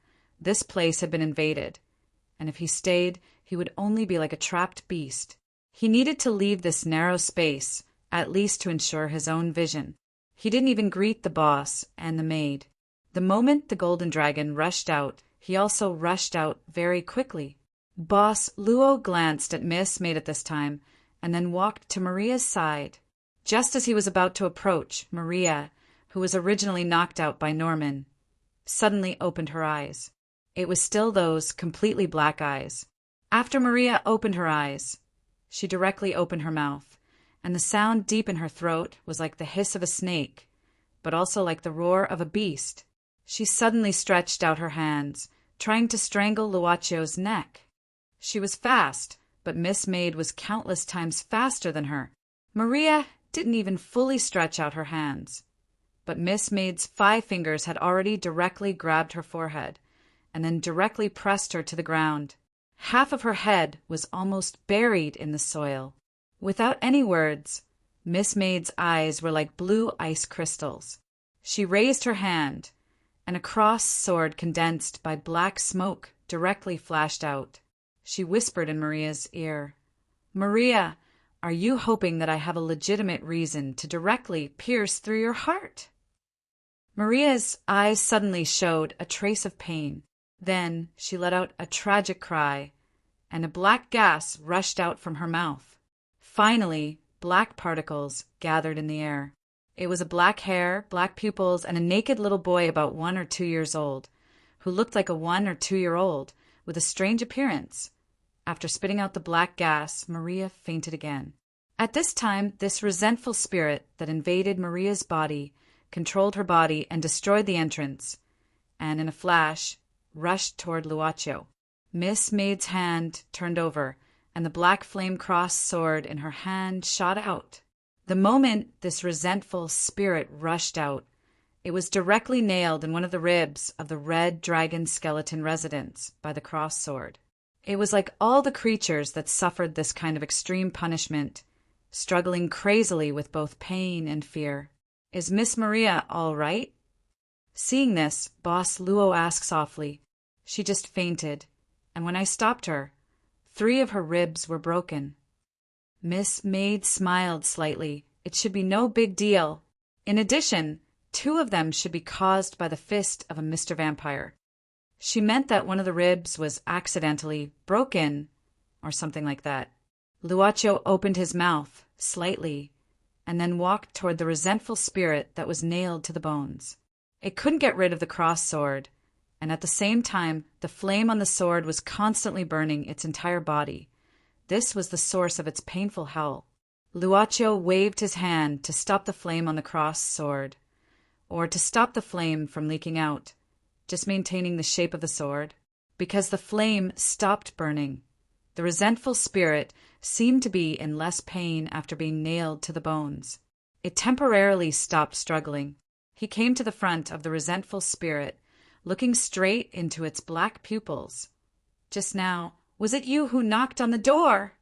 This place had been invaded, and if he stayed, he would only be like a trapped beast. He needed to leave this narrow space, at least to ensure his own vision. He didn't even greet the boss and the maid. The moment the golden dragon rushed out, he also rushed out very quickly. Boss Luo glanced at Miss Maid at this time, and then walked to Maria's side. Just as he was about to approach, Maria, who was originally knocked out by Norman, suddenly opened her eyes. It was still those completely black eyes. After Maria opened her eyes, she directly opened her mouth, and the sound deep in her throat was like the hiss of a snake, but also like the roar of a beast. She suddenly stretched out her hands, trying to strangle Luacio's neck. She was fast, but Miss Maid was countless times faster than her. Maria didn't even fully stretch out her hands, but Miss Maid's 5 fingers had already directly grabbed her forehead, and then directly pressed her to the ground. Half of her head was almost buried in the soil. Without any words, Miss Maid's eyes were like blue ice crystals. She raised her hand, and a cross sword condensed by black smoke directly flashed out. She whispered in Maria's ear, "Maria, are you hoping that I have a legitimate reason to directly pierce through your heart?" Maria's eyes suddenly showed a trace of pain. Then she let out a tragic cry, and a black gas rushed out from her mouth. Finally, black particles gathered in the air. It was a black hair, black pupils, and a naked little boy about 1 or 2 years old, who looked like a 1 or 2-year-old, with a strange appearance. After spitting out the black gas, Maria fainted again. At this time, this resentful spirit that invaded Maria's body controlled her body and destroyed the entrance, and in a flash, rushed toward Luacio. Miss Maid's hand turned over, and the black flame-cross sword in her hand shot out. The moment this resentful spirit rushed out, it was directly nailed in one of the ribs of the red dragon skeleton residents by the cross sword. It was like all the creatures that suffered this kind of extreme punishment, struggling crazily with both pain and fear. "Is Miss Maria all right?" Seeing this, Boss Luo asked softly. "She just fainted, and when I stopped her, 3 of her ribs were broken." Miss Maid smiled slightly. "It should be no big deal. In addition, 2 of them should be caused by the fist of a Mr. Vampire." She meant that one of the ribs was accidentally broken, or something like that. Luacio opened his mouth slightly, and then walked toward the resentful spirit that was nailed to the bones. It couldn't get rid of the cross sword, and at the same time, the flame on the sword was constantly burning its entire body. This was the source of its painful hell. Luacio waved his hand to stop the flame on the cross sword, or to stop the flame from leaking out, just maintaining the shape of the sword. Because the flame stopped burning, the resentful spirit seemed to be in less pain after being nailed to the bones. It temporarily stopped struggling. He came to the front of the resentful spirit, looking straight into its black pupils. "Just now, was it you who knocked on the door?"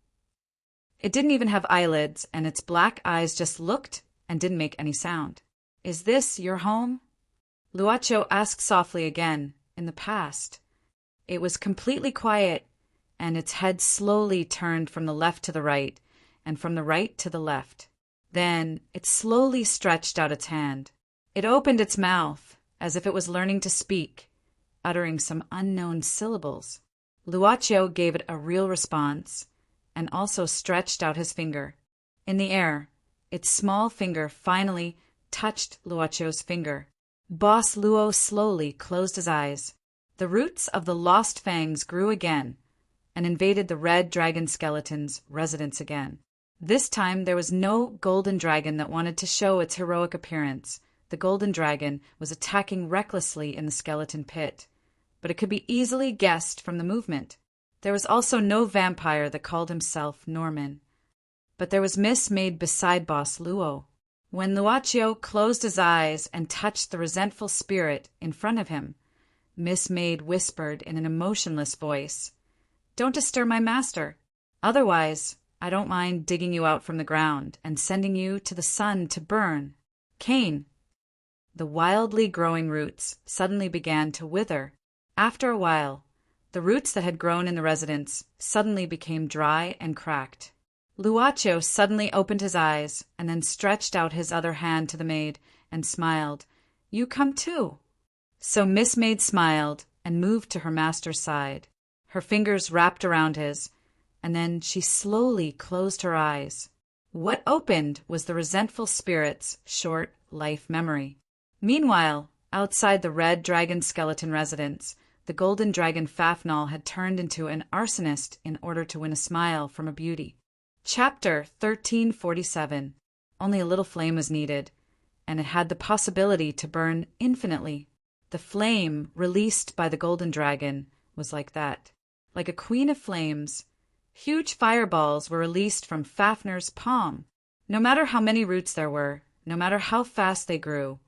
It didn't even have eyelids, and its black eyes just looked and didn't make any sound. "Is this your home?" Luacio asked softly again, in the past. It was completely quiet, and its head slowly turned from the left to the right, and from the right to the left. Then it slowly stretched out its hand. It opened its mouth, as if it was learning to speak, uttering some unknown syllables. Luacio gave it a real response, and also stretched out his finger. In the air, its small finger finally touched Luocio's finger. Boss Luo slowly closed his eyes. The roots of the lost fangs grew again and invaded the red dragon skeleton's residence again. This time there was no golden dragon that wanted to show its heroic appearance. The golden dragon was attacking recklessly in the skeleton pit, but it could be easily guessed from the movement. There was also no vampire that called himself Norman. But there was Miss Maid beside Boss Luo. When Luocio closed his eyes and touched the resentful spirit in front of him, Miss Maid whispered in an emotionless voice, "Don't disturb my master. Otherwise, I don't mind digging you out from the ground and sending you to the sun to burn." Cain. The wildly growing roots suddenly began to wither. After a while, the roots that had grown in the residence suddenly became dry and cracked. Luocio suddenly opened his eyes and then stretched out his other hand to the maid and smiled. "You come too." So Miss Maid smiled and moved to her master's side. Her fingers wrapped around his, and then she slowly closed her eyes. What opened was the resentful spirit's short life memory. Meanwhile, outside the red dragon skeleton residence, the golden dragon Fafnir had turned into an arsonist in order to win a smile from a beauty. Chapter 1347. Only a little flame was needed, and it had the possibility to burn infinitely. The flame released by the golden dragon was like that. Like a queen of flames, huge fireballs were released from Fafnir's palm. No matter how many roots there were, no matter how fast they grew,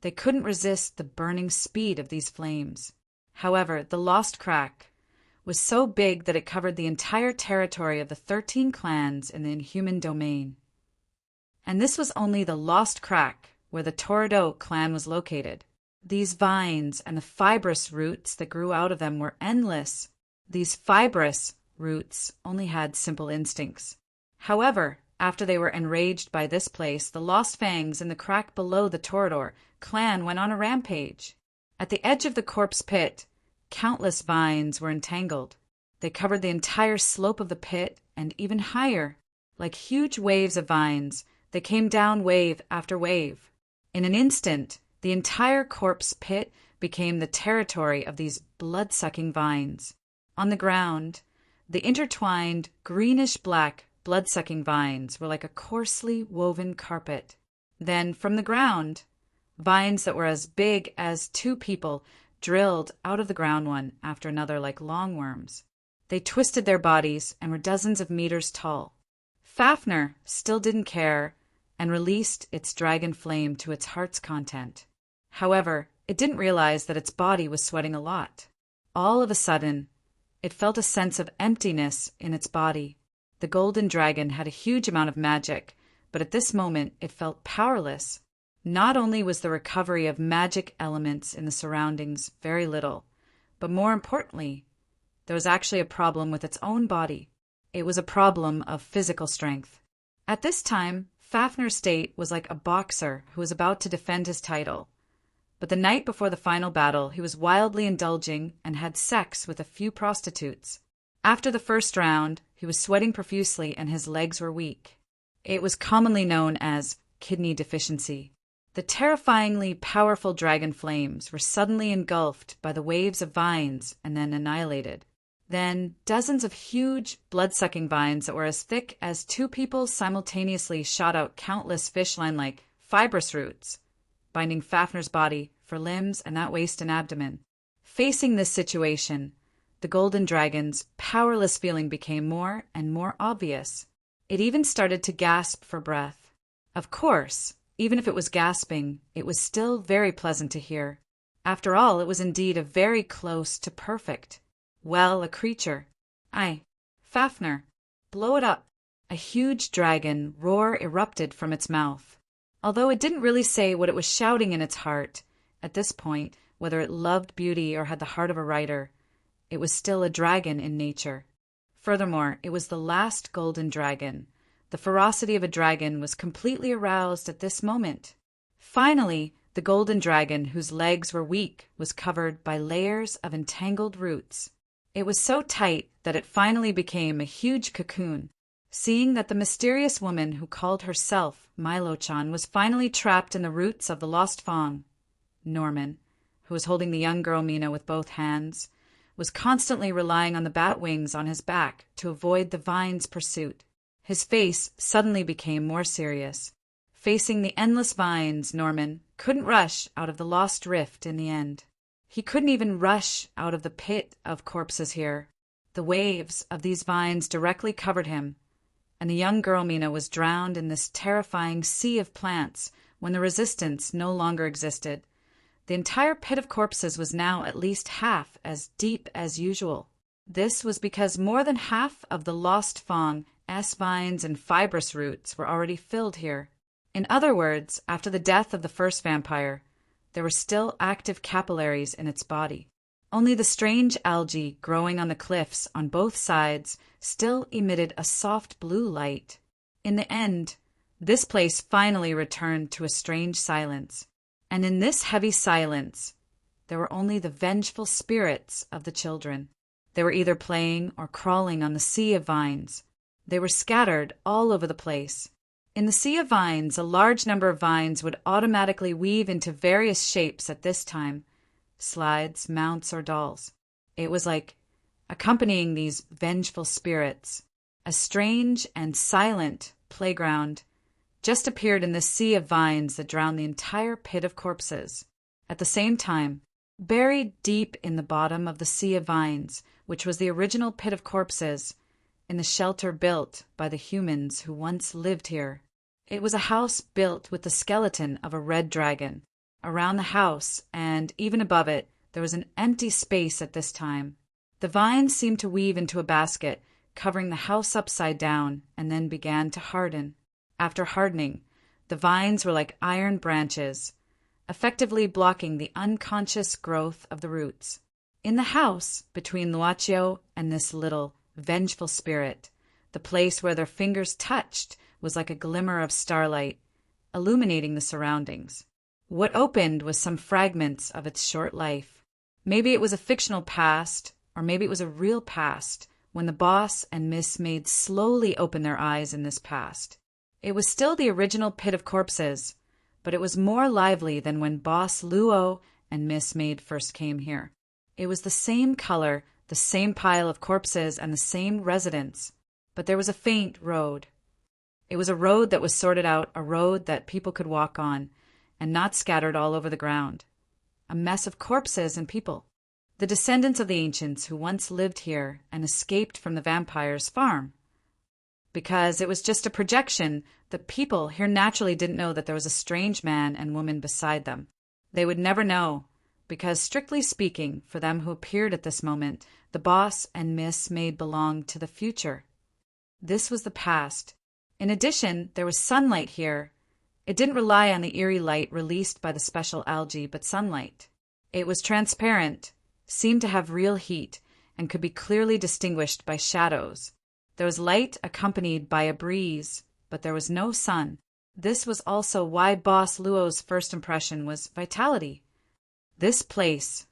they couldn't resist the burning speed of these flames. However, the lost crack was so big that it covered the entire territory of the 13 clans in the inhuman domain. And this was only the lost crack where the Torrido clan was located. These vines and the fibrous roots that grew out of them were endless. These fibrous roots only had simple instincts. However, after they were enraged by this place, the lost fangs in the crack below the Torridor clan went on a rampage. At the edge of the corpse pit, countless vines were entangled. They covered the entire slope of the pit and even higher. Like huge waves of vines, they came down wave after wave. In an instant, the entire corpse pit became the territory of these blood-sucking vines. On the ground, the intertwined, greenish-black, blood-sucking vines were like a coarsely woven carpet. Then, from the ground, vines that were as big as 2 people drilled out of the ground one after another like long worms. They twisted their bodies and were dozens of meters tall. Fafnir still didn't care and released its dragon flame to its heart's content. However, it didn't realize that its body was sweating a lot. All of a sudden, it felt a sense of emptiness in its body. The golden dragon had a huge amount of magic, but at this moment it felt powerless. Not only was the recovery of magic elements in the surroundings very little, but more importantly, there was actually a problem with its own body. It was a problem of physical strength. At this time, Fafnir's state was like a boxer who was about to defend his title. But the night before the final battle, he was wildly indulging and had sex with a few prostitutes. After the first round, he was sweating profusely and his legs were weak. It was commonly known as kidney deficiency. The terrifyingly powerful dragon flames were suddenly engulfed by the waves of vines and then annihilated. Then dozens of huge, blood-sucking vines that were as thick as 2 people simultaneously shot out countless fish-line-like fibrous roots, binding Fafnir's body for limbs and that waist and abdomen. Facing this situation, the golden dragon's powerless feeling became more and more obvious. It even started to gasp for breath. Of course, even if it was gasping, it was still very pleasant to hear. After all, it was indeed a very close to perfect. Well, a creature. Aye, Fafnir, blow it up. A huge dragon roar erupted from its mouth. Although it didn't really say what it was shouting in its heart, at this point, whether it loved beauty or had the heart of a writer, it was still a dragon in nature. Furthermore, it was the last golden dragon. The ferocity of a dragon was completely aroused at this moment. Finally, the golden dragon, whose legs were weak, was covered by layers of entangled roots. It was so tight that it finally became a huge cocoon. seeing that the mysterious woman who called herself Milo-chan was finally trapped in the roots of the lost fawn. Norman, who was holding the young girl Mina with both hands, was constantly relying on the bat wings on his back to avoid the vine's pursuit. His face suddenly became more serious. Facing the endless vines, Norman couldn't rush out of the lost rift in the end. He couldn't even rush out of the pit of corpses here. The waves of these vines directly covered him, and the young girl Mina was drowned in this terrifying sea of plants when the resistance no longer existed. The entire pit of corpses was now at least half as deep as usual. This was because more than half of the lost fawn, vines, and fibrous roots were already filled here. In other words, after the death of the first vampire, there were still active capillaries in its body. Only the strange algae growing on the cliffs on both sides still emitted a soft blue light. In the end, this place finally returned to a strange silence. And in this heavy silence, there were only the vengeful spirits of the children. They were either playing or crawling on the sea of vines. They were scattered all over the place. In the sea of vines, a large number of vines would automatically weave into various shapes at this time, slides, mounts, or dolls. It was like accompanying these vengeful spirits. A strange and silent playground just appeared in this sea of vines that drowned the entire pit of corpses. At the same time, buried deep in the bottom of the sea of vines, which was the original pit of corpses, in the shelter built by the humans who once lived here. It was a house built with the skeleton of a red dragon. Around the house, and even above it, there was an empty space at this time. The vines seemed to weave into a basket, covering the house upside down, and then began to harden. After hardening, the vines were like iron branches, effectively blocking the unconscious growth of the roots. In the house, between Luaccio and this little, vengeful spirit, the place where their fingers touched was like a glimmer of starlight, illuminating the surroundings. What opened was some fragments of its short life. Maybe it was a fictional past, or maybe it was a real past, when the boss and Miss Maid slowly opened their eyes in this past. It was still the original pit of corpses, but it was more lively than when Boss Luo and Miss Maid first came here. It was the same color, the same pile of corpses, and the same residents, but there was a faint road. It was a road that was sorted out, a road that people could walk on, and not scattered all over the ground. A mess of corpses and people. The descendants of the ancients who once lived here and escaped from the vampire's farm. Because it was just a projection, the people here naturally didn't know that there was a strange man and woman beside them. They would never know, because strictly speaking, for them who appeared at this moment, the boss and Miss Maid belonged to the future. This was the past. In addition, there was sunlight here. It didn't rely on the eerie light released by the special algae, but sunlight. It was transparent, seemed to have real heat, and could be clearly distinguished by shadows. There was light accompanied by a breeze, but there was no sun. This was also why Boss Luo's first impression was vitality. This place.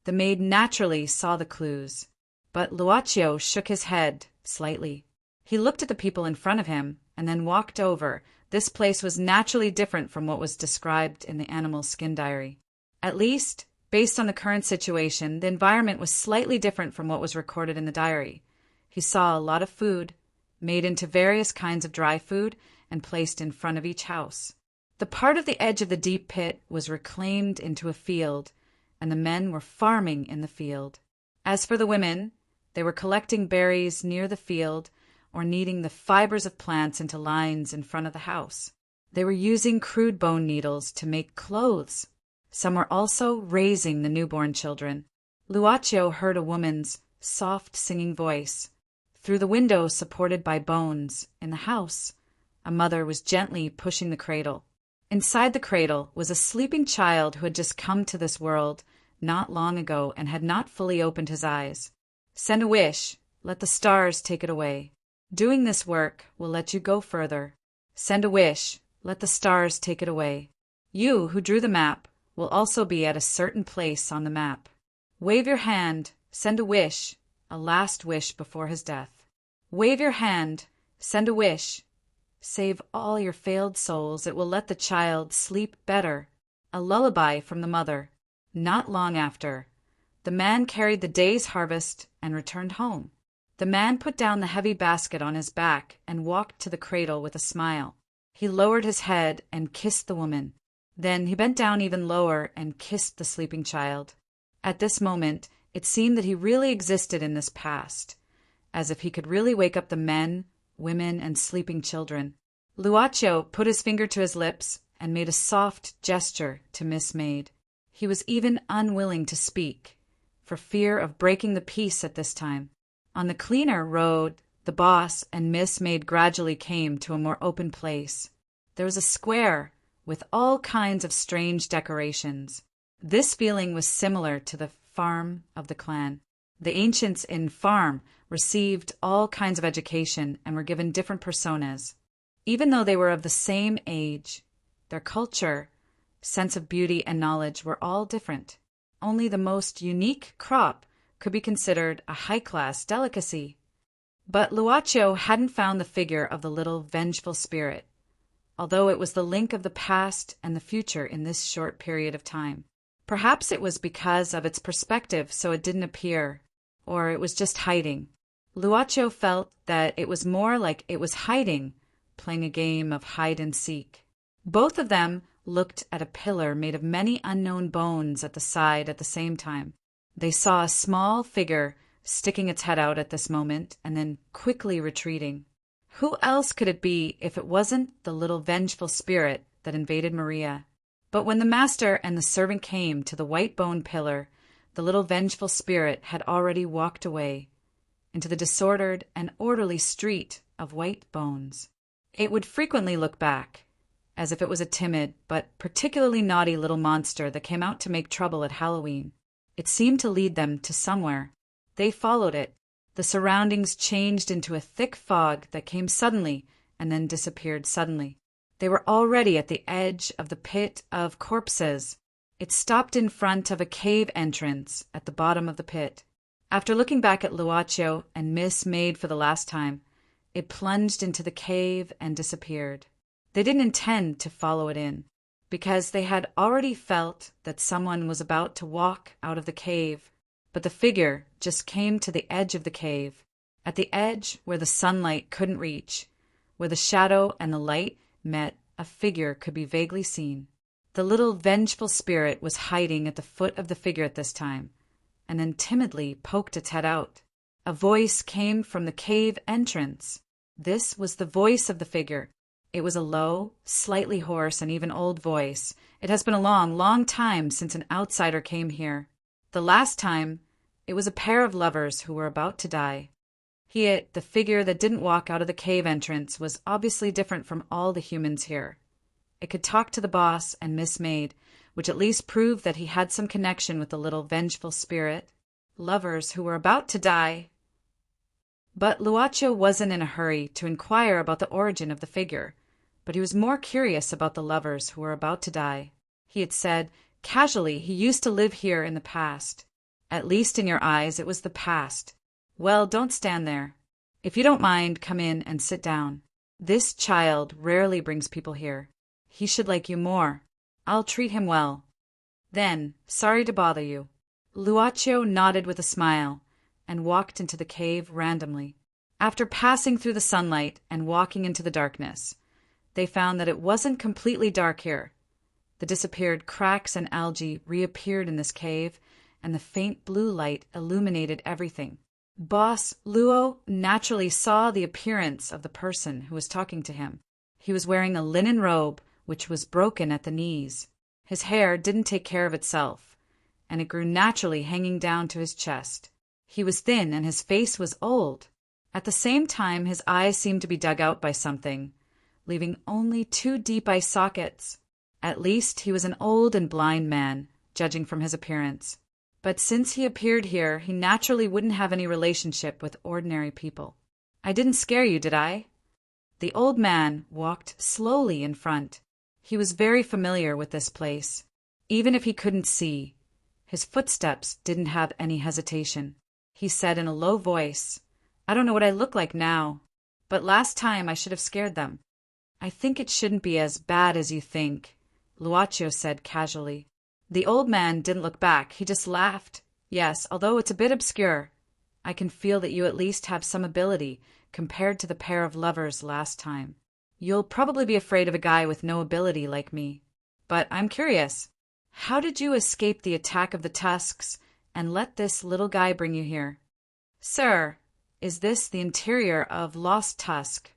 The maid naturally saw the clues, but Luaccio shook his head slightly. He looked at the people in front of him and then walked over. This place was naturally different from what was described in the animal skin diary. At least, based on the current situation, the environment was slightly different from what was recorded in the diary. He saw a lot of food, made into various kinds of dry food, and placed in front of each house. The part of the edge of the deep pit was reclaimed into a field, and the men were farming in the field. As for the women, they were collecting berries near the field or kneading the fibers of plants into lines in front of the house. They were using crude bone needles to make clothes. Some were also raising the newborn children. Luaccio heard a woman's soft singing voice. Through the window supported by bones in the house, a mother was gently pushing the cradle. Inside the cradle was a sleeping child who had just come to this world not long ago and had not fully opened his eyes. Send a wish, let the stars take it away. Doing this work will let you go further. Send a wish, let the stars take it away. You who drew the map will also be at a certain place on the map. Wave your hand, send a wish, a last wish before his death. Wave your hand, Send a wish. Save all your failed souls. It will let the child sleep better. A lullaby from the mother. Not long after, the man carried the day's harvest and returned home. The man put down the heavy basket on his back and walked to the cradle with a smile. He lowered his head and kissed the woman. Then he bent down even lower and kissed the sleeping child. At this moment, it seemed that he really existed in this past, as if he could really wake up the men, women, and sleeping children. Luaccio put his finger to his lips and made a soft gesture to Miss Maid. He was even unwilling to speak, for fear of breaking the peace at this time. On the cleaner road, the boss and Miss Maid gradually came to a more open place. There was a square with all kinds of strange decorations. This feeling was similar to the farm of the clan. The ancients in farm received all kinds of education and were given different personas. Even though they were of the same age, their culture, sense of beauty, and knowledge were all different. Only the most unique crop could be considered a high-class delicacy. But Luaccio hadn't found the figure of the little vengeful spirit, although it was the link of the past and the future in this short period of time. Perhaps it was because of its perspective, so it didn't appear, or it was just hiding. Luaccio felt that it was more like it was hiding, playing a game of hide-and-seek. Both of them looked at a pillar made of many unknown bones at the side at the same time. They saw a small figure sticking its head out at this moment and then quickly retreating. Who else could it be if it wasn't the little vengeful spirit that invaded Maria? But when the master and the servant came to the white bone pillar, the little vengeful spirit had already walked away into the disordered and orderly street of white bones. It would frequently look back, as if it was a timid but particularly naughty little monster that came out to make trouble at Halloween. It seemed to lead them to somewhere. They followed it. The surroundings changed into a thick fog that came suddenly and then disappeared suddenly. They were already at the edge of the pit of corpses. It stopped in front of a cave entrance at the bottom of the pit. After looking back at Luaccio and Miss Maid for the last time, it plunged into the cave and disappeared. They didn't intend to follow it in, because they had already felt that someone was about to walk out of the cave, but the figure just came to the edge of the cave, at the edge where the sunlight couldn't reach, where the shadow and the light met. A figure could be vaguely seen. The little vengeful spirit was hiding at the foot of the figure at this time, and then timidly poked its head out. A voice came from the cave entrance. This was the voice of the figure. It was a low, slightly hoarse, and even old voice. It has been a long, long time since an outsider came here. The last time, it was a pair of lovers who were about to die. The figure that didn't walk out of the cave entrance, was obviously different from all the humans here. It could talk to the boss and Miss Maid, which at least proved that he had some connection with the little vengeful spirit. Lovers who were about to die. But Luaccio wasn't in a hurry to inquire about the origin of the figure, but he was more curious about the lovers who were about to die. He had said, casually, he used to live here in the past. At least in your eyes, it was the past. Well, don't stand there. If you don't mind, come in and sit down. This child rarely brings people here. He should like you more. I'll treat him well. Then, sorry to bother you. Luaccio nodded with a smile and walked into the cave randomly. After passing through the sunlight and walking into the darkness, they found that it wasn't completely dark here. The disappeared cracks and algae reappeared in this cave, and the faint blue light illuminated everything. Boss Luo naturally saw the appearance of the person who was talking to him. He was wearing a linen robe which was broken at the knees. His hair didn't take care of itself, and it grew naturally hanging down to his chest. He was thin and his face was old. At the same time, his eyes seemed to be dug out by something, leaving only 2 deep eye sockets. At least he was an old and blind man, judging from his appearance. But since he appeared here, he naturally wouldn't have any relationship with ordinary people. I didn't scare you, did I? The old man walked slowly in front. He was very familiar with this place. Even if he couldn't see, his footsteps didn't have any hesitation. He said in a low voice, I don't know what I look like now. But last time I should have scared them. I think it shouldn't be as bad as you think, Luaccio said casually. The old man didn't look back, he just laughed. Yes, although it's a bit obscure, I can feel that you at least have some ability compared to the pair of lovers last time. You'll probably be afraid of a guy with no ability like me. But I'm curious, how did you escape the attack of the tusks and let this little guy bring you here? Sir, is this the interior of Lost Tusk?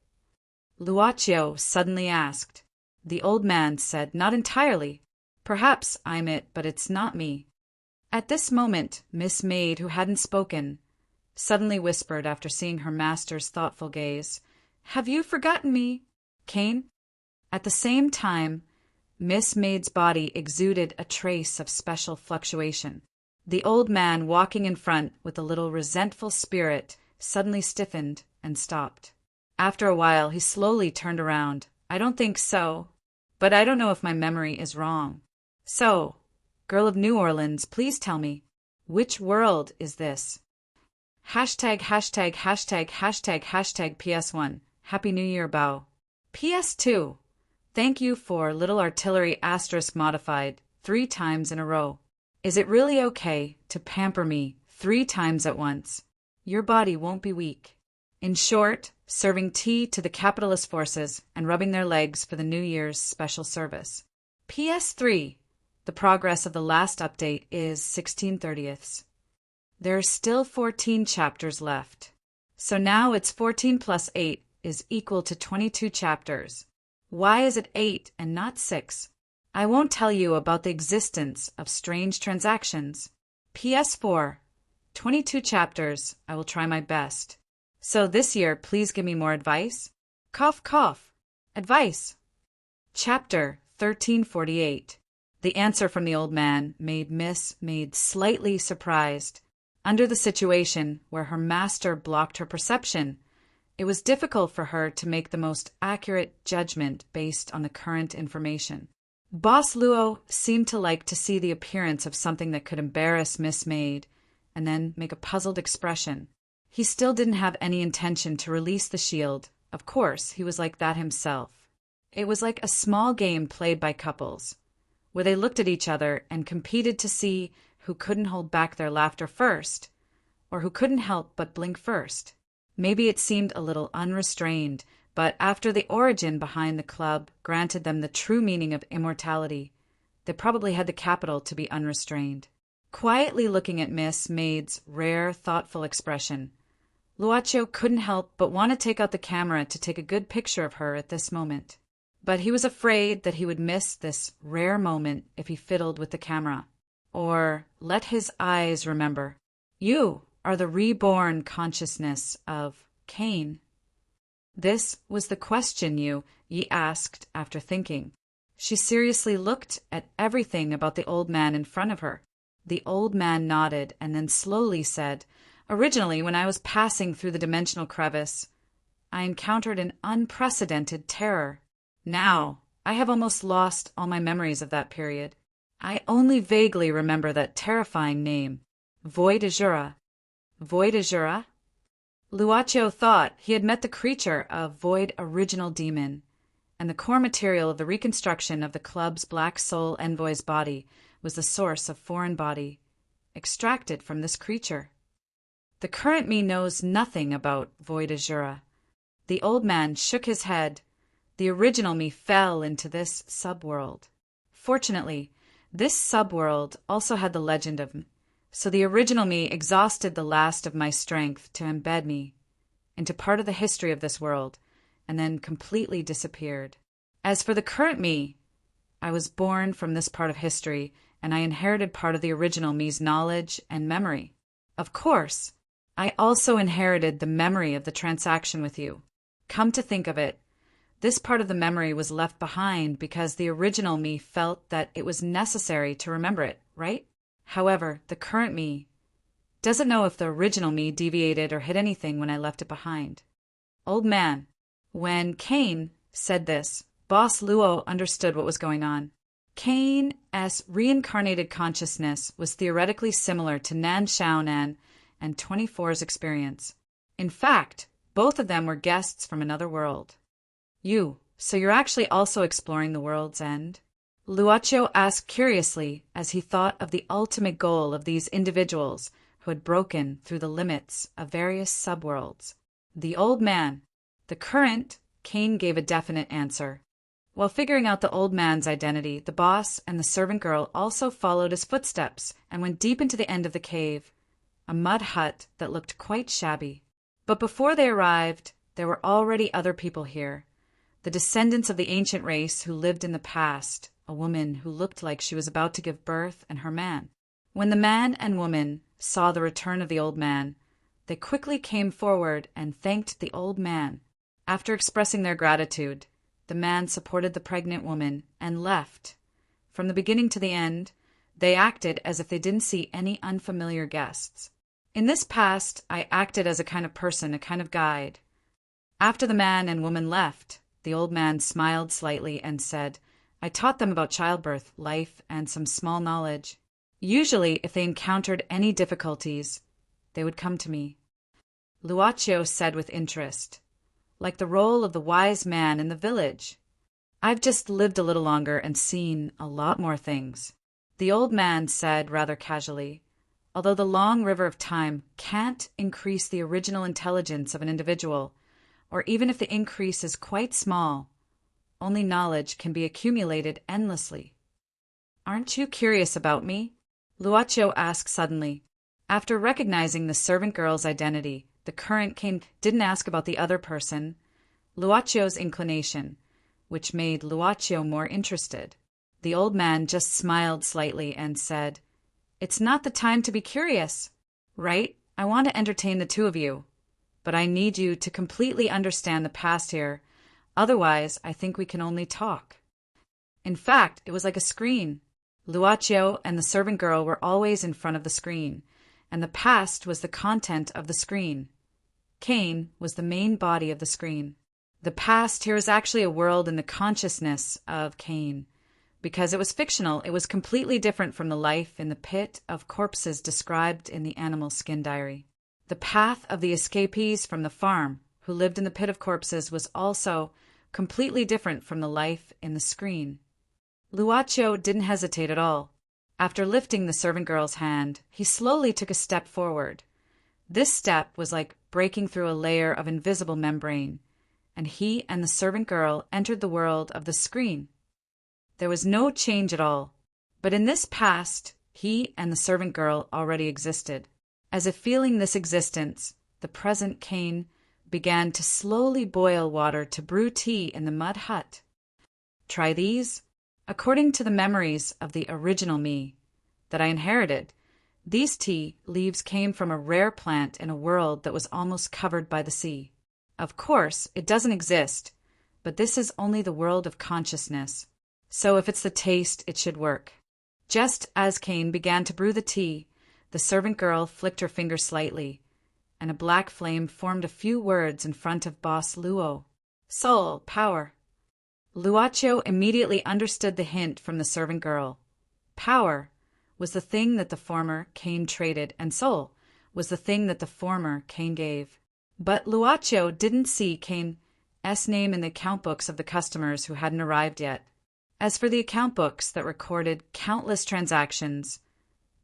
Luaccio suddenly asked. The old man said, Not entirely. Perhaps I'm it, but it's not me. At this moment, Miss Maid, who hadn't spoken, suddenly whispered after seeing her master's thoughtful gaze, Have you forgotten me, Cain? At the same time, Miss Maid's body exuded a trace of special fluctuation. The old man walking in front with a little resentful spirit suddenly stiffened and stopped. After a while, he slowly turned around. I don't think so, but I don't know if my memory is wrong. So, girl of New Orleans, please tell me, which world is this? Hashtag PS1. Happy New Year, Bao. PS2. Thank you for little artillery asterisk modified 3 times in a row. Is it really okay to pamper me 3 times at once? Your body won't be weak. In short, serving tea to the capitalist forces and rubbing their legs for the New Year's special service. PS3. The progress of the last update is 16/30ths. There are still 14 chapters left. So now it's 14 plus 8 is equal to 22 chapters. Why is it 8 and not 6? I won't tell you about the existence of strange transactions. PS4. 22 chapters. I will try my best. So this year, please give me more advice. Cough, cough. Advice. Chapter 1348. The answer from the old man made Miss Maid slightly surprised. Under the situation where her master blocked her perception, it was difficult for her to make the most accurate judgment based on the current information. Boss Luo seemed to like to see the appearance of something that could embarrass Miss Maid and then make a puzzled expression. He still didn't have any intention to release the shield. Of course, he was like that himself. It was like a small game played by couples, where they looked at each other and competed to see who couldn't hold back their laughter first, or who couldn't help but blink first. Maybe it seemed a little unrestrained, but after the origin behind the club granted them the true meaning of immortality, they probably had the capital to be unrestrained. Quietly looking at Miss Maid's rare, thoughtful expression, Luaccio couldn't help but want to take out the camera to take a good picture of her at this moment. But he was afraid that he would miss this rare moment if he fiddled with the camera. Or let his eyes remember. You are the reborn consciousness of Cain. This was the question ye asked after thinking. She seriously looked at everything about the old man in front of her. The old man nodded and then slowly said, Originally, when I was passing through the dimensional crevice, I encountered an unprecedented terror. Now, I have almost lost all my memories of that period. I only vaguely remember that terrifying name, Void Azura. Void Azura? Luaccio thought he had met the creature of Void Original Demon, and the core material of the reconstruction of the club's Black Soul envoy's body was the source of foreign body, extracted from this creature. The current me knows nothing about Void Azura. The old man shook his head. The original me fell into this subworld. Fortunately, this subworld also had the legend of me, so the original me exhausted the last of my strength to embed me into part of the history of this world, and then completely disappeared. As for the current me, I was born from this part of history, and I inherited part of the original me's knowledge and memory. Of course, I also inherited the memory of the transaction with you. Come to think of it, this part of the memory was left behind because the original me felt that it was necessary to remember it, right? However, the current me doesn't know if the original me deviated or hid anything when I left it behind. Old man, when Cain said this, Boss Luo understood what was going on. Cain's reincarnated consciousness was theoretically similar to Nan Xiaonan and 24's experience. In fact, Both of them were guests from another world. So you're actually also exploring the world's end? Luocho asked curiously as he thought of the ultimate goal of these individuals who had broken through the limits of various subworlds. The old man, the current, Kane gave a definite answer. While figuring out the old man's identity, the boss and the servant girl also followed his footsteps and went deep into the end of the cave, a mud hut that looked quite shabby. But before they arrived, there were already other people here, the descendants of the ancient race who lived in the past, a woman who looked like she was about to give birth, and her man. When the man and woman saw the return of the old man, they quickly came forward and thanked the old man. After expressing their gratitude, the man supported the pregnant woman and left. From the beginning to the end, they acted as if they didn't see any unfamiliar guests. In this past, I acted as a kind of person, a kind of guide. After the man and woman left, the old man smiled slightly and said, I taught them about childbirth, life, and some small knowledge. Usually, if they encountered any difficulties, they would come to me. Luocho said with interest, like the role of the wise man in the village. I've just lived a little longer and seen a lot more things. The old man said rather casually, although the long river of time can't increase the original intelligence of an individual, or even if the increase is quite small, only knowledge can be accumulated endlessly. Aren't you curious about me? Luocho asked suddenly. After recognizing the servant girl's identity, the current king didn't ask about the other person, Luocho's inclination, which made Luocho more interested. The old man just smiled slightly and said, It's not the time to be curious, right? I want to entertain the two of you, but I need you to completely understand the past here. Otherwise, I think we can only talk. In fact, it was like a screen. Luocho and the servant girl were always in front of the screen, and the past was the content of the screen. Kane was the main body of the screen. The past here is actually a world in the consciousness of Kane. Because it was fictional, it was completely different from the life in the pit of corpses described in the animal skin diary. The path of the escapees from the farm who lived in the pit of corpses was also completely different from the life in the screen. Luocho didn't hesitate at all. After lifting the servant girl's hand, he slowly took a step forward. This step was like breaking through a layer of invisible membrane, and he and the servant girl entered the world of the screen. There was no change at all, but in this past, he and the servant girl already existed. As if feeling this existence, the present Kane began to slowly boil water to brew tea in the mud hut. Try these. According to the memories of the original me that I inherited, these tea leaves came from a rare plant in a world that was almost covered by the sea. Of course, it doesn't exist, but this is only the world of consciousness. So if it's the taste, it should work. Just as Kane began to brew the tea, the servant girl flicked her finger slightly, and a black flame formed a few words in front of Boss Luo. Soul, power. Luocho immediately understood the hint from the servant girl. Power was the thing that the former Kane traded, and soul was the thing that the former Kane gave. But Luocho didn't see Kane's name in the account books of the customers who hadn't arrived yet. As for the account books that recorded countless transactions,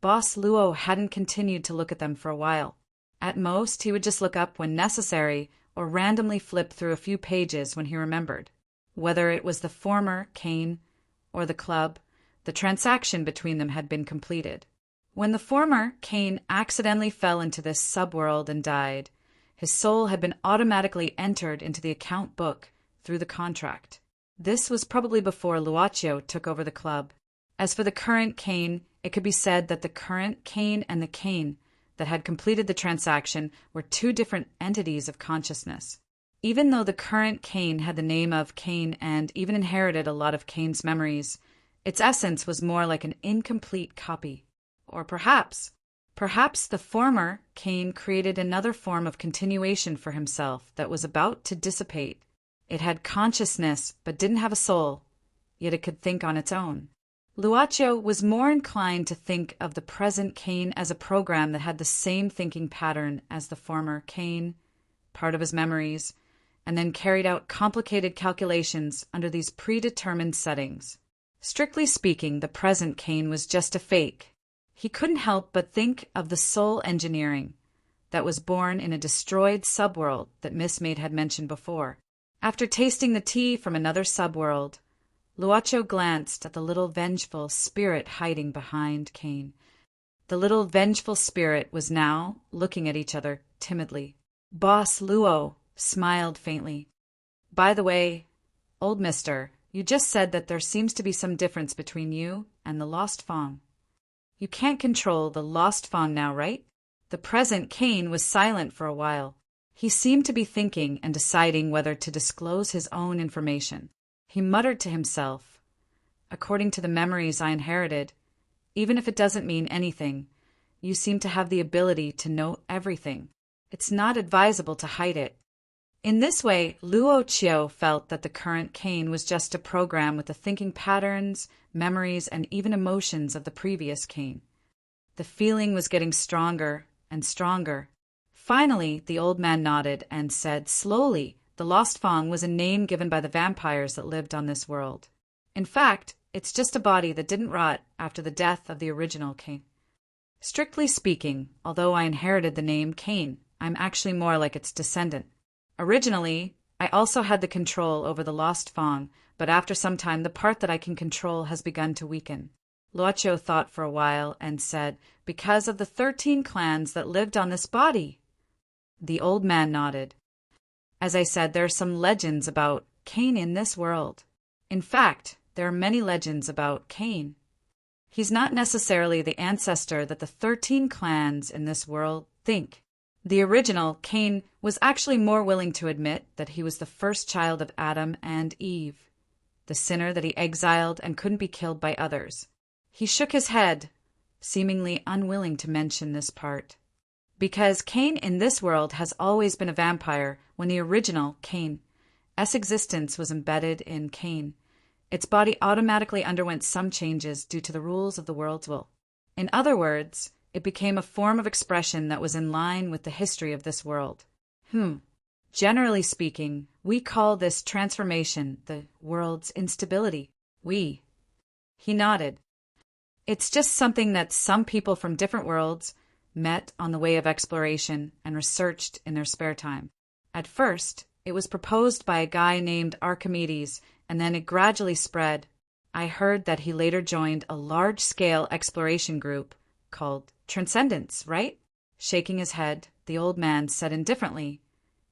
Boss Luo hadn't continued to look at them for a while. At most, he would just look up when necessary or randomly flip through a few pages when he remembered. Whether it was the former Kane or the club, the transaction between them had been completed. When the former Kane accidentally fell into this subworld and died, his soul had been automatically entered into the account book through the contract. This was probably before Luocho took over the club. As for the current Kane, it could be said that the current Kane and the Kane that had completed the transaction were two different entities of consciousness. Even though the current Kane had the name of Kane and even inherited a lot of Kane's memories, its essence was more like an incomplete copy. Or perhaps the former Kane created another form of continuation for himself that was about to dissipate. It had consciousness but didn't have a soul, yet it could think on its own. Luocho was more inclined to think of the present Kane as a program that had the same thinking pattern as the former Kane, part of his memories, and then carried out complicated calculations under these predetermined settings. Strictly speaking, the present Kane was just a fake. He couldn't help but think of the soul engineering that was born in a destroyed subworld that Miss Maid had mentioned before. After tasting the tea from another subworld, Luocho glanced at the little vengeful spirit hiding behind Kane. The little vengeful spirit was now looking at each other timidly. Boss Luo smiled faintly. By the way, old mister, you just said that there seems to be some difference between you and the Lost Fong. You can't control the Lost Fong now, right? The present Kane was silent for a while. He seemed to be thinking and deciding whether to disclose his own information. He muttered to himself, "According to the memories I inherited, even if it doesn't mean anything, you seem to have the ability to know everything. It's not advisable to hide it." In this way, Luo Qiu felt that the current Kane was just a program with the thinking patterns, memories, and even emotions of the previous Kane. The feeling was getting stronger and stronger. Finally, the old man nodded and said slowly, the Lost Fong was a name given by the vampires that lived on this world. In fact, it's just a body that didn't rot after the death of the original Kane. Strictly speaking, although I inherited the name Kane, I'm actually more like its descendant. Originally, I also had the control over the Lost Fong, but after some time the part that I can control has begun to weaken. Luocho thought for a while and said, "Because of the 13 clans that lived on this body." The old man nodded. As I said, there are some legends about Kane in this world. In fact, there are many legends about Kane. He's not necessarily the ancestor that the 13 clans in this world think. The original Kane was actually more willing to admit that he was the first child of Adam and Eve, the sinner that he exiled and couldn't be killed by others. He shook his head, seemingly unwilling to mention this part. Because Kane in this world has always been a vampire when the original Kane's existence was embedded in Kane. Its body automatically underwent some changes due to the rules of the world's will. In other words, it became a form of expression that was in line with the history of this world. Generally speaking, we call this transformation the world's instability. He nodded. It's just something that some people from different worlds met on the way of exploration and researched in their spare time. At first, it was proposed by a guy named Archimedes, and then it gradually spread. I heard that he later joined a large-scale exploration group called Transcendence, right? Shaking his head, the old man said indifferently,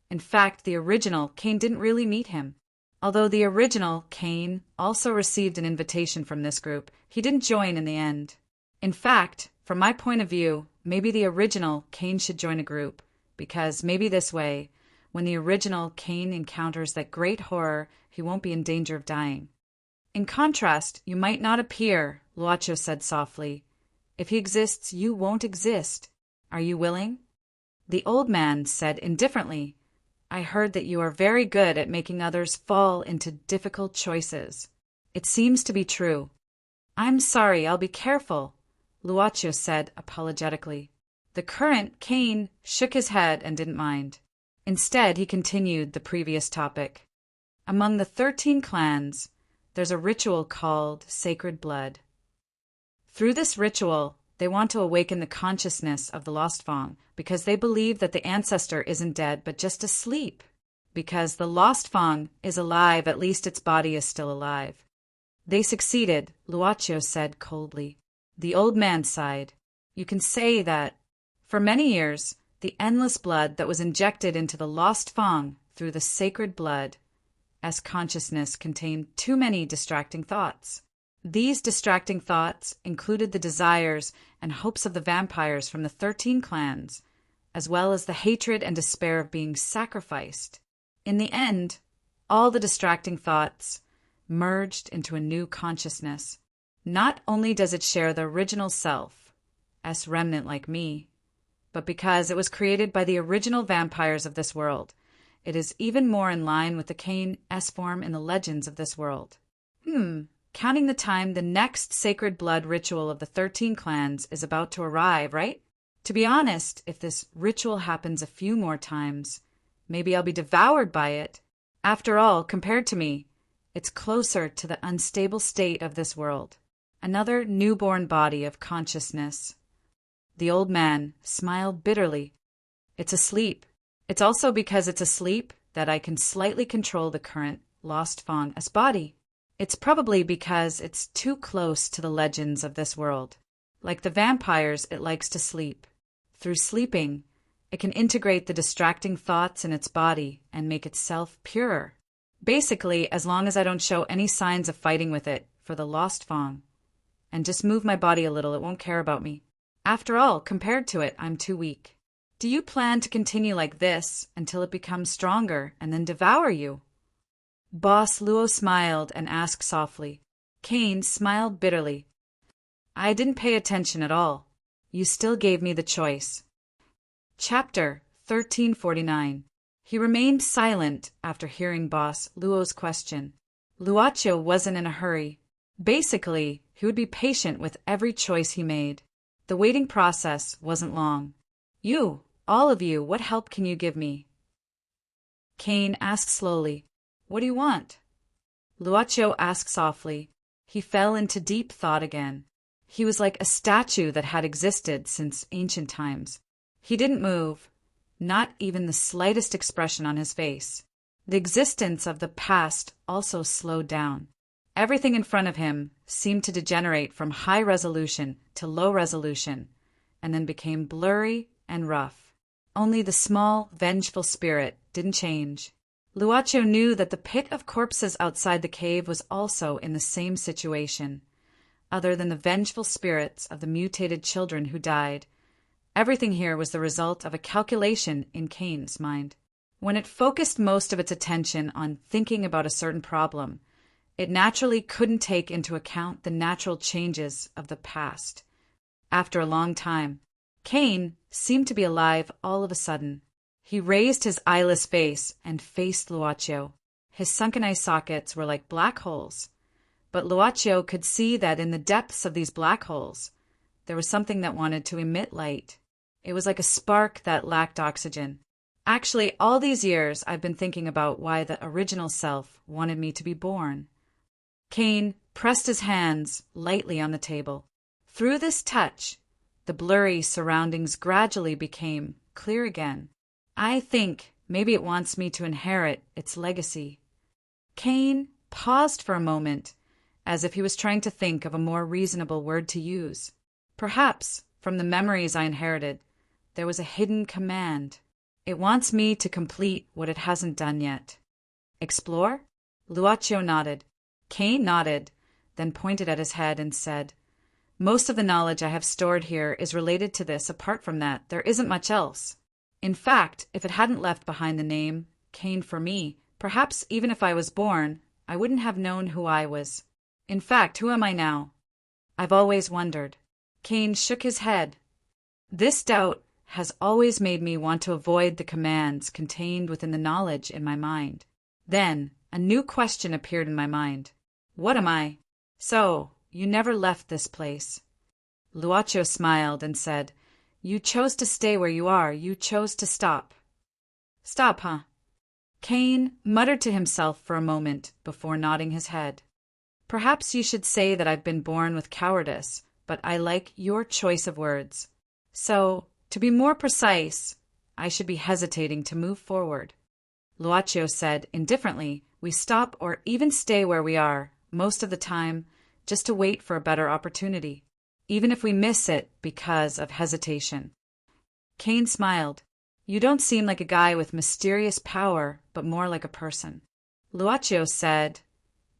"In fact, the original Kane didn't really meet him. Although the original Kane also received an invitation from this group, he didn't join in the end. In fact, from my point of view, maybe the original Kane should join a group, because maybe this way, when the original Kane encounters that great horror, he won't be in danger of dying. In contrast, you might not appear," Luocho said softly. "If he exists, you won't exist. Are you willing?" The old man said indifferently, "I heard that you are very good at making others fall into difficult choices. It seems to be true." "I'm sorry, I'll be careful," Luocho said apologetically. The current Kane shook his head and didn't mind. Instead, he continued the previous topic. Among the 13 clans, there's a ritual called Sacred Blood. Through this ritual, they want to awaken the consciousness of the Lost Fong because they believe that the ancestor isn't dead but just asleep. Because the Lost Fong is alive, at least its body is still alive. They succeeded, Luocho said coldly. The old man sighed. You can say that, for many years, the endless blood that was injected into the Lost Fong through the Sacred Blood as consciousness contained too many distracting thoughts. These distracting thoughts included the desires and hopes of the vampires from the 13 clans, as well as the hatred and despair of being sacrificed. In the end, all the distracting thoughts merged into a new consciousness. Not only does it share the original self, as remnant like me, but because it was created by the original vampires of this world, it is even more in line with the Cain S-form in the legends of this world. Counting the time, the next Sacred Blood ritual of the 13 clans is about to arrive, right? To be honest, if this ritual happens a few more times, Maybe I'll be devoured by it. After all, compared to me, it's closer to the unstable state of this world. Another newborn body of consciousness. The old man smiled bitterly. It's asleep. It's also because it's asleep that I can slightly control the current lost fawn as body. It's probably because it's too close to the legends of this world. Like the vampires, it likes to sleep. Through sleeping, it can integrate the distracting thoughts in its body and make itself purer. Basically, as long as I don't show any signs of fighting with it for the lost fawn, and just move my body a little, it won't care about me. After all, compared to it, I'm too weak. Do you plan to continue like this until it becomes stronger and then devour you? Boss Luo smiled and asked softly. Cain smiled bitterly. I didn't pay attention at all. You still gave me the choice. Chapter 1349. He remained silent after hearing Boss Luo's question. Luocho wasn't in a hurry. Basically, he would be patient with every choice he made. The waiting process wasn't long. You, all of you, what help can you give me? Cain asked slowly. What do you want? Luocho asked softly. He fell into deep thought again. He was like a statue that had existed since ancient times. He didn't move, not even the slightest expression on his face. The existence of the past also slowed down. Everything in front of him seemed to degenerate from high resolution to low resolution, and then became blurry and rough. Only the small, vengeful spirit didn't change. Luocho knew that the pit of corpses outside the cave was also in the same situation. Other than the vengeful spirits of the mutated children who died, everything here was the result of a calculation in Cain's mind. When it focused most of its attention on thinking about a certain problem, it naturally couldn't take into account the natural changes of the past. After a long time, Cain seemed to be alive all of a sudden. He raised his eyeless face and faced Luocho. His sunken eye sockets were like black holes, but Luocho could see that in the depths of these black holes, there was something that wanted to emit light. It was like a spark that lacked oxygen. Actually, all these years I've been thinking about why the original self wanted me to be born. Cain pressed his hands lightly on the table. Through this touch, the blurry surroundings gradually became clear again. I think maybe it wants me to inherit its legacy. Cain paused for a moment, as if he was trying to think of a more reasonable word to use. Perhaps, from the memories I inherited, there was a hidden command. It wants me to complete what it hasn't done yet. Explore? Luocho nodded. Cain nodded, then pointed at his head and said, Most of the knowledge I have stored here is related to this. Apart from that, there isn't much else. In fact, if it hadn't left behind the name, Cain for me, perhaps even if I was born, I wouldn't have known who I was. In fact, who am I now? I've always wondered. Cain shook his head. This doubt has always made me want to avoid the commands contained within the knowledge in my mind. Then, a new question appeared in my mind. What am I? So, you never left this place. Luocho smiled and said, You chose to stay where you are. You chose to stop. Stop, huh? Cain muttered to himself for a moment before nodding his head. Perhaps you should say that I've been born with cowardice, but I like your choice of words. So, to be more precise, I should be hesitating to move forward. Luocho said indifferently, We stop or even stay where we are, most of the time, just to wait for a better opportunity, even if we miss it because of hesitation. Cain smiled. You don't seem like a guy with mysterious power, but more like a person. Luocho said,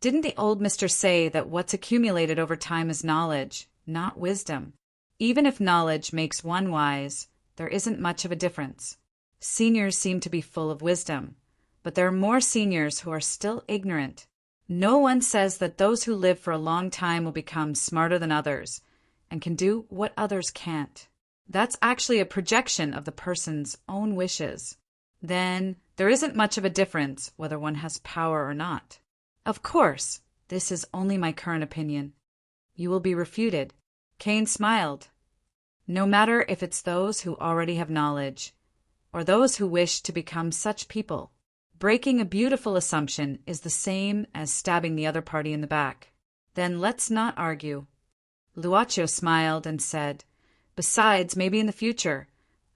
Didn't the old mister say that what's accumulated over time is knowledge, not wisdom? Even if knowledge makes one wise, there isn't much of a difference. Seniors seem to be full of wisdom, but there are more seniors who are still ignorant. No one says that those who live for a long time will become smarter than others and can do what others can't. That's actually a projection of the person's own wishes. Then there isn't much of a difference whether one has power or not. Of course, this is only my current opinion. You will be refuted. Cain smiled. No matter if it's those who already have knowledge, or those who wish to become such people. Breaking a beautiful assumption is the same as stabbing the other party in the back. Then let's not argue. Luaccio smiled and said, "Besides, maybe in the future,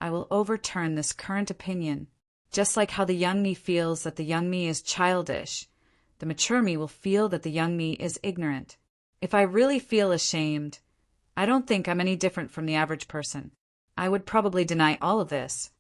I will overturn this current opinion. Just like how the young me feels that the young me is childish, the mature me will feel that the young me is ignorant. If I really feel ashamed, I don't think I'm any different from the average person. I would probably deny all of this."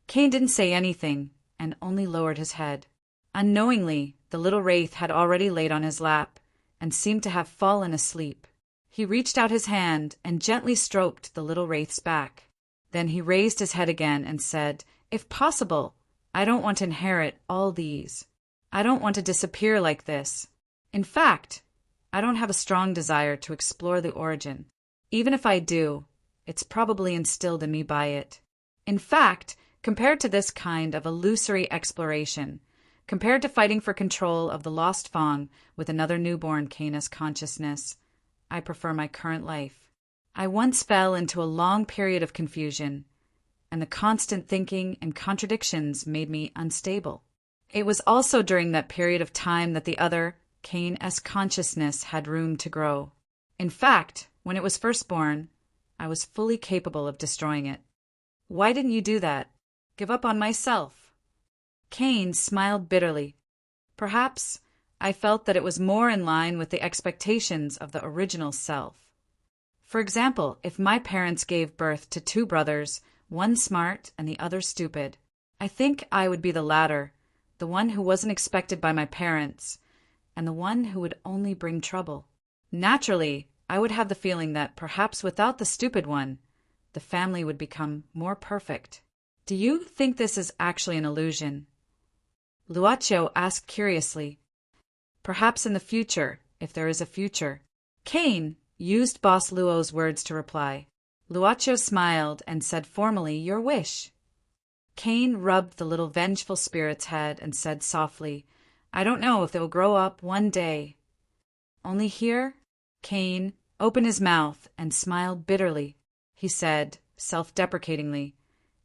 Cain didn't say anything and only lowered his head. Unknowingly, the little wraith had already laid on his lap and seemed to have fallen asleep. He reached out his hand and gently stroked the little wraith's back. Then he raised his head again and said, "If possible, I don't want to inherit all these. I don't want to disappear like this. In fact, I don't have a strong desire to explore the origin. Even if I do, it's probably instilled in me by it. In fact, compared to this kind of illusory exploration, compared to fighting for control of the lost Fong with another newborn Canis consciousness, I prefer my current life. I once fell into a long period of confusion, and the constant thinking and contradictions made me unstable. It was also during that period of time that the other, Cain-esque consciousness had room to grow. In fact, when it was first born, I was fully capable of destroying it. Why didn't you do that? Give up on myself?" Cain smiled bitterly. Perhaps I felt that it was more in line with the expectations of the original self. For example, if my parents gave birth to two brothers, one smart and the other stupid, I think I would be the latter, the one who wasn't expected by my parents, and the one who would only bring trouble. Naturally, I would have the feeling that perhaps without the stupid one, the family would become more perfect. Do you think this is actually an illusion? Luaccio asked curiously. Perhaps in the future, if there is a future. Cain used Boss Luo's words to reply. Luaccio smiled and said formally, "Your wish." Cain rubbed the little vengeful spirit's head and said softly, "I don't know if they will grow up one day." Only here, Cain opened his mouth and smiled bitterly. He said, self-deprecatingly,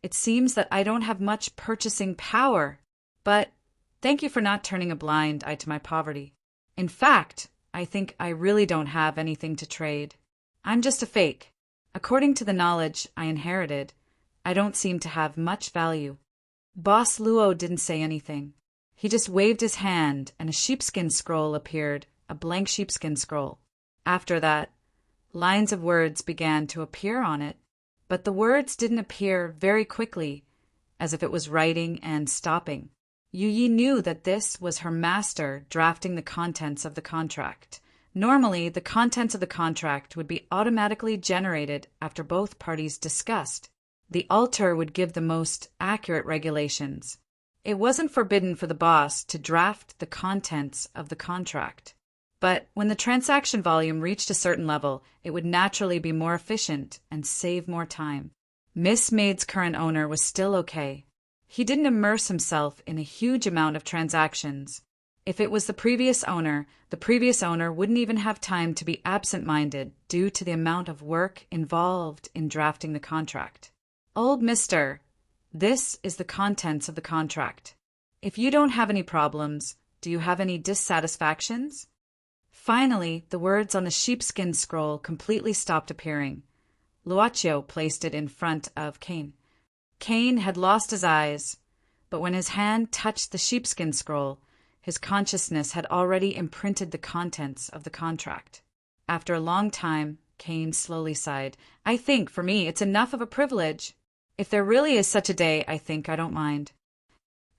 "It seems that I don't have much purchasing power, but thank you for not turning a blind eye to my poverty. In fact, I think I really don't have anything to trade. I'm just a fake. According to the knowledge I inherited, I don't seem to have much value." Boss Luo didn't say anything. He just waved his hand and a sheepskin scroll appeared, a blank sheepskin scroll. After that, lines of words began to appear on it, but the words didn't appear very quickly, as if it was writing and stopping. Yu Yi knew that this was her master drafting the contents of the contract. Normally, the contents of the contract would be automatically generated after both parties discussed. The altar would give the most accurate regulations. It wasn't forbidden for the boss to draft the contents of the contract. But when the transaction volume reached a certain level, it would naturally be more efficient and save more time. Miss Maid's current owner was still okay. He didn't immerse himself in a huge amount of transactions. If it was the previous owner wouldn't even have time to be absent-minded due to the amount of work involved in drafting the contract. "Old mister, this is the contents of the contract. If you don't have any problems, do you have any dissatisfactions?" Finally, the words on the sheepskin scroll completely stopped appearing. Luaccio placed it in front of Cain. Cain had lost his eyes, but when his hand touched the sheepskin scroll, his consciousness had already imprinted the contents of the contract. After a long time, Cain slowly sighed. "I think, for me, it's enough of a privilege. If there really is such a day, I think I don't mind."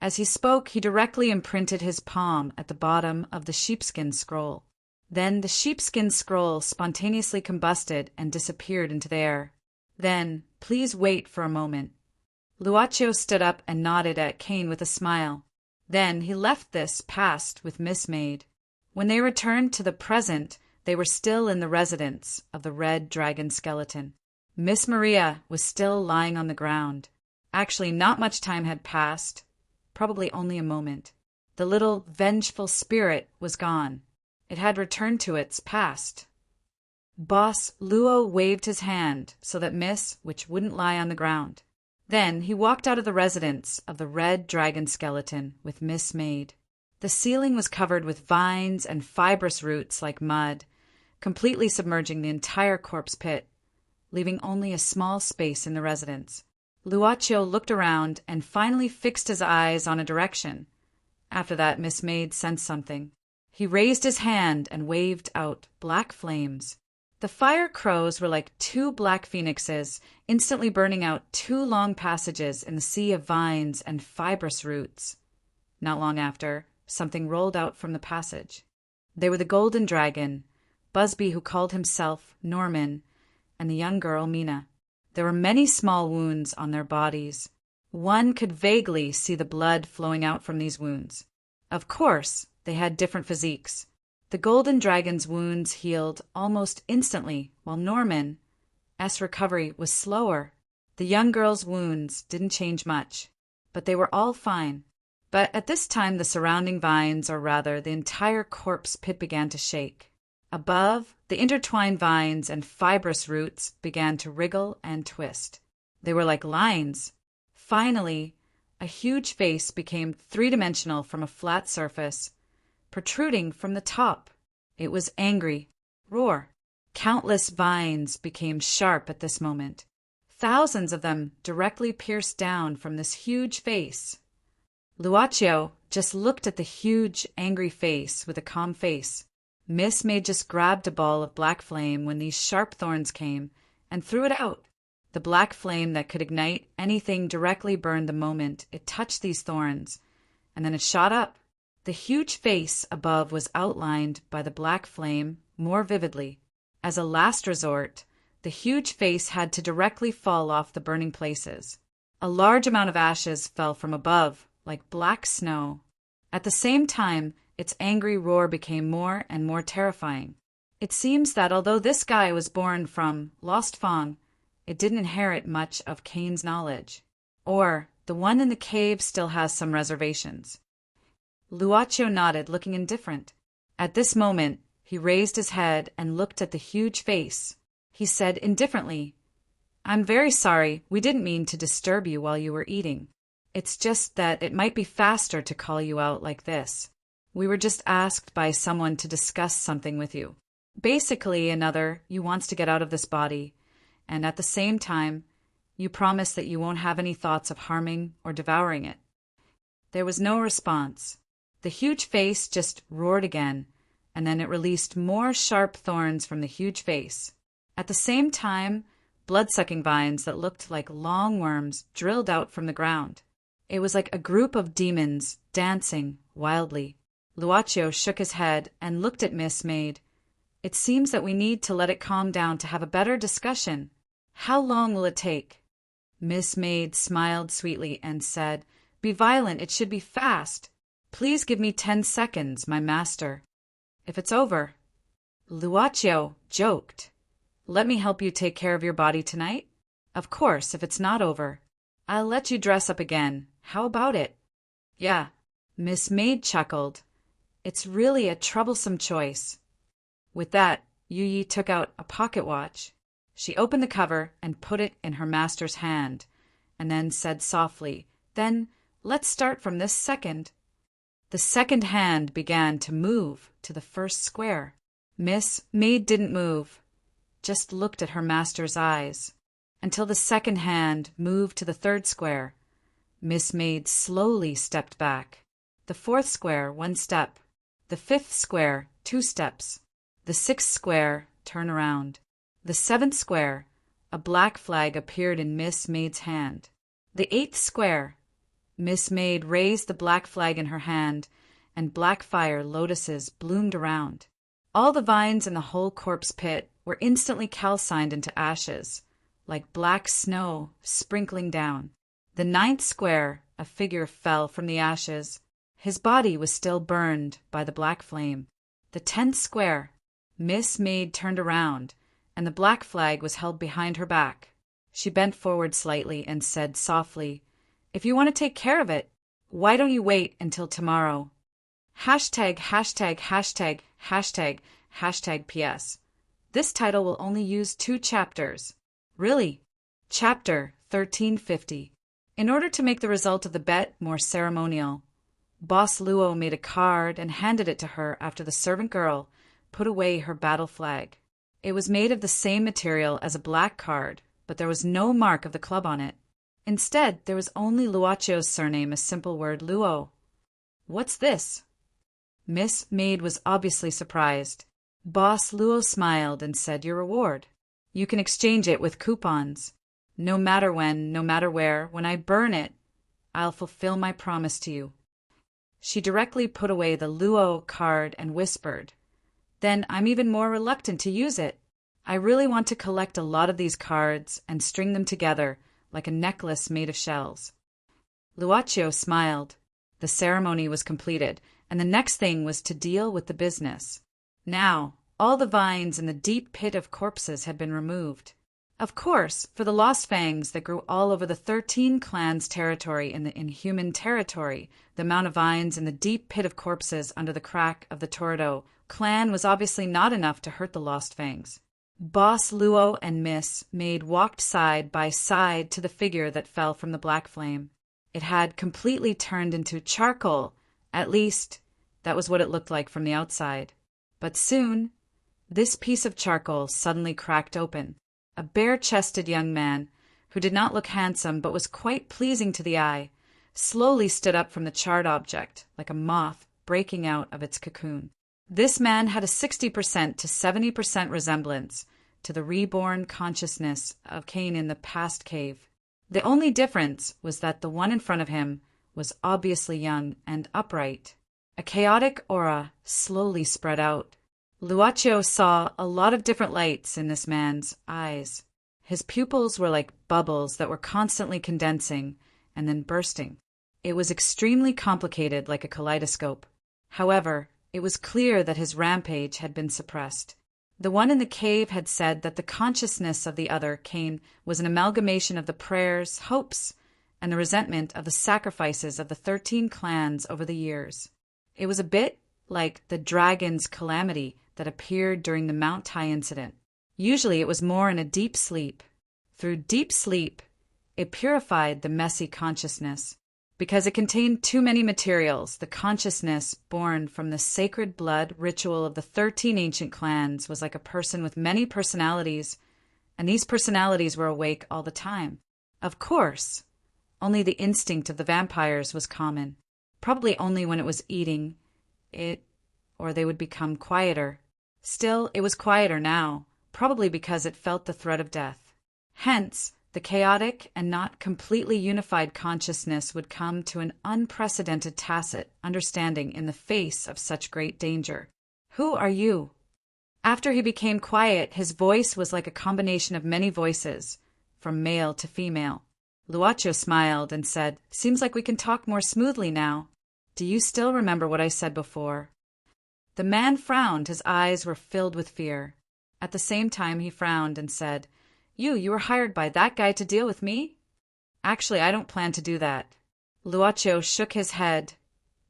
As he spoke, he directly imprinted his palm at the bottom of the sheepskin scroll. Then the sheepskin scroll spontaneously combusted and disappeared into the air. Then, "Please wait for a moment." Luaccio stood up and nodded at Cain with a smile. Then he left this past with Miss Maid. When they returned to the present, they were still in the residence of the red dragon skeleton. Miss Maria was still lying on the ground. Actually, not much time had passed, probably only a moment. The little vengeful spirit was gone. It had returned to its past. Boss Luo waved his hand so that Miss, which wouldn't lie on the ground. Then he walked out of the residence of the red dragon skeleton with Miss Maid. The ceiling was covered with vines and fibrous roots like mud, completely submerging the entire corpse pit, leaving only a small space in the residence. Luaccio looked around and finally fixed his eyes on a direction. After that, Miss Maid sensed something. He raised his hand and waved out black flames. The fire crows were like two black phoenixes, instantly burning out two long passages in the sea of vines and fibrous roots. Not long after, something rolled out from the passage. They were the golden dragon, Busby, who called himself Norman, and the young girl Mina. There were many small wounds on their bodies. One could vaguely see the blood flowing out from these wounds. Of course, they had different physiques. The golden dragon's wounds healed almost instantly, while Norman's recovery was slower. The young girl's wounds didn't change much, but they were all fine. But at this time the surrounding vines, or rather the entire corpse pit, began to shake. Above, the intertwined vines and fibrous roots began to wriggle and twist. They were like lines. Finally, a huge face became three-dimensional from a flat surface, protruding from the top. It was angry. Roar. Countless vines became sharp at this moment. Thousands of them directly pierced down from this huge face. Luaccio just looked at the huge, angry face with a calm face. Miss Maid just grabbed a ball of black flame when these sharp thorns came and threw it out. The black flame that could ignite anything directly burned the moment it touched these thorns, and then it shot up. The huge face above was outlined by the black flame more vividly. As a last resort, the huge face had to directly fall off the burning places. A large amount of ashes fell from above, like black snow. At the same time, its angry roar became more and more terrifying. It seems that although this guy was born from Lost Fong, it didn't inherit much of Cain's knowledge. Or the one in the cave still has some reservations. Luaccio nodded, looking indifferent. At this moment, he raised his head and looked at the huge face. He said indifferently, "I'm very sorry, we didn't mean to disturb you while you were eating. It's just that it might be faster to call you out like this. We were just asked by someone to discuss something with you. Basically, another, you wants to get out of this body, and at the same time, you promise that you won't have any thoughts of harming or devouring it." There was no response. The huge face just roared again, and then it released more sharp thorns from the huge face. At the same time, blood-sucking vines that looked like long worms drilled out from the ground. It was like a group of demons dancing wildly. Luaccio shook his head and looked at Miss Maid. "It seems that we need to let it calm down to have a better discussion. How long will it take?" Miss Maid smiled sweetly and said, "Be violent, it should be fast. Please give me 10 seconds, my master. If it's over." Luaccio joked, "Let me help you take care of your body tonight? Of course, if it's not over, I'll let you dress up again. How about it?" "Yeah." Miss Maid chuckled. "It's really a troublesome choice." With that, Yu took out a pocket watch. She opened the cover and put it in her master's hand, and then said softly, "Then let's start from this second." The second hand began to move to the first square. Miss Maid didn't move, just looked at her master's eyes, until the second hand moved to the third square. Miss Maid slowly stepped back. The fourth square, 1 step. The fifth square, 2 steps. The sixth square, turn around. The seventh square, a black flag appeared in Miss Maid's hand. The eighth square, Miss Maid raised the black flag in her hand, and black fire lotuses bloomed around. All the vines in the whole corpse pit were instantly calcined into ashes, like black snow sprinkling down. The ninth square, a figure fell from the ashes. His body was still burned by the black flame. The 10th square, Miss Maid turned around, and the black flag was held behind her back. She bent forward slightly and said softly, "If you want to take care of it, why don't you wait until tomorrow? Hashtag, hashtag, hashtag, hashtag, hashtag PS. This title will only use 2 chapters. Really. Chapter 1350. In order to make the result of the bet more ceremonial, Boss Luo made a card and handed it to her after the servant girl put away her battle flag. It was made of the same material as a black card, but there was no mark of the club on it. Instead, there was only Luacio's surname, a simple word, Luo. "What's this?" Miss Maid was obviously surprised. Boss Luo smiled and said, "Your reward. You can exchange it with coupons. No matter when, no matter where, when I burn it, I'll fulfill my promise to you." She directly put away the Luo card and whispered, "Then I'm even more reluctant to use it. I really want to collect a lot of these cards and string them together like a necklace made of shells." Luacio smiled. The ceremony was completed, and the next thing was to deal with the business. Now, all the vines in the deep pit of corpses had been removed. Of course, for the lost fangs that grew all over the 13 clans' territory in the inhuman territory, the amount of vines in the deep pit of corpses under the crack of the Tordo clan was obviously not enough to hurt the lost fangs. Boss Luo and Miss Maid walked side by side to the figure that fell from the black flame. It had completely turned into charcoal. At least, that was what it looked like from the outside. But soon, this piece of charcoal suddenly cracked open. A bare-chested young man, who did not look handsome but was quite pleasing to the eye, slowly stood up from the charred object, like a moth breaking out of its cocoon. This man had a 60% to 70% resemblance to the reborn consciousness of Cain in the past cave. The only difference was that the one in front of him was obviously young and upright. A chaotic aura slowly spread out. Luacio saw a lot of different lights in this man's eyes. His pupils were like bubbles that were constantly condensing and then bursting. It was extremely complicated, like a kaleidoscope. However, it was clear that his rampage had been suppressed. The one in the cave had said that the consciousness of the other, Cain, was an amalgamation of the prayers, hopes, and the resentment of the sacrifices of the 13 clans over the years. It was a bit like the dragon's calamity that appeared during the Mount Tai incident. Usually it was more in a deep sleep. Through deep sleep, it purified the messy consciousness. Because it contained too many materials, the consciousness born from the sacred blood ritual of the 13 ancient clans was like a person with many personalities, and these personalities were awake all the time. Of course, only the instinct of the vampires was common, probably only when it was eating it, or they would become quieter. Still, it was quieter now, probably because it felt the threat of death. Hence, the chaotic and not completely unified consciousness would come to an unprecedented tacit understanding in the face of such great danger. "Who are you?" After he became quiet, his voice was like a combination of many voices, from male to female. Luacio smiled and said, "Seems like we can talk more smoothly now. Do you still remember what I said before?" The man frowned. His eyes were filled with fear. At the same time, he frowned and said, You were hired by that guy to deal with me?" "Actually, I don't plan to do that." Luacio shook his head.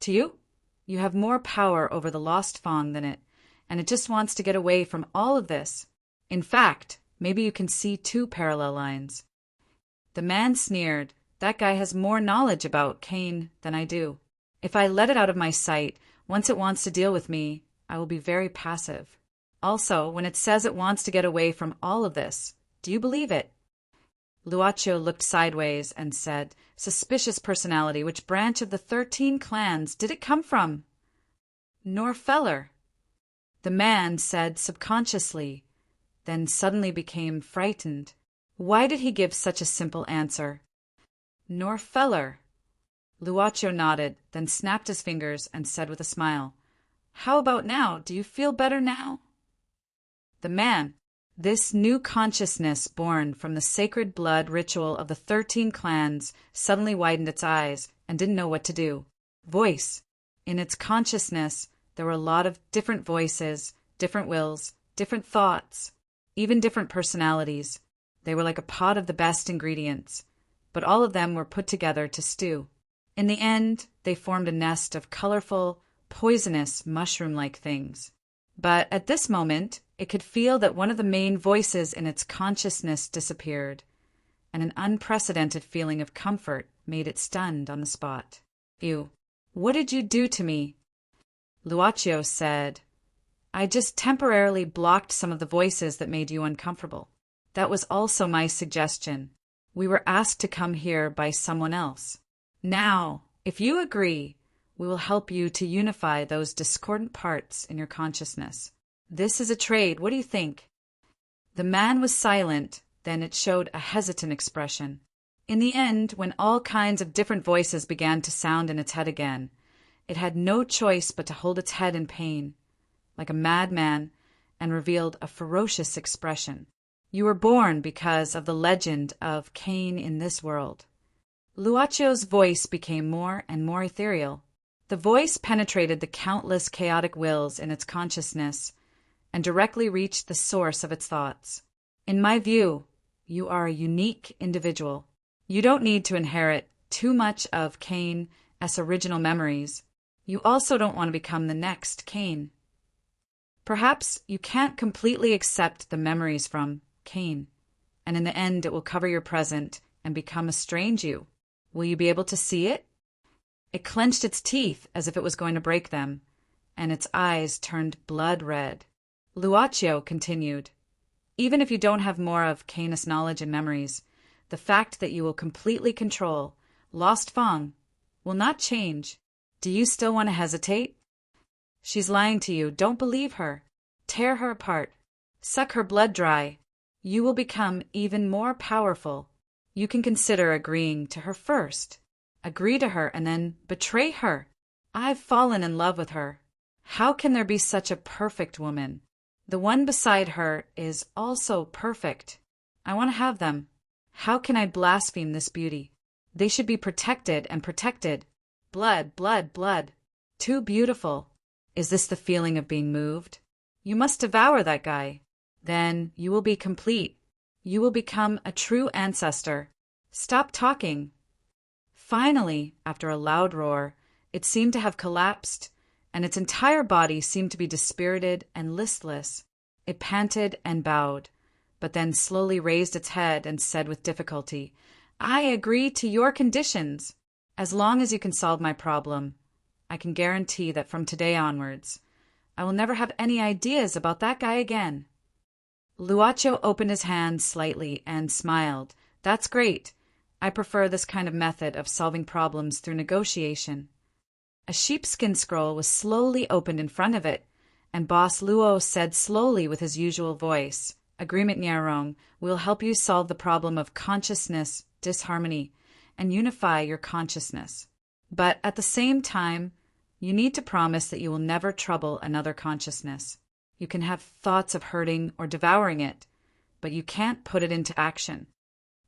"To you? You have more power over the lost Fang than it, and it just wants to get away from all of this. In fact, maybe you can see 2 parallel lines." The man sneered. "That guy has more knowledge about Cain than I do. If I let it out of my sight, once it wants to deal with me, I will be very passive. Also, when it says it wants to get away from all of this, do you believe it?" Luacio looked sideways and said, "Suspicious personality, which branch of the 13 clans did it come from?" "Norfeller." The man said subconsciously, then suddenly became frightened. Why did he give such a simple answer? "Norfeller." Luacio nodded, then snapped his fingers and said with a smile, "How about now? Do you feel better now?" The man, this new consciousness born from the sacred blood ritual of the 13 clans, suddenly widened its eyes and didn't know what to do. Voice. In its consciousness, there were a lot of different voices, different wills, different thoughts, even different personalities. They were like a pot of the best ingredients, but all of them were put together to stew. In the end, they formed a nest of colorful, poisonous, mushroom-like things. But at this moment, it could feel that one of the main voices in its consciousness disappeared, and an unprecedented feeling of comfort made it stunned on the spot. "You, what did you do to me?" Luaccio said, "I just temporarily blocked some of the voices that made you uncomfortable. That was also my suggestion. We were asked to come here by someone else. Now, if you agree, we will help you to unify those discordant parts in your consciousness. This is a trade. What do you think?" The man was silent, then it showed a hesitant expression. In the end, when all kinds of different voices began to sound in its head again, it had no choice but to hold its head in pain, like a madman, and revealed a ferocious expression. "You were born because of the legend of Cain in this world." Luaccio's voice became more and more ethereal. The voice penetrated the countless chaotic wills in its consciousness and directly reached the source of its thoughts. "In my view, you are a unique individual. You don't need to inherit too much of Cain's original memories. You also don't want to become the next Cain. Perhaps you can't completely accept the memories from Cain, and in the end it will cover your present and become a strange you. Will you be able to see it?" It clenched its teeth as if it was going to break them, and its eyes turned blood red. Luaccio continued, "Even if you don't have more of Cain's knowledge and memories, the fact that you will completely control Lost Fang will not change. Do you still want to hesitate? She's lying to you. Don't believe her. Tear her apart. Suck her blood dry. You will become even more powerful. You can consider agreeing to her first. Agree to her and then betray her. I've fallen in love with her. How can there be such a perfect woman? The one beside her is also perfect. I want to have them. How can I blaspheme this beauty? They should be protected and protected. Blood, blood, blood. Too beautiful. Is this the feeling of being moved? You must devour that guy. Then you will be complete. You will become a true ancestor. Stop talking." Finally, after a loud roar, it seemed to have collapsed, and its entire body seemed to be dispirited and listless. It panted and bowed, but then slowly raised its head and said with difficulty, "I agree to your conditions. As long as you can solve my problem, I can guarantee that from today onwards, I will never have any ideas about that guy again." Luaccio opened his hand slightly and smiled. "That's great. I prefer this kind of method of solving problems through negotiation." A sheepskin scroll was slowly opened in front of it, and Boss Luo said slowly with his usual voice, "Agreement, Nyarong, will help you solve the problem of consciousness disharmony and unify your consciousness. But at the same time, you need to promise that you will never trouble another consciousness. You can have thoughts of hurting or devouring it, but you can't put it into action."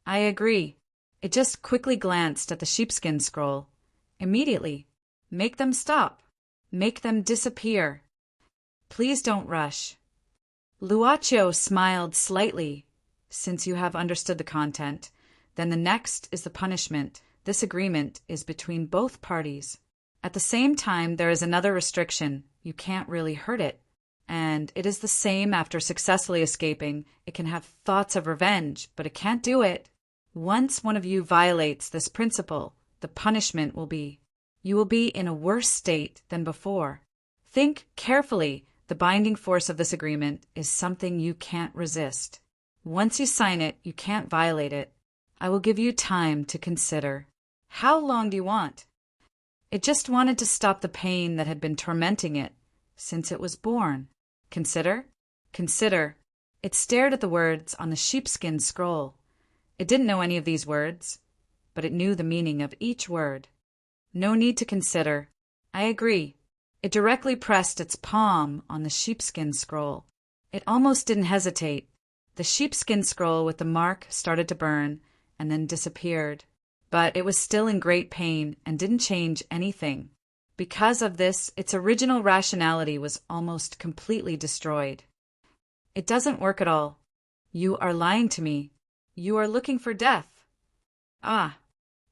"I agree." It just quickly glanced at the sheepskin scroll. Immediately. "Make them stop. Make them disappear. Please don't rush." Luaccio smiled slightly. "Since you have understood the content, then the next is the punishment. This agreement is between both parties. At the same time, there is another restriction. You can't really hurt it. And it is the same after successfully escaping. It can have thoughts of revenge, but it can't do it. Once one of you violates this principle, the punishment will be, you will be in a worse state than before. Think carefully. The binding force of this agreement is something you can't resist. Once you sign it, you can't violate it. I will give you time to consider." "How long do you want?" It just wanted to stop the pain that had been tormenting it since it was born. "Consider? Consider." It stared at the words on the sheepskin scroll. It didn't know any of these words, but it knew the meaning of each word. "No need to consider. I agree." It directly pressed its palm on the sheepskin scroll. It almost didn't hesitate. The sheepskin scroll with the mark started to burn and then disappeared. But it was still in great pain and didn't change anything. Because of this, its original rationality was almost completely destroyed. "It doesn't work at all. You are lying to me. You are looking for death." Ah!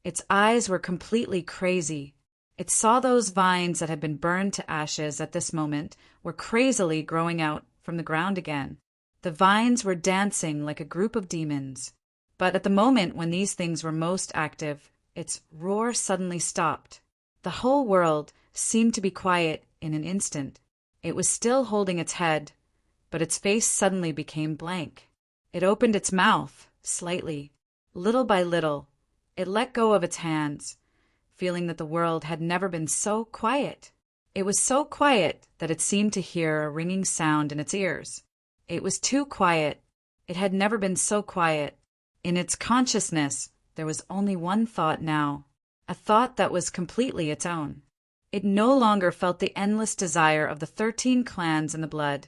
Its eyes were completely crazy. It saw those vines that had been burned to ashes at this moment were crazily growing out from the ground again. The vines were dancing like a group of demons. But at the moment when these things were most active, its roar suddenly stopped. The whole world seemed to be quiet in an instant. It was still holding its head, but its face suddenly became blank. It opened its mouth, slightly. Little by little, it let go of its hands, feeling that the world had never been so quiet. It was so quiet that it seemed to hear a ringing sound in its ears. It was too quiet. It had never been so quiet. In its consciousness, there was only one thought now, a thought that was completely its own. It no longer felt the endless desire of the 13 clans in the blood,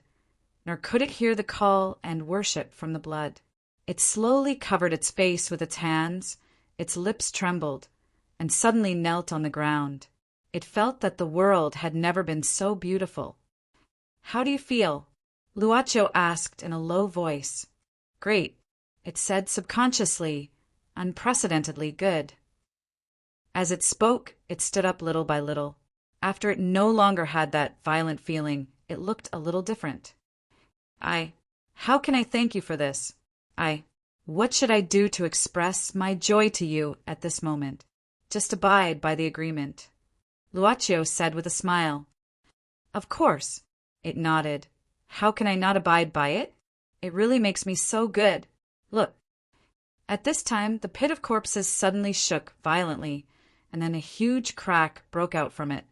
nor could it hear the call and worship from the blood. It slowly covered its face with its hands, its lips trembled, and suddenly knelt on the ground. It felt that the world had never been so beautiful. "How do you feel?" Luocho asked in a low voice. "Great," it said subconsciously, "unprecedentedly good." As it spoke, it stood up little by little. After it no longer had that violent feeling, it looked a little different. How can I thank you for this? What should I do to express my joy to you at this moment? Just abide by the agreement," Luocho said with a smile. "Of course," it nodded. "How can I not abide by it? It really makes me so good. Look." At this time, the pit of corpses suddenly shook violently, and then a huge crack broke out from it.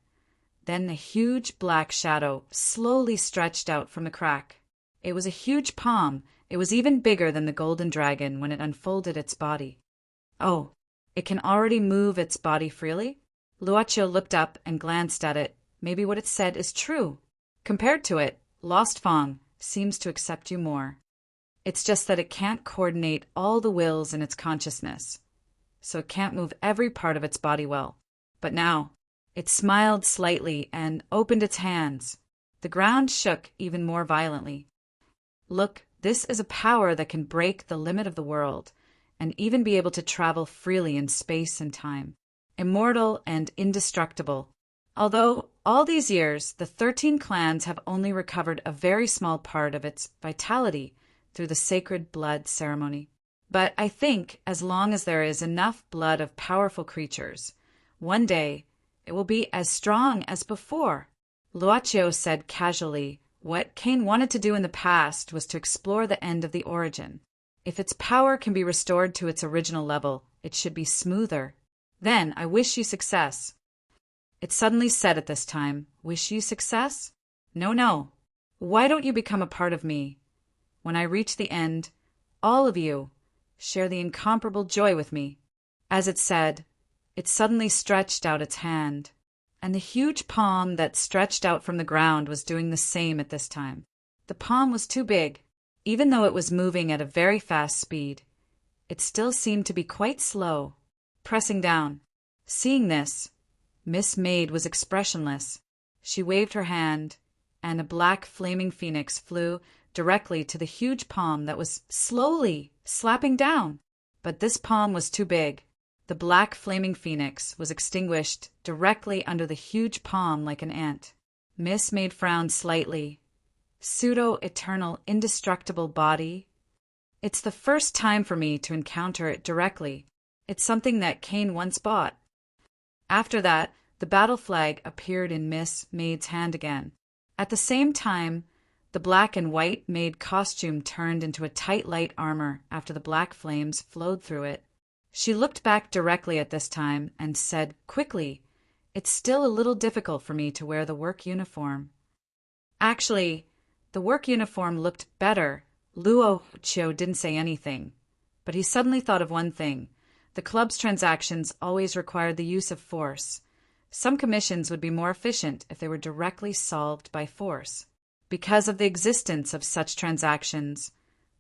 Then a huge black shadow slowly stretched out from the crack. It was a huge palm. It was even bigger than the golden dragon when it unfolded its body. "Oh, it can already move its body freely?" Luocho looked up and glanced at it. Maybe what it said is true. Compared to it, Lost Fong seems to accept you more. It's just that it can't coordinate all the wills in its consciousness, so it can't move every part of its body well. But now, it smiled slightly and opened its hands. The ground shook even more violently. "Look, this is a power that can break the limit of the world, and even be able to travel freely in space and time. Immortal and indestructible. Although, all these years, the 13 clans have only recovered a very small part of its vitality through the sacred blood ceremony. But I think, as long as there is enough blood of powerful creatures, one day it will be as strong as before." Luocho said casually, what Cain wanted to do in the past was to explore the end of the origin. If its power can be restored to its original level, it should be smoother. "Then I wish you success." It suddenly said at this time, "Wish you success? No. Why don't you become a part of me? When I reach the end, all of you, share the incomparable joy with me." As it said, it suddenly stretched out its hand, and the huge palm that stretched out from the ground was doing the same at this time. The palm was too big. Even though it was moving at a very fast speed, it still seemed to be quite slow, pressing down. Seeing this, Miss Maid was expressionless. She waved her hand, and a black flaming phoenix flew directly to the huge palm that was slowly slapping down. But this palm was too big. The black flaming phoenix was extinguished directly under the huge palm like an ant. Miss Maid frowned slightly. Pseudo-eternal, indestructible body. It's the first time for me to encounter it directly. It's something that Cain once bought. After that, the battle flag appeared in Miss Maid's hand again. At the same time, the black and white maid costume turned into a tight light armor after the black flames flowed through it. She looked back directly at this time and said quickly, "It's still a little difficult for me to wear the work uniform." Actually, the work uniform looked better. Luocho didn't say anything, but he suddenly thought of one thing. The club's transactions always required the use of force. Some commissions would be more efficient if they were directly solved by force. Because of the existence of such transactions,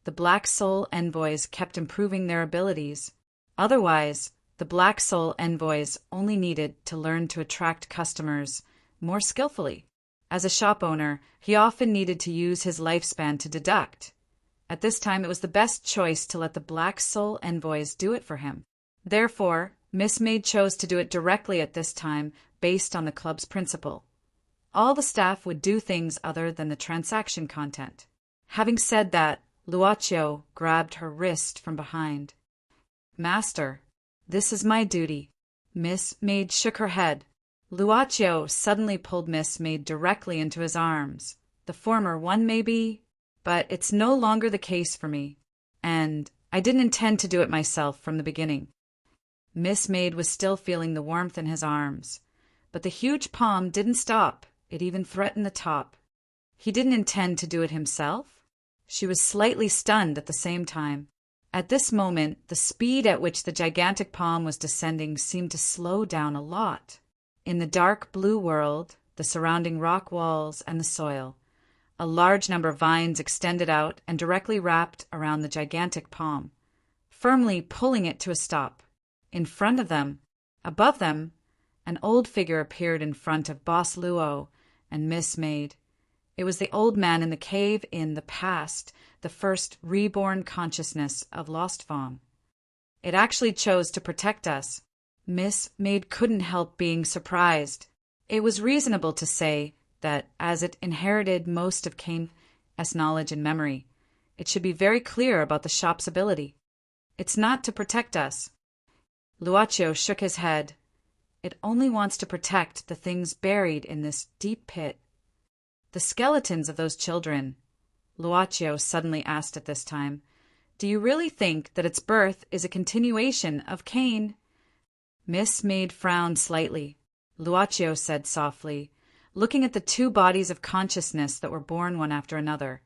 the Black Soul envoys kept improving their abilities. Otherwise, the Black Soul envoys only needed to learn to attract customers more skillfully. As a shop owner, he often needed to use his lifespan to deduct. At this time, it was the best choice to let the Black Soul envoys do it for him. Therefore, Miss Maid chose to do it directly at this time based on the club's principle. All the staff would do things other than the transaction content. Having said that, Luocho grabbed her wrist from behind. "Master, this is my duty. Miss Maid shook her head. Luaccio suddenly pulled Miss Maid directly into his arms. The former one, maybe, but it's no longer the case for me. And I didn't intend to do it myself from the beginning. Miss Maid was still feeling the warmth in his arms, but the huge palm didn't stop. It even threatened the top. He didn't intend to do it himself? She was slightly stunned at the same time. At this moment, the speed at which the gigantic palm was descending seemed to slow down a lot. In the dark blue world, the surrounding rock walls and the soil, a large number of vines extended out and directly wrapped around the gigantic palm, firmly pulling it to a stop. In front of them, above them, an old figure appeared in front of Boss Luo and Miss Maid. It was the old man in the cave in the past, the first reborn consciousness of Lost Fong. It actually chose to protect us. Miss Maid couldn't help being surprised. It was reasonable to say that, as it inherited most of Kane's knowledge and memory, it should be very clear about the shop's ability. It's not to protect us. Luaccio shook his head. It only wants to protect the things buried in this deep pit. The skeletons of those children. Luaccio suddenly asked at this time, "Do you really think that its birth is a continuation of Kane?" Miss Maid frowned slightly. Luaccio said softly, looking at the two bodies of consciousness that were born one after another,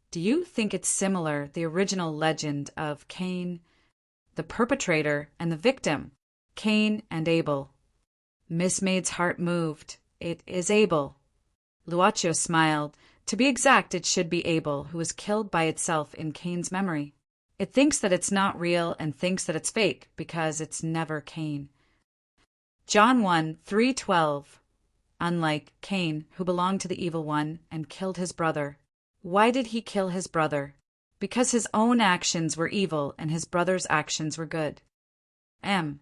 "Do you think it's similar, the original legend of Cain, the perpetrator, and the victim, Cain and Abel?" Miss Maid's heart moved. "It is Abel." Luaccio smiled. "To be exact, it should be Abel, who was killed by itself in Cain's memory. It thinks that it's not real and thinks that it's fake because it's never Cain." John 1:3-12. Unlike Cain, who belonged to the evil one and killed his brother. Why did he kill his brother? Because his own actions were evil and his brother's actions were good. M.